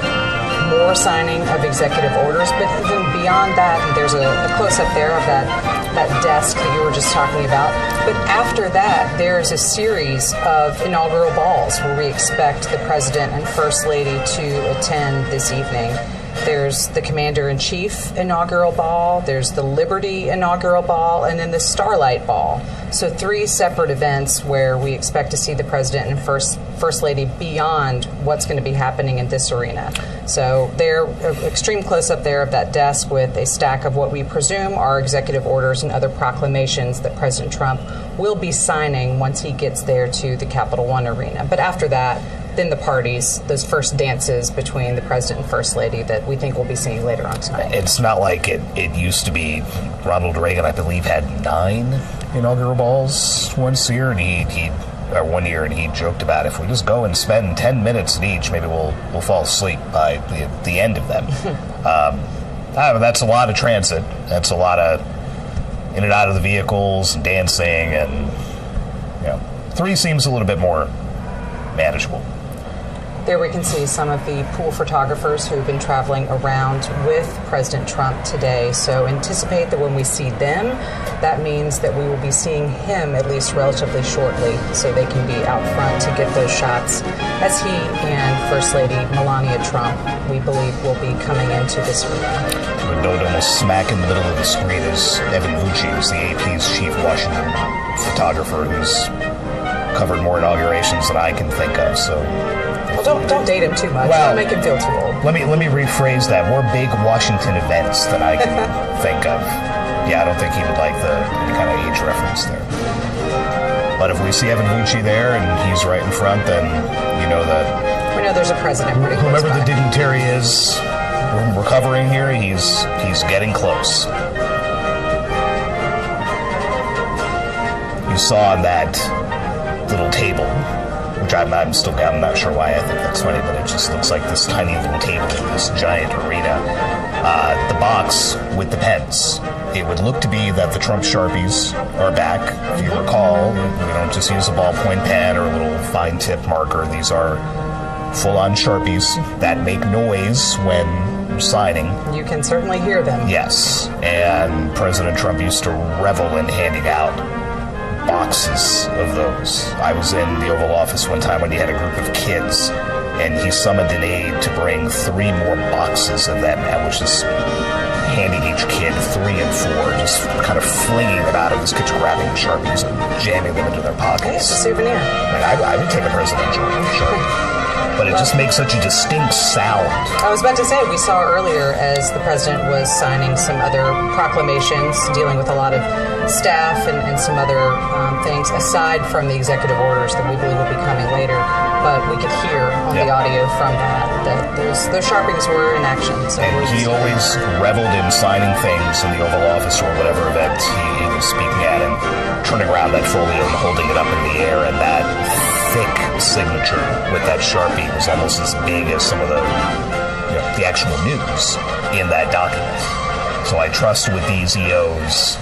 more signing of executive orders, but even beyond that, there's a close-up there of that desk that you were just talking about. But after that, there's a series of inaugural balls where we expect the President and First Lady to attend this evening. There's the Commander-in-Chief inaugural ball, there's the Liberty inaugural ball, and then the Starlight ball. So 3 separate events where we expect to see the President and First Lady beyond what's going to be happening in this arena. So they're extreme close-up there of that desk with a stack of what we presume are executive orders and other proclamations that President Trump will be signing once he gets there to the Capital One arena. But after that, then the parties, those first dances between the President and First Lady that we think we'll be seeing later on tonight. It's not like it used to be. Ronald Reagan, I believe, had 9 inaugural balls one year, and he joked about if we just go and spend 10 minutes at each, maybe we'll fall asleep by the end of them. That's a lot of transit. That's a lot of in and out of the vehicles and dancing, and 3 seems a little bit more manageable. There we can see some of the pool photographers who've been traveling around with President Trump today. So anticipate that when we see them, that means that we will be seeing him at least relatively shortly, so they can be out front to get those shots as he and First Lady Melania Trump, we believe, will be coming into this arena. To a note almost smack in the middle of the screen is Evan Vucci, who's the AP's chief Washington photographer, who's covered more inaugurations than I can think of. So. Well, don't date him too much. Don't make him feel too old. Let me rephrase that. More big Washington events than I can think of. Yeah, I don't think he would like any kind of age reference there. But if we see Evan Vucci there and he's right in front, then we know there's a president pretty close whoever by. the dignitary is recovering here, he's getting close. You saw on that little table, which I'm not sure why I think that's funny, but it just looks like this tiny little table in this giant arena. The box with the pens. It would look to be that the Trump Sharpies are back. If you recall, we don't just use a ballpoint pen or a little fine tip marker. These are full-on Sharpies that make noise when signing. You can certainly hear them. Yes, and President Trump used to revel in handing out boxes of those. I was in the Oval Office one time when he had a group of kids, and he summoned an aide to bring 3 more boxes of them, and was just handing each kid 3 and 4, just kind of flinging them out of his kitchen, grabbing Sharpies and jamming them into their pockets. Hey, it's a souvenir. I would take a presidential Sharpie. But it just makes such a distinct sound. I was about to say, we saw earlier as the president was signing some other proclamations dealing with a lot of staff and some other things aside from the executive orders that we believe will be coming later. But we could hear on the audio from that those Sharpies were in action. So and he always reveled in signing things in the Oval Office or whatever event he was speaking at, and turning around that folio and holding it up in the air, and that thick signature with that Sharpie was almost as big as some of the actual news in that document. So I trust with these EOs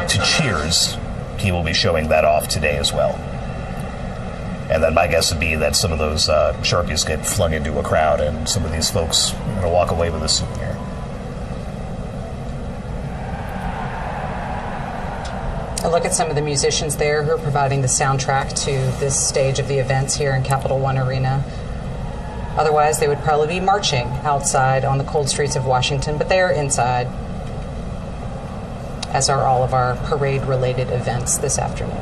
to cheers, he will be showing that off today as well. And then my guess would be that some of those Sharpies get flung into a crowd, and some of these folks are going to walk away with a souvenir. A look at some of the musicians there who are providing the soundtrack to this stage of the events here in Capital One Arena. Otherwise, they would probably be marching outside on the cold streets of Washington, but they are inside, as are all of our parade-related events this afternoon.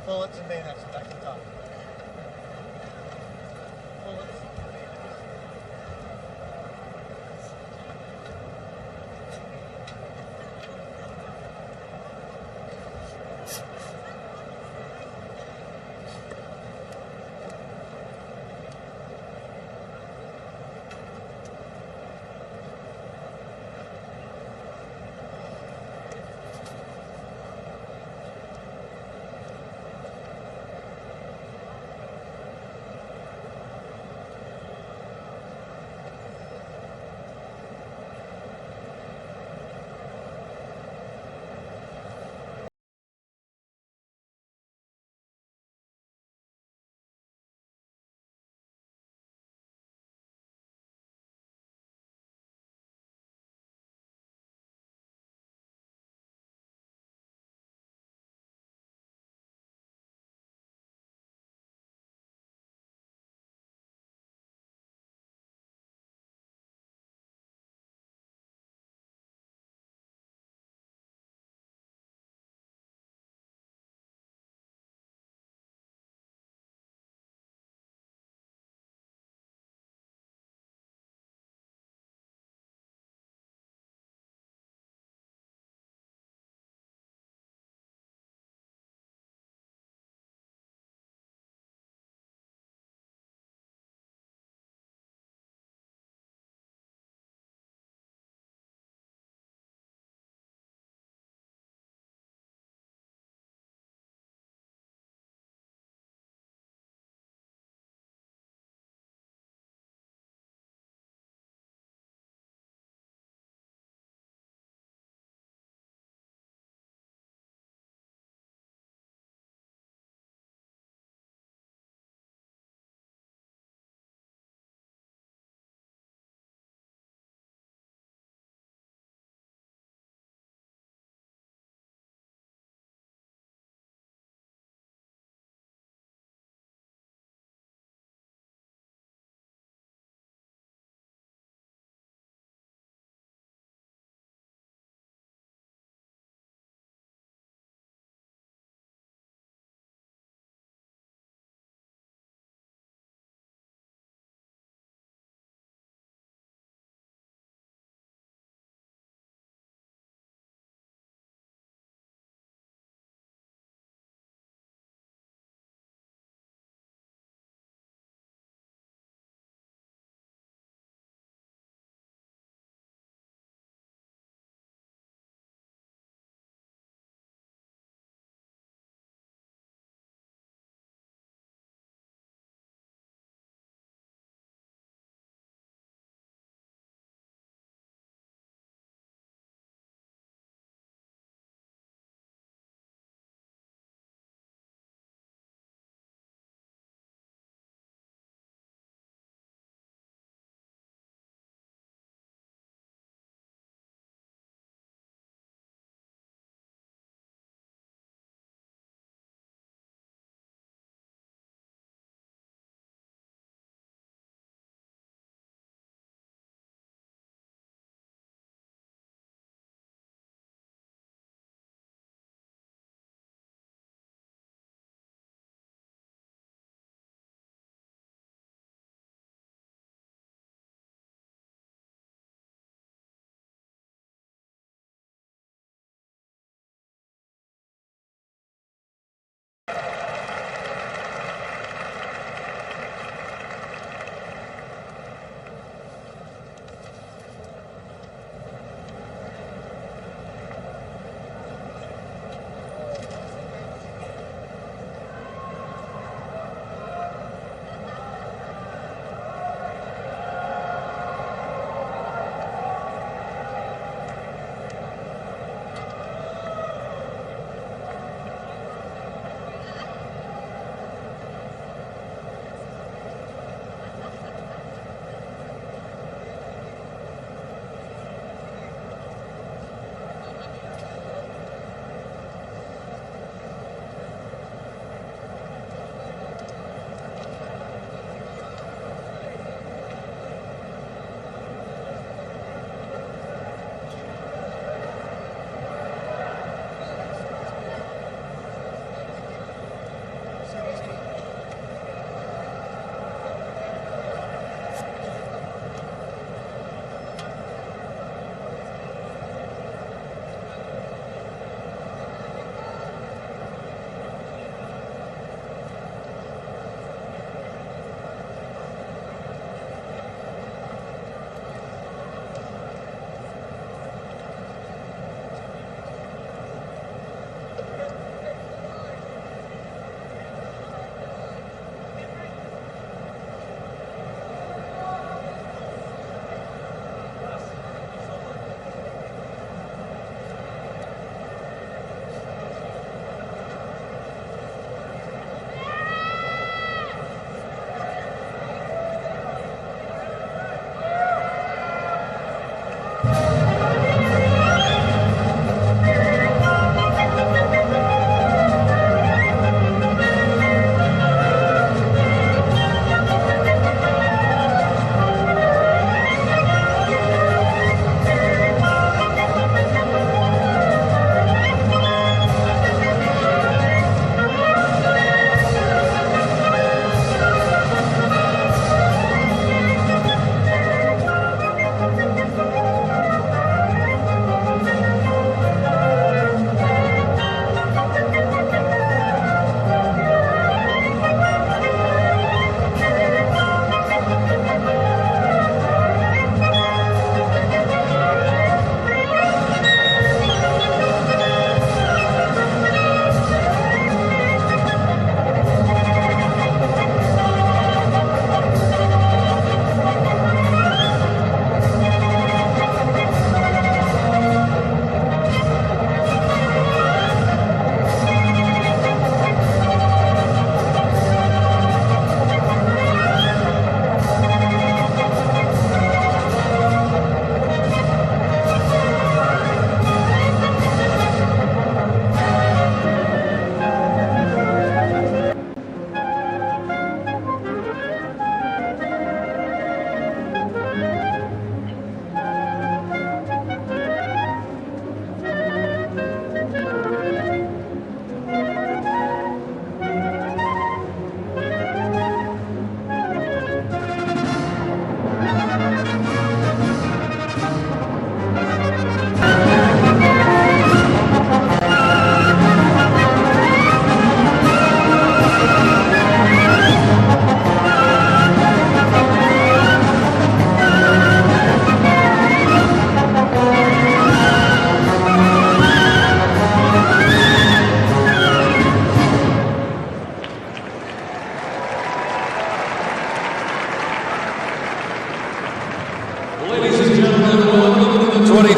Bullets and bayonets back to the top. Bullets.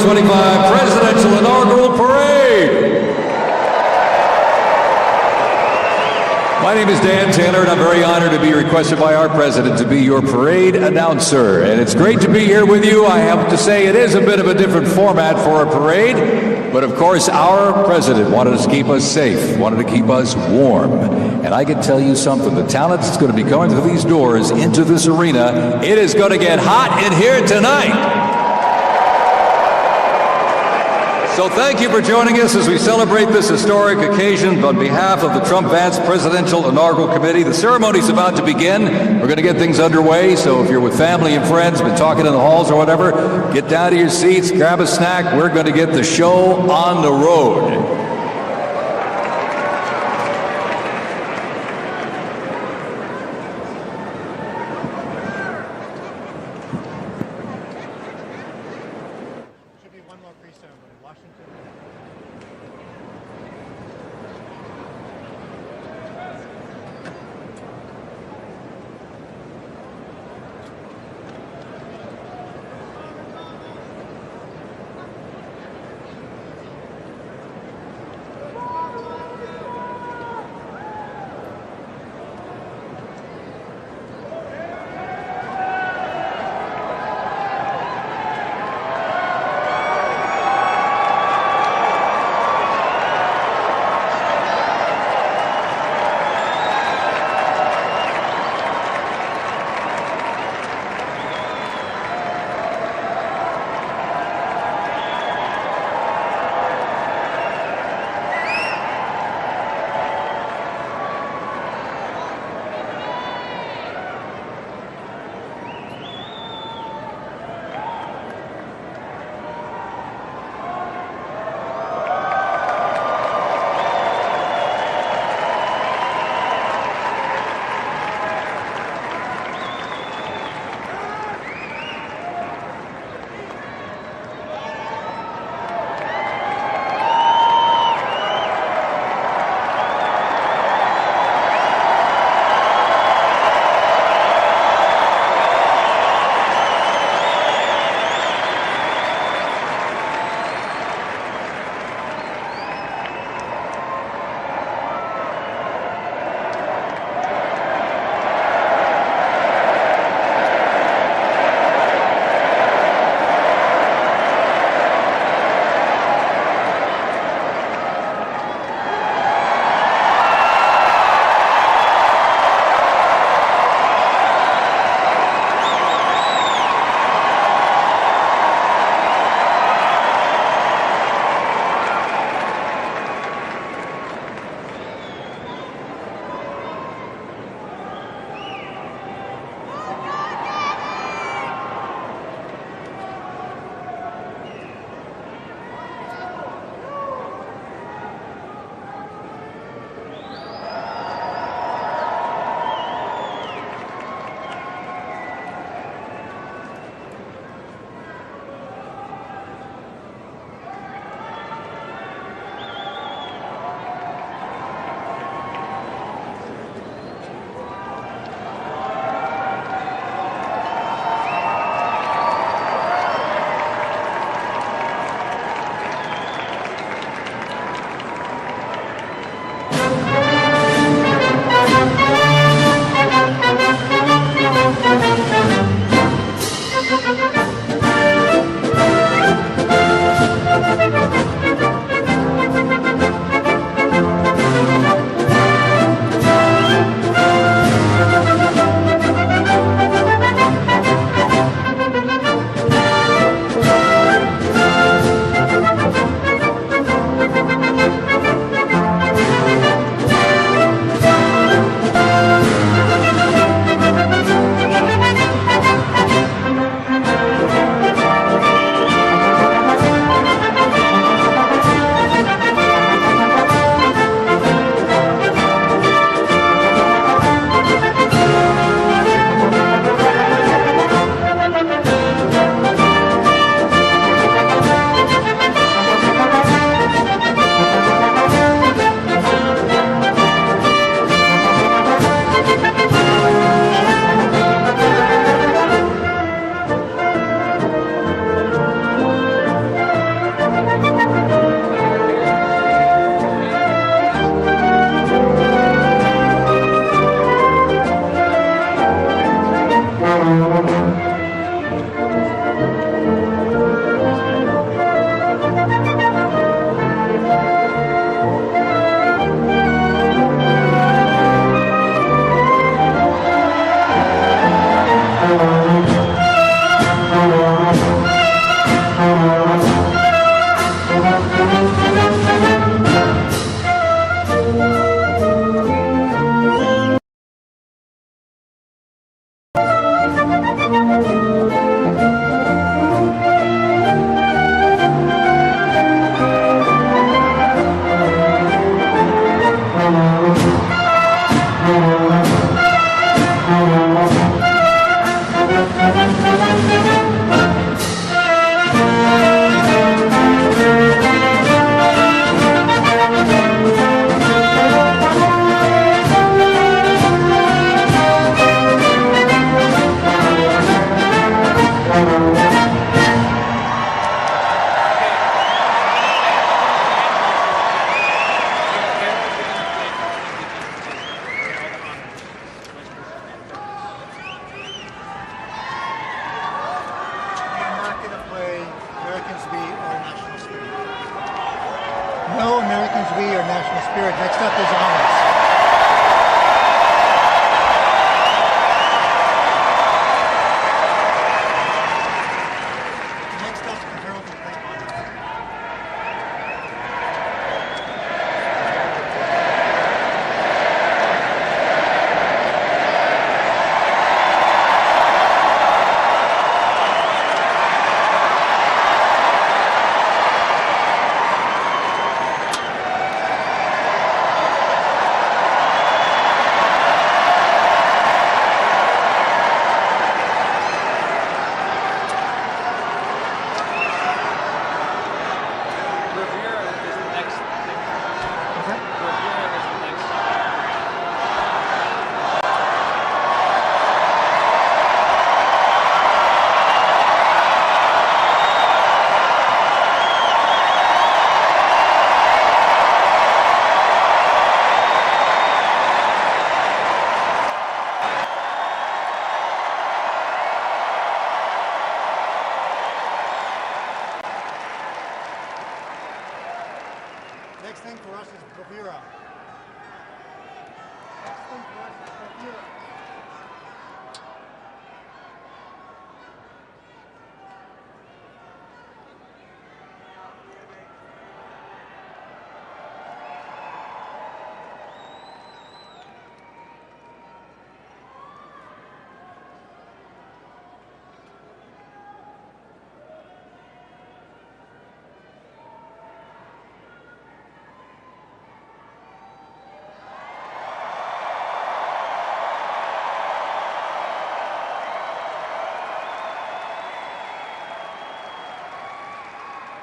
2025 Presidential Inaugural Parade. My name is Dan Taylor, and I'm very honored to be requested by our president to be your parade announcer. And it's great to be here with you. I have to say it is a bit of a different format for a parade, but of course our president wanted us to keep us safe, wanted to keep us warm. And I can tell you something, the talent that's going to be coming through these doors into this arena, it is going to get hot in here tonight. So thank you for joining us as we celebrate this historic occasion on behalf of the Trump-Vance Presidential Inaugural Committee. The ceremony's about to begin. We're going to get things underway, so if you're with family and friends, been talking in the halls or whatever, get down to your seats, grab a snack. We're going to get the show on the road.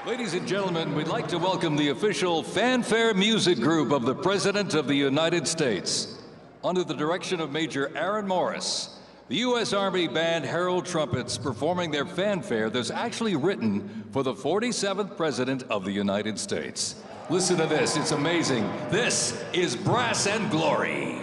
Ladies and gentlemen, we'd like to welcome the official fanfare music group of the President of the United States. Under the direction of Major Aaron Morris, the U.S. Army Band Herald Trumpets performing their fanfare that's actually written for the 47th President of the United States. Listen to this, it's amazing. This is Brass and Glory.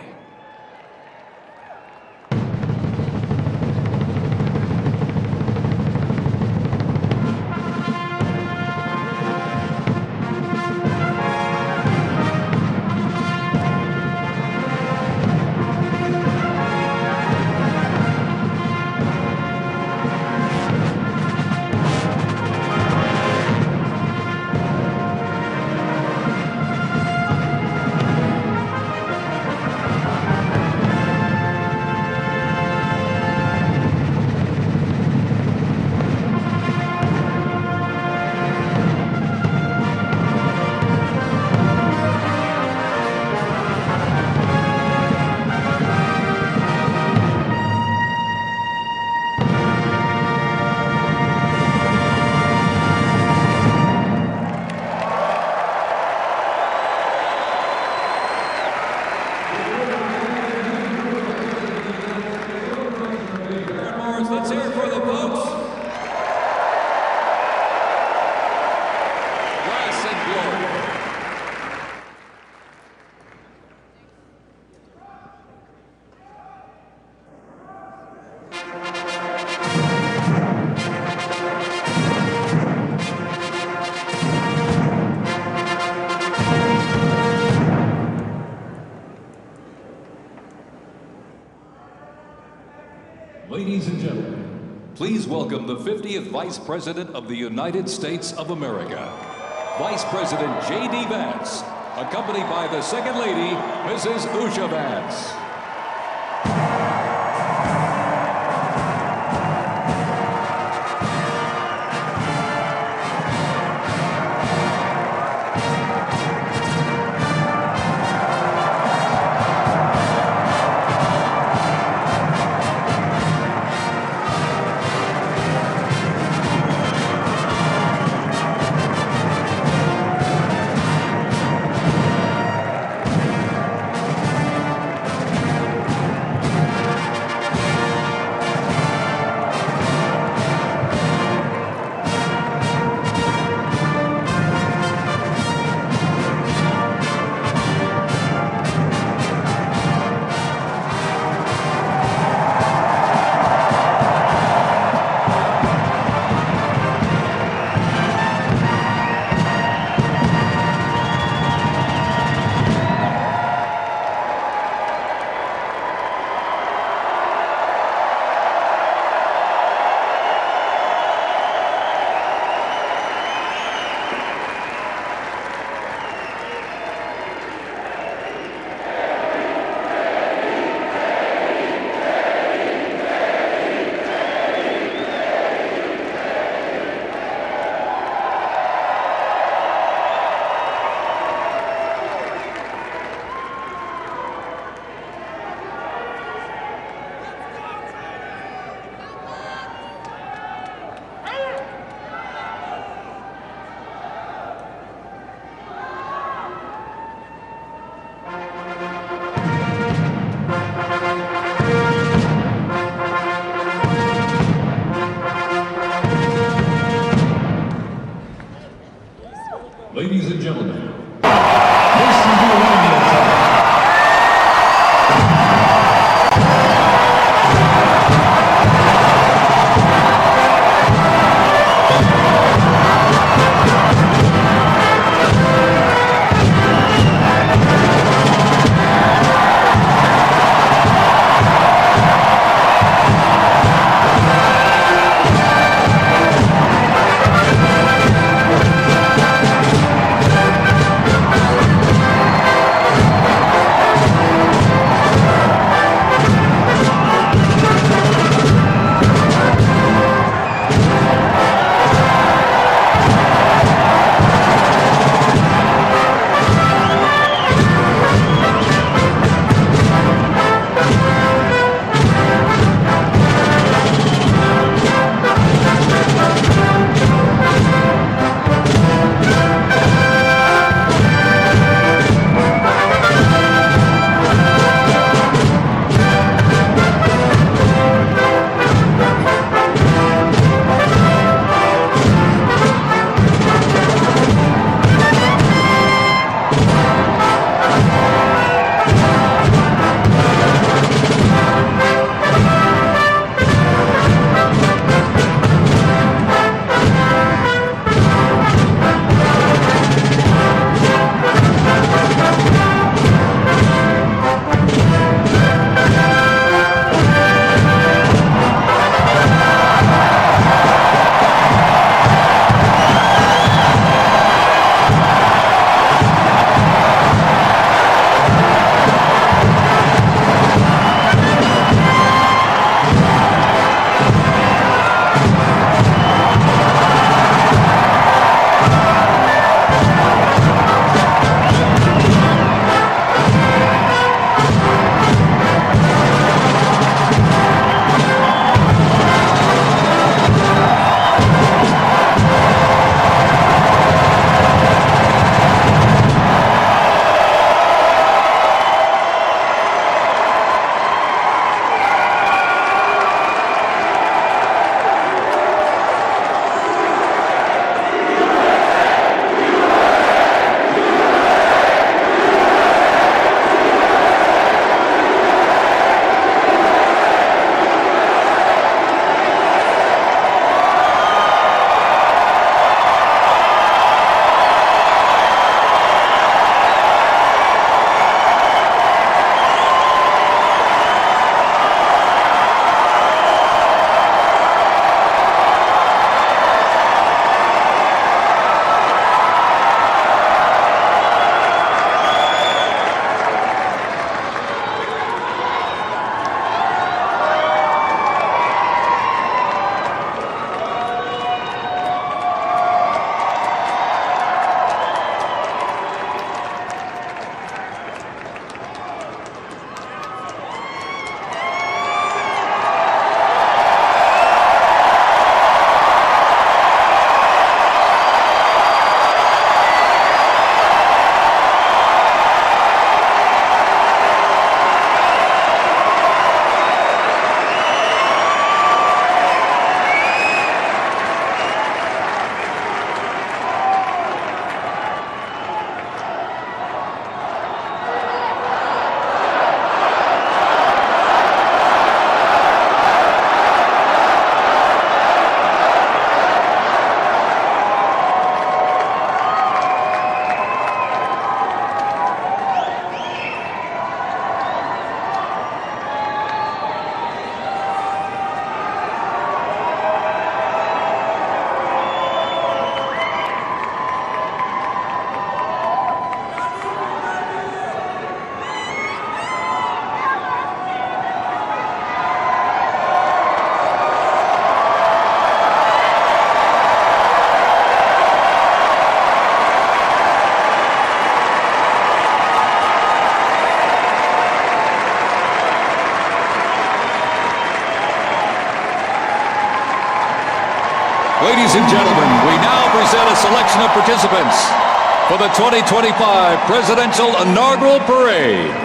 Ladies and gentlemen, please welcome the 50th Vice President of the United States of America, Vice President J.D. Vance, accompanied by the Second Lady, Mrs. Usha Vance. Ladies and gentlemen, we now present a selection of participants for the 2025 Presidential Inaugural Parade.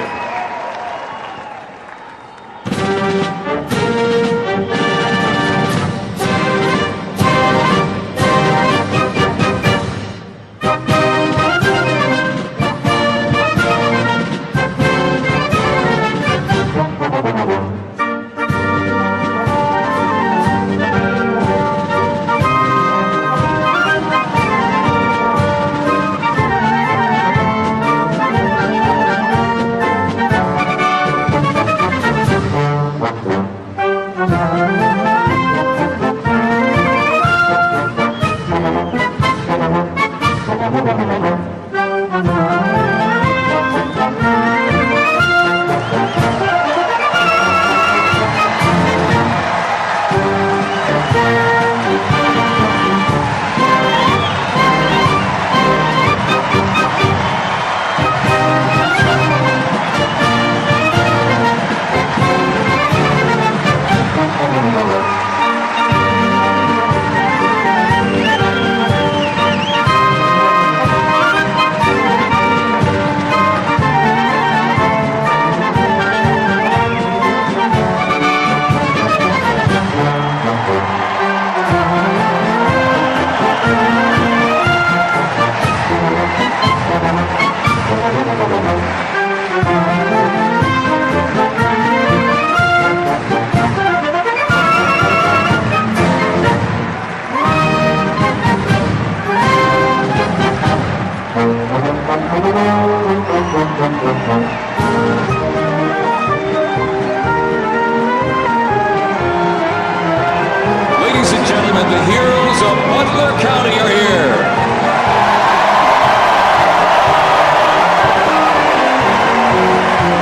Ladies and gentlemen, the heroes of Butler County are here.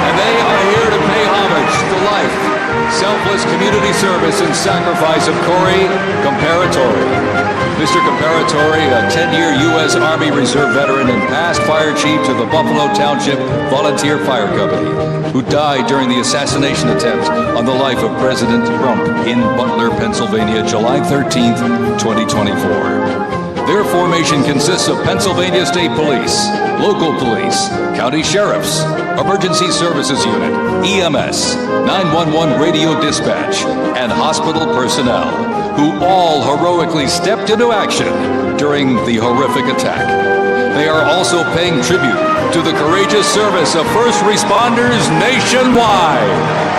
And they are here to pay homage to life, selfless community service, and sacrifice of Corey Comparatori. Mr. Comparatori, a 10-year U.S. Army Reserve veteran and past fire chief to the Buffalo Township Volunteer Fire Company, who died during the assassination attempt on the life of President Trump in Butler, Pennsylvania, July 13th, 2024. Their formation consists of Pennsylvania State Police, local police, county sheriffs, emergency services unit, EMS, 911 radio dispatch, and hospital personnel, who all heroically stepped into action during the horrific attack. They are also paying tribute to the courageous service of first responders nationwide.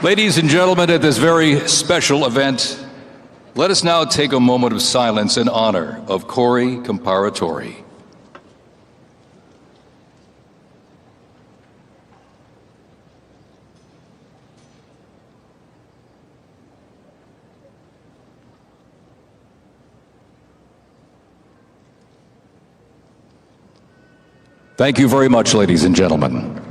Ladies and gentlemen, at this very special event, let us now take a moment of silence in honor of Corey Comparatori. Thank you very much, ladies and gentlemen.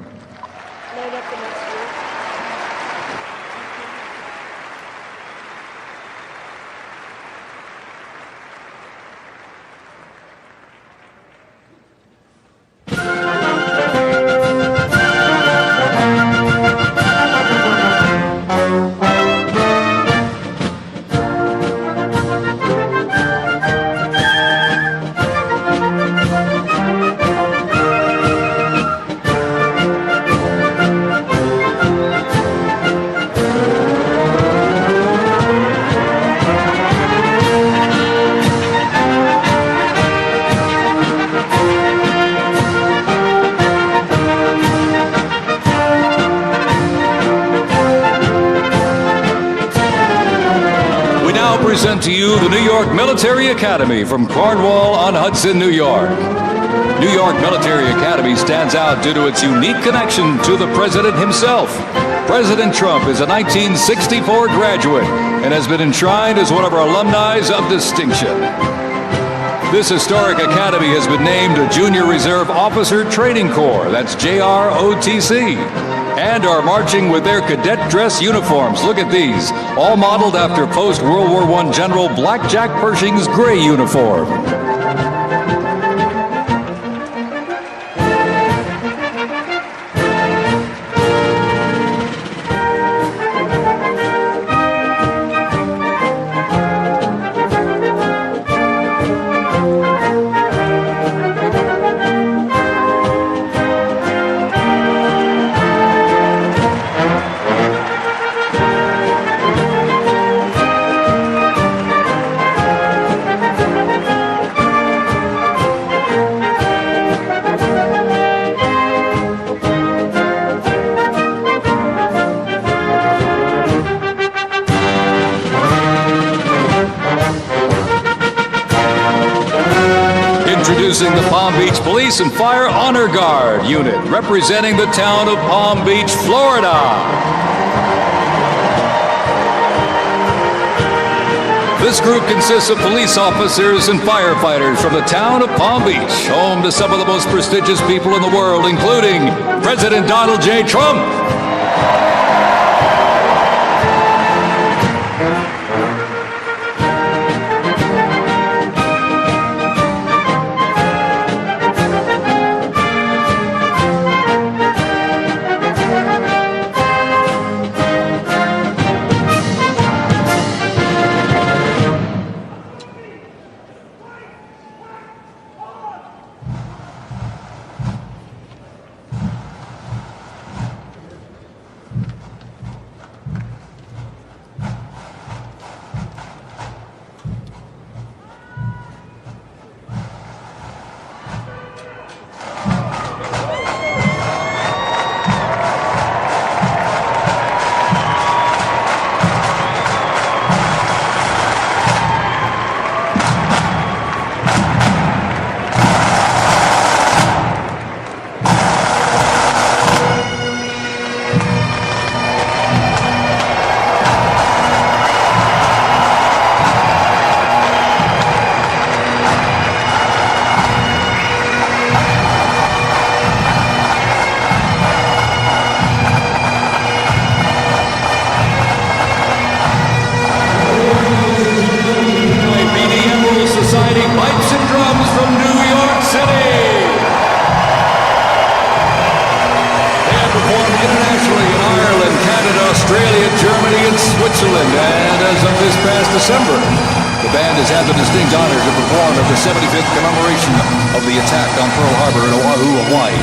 Present to you the New York Military Academy from Cornwall-on-Hudson, New York. New York Military Academy stands out due to its unique connection to the president himself. President Trump is a 1964 graduate and has been enshrined as one of our alumni of distinction. This historic academy has been named a Junior Reserve Officer Training Corps, that's JROTC, and are marching with their cadet dress uniforms. Look at these, all modeled after post-World War I General Blackjack Pershing's gray uniform. Introducing the Palm Beach Police and Fire Honor Guard unit, representing the town of Palm Beach, Florida. This group consists of police officers and firefighters from the town of Palm Beach, home to some of the most prestigious people in the world, including President Donald J. Trump. Switzerland, and as of this past December, the band has had the distinct honor to perform at the 75th commemoration of the attack on Pearl Harbor in Oahu, Hawaii.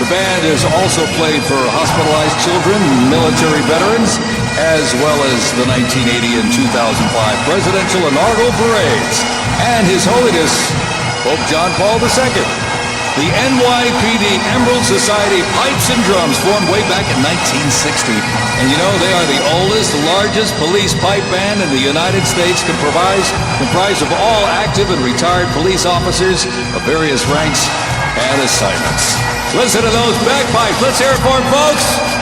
The band has also played for hospitalized children, military veterans, as well as the 1980 and 2005 presidential inaugural parades, and His Holiness Pope John Paul II. The NYPD Emerald Society Pipes and Drums formed way back in 1960. And you know, they are the oldest, largest police pipe band in the United States, comprised of all active and retired police officers of various ranks and assignments. Listen to those bagpipes. Let's hear it for them, folks.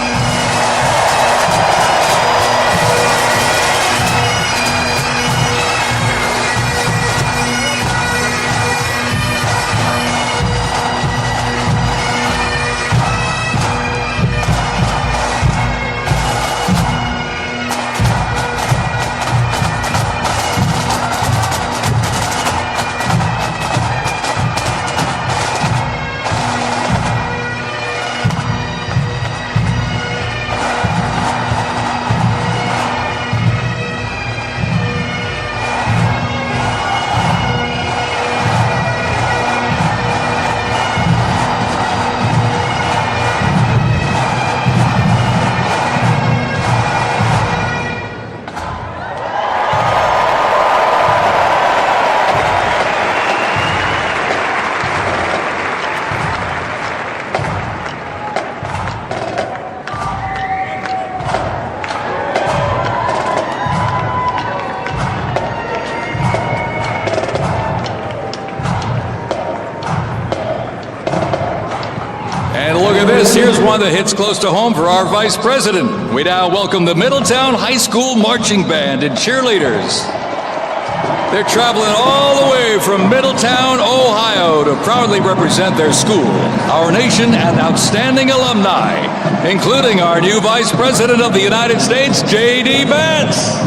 one that hits close to home for our Vice President. We now welcome the Middletown High School Marching Band and cheerleaders. They're traveling all the way from Middletown, Ohio to proudly represent their school, our nation, and outstanding alumni, including our new Vice President of the United States, J.D. Vance.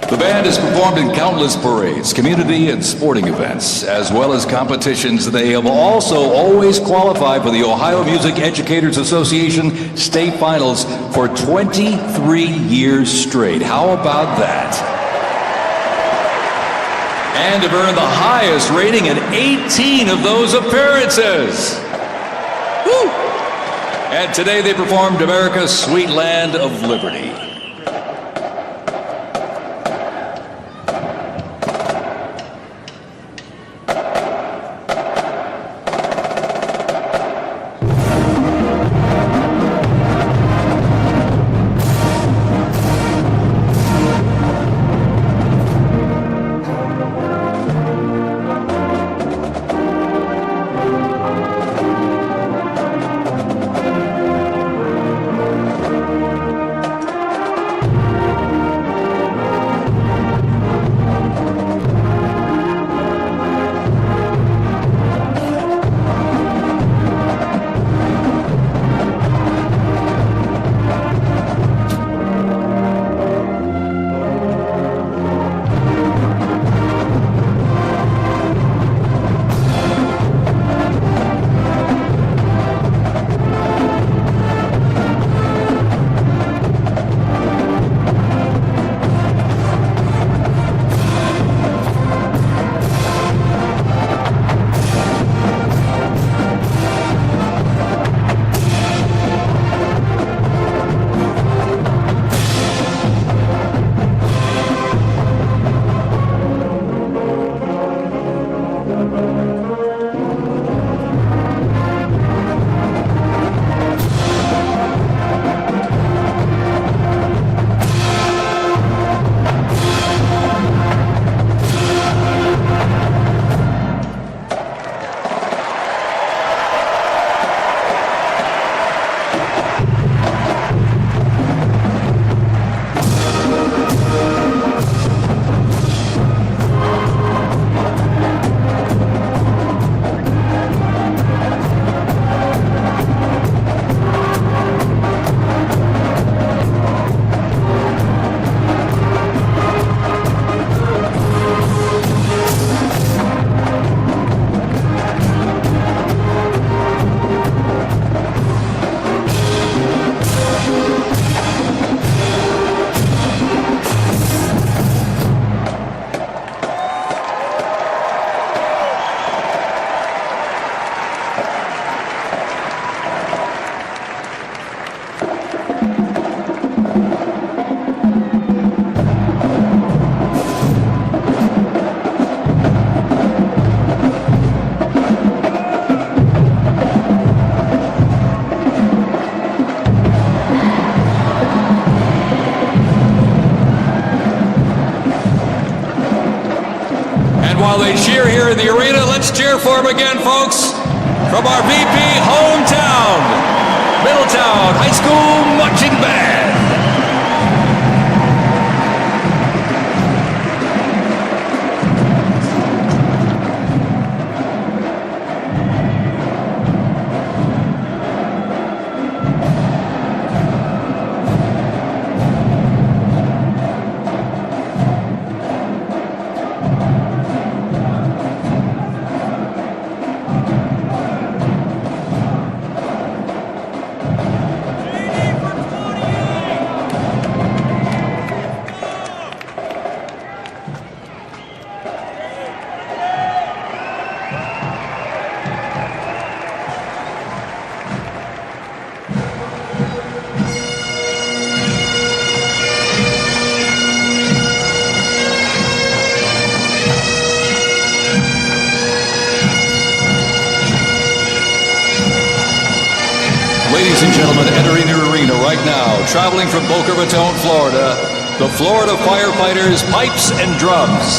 The band has performed in countless parades, community and sporting events, as well as competitions. They have also always qualified for the Ohio Music Educators Association state finals for 23 years straight. How about that? And have earned the highest rating in 18 of those appearances. Woo! And today they performed America's Sweet Land of Liberty. While they cheer here in the arena, let's cheer for them again, folks, from our VP hometown, Middletown High School Marching Band. ladies and gentlemen, entering the arena right now, traveling from Boca Raton, Florida, the Florida Firefighters, pipes and drums.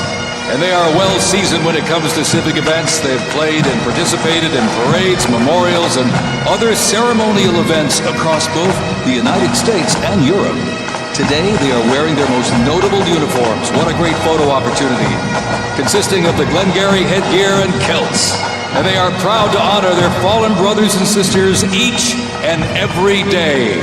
And they are well seasoned when it comes to civic events. They've played and participated in parades, memorials, and other ceremonial events across both the United States and Europe. Today, they are wearing their most notable uniforms. What a great photo opportunity. Consisting of the Glengarry headgear and kilts. And they are proud to honor their fallen brothers and sisters each and every day.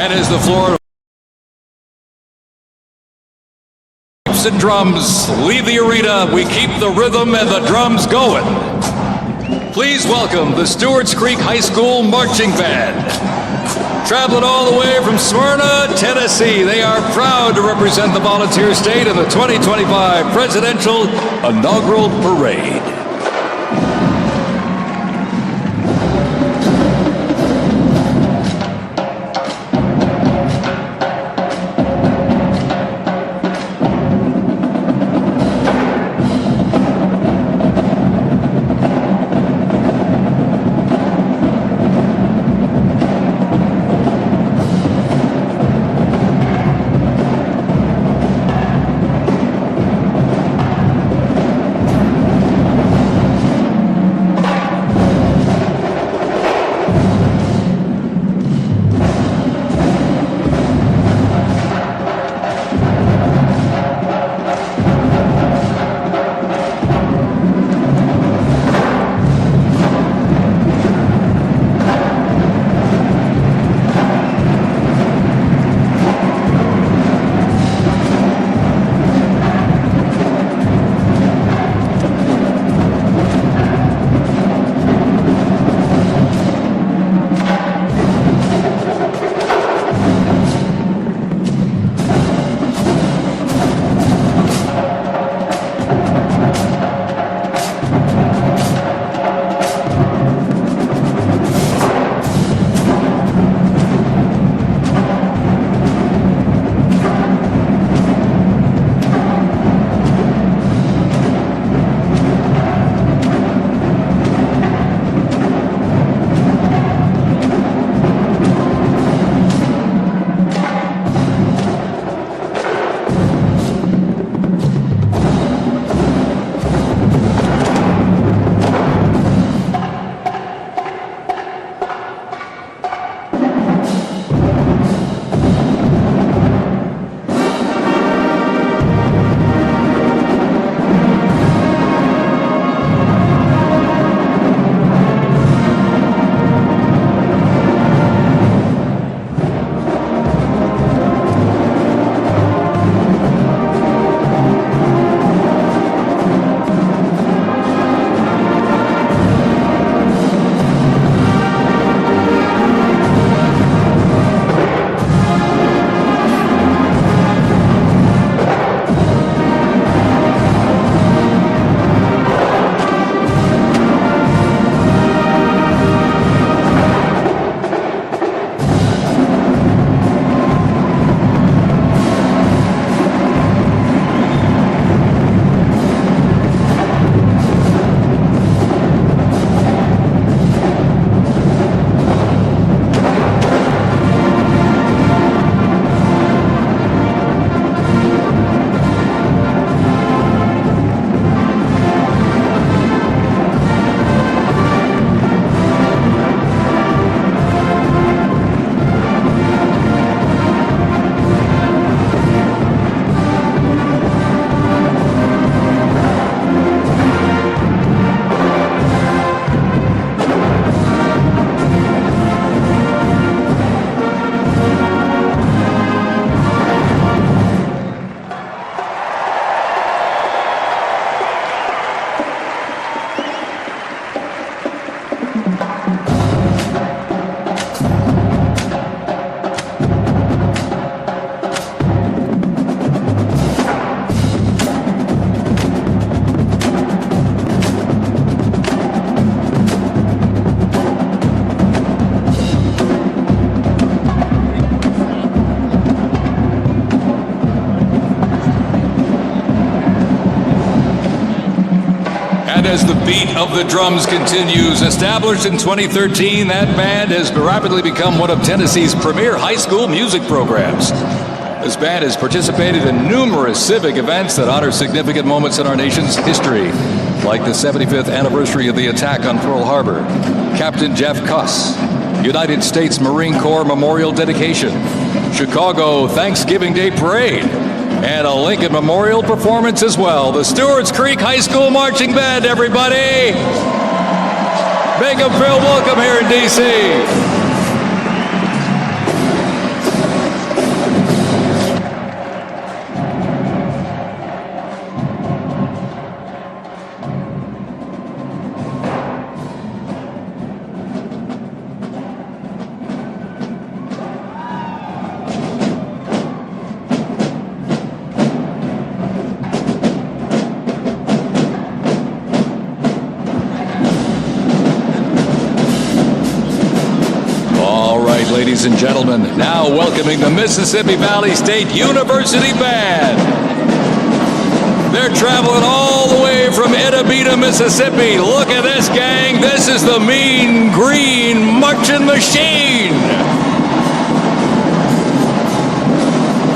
And as the Florida pipes and drums leave the arena, we keep the rhythm and the drums going. Please welcome the Stewarts Creek High School Marching Band. Traveling all the way from Smyrna, Tennessee, they are proud to represent the volunteer state in the 2025 Presidential Inaugural Parade. as the beat of the drums continues. Established in 2013, that band has rapidly become one of Tennessee's premier high school music programs. This band has participated in numerous civic events that honor significant moments in our nation's history, like the 75th anniversary of the attack on Pearl Harbor, Captain Jeff Cuss, United States Marine Corps Memorial Dedication, Chicago Thanksgiving Day Parade, and a Lincoln Memorial performance as well. The Stewarts Creek High School Marching Band, everybody! Make them feel welcome here in D.C. Ladies and gentlemen, now welcoming the Mississippi Valley State University Band. They're traveling all the way from Edabita, Mississippi. Look at this, gang. This is the Mean Green Marching Machine.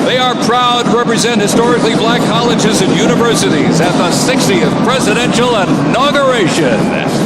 They are proud to represent historically black colleges and universities at the 60th Presidential Inauguration.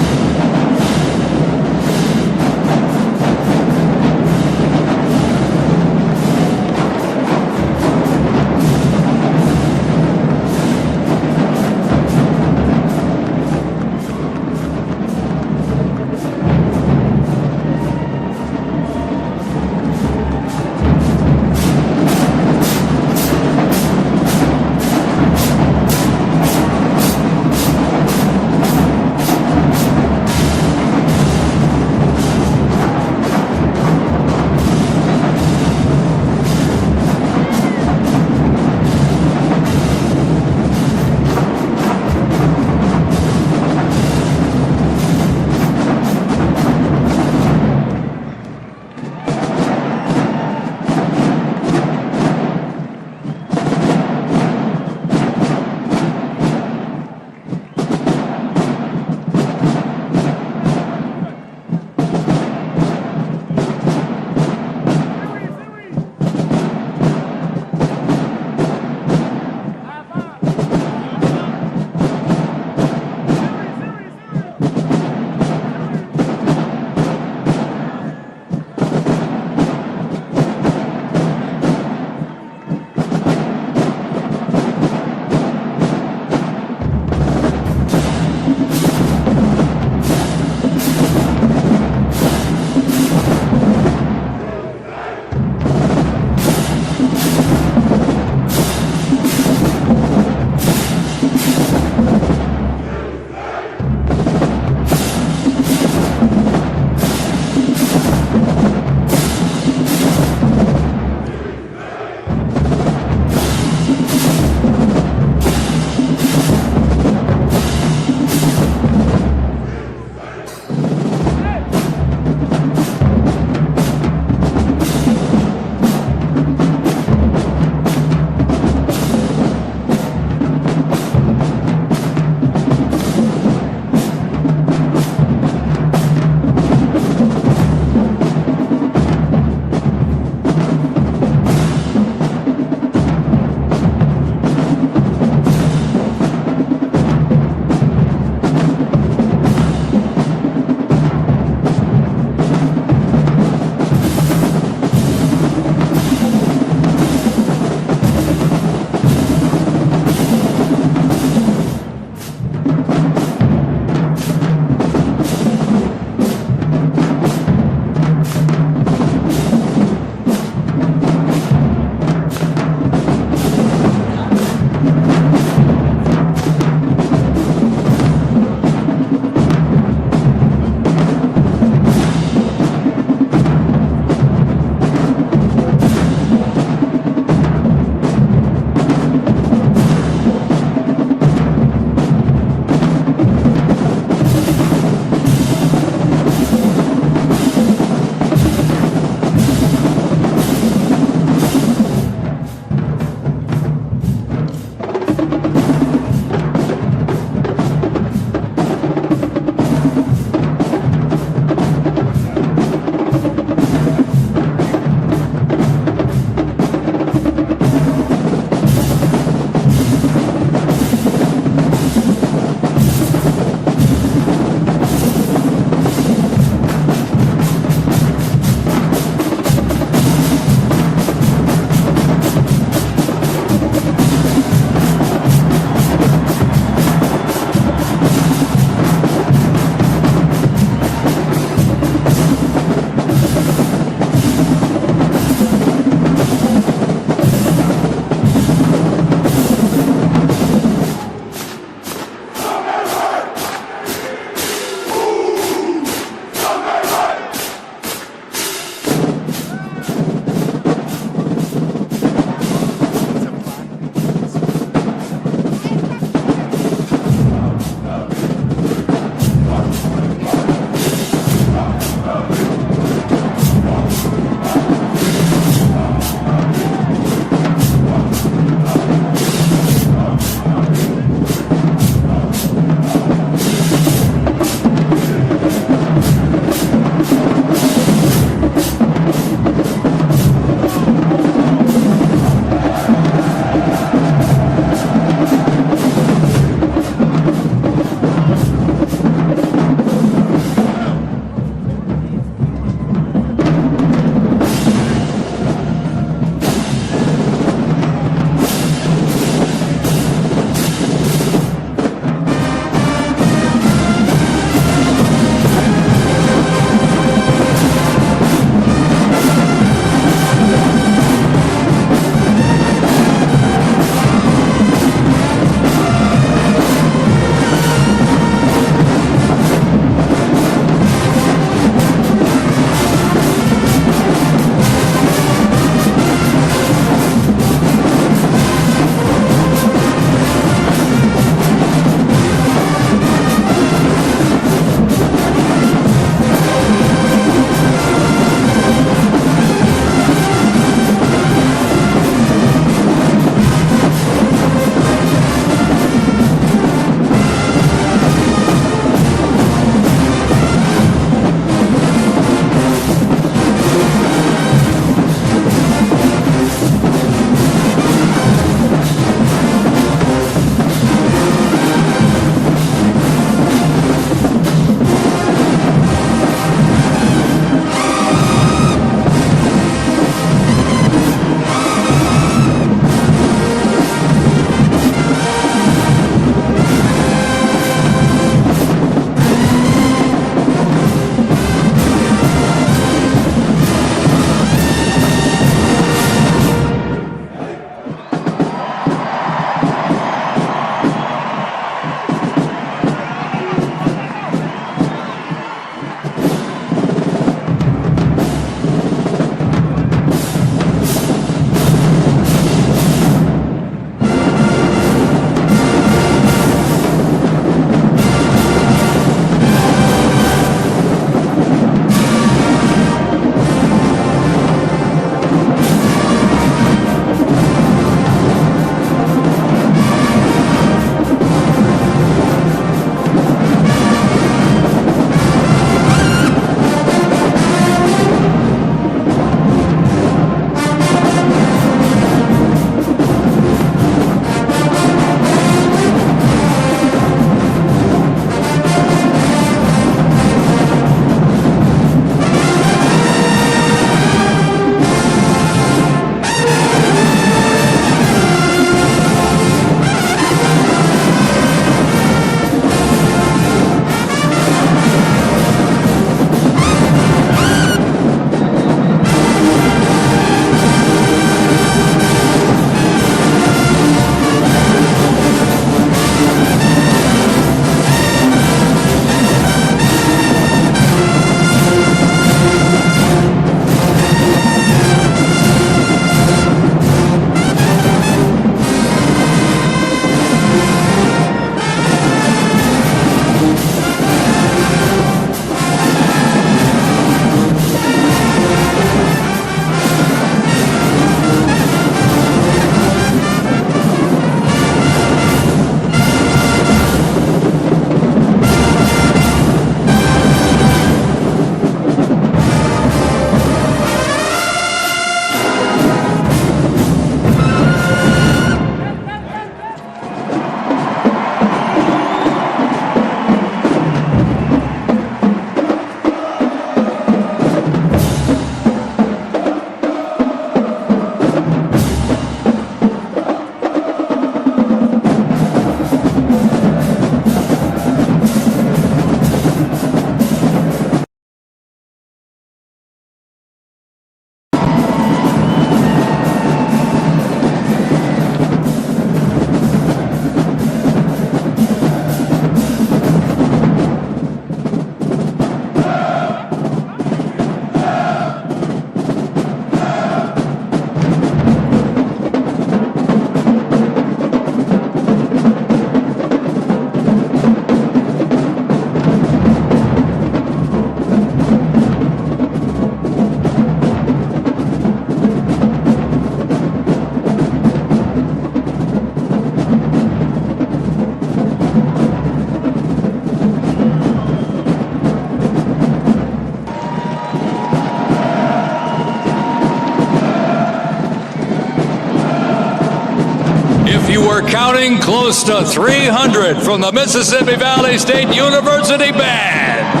If you were counting, close to 300 from the Mississippi Valley State University Band.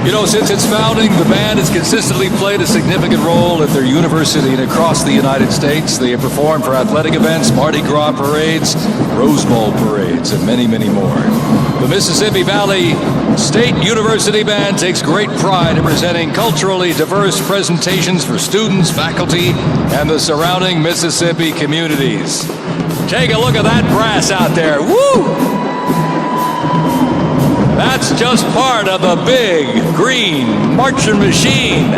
You know, since its founding, the band has consistently played a significant role at their university and across the United States. They have performed for athletic events, Mardi Gras parades, Rose Bowl parades, and many, many more. The Mississippi Valley State University Band takes great pride in presenting culturally diverse presentations for students, faculty, and the surrounding Mississippi communities. Take a look at that brass out there. Woo! That's just part of the big green marching machine.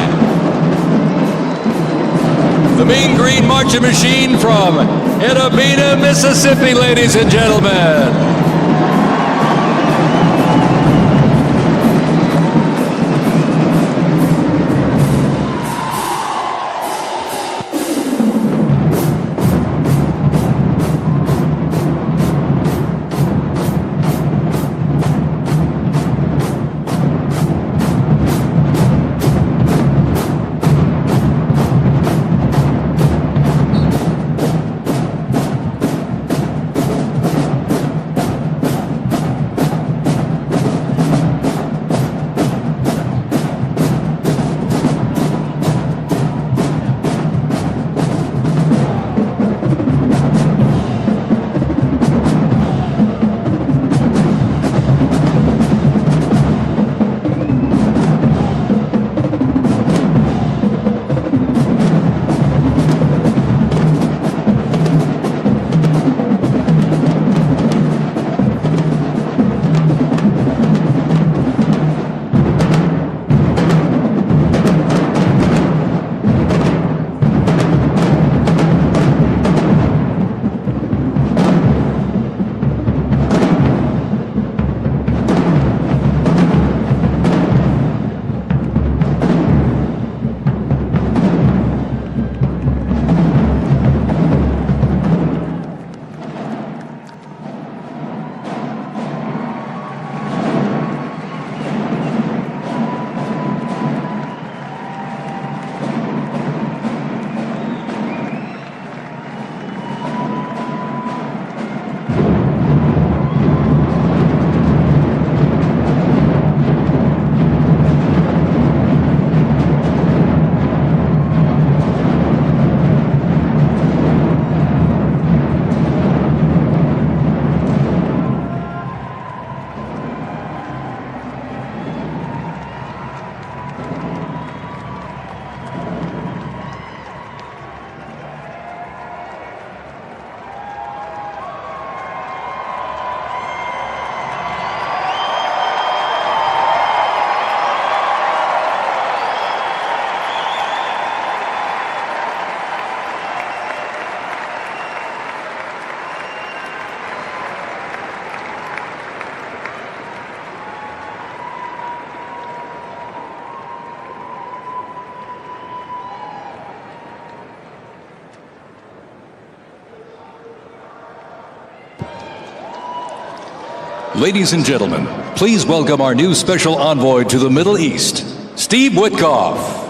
The Mean Green Marching Machine from Inaugural, Mississippi, ladies and gentlemen. Ladies and gentlemen, please welcome our new special envoy to the Middle East, Steve Witkoff.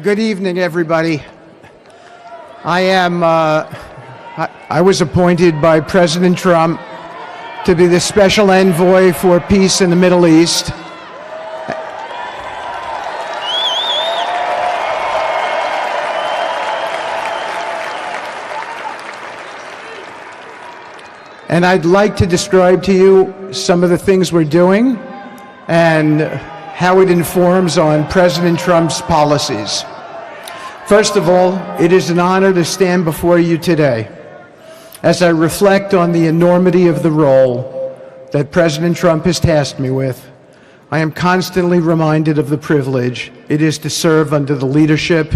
Good evening, everybody. I was appointed by President Trump to be the special envoy for peace in the Middle East. And I'd like to describe to you some of the things we're doing and how it informs on President Trump's policies. First of all, it is an honor to stand before you today as I reflect on the enormity of the role that President Trump has tasked me with. I am constantly reminded of the privilege it is to serve under the leadership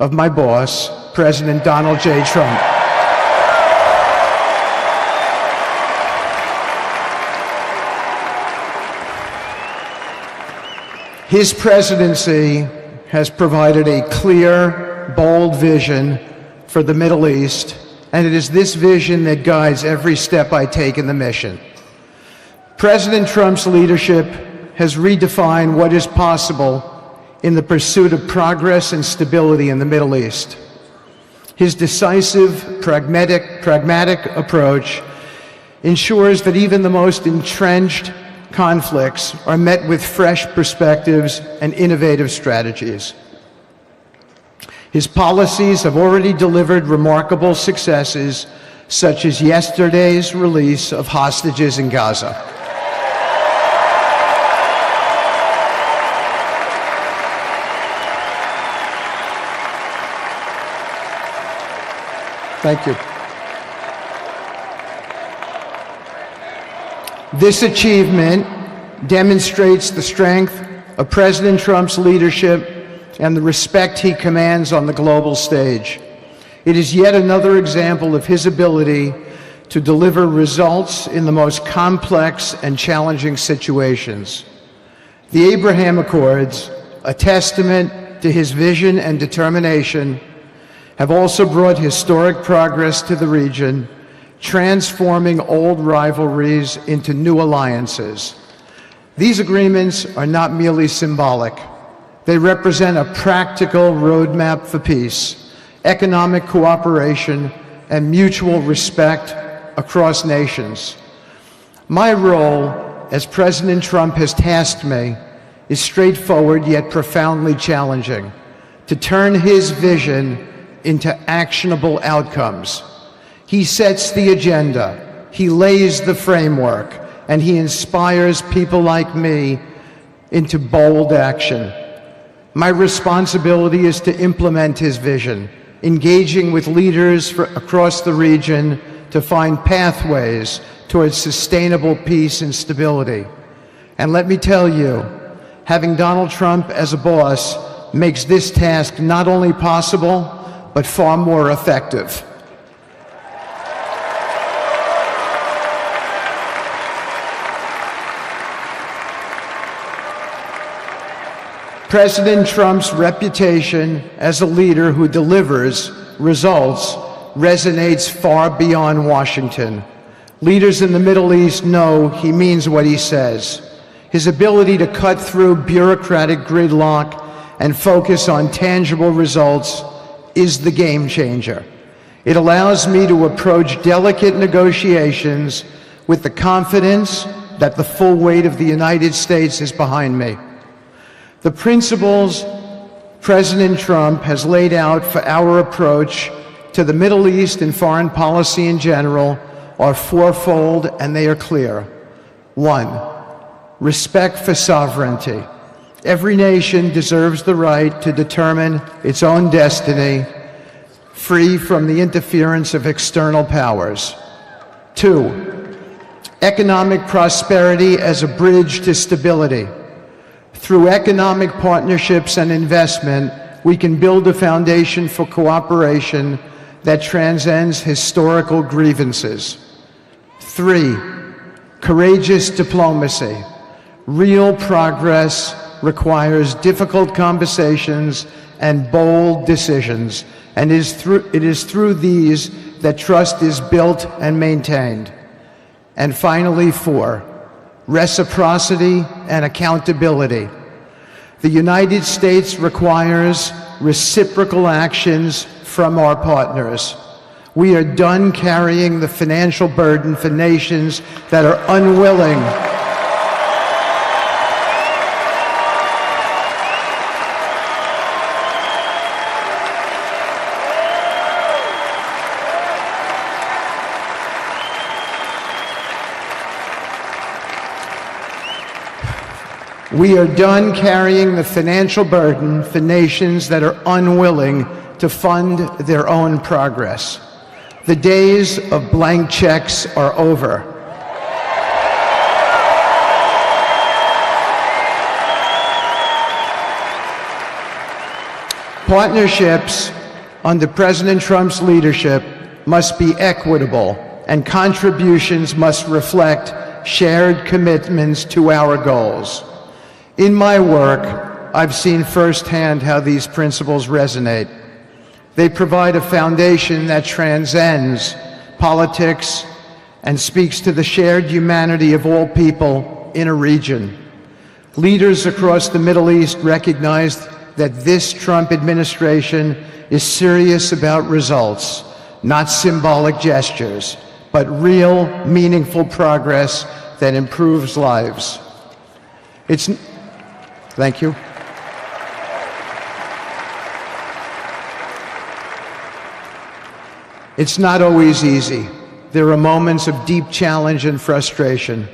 of my boss, President Donald J. Trump. His presidency has provided a clear, bold vision for the Middle East, and it is this vision that guides every step I take in the mission. President Trump's leadership has redefined what is possible in the pursuit of progress and stability in the Middle East. His decisive, pragmatic approach ensures that even the most entrenched conflicts are met with fresh perspectives and innovative strategies. His policies have already delivered remarkable successes, such as yesterday's release of hostages in Gaza. Thank you. This achievement demonstrates the strength of President Trump's leadership and the respect he commands on the global stage. It is yet another example of his ability to deliver results in the most complex and challenging situations. The Abraham Accords, a testament to his vision and determination, have also brought historic progress to the region, transforming old rivalries into new alliances. These agreements are not merely symbolic. They represent a practical roadmap for peace, economic cooperation, and mutual respect across nations. My role, as President Trump has tasked me, is straightforward yet profoundly challenging: to turn his vision into actionable outcomes. He sets the agenda, he lays the framework, and he inspires people like me into bold action. My responsibility is to implement his vision, engaging with leaders across the region to find pathways towards sustainable peace and stability. And let me tell you, having Donald Trump as a boss makes this task not only possible, but far more effective. President Trump's reputation as a leader who delivers results resonates far beyond Washington. Leaders in the Middle East know he means what he says. His ability to cut through bureaucratic gridlock and focus on tangible results is the game changer. It allows me to approach delicate negotiations with the confidence that the full weight of the United States is behind me. The principles President Trump has laid out for our approach to the Middle East and foreign policy in general are fourfold, and they are clear. 1, respect for sovereignty. Every nation deserves the right to determine its own destiny, free from the interference of external powers. 2, economic prosperity as a bridge to stability. Through economic partnerships and investment, we can build a foundation for cooperation that transcends historical grievances. 3, courageous diplomacy. Real progress requires difficult conversations and bold decisions, and it is through these that trust is built and maintained. And finally, 4, reciprocity and accountability. The United States requires reciprocal actions from our partners. We are done carrying the financial burden for nations that are unwilling We are done carrying the financial burden for nations that are unwilling to fund their own progress. The days of blank checks are over. Partnerships under President Trump's leadership must be equitable, and contributions must reflect shared commitments to our goals. In my work, I've seen firsthand how these principles resonate. They provide a foundation that transcends politics and speaks to the shared humanity of all people in a region. Leaders across the Middle East recognized that this Trump administration is serious about results, not symbolic gestures, but real, meaningful progress that improves lives. Thank you. It's not always easy. There are moments of deep challenge and frustration.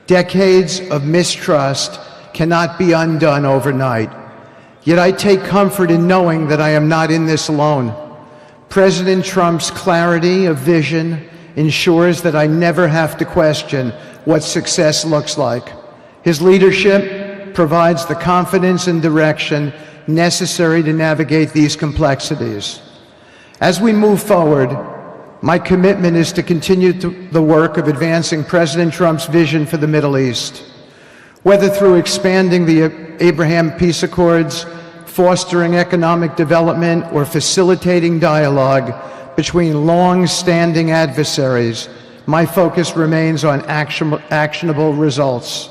Decades of mistrust cannot be undone overnight. Yet I take comfort in knowing that I am not in this alone. President Trump's clarity of vision ensures that I never have to question what success looks like. His leadership provides the confidence and direction necessary to navigate these complexities. As we move forward, my commitment is to continue the work of advancing President Trump's vision for the Middle East. Whether through expanding the Abraham Peace Accords, fostering economic development, or facilitating dialogue between long-standing adversaries, my focus remains on actionable results.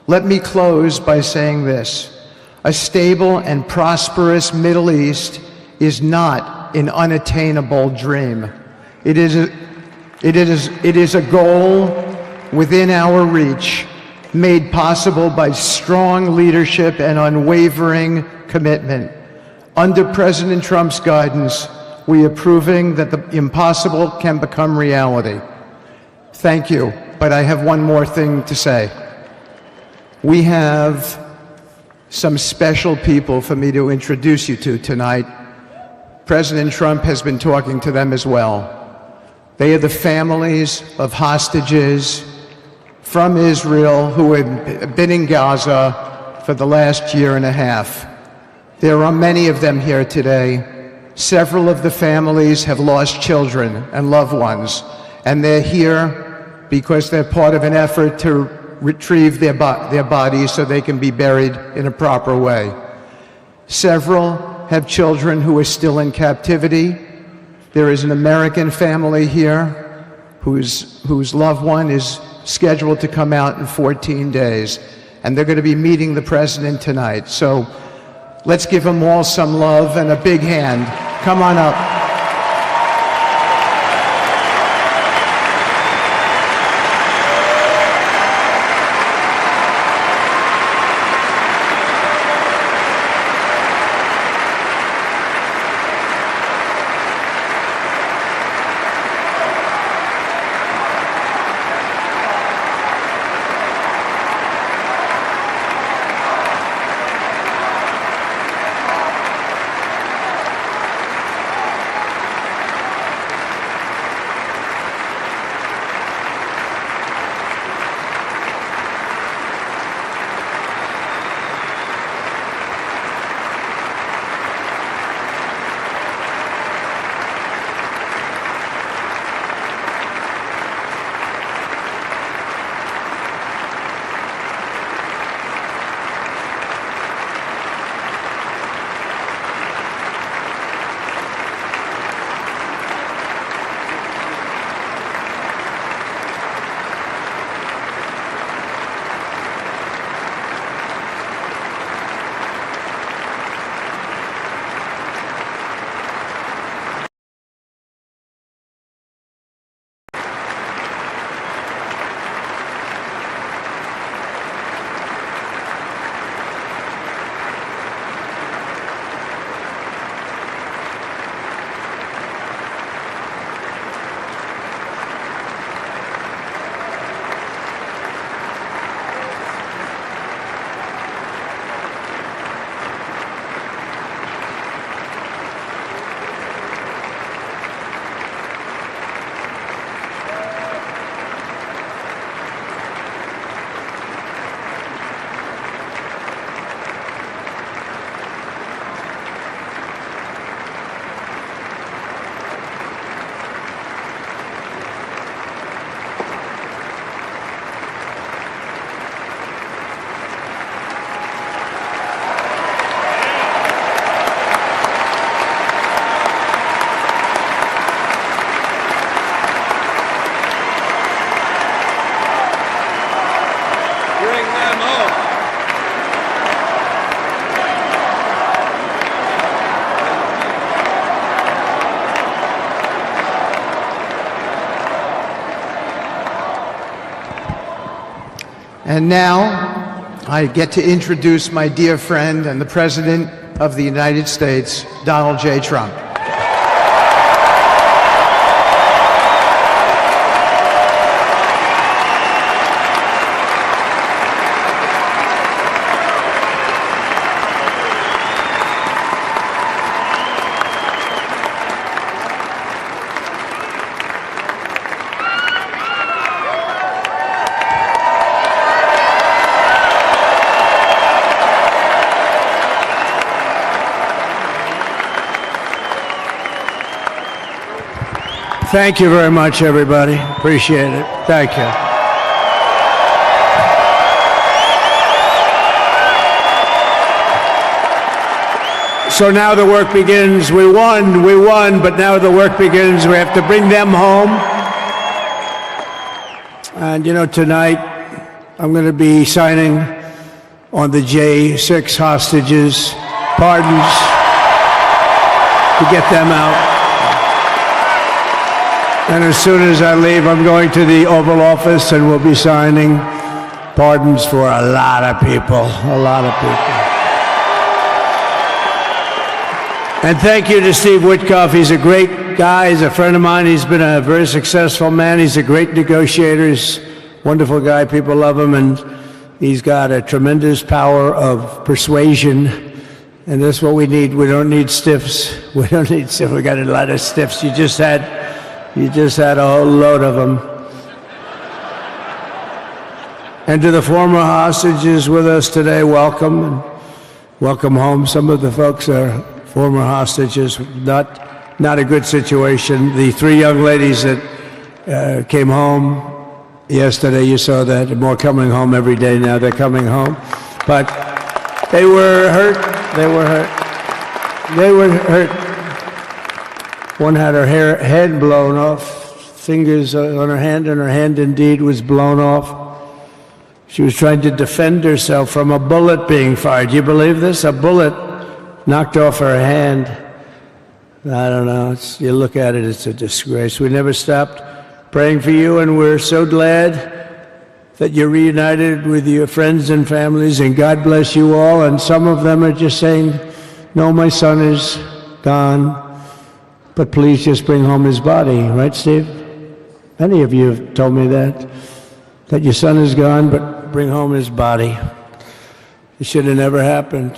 Let me close by saying this: a stable and prosperous Middle East is not an unattainable dream. It is a goal within our reach, made possible by strong leadership and unwavering commitment. Under President Trump's guidance, we are proving that the impossible can become reality. Thank you, but I have one more thing to say. We have some special people for me to introduce you to tonight. President Trump has been talking to them as well. They are the families of hostages from Israel who have been in Gaza for the last year and a half. There are many of them here today. Several of the families have lost children and loved ones, and they're here because they're part of an effort to retrieve their bodies so they can be buried in a proper way. Several have children who are still in captivity. There is an American family here whose loved one is scheduled to come out in 14 days, and they're going to be meeting the president tonight. So let's give them all some love and a big hand. Come on up. And now I get to introduce my dear friend and the President of the United States, Donald J. Trump. Thank you very much, everybody. Appreciate it. Thank you. So now the work begins. We won, but now the work begins. We have to bring them home. And you know, tonight I'm going to be signing on the J6 hostages, pardons, to get them out. And as soon as I leave, I'm going to the Oval Office and we'll be signing pardons for a lot of people, a lot of people. And thank you to Steve Witkoff. He's a great guy. He's a friend of mine. He's been a very successful man. He's a great negotiator. He's a wonderful guy. People love him. And he's got a tremendous power of persuasion. And that's what we need. We don't need stiffs. We don't need stiffs. We got a lot of stiffs. You just had a whole load of them. And to the former hostages with us today, welcome, and welcome home. Some of the folks are former hostages, not a good situation. The three young ladies that came home yesterday, you saw that, and more coming home every day now, they're coming home. But they were hurt, they were hurt. One had her head blown off, fingers on her hand, and her hand indeed was blown off. She was trying to defend herself from a bullet being fired. Do you believe this? A bullet knocked off her hand. I don't know. You look at it, it's a disgrace. We never stopped praying for you, and we're so glad that you're reunited with your friends and families, and God bless you all. And some of them are just saying, no, my son is gone, but please just bring home his body. Right, Steve? Many of you have told me that your son is gone, but bring home his body. It should have never happened.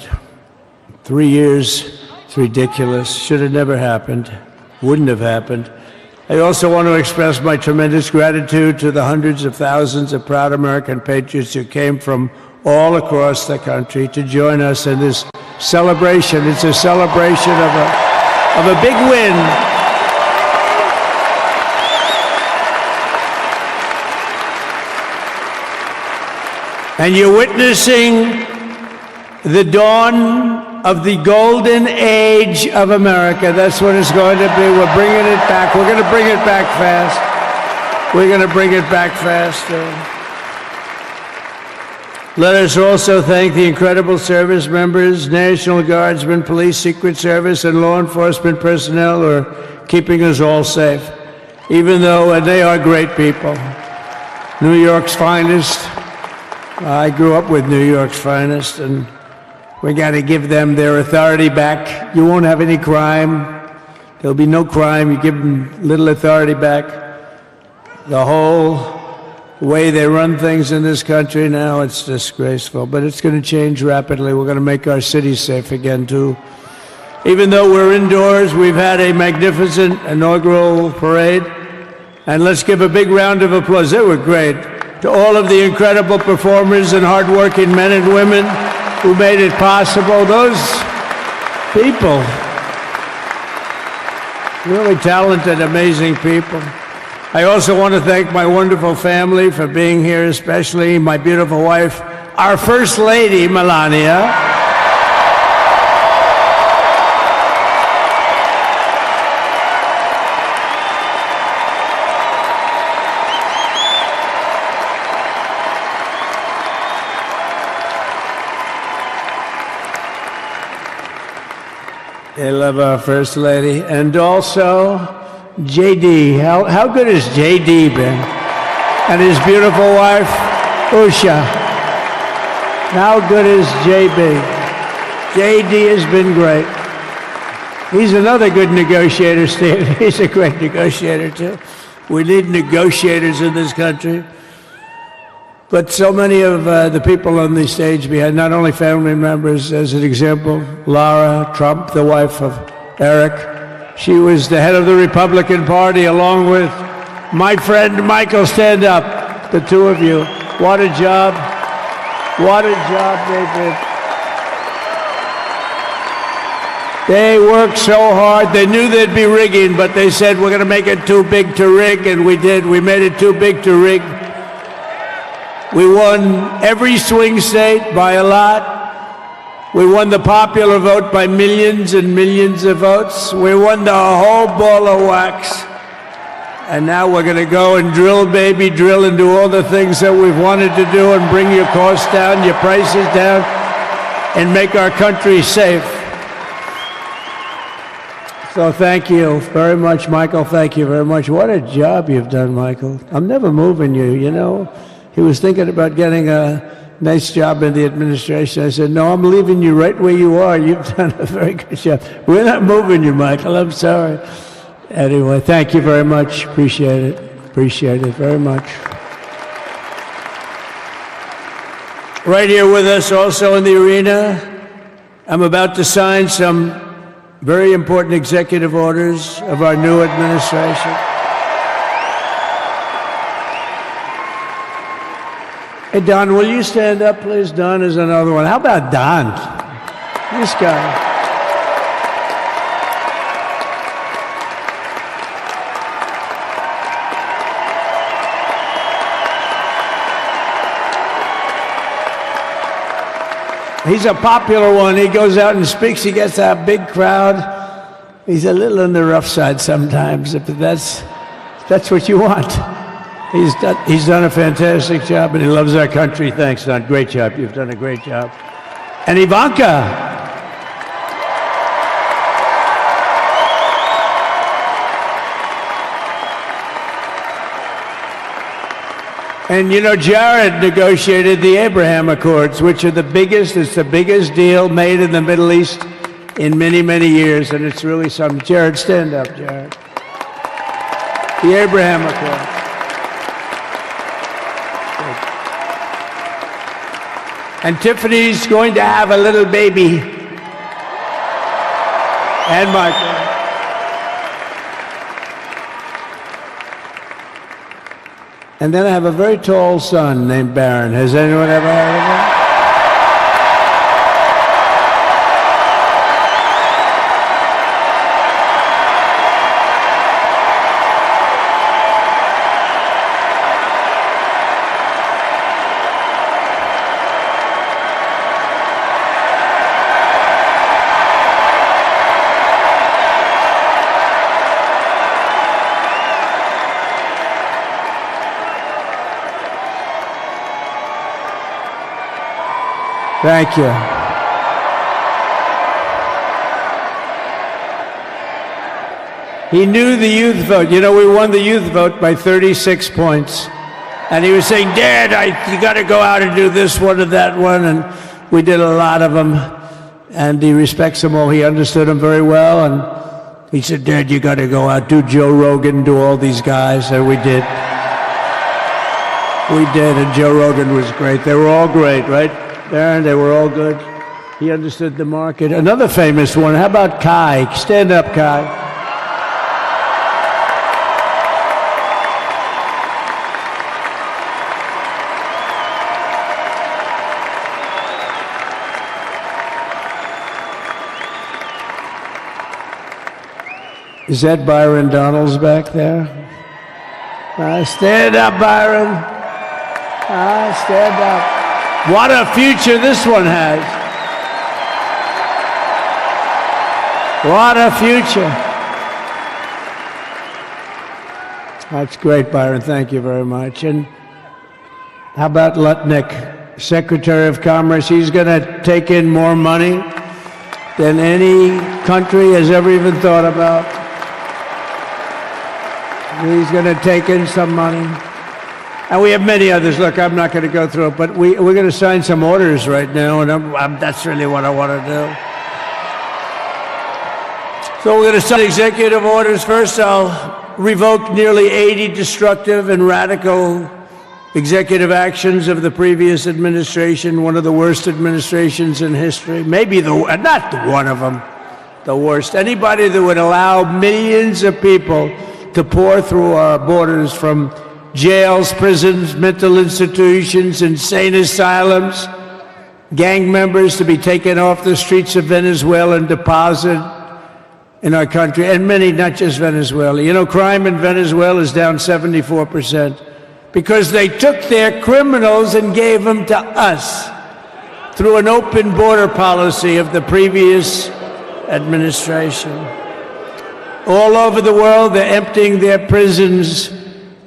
3 years, it's ridiculous. Should have never happened. Wouldn't have happened. I also want to express my tremendous gratitude to the hundreds of thousands of proud American patriots who came from all across the country to join us in this celebration. It's a celebration of a big win. And you're witnessing the dawn of the golden age of America. That's what it's going to be. We're bringing it back. We're going to bring it back fast. We're going to bring it back fast. Let us also thank the incredible service members, National Guardsmen, Police, Secret Service, and law enforcement personnel who are keeping us all safe. Even though, and they are great people. New York's finest. I grew up with New York's finest, and we got to give them their authority back. You won't have any crime. There'll be no crime. You give them little authority back. The whole way they run things in this country now, it's disgraceful. But it's going to change rapidly. We're going to make our cities safe again, too. Even though we're indoors, we've had a magnificent inaugural parade. And let's give a big round of applause. They were great. To all of the incredible performers and hardworking men and women who made it possible. Those people, really talented, amazing people. I also want to thank my wonderful family for being here, especially my beautiful wife, our First Lady, Melania. They love our First Lady. And also, JD. How good has JD been? And his beautiful wife, Usha. How good is JB? JD has been great. He's another good negotiator, Steve. He's a great negotiator, too. We need negotiators in this country. But so many of the people on the stage behind, not only family members, as an example, Lara Trump, the wife of Eric. She was the head of the Republican Party, along with my friend Michael. Stand up, the two of you. What a job. What a job they did. They worked so hard. They knew they'd be rigging, but they said, we're going to make it too big to rig, and we did. We made it too big to rig. We won every swing state by a lot. We won the popular vote by millions and millions of votes. We won the whole ball of wax. And now we're going to go and drill, baby, drill, and do all the things that we've wanted to do and bring your costs down, your prices down, and make our country safe. So thank you very much, Michael. Thank you very much. What a job you've done, Michael. I'm never moving you, you know. He was thinking about getting a nice job in the administration. I said, no, I'm leaving you right where you are. You've done a very good job. We're not moving you, Michael. I'm sorry. Anyway, thank you very much. Appreciate it. Appreciate it very much. Right here with us also in the arena, I'm about to sign some very important executive orders of our new administration. Hey, Don, will you stand up, please? Don is another one. How about Don? This guy. He's a popular one. He goes out and speaks. He gets a big crowd. He's a little on the rough side sometimes, but that's what you want. He's done a fantastic job, and he loves our country. Thanks, Don. Great job. You've done a great job. And Ivanka. And you know, Jared negotiated the Abraham Accords, which are the biggest deal made in the Middle East in many, many years, and it's really something. Jared, stand up, Jared. The Abraham Accords. And Tiffany's going to have a little baby. And Michael. And then I have a very tall son named Barron. Has anyone ever heard of him? Thank you. He knew the youth vote. You know, we won the youth vote by 36 points. And he was saying, Dad, you got to go out and do this one and that one. And we did a lot of them. And he respects them all. He understood them very well. And he said, Dad, you got to go out, do Joe Rogan, do all these guys. And we did. We did. And Joe Rogan was great. They were all great, right? Aaron, they were all good. He understood the market. Another famous one, how about Kai? Stand up, Kai. Is that Byron Donalds back there? Stand up, Byron. Stand up. What a future this one has. What a future. That's great, Byron. Thank you very much. And how about Lutnick, Secretary of Commerce? He's going to take in more money than any country has ever even thought about. He's going to take in some money. And we have many others. Look, I'm not going to go through it, but we're going to sign some orders right now, and that's really what I want to do. So we're going to sign executive orders. First, I'll revoke nearly 80 destructive and radical executive actions of the previous administration, one of the worst administrations in history. Maybe not one of them, the worst. Anybody that would allow millions of people to pour through our borders from jails, prisons, mental institutions, insane asylums, gang members to be taken off the streets of Venezuela and deposited in our country, and many, not just Venezuela. You know, crime in Venezuela is down 74% because they took their criminals and gave them to us through an open border policy of the previous administration. All over the world, they're emptying their prisons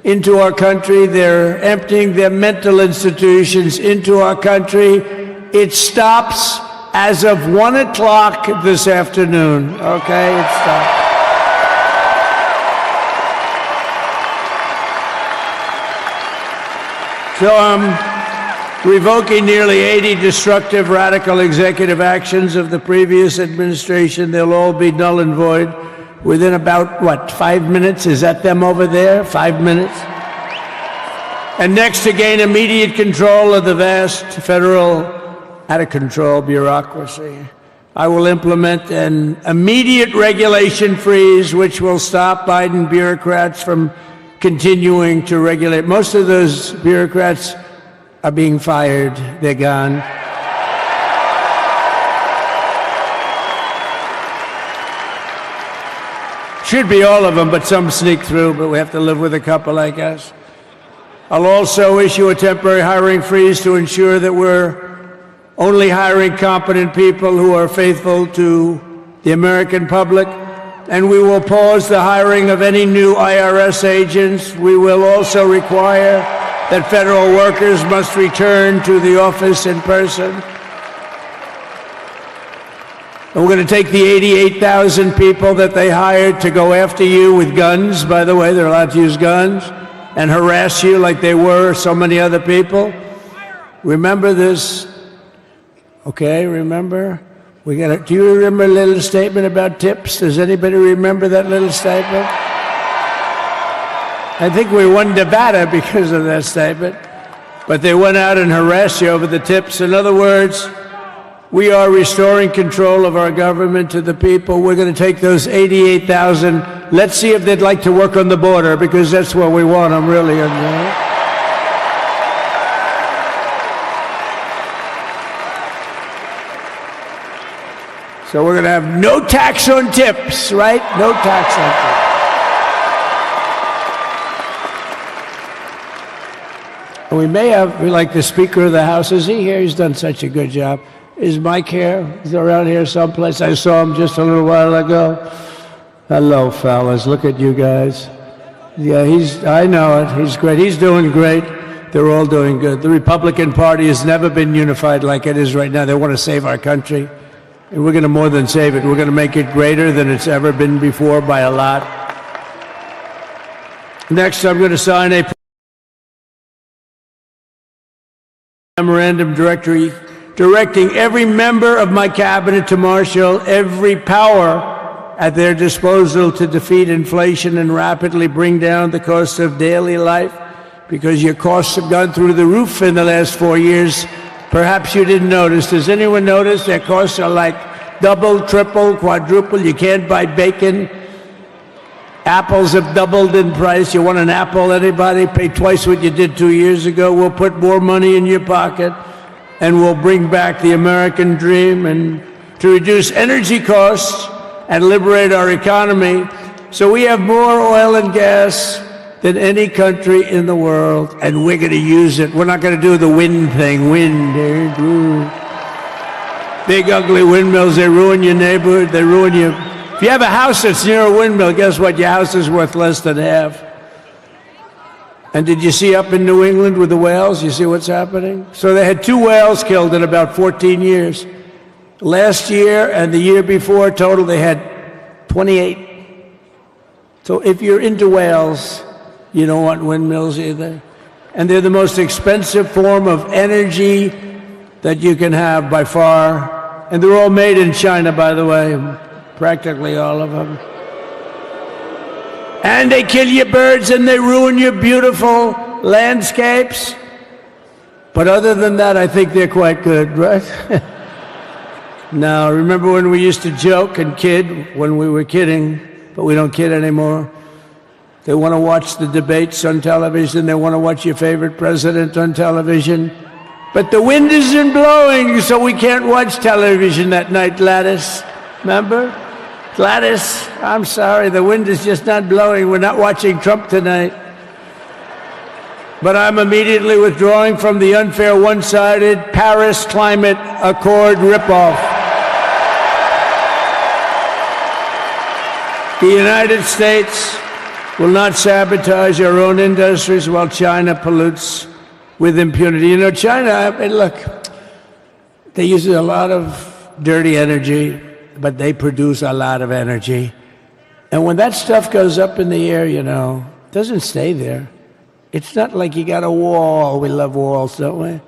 into our country. They're emptying their mental institutions into our country. It stops as of 1 o'clock this afternoon. Okay, it stops. So I'm revoking nearly 80 destructive, radical executive actions of the previous administration. They'll all be null and void within about, what, 5 minutes? Is that them over there? 5 minutes? And next, to gain immediate control of the vast federal, out-of-control bureaucracy, I will implement an immediate regulation freeze, which will stop Biden bureaucrats from continuing to regulate. Most of those bureaucrats are being fired. They're gone. Should be all of them, but some sneak through, but we have to live with a couple, I guess. I'll also issue a temporary hiring freeze to ensure that we're only hiring competent people who are faithful to the American public, and we will pause the hiring of any new IRS agents. We will also require that federal workers must return to the office in person. And we're going to take the 88,000 people that they hired to go after you with guns. By the way, they're allowed to use guns and harass you like they were so many other people. Remember this. Okay, remember? Do you remember a little statement about tips? Does anybody remember that little statement? I think we won Nevada because of that statement. But they went out and harassed you over the tips. In other words, we are restoring control of our government to the people. We're going to take those 88,000. Let's see if they'd like to work on the border, because that's where we want them, really. So we're going to have no tax on tips, right? No tax on tips. And we may have, like the Speaker of the House, is he here? He's done such a good job. Is Mike here? He's around here someplace. I saw him just a little while ago. Hello, fellas. Look at you guys. Yeah, I know it. He's great. He's doing great. They're all doing good. The Republican Party has never been unified like it is right now. They want to save our country. And we're going to more than save it. We're going to make it greater than it's ever been before by a lot. Next, I'm going to sign a memorandum directing every member of my cabinet to marshal every power at their disposal to defeat inflation and rapidly bring down the cost of daily life, because your costs have gone through the roof in the last 4 years. Perhaps you didn't notice. Does anyone notice their costs are like double, triple, quadruple? You can't buy bacon. Apples have doubled in price. You want an apple, anybody? Pay twice what you did 2 years ago. We'll put more money in your pocket, and we'll bring back the American dream, and to reduce energy costs and liberate our economy. So we have more oil and gas than any country in the world, and we're going to use it. We're not going to do the wind thing. Big, ugly windmills, they ruin your neighborhood. They ruin you. If you have a house that's near a windmill, guess what? Your house is worth less than half. And did you see up in New England with the whales? You see what's happening? So they had 2 whales killed in about 14 years. Last year and the year before, total, they had 28. So if you're into whales, you don't want windmills either. and they're the most expensive form of energy that you can have by far. And they're all made in China, by the way, practically all of them. And they kill your birds and they ruin your beautiful landscapes. But other than that, I think they're quite good, right? Now, remember when we used to joke and kid when we were kidding, but we don't kid anymore? They want to watch the debates on television. They want to watch your favorite president on television. But the wind isn't blowing, so we can't watch television that night, Gladys. Remember? Gladys, I'm sorry, the wind is just not blowing. We're not watching Trump tonight. But I'm immediately withdrawing from the unfair, one-sided Paris Climate Accord ripoff. The United States will not sabotage our own industries while China pollutes with impunity. You know, China, I mean, look, they use a lot of dirty energy, but they produce a lot of energy. And when that stuff goes up in the air, you know, it doesn't stay there. It's not like you got a wall. We love walls, don't we?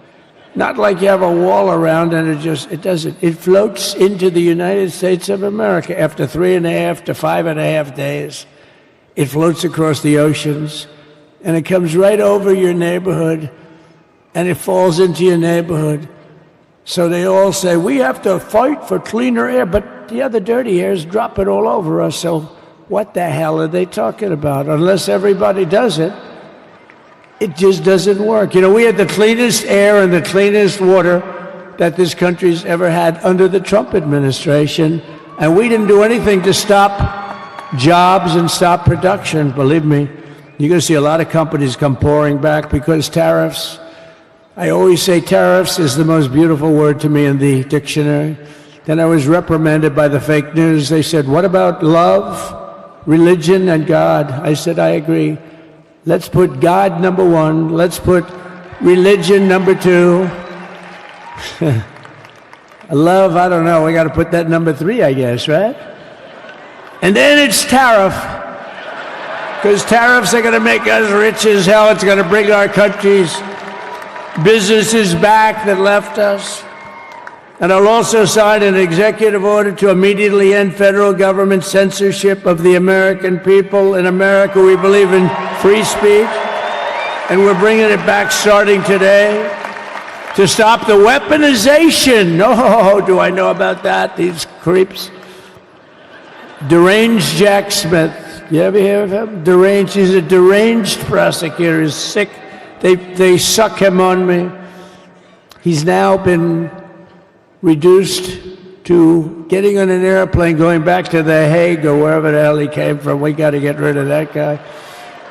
Not like you have a wall around and it doesn't. It floats into the United States of America after 3.5 to 5.5 days. It floats across the oceans and it comes right over your neighborhood and it falls into your neighborhood. So they all say, we have to fight for cleaner air, but the other dirty air is dropping all over us. So what the hell are they talking about? Unless everybody does it, it just doesn't work. You know, we had the cleanest air and the cleanest water that this country's ever had under the Trump administration, and we didn't do anything to stop jobs and stop production. Believe me, you're going to see a lot of companies come pouring back because tariffs. I always say tariffs is the most beautiful word to me in the dictionary. Then I was reprimanded by the fake news. They said, what about love, religion, and God? I said, I agree. Let's put God number one. Let's put religion number two. Love, I don't know. We got to put that number 3, I guess, right? And then it's tariff. Because tariffs are going to make us rich as hell. It's going to bring our country's businesses back that left us. And I'll also sign an executive order to immediately end federal government censorship of the American people. In America, we believe in free speech, and we're bringing it back starting today to stop the weaponization. Oh, do I know about that? These creeps. Deranged Jack Smith. You ever hear of him? Deranged. He's a deranged prosecutor. He's sick. They suck him on me. He's now been reduced to getting on an airplane, going back to The Hague or wherever the hell he came from. We got to get rid of that guy.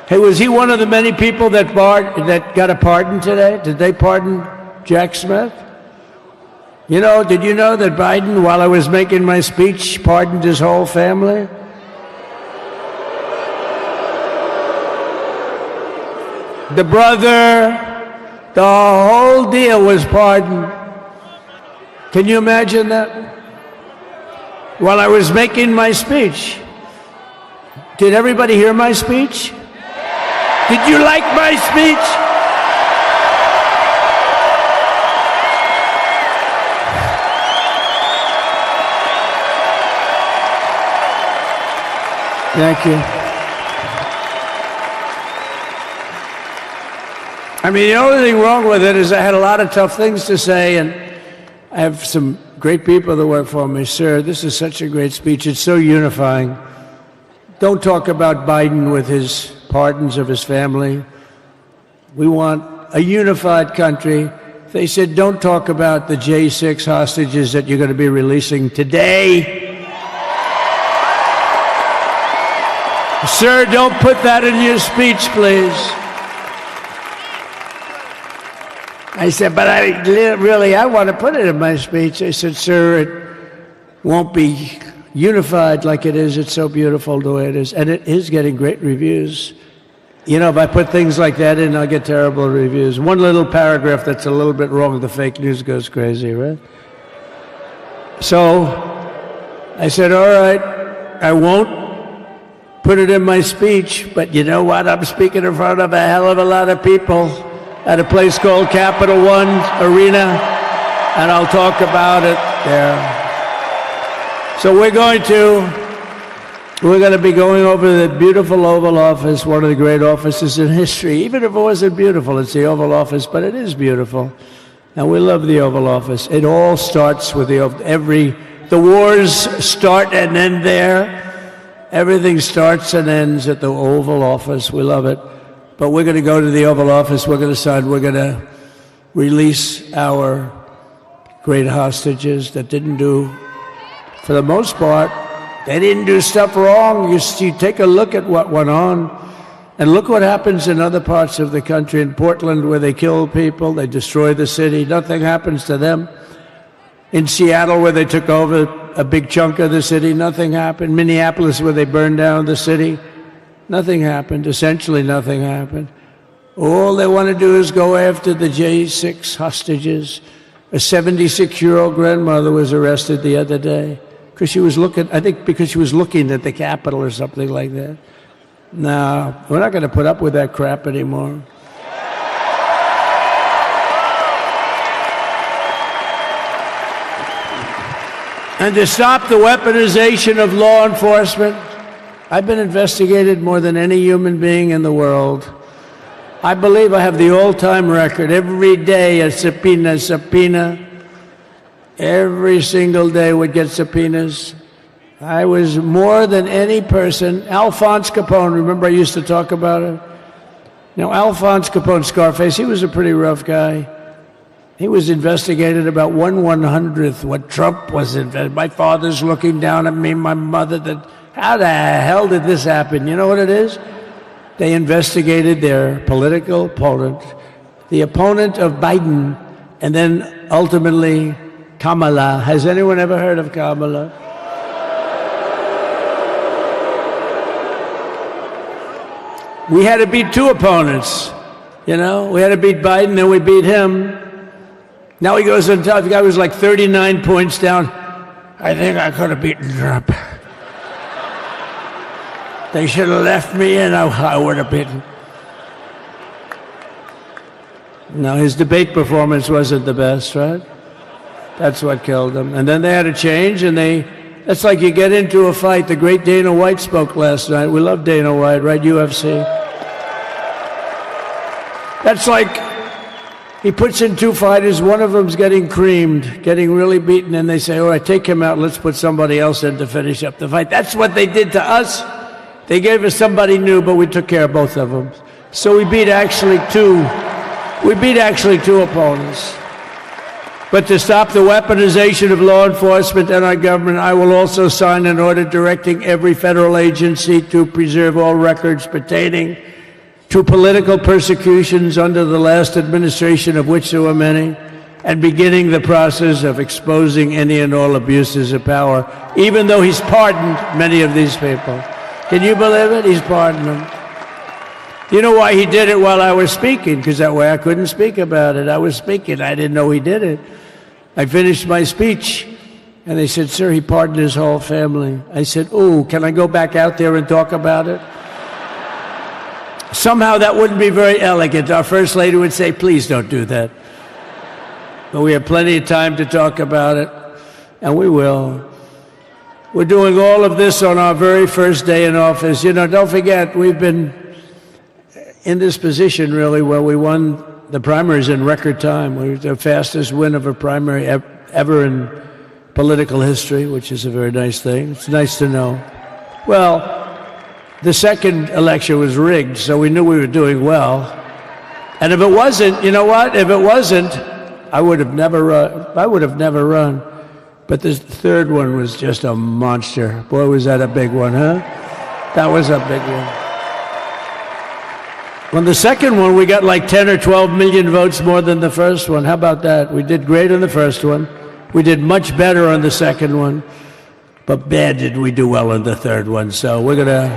Hey, was he one of the many people that got a pardon today? Did they pardon Jack Smith? You know, did you know that Biden, while I was making my speech, pardoned his whole family? The brother, the whole deal was pardoned. Can you imagine that? While I was making my speech. Did everybody hear my speech? Did you like my speech? Thank you. I mean, the only thing wrong with it is I had a lot of tough things to say, and I have some great people that work for me. Sir, this is such a great speech. It's so unifying. Don't talk about Biden with his pardons of his family. We want a unified country. They said, don't talk about the J6 hostages that you're going to be releasing today. Sir, don't put that in your speech, please. I said, but I want to put it in my speech. I said, sir, it won't be unified like it is. It's so beautiful the way it is. And it is getting great reviews. You know, if I put things like that in, I'll get terrible reviews. One little paragraph that's a little bit wrong, the fake news goes crazy, right? So I said, all right, I won't put it in my speech, but you know what? I'm speaking in front of a hell of a lot of people. at a place called Capitol One Arena, and I'll talk about it there. So we're going to be going over the beautiful Oval Office, one of the great offices in history. Even if it wasn't beautiful, it's the Oval Office, but it is beautiful. And we love the Oval Office. It all starts with the wars start and end there. Everything starts and ends at the Oval Office. We love it. But we're going to go to the Oval Office. We're going to release our great hostages that didn't do, for the most part, they didn't do stuff wrong. You take a look at what went on, and look what happens in other parts of the country. In Portland, where they kill people, they destroy the city, nothing happens to them. In Seattle, where they took over a big chunk of the city, nothing happened. Minneapolis, where they burned down the city, nothing happened. Essentially nothing happened. All they want to do is go after the J6 hostages. A 76-year-old grandmother was arrested the other day because she was looking, I think because she was looking at the Capitol or something like that. No, we're not going to put up with that crap anymore. And to stop the weaponization of law enforcement, I've been investigated more than any human being in the world. I believe I have the all-time record. Every day a subpoena. Every single day would get subpoenas. I was more than any person. Alphonse Capone, remember I used to talk about it? Now, Alphonse Capone, Scarface, he was a pretty rough guy. He was investigated about 1/100th what Trump was investigated. My father's looking down at me, my mother, how the hell did this happen? You know what it is? They investigated their political opponent, the opponent of Biden, and then ultimately Kamala. Has anyone ever heard of Kamala? We had to beat two opponents, you know? We had to beat Biden, then we beat him. Now he goes on top. The guy was like 39 points down. I think I could have beaten Trump. They should have left me in. I would have beaten. No, his debate performance wasn't the best, right? That's what killed him. And then they had to change, and that's like you get into a fight. The great Dana White spoke last night. We love Dana White, right? UFC. That's like he puts in two fighters, one of them's getting creamed, getting really beaten, and they say, all right, take him out, let's put somebody else in to finish up the fight. That's what they did to us. They gave us somebody new, but we took care of both of them. So we beat actually two opponents. But to stop the weaponization of law enforcement and our government, I will also sign an order directing every federal agency to preserve all records pertaining to political persecutions under the last administration, of which there were many, and beginning the process of exposing any and all abuses of power, even though he's pardoned many of these people. Can you believe it? He's pardoned them. You know why he did it while I was speaking? Because that way I couldn't speak about it. I was speaking. I didn't know he did it. I finished my speech, and they said, sir, he pardoned his whole family. I said, ooh, can I go back out there and talk about it? Somehow that wouldn't be very elegant. Our First Lady would say, please don't do that. But we have plenty of time to talk about it, and we will. We're doing all of this on our very first day in office. You know, don't forget, we've been in this position, really, where we won the primaries in record time. We were the fastest win of a primary ever in political history, which is a very nice thing. It's nice to know. Well, the second election was rigged, so we knew we were doing well. And if it wasn't, you know what? If it wasn't, I would have never run. But the third one was just a monster. Boy, was that a big one, huh? That was a big one. On the second one, we got like 10 or 12 million votes more than the first one. How about that? We did great on the first one. We did much better on the second one. But bad did we do well on the third one. So we're gonna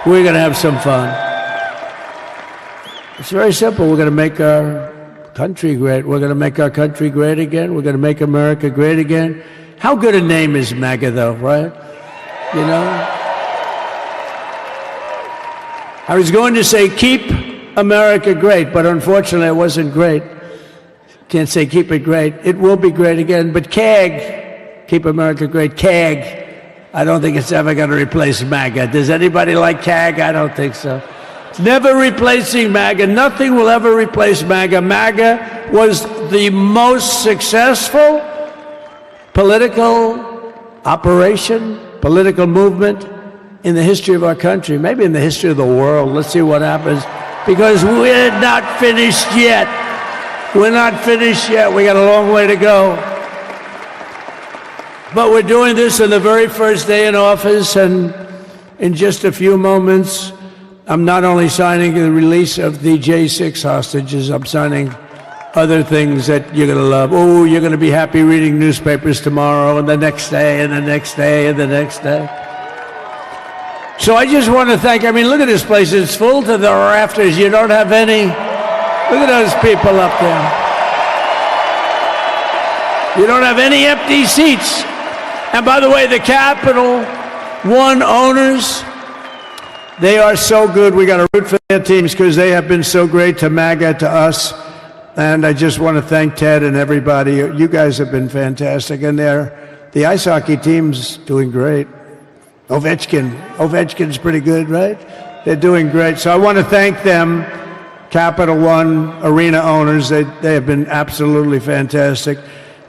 have some fun. It's very simple. We're gonna make our country great. We're gonna make our country great again. We're gonna make America great again. How good a name is MAGA, though, right? You know? I was going to say keep America great, but unfortunately it wasn't great. Can't say keep it great. It will be great again, but CAG, keep America great, CAG, I don't think it's ever going to replace MAGA. Does anybody like CAG? I don't think so. It's never replacing MAGA. Nothing will ever replace MAGA. MAGA was the most successful political operation, political movement in the history of our country, maybe in the history of the world. Let's see what happens, because we're not finished yet. We're not finished yet. We got a long way to go. But we're doing this on the very first day in office, and in just a few moments, I'm not only signing the release of the J6 hostages, I'm signing other things that you're going to love. Oh, you're going to be happy reading newspapers tomorrow, and the next day, and the next day, and the next day. So I just want to thank, I mean, look at this place. It's full to the rafters. You don't have any, look at those people up there. You don't have any empty seats. And by the way, the Capital One owners, they are so good. We got to root for their teams because they have been so great to MAGA, to us. And I just want to thank Ted and everybody. You guys have been fantastic. And the ice hockey team's doing great. Ovechkin's pretty good, right? They're doing great. So I want to thank them, Capital One arena owners. They have been absolutely fantastic.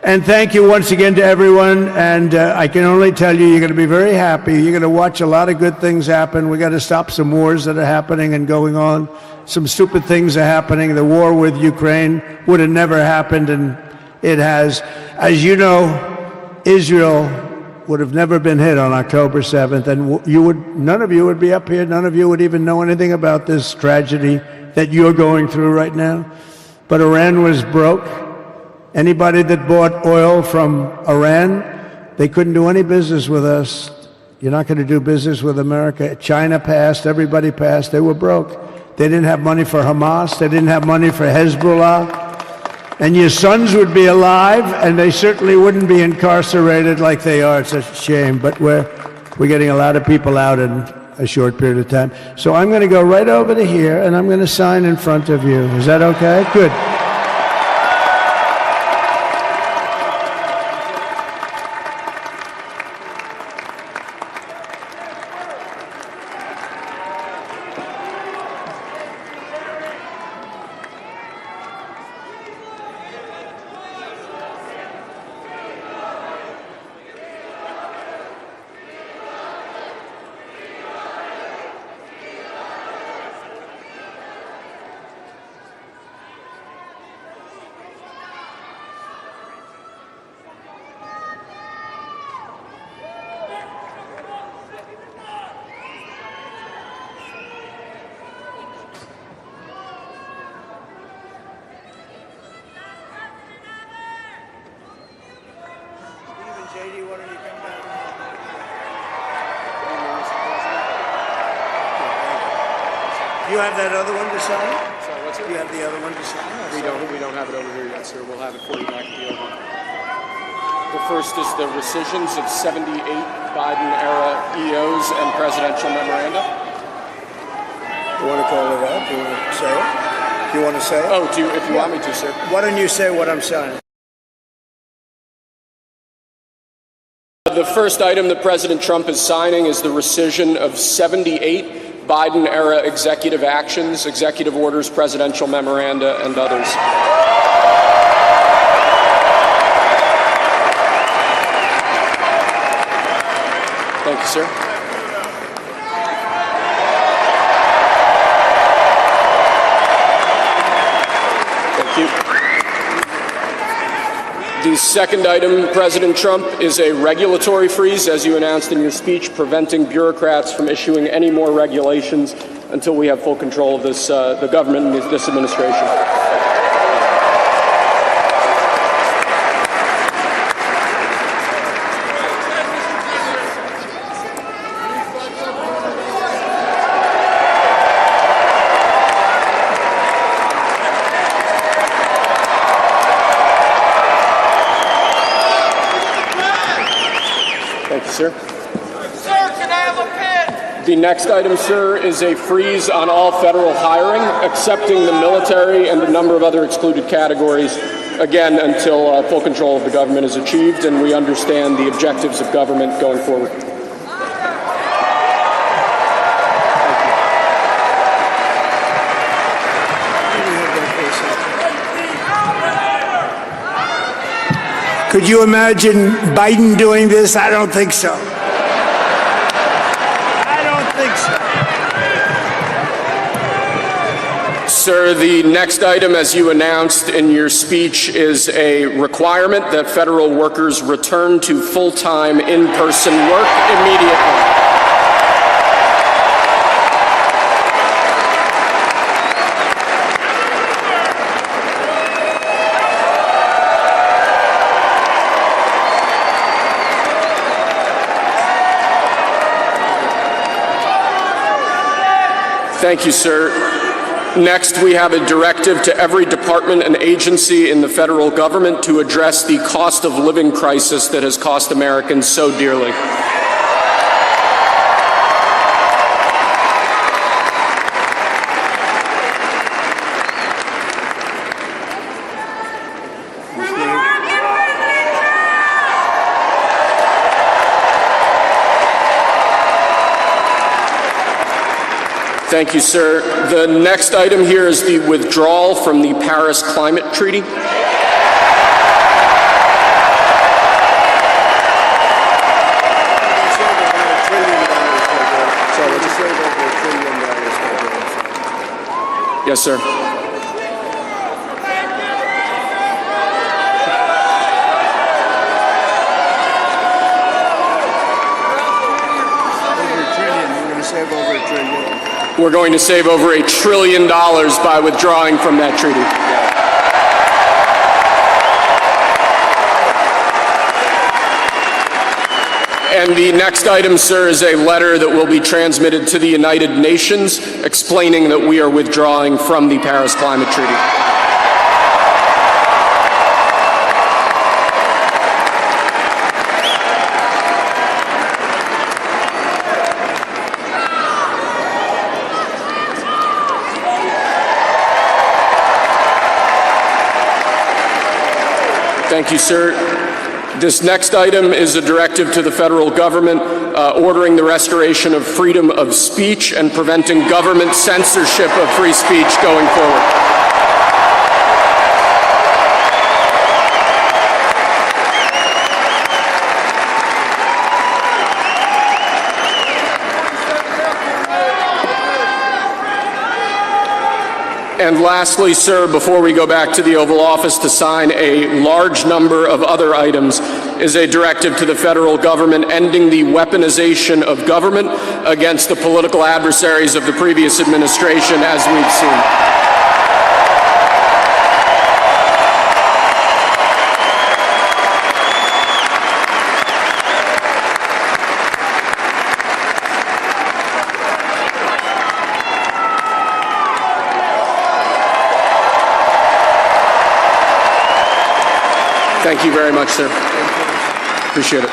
And thank you once again to everyone. And I can only tell you, you're going to be very happy. You're going to watch a lot of good things happen. We got to stop some wars that are happening and going on. Some stupid things are happening. The war with Ukraine would have never happened, and it has. As you know, Israel would have never been hit on October 7th, and none of you would be up here. None of you would even know anything about this tragedy that you're going through right now. But Iran was broke. Anybody that bought oil from Iran, they couldn't do any business with us. You're not going to do business with America. China passed, everybody passed, they were broke. They didn't have money for Hamas, they didn't have money for Hezbollah. And your sons would be alive, and they certainly wouldn't be incarcerated like they are. It's a shame, but we're getting a lot of people out in a short period of time. So I'm going to go right over to here, and I'm going to sign in front of you. Is that okay? Good. You have that other one to sign? Sorry, what's it? You have the other one to sign? We don't have it over here yet, sir. We'll have it for you back at the oval. The first is the rescissions of 78 Biden-era EOs and presidential memoranda. You want to call it out? Do you want to say it? Do you want to say it? Oh, if you want me to, sir. Why don't you say what I'm signing? The first item that President Trump is signing is the rescission of 78 Biden-era executive actions, executive orders, presidential memoranda, and others. Thank you, sir. Thank you. The second item, President Trump, is a regulatory freeze, as you announced in your speech, preventing bureaucrats from issuing any more regulations until we have full control of this, the government and this administration. Sir? Sir, can I have a pen? The next item, sir, is a freeze on all federal hiring, excepting the military and a number of other excluded categories, again, until full control of the government is achieved and we understand the objectives of government going forward. Could you imagine Biden doing this? I don't think so. I don't think so. Sir, the next item, as you announced in your speech, is a requirement that federal workers return to full-time in-person work immediately. Thank you, sir. Next, we have a directive to every department and agency in the federal government to address the cost of living crisis that has cost Americans so dearly. Thank you, sir. The next item here is the withdrawal from the Paris Climate Treaty. Yes, sir. We're going to save over $1 trillion by withdrawing from that treaty. And the next item, sir, is a letter that will be transmitted to the United Nations explaining that we are withdrawing from the Paris Climate Treaty. Thank you, sir. This next item is a directive to the federal government ordering the restoration of freedom of speech and preventing government censorship of free speech going forward. And lastly, sir, before we go back to the Oval Office to sign a large number of other items, is a directive to the federal government ending the weaponization of government against the political adversaries of the previous administration, as we've seen. Thank you very much, sir. Appreciate it.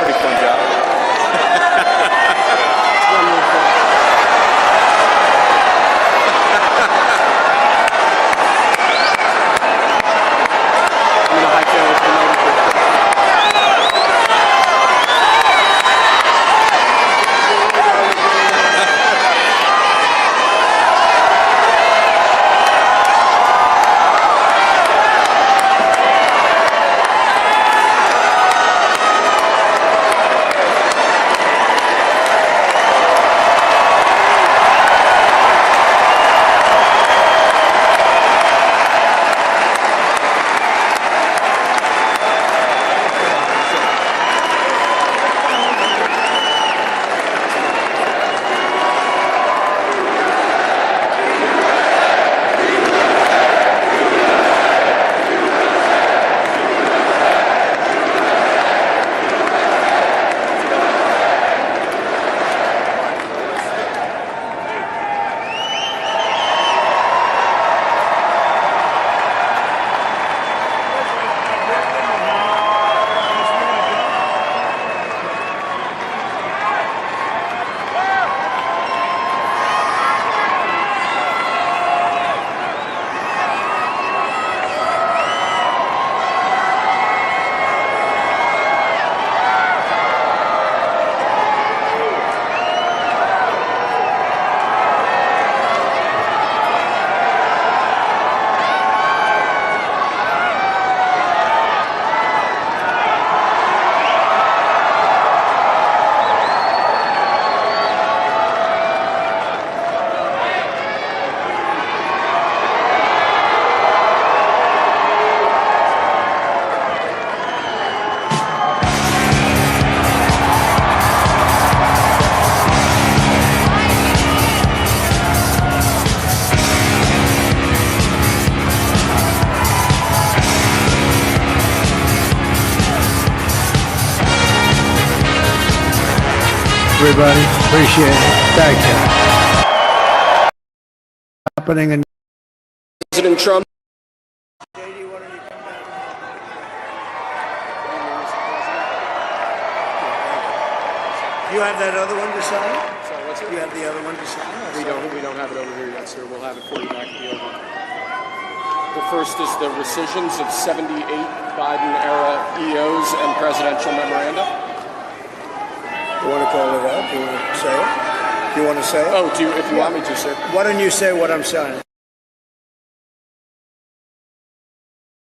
Pretty fun job. everybody. Appreciate it. Thank you. Happening in President Trump. You have that other one to sign? Sorry, what's it? You have the other one to sign? We don't have it over here yet, sir. We'll have it for you back at the Oval. The first is the rescissions of 78 Biden-era EOs and presidential memoranda. You want to call it out? Do you want to say it? Do you want to say it? Oh, if you want me to, sir. Why don't you say what I'm signing?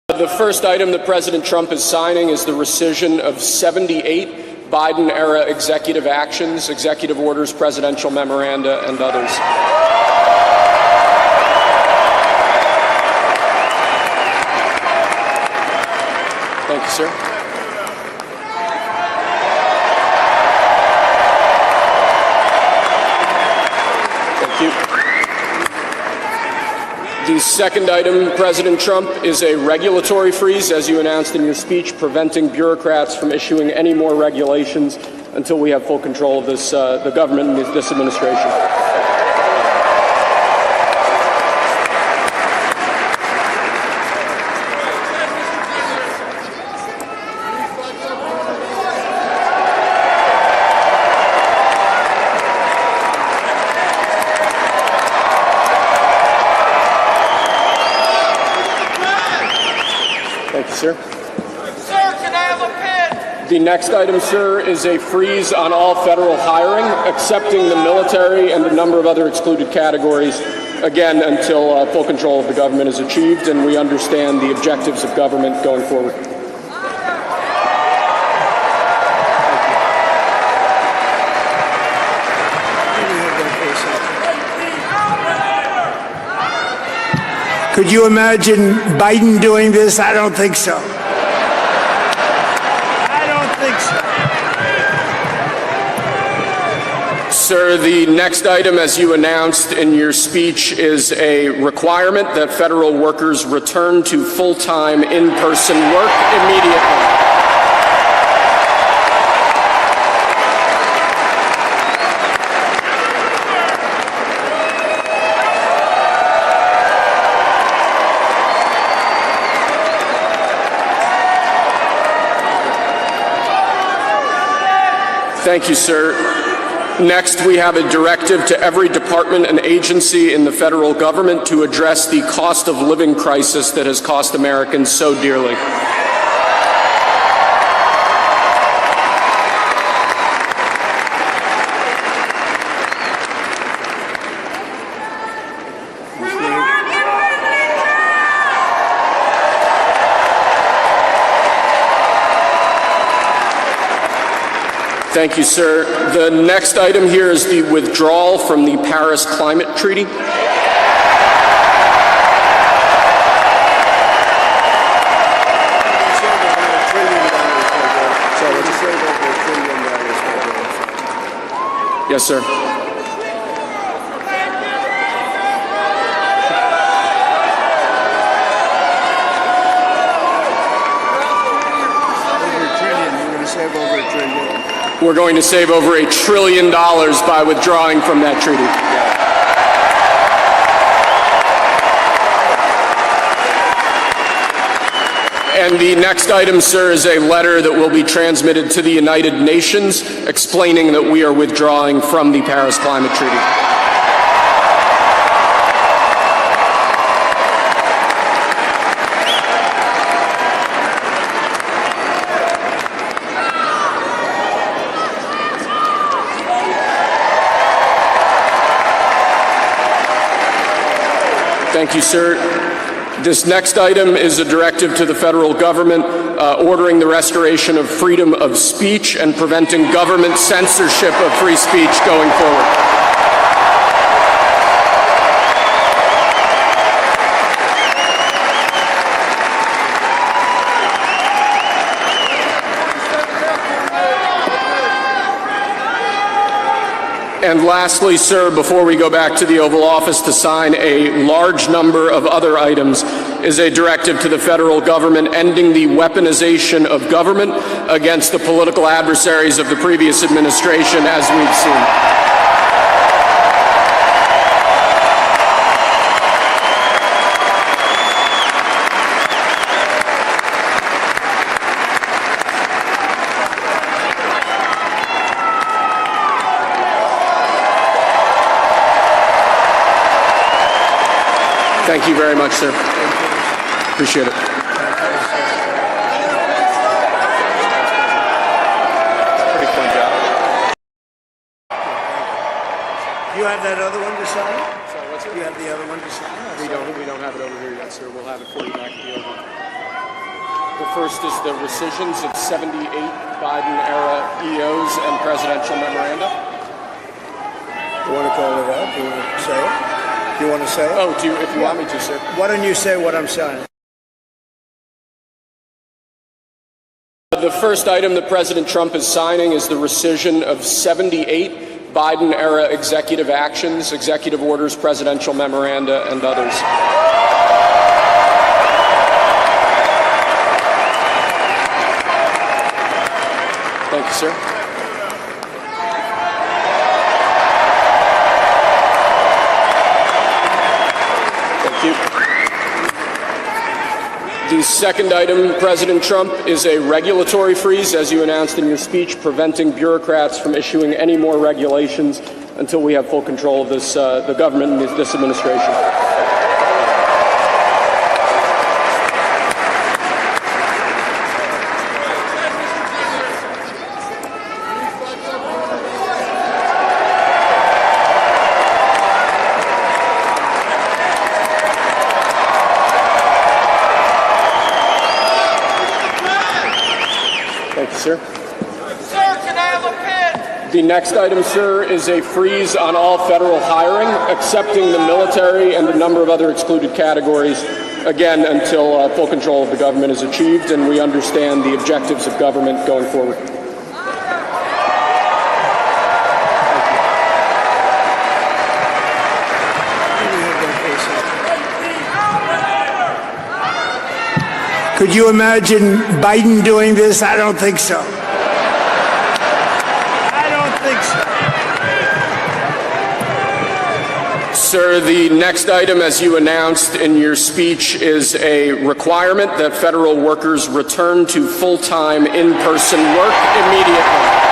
The first item that President Trump is signing is the rescission of 78 Biden-era executive actions, executive orders, presidential memoranda, and others. Thank you, sir. Thank you. The second item, President Trump, is a regulatory freeze, as you announced in your speech, preventing bureaucrats from issuing any more regulations until we have full control of this, the government and this administration. Sir. Sir, can I have a pen? The next item, sir, is a freeze on all federal hiring, excepting the military and a number of other excluded categories, again, until full control of the government is achieved and we understand the objectives of government going forward. Could you imagine Biden doing this? I don't think so. I don't think so. Sir, the next item, as you announced in your speech, is a requirement that federal workers return to full-time in-person work immediately. Thank you, sir. Next, we have a directive to every department and agency in the federal government to address the cost of living crisis that has cost Americans so dearly. Thank you, sir. The next item here is the withdrawal from the Paris Climate Treaty. Yes, sir. We're going to save over $1 trillion by withdrawing from that treaty. And the next item, sir, is a letter that will be transmitted to the United Nations explaining that we are withdrawing from the Paris Climate Treaty. Thank you, sir. This next item is a directive to the federal government ordering the restoration of freedom of speech and preventing government censorship of free speech going forward. And lastly, sir, before we go back to the Oval Office to sign a large number of other items, is a directive to the federal government ending the weaponization of government against the political adversaries of the previous administration, as we've seen. Thank you very much, sir. Appreciate it. Pretty fun job. You have that other one to sign? Sorry, what's it? You have the other one to sign? We don't have it over here yet, sir. We'll have it for you back at the Oval. The first is the rescissions of 78 Biden-era EOs and presidential memoranda. You want to call it up? You want to say it? You want to say it? Oh, if you want me to, sir. Why don't you say what I'm signing? The first item that President Trump is signing is the rescission of 78 Biden-era executive actions, executive orders, presidential memoranda, and others. Thank you, sir. The second item, President Trump, is a regulatory freeze, as you announced in your speech, preventing bureaucrats from issuing any more regulations until we have full control of this, the government and this administration. Sir, can I have a pen? The next item, sir, is a freeze on all federal hiring, excepting the military and a number of other excluded categories, again, until full control of the government is achieved and we understand the objectives of government going forward. Could you imagine Biden doing this? I don't think so. I don't think so. Sir, the next item, as you announced in your speech, is a requirement that federal workers return to full-time in-person work immediately.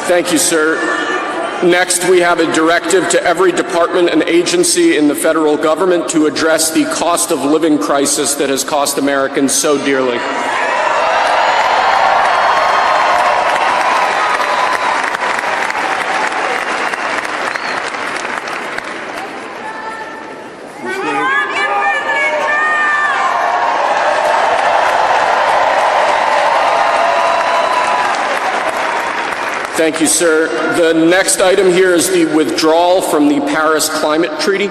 Thank you, sir. Next, we have a directive to every department and agency in the federal government to address the cost of living crisis that has cost Americans so dearly. Thank you, sir. The next item here is the withdrawal from the Paris Climate Treaty.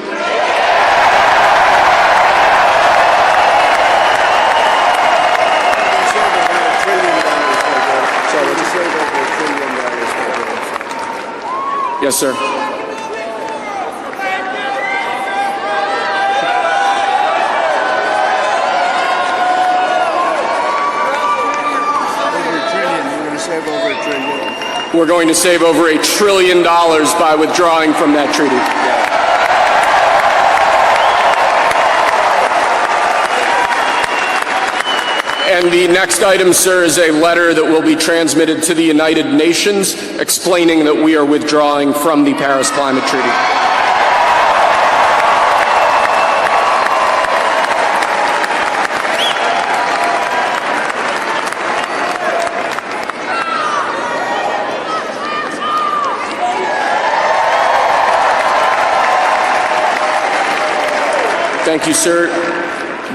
Yes, sir. We're going to save over $1 trillion by withdrawing from that treaty. And the next item, sir, is a letter that will be transmitted to the United Nations explaining that we are withdrawing from the Paris Climate Treaty. Thank you, sir.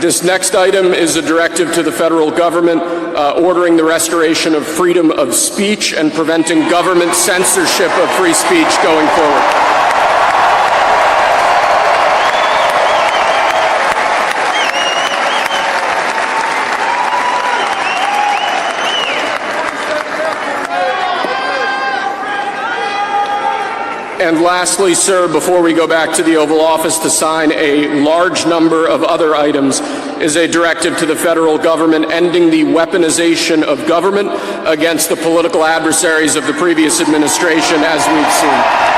This next item is a directive to the federal government ordering the restoration of freedom of speech and preventing government censorship of free speech going forward. And lastly, sir, before we go back to the Oval Office to sign a large number of other items, is a directive to the federal government ending the weaponization of government against the political adversaries of the previous administration, as we've seen.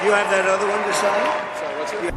You have that other one to sign? Sorry, what's it?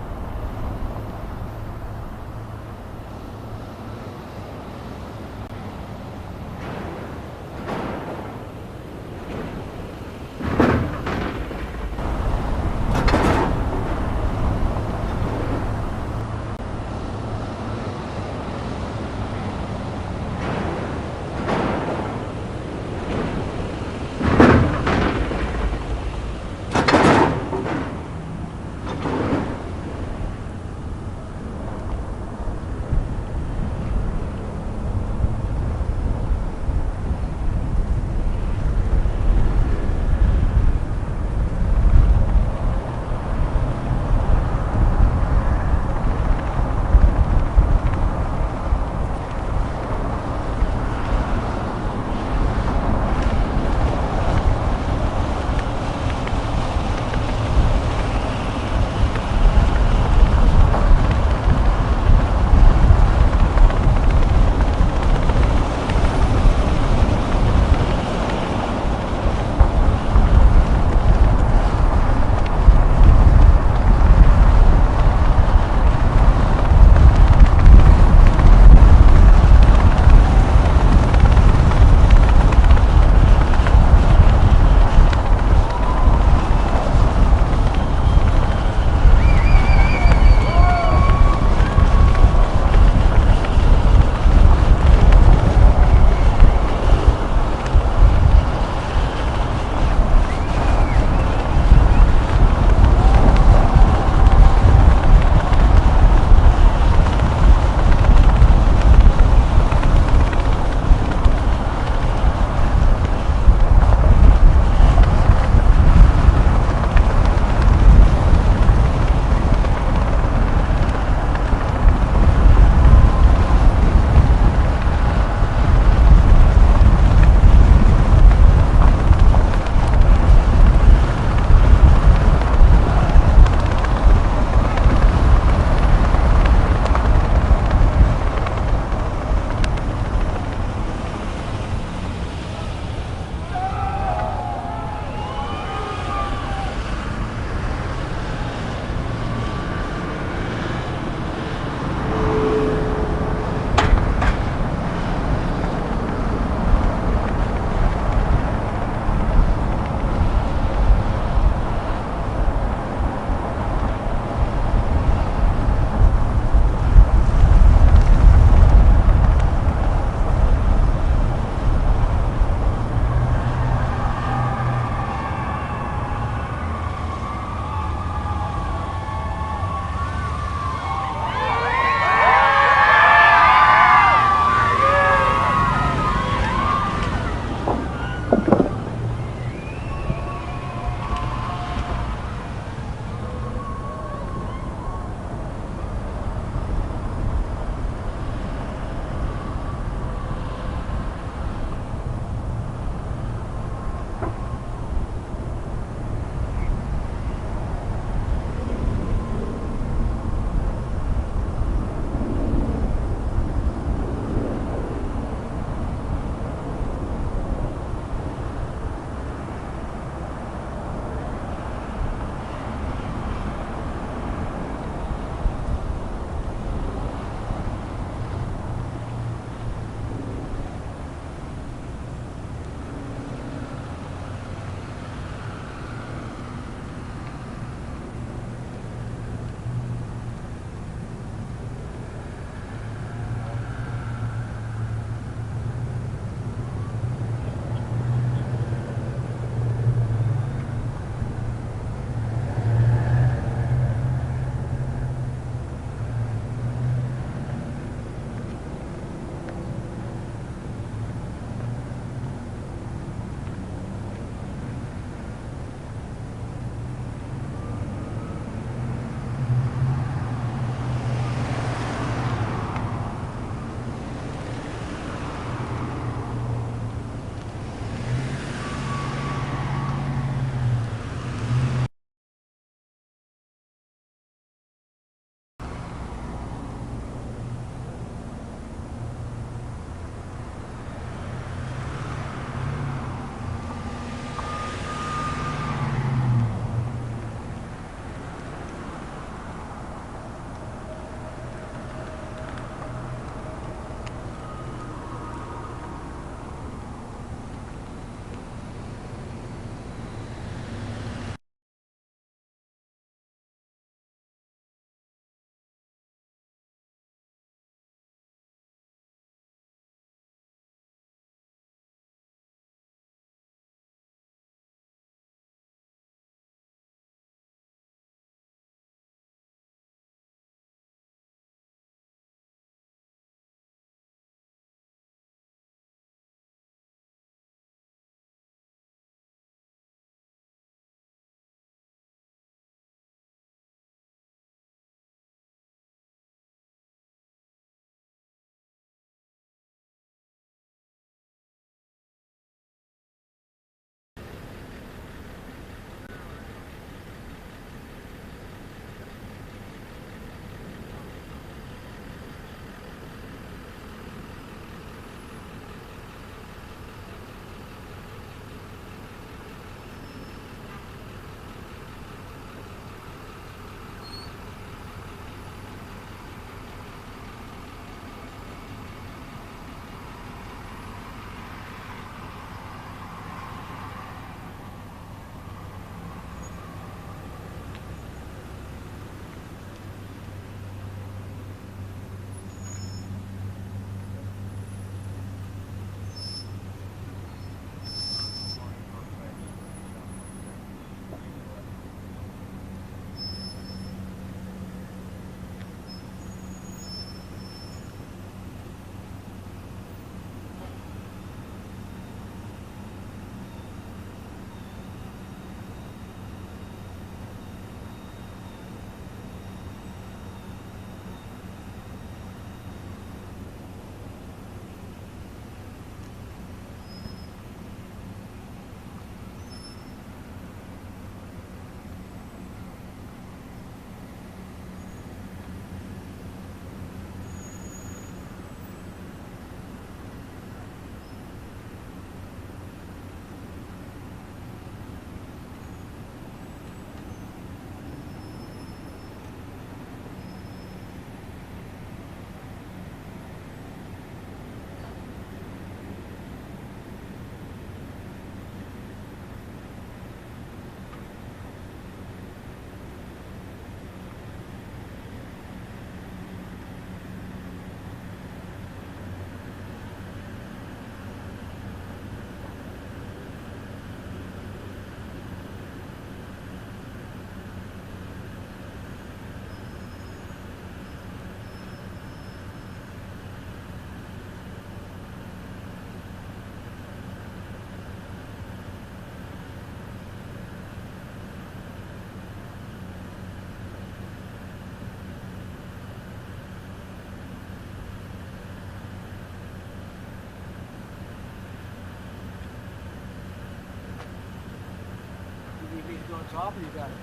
on top, or you got it?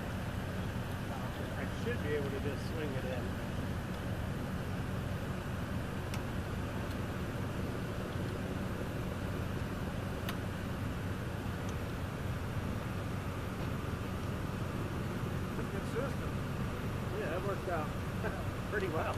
I should be able to just swing it in. Good system. Yeah, that worked out pretty well.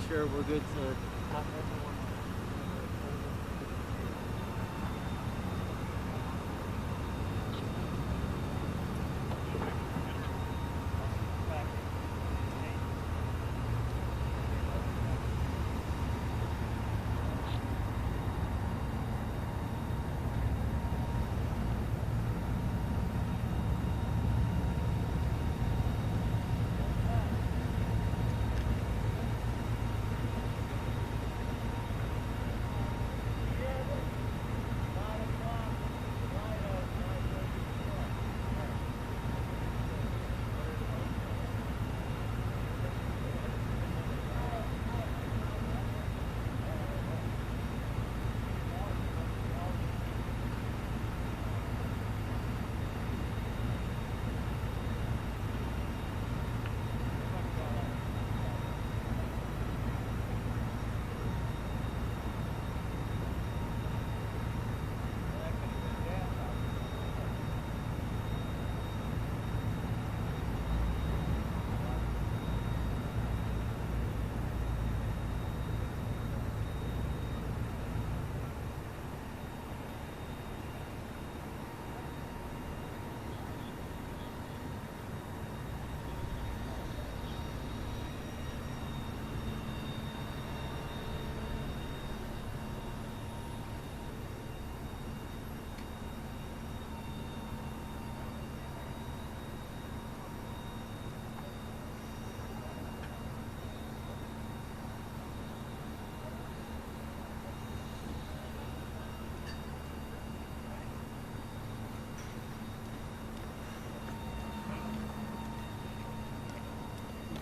Sure we're good to have everyone.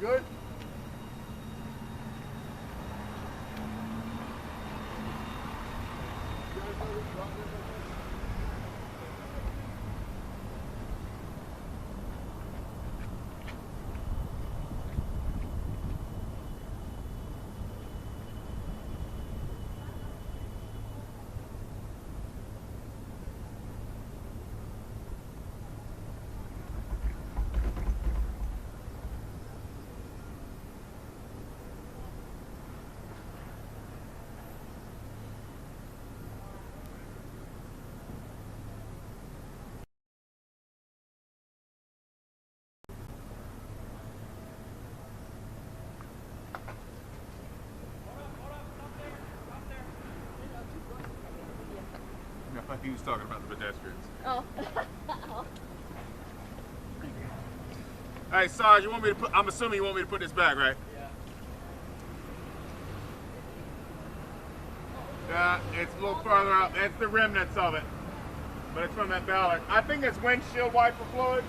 Good? He was talking about the pedestrians. Oh. Hey, Sarge, you want me to put? I'm assuming you want me to put this back, right? Yeah. It's a little further out. That's the remnants of it, but it's from that Ballard. I think it's windshield wiper fluid.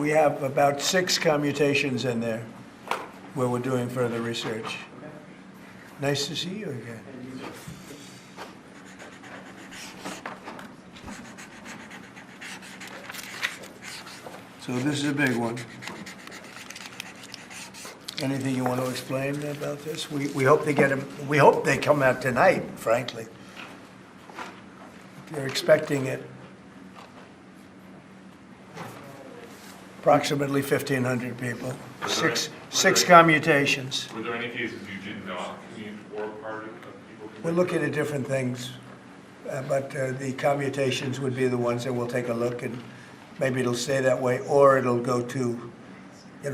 We have about 6 commutations in there where we're doing further research. Nice to see you again. So this is a big one. Anything you want to explain about this? We hope they get them. We hope they come out tonight, frankly. They're expecting it. Approximately 1,500 people. Six commutations. Were there any cases you did not commute or part of people? We're looking at different things, but the commutations would be the ones that we'll take a look, and maybe it'll stay that way, or it'll go to,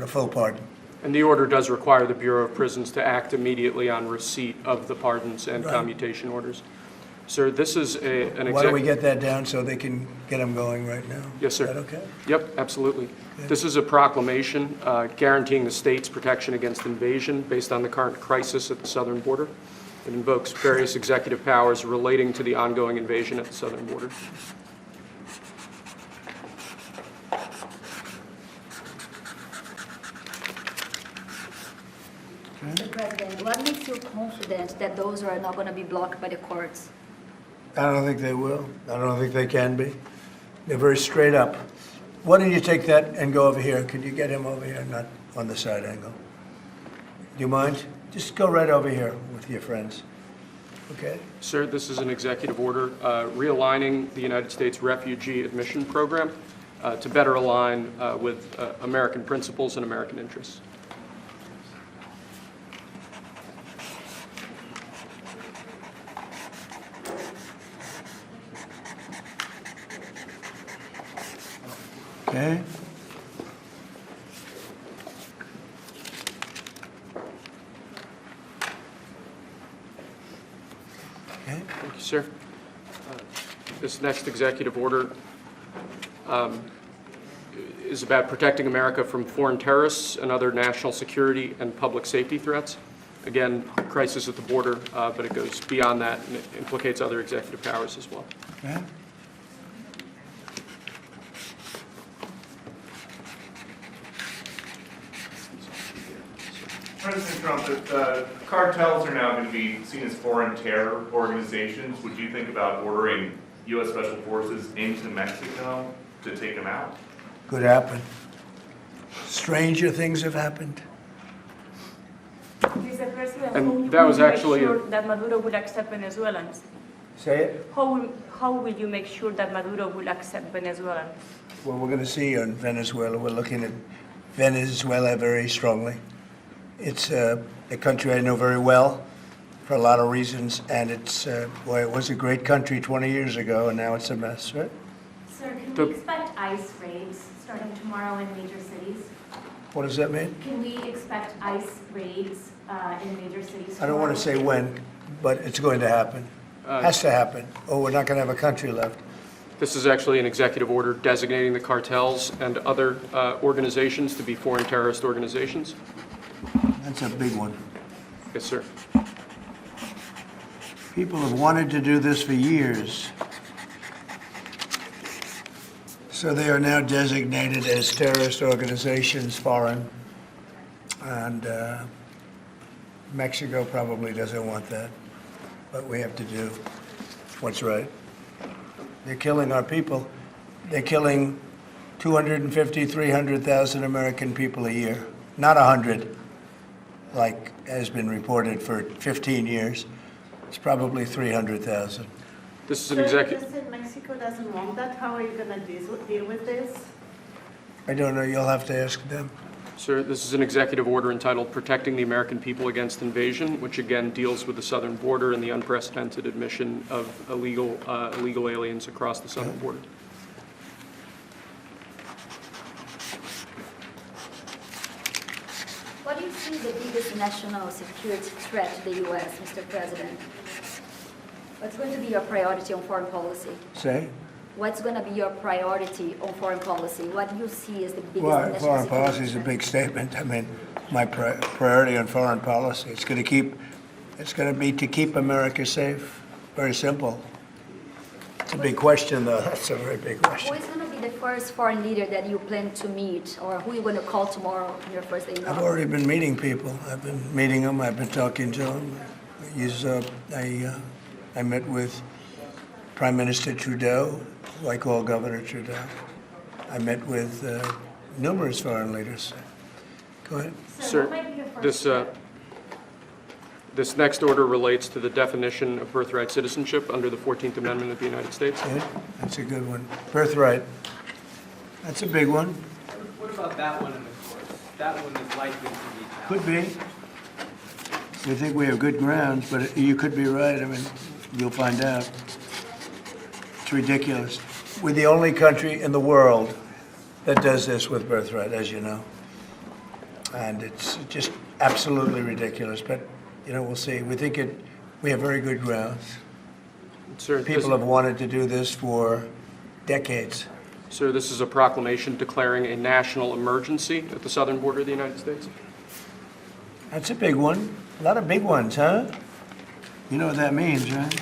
full pardon. And the order does require the Bureau of Prisons to act immediately on receipt of the pardons and commutation orders. Sir, this is an Why don't we get that down so they can get them going right now? Yes, sir. Is that okay? Yep, absolutely. This is a proclamation guaranteeing the state's protection against invasion based on the current crisis at the southern border. It invokes various executive powers relating to the ongoing invasion at the southern border. Mr. President, what makes you confident that those are not going to be blocked by the courts? I don't think they will. I don't think they can be. They're very straight up. Why don't you take that and go over here? Could you get him over here, not on the side angle? Do you mind? Just go right over here with your friends. Okay? Sir, this is an executive order realigning the United States refugee admission program to better align with American principles and American interests. Okay. Thank you, sir. This next executive order is about protecting America from foreign terrorists and other national security and public safety threats. Again, crisis at the border, but it goes beyond that and it implicates other executive powers as well. Okay. President Trump, if cartels are now going to be seen as foreign terror organizations, would you think about ordering U.S. Special Forces into Mexico to take them out? Could happen. Stranger things have happened. Mr. President, And that was actually make sure that Maduro would accept Venezuelans? Say it. How will you make sure that Maduro will accept Venezuelans? Well, we're going to see on Venezuela. We're looking at Venezuela very strongly. It's a country I know very well for a lot of reasons, and it's, boy, it was a great country 20 years ago, and now it's a mess, right? Sir, can we expect ICE raids starting tomorrow in major cities? What does that mean? Can we expect ICE raids in major cities? I don't want to say when, but it's going to happen. Has to happen, or we're not going to have a country left. This is actually an executive order designating the cartels and other organizations to be foreign terrorist organizations. That's a big one. Yes, sir. People have wanted to do this for years. So they are now designated as terrorist organizations, foreign. And Mexico probably doesn't want that. But we have to do what's right. They're killing our people. They're killing 250, 300,000 American people a year. Not 100, like has been reported for 15 years. It's probably 300,000. This is an executive. You just said Mexico doesn't want that. How are you going to deal with this? I don't know. You'll have to ask them. Sir, this is an executive order entitled Protecting the American People Against Invasion, which again deals with the southern border and the unprecedented admission of illegal aliens across the southern border. What do you see the biggest national security threat to the U.S., Mr. President? What's going to be your priority on foreign policy? Say? What's going to be your priority on foreign policy? What do you see as the biggest Well, national foreign security policy is a threat? big statement. I mean, my priority on foreign policy, it's going to be to keep America safe. Very simple. It's a big question, though. That's a very big question. Who is going to be the first foreign leader that you plan to meet, or who you're going to call tomorrow on your first day? I've already been meeting people. I've been meeting them. I've been talking to them. I met with Prime Minister Trudeau, who I call Governor Trudeau. I met with numerous foreign leaders. Go ahead. Sir, this next order relates to the definition of birthright citizenship under the 14th Amendment of the United States. Yeah, that's a good one. Birthright. That's a big one. What about that one in the course? That one is likely to be challenged. Could be. We think we have good grounds, but you could be right. I mean, you'll find out. It's ridiculous. We're the only country in the world that does this with birthright, as you know. And it's just absolutely ridiculous. But, you know, we'll see. We think we have very good grounds. Sir, people have wanted to do this for decades. Sir, this is a proclamation declaring a national emergency at the southern border of the United States. That's a big one. A lot of big ones, huh? You know what that means, right?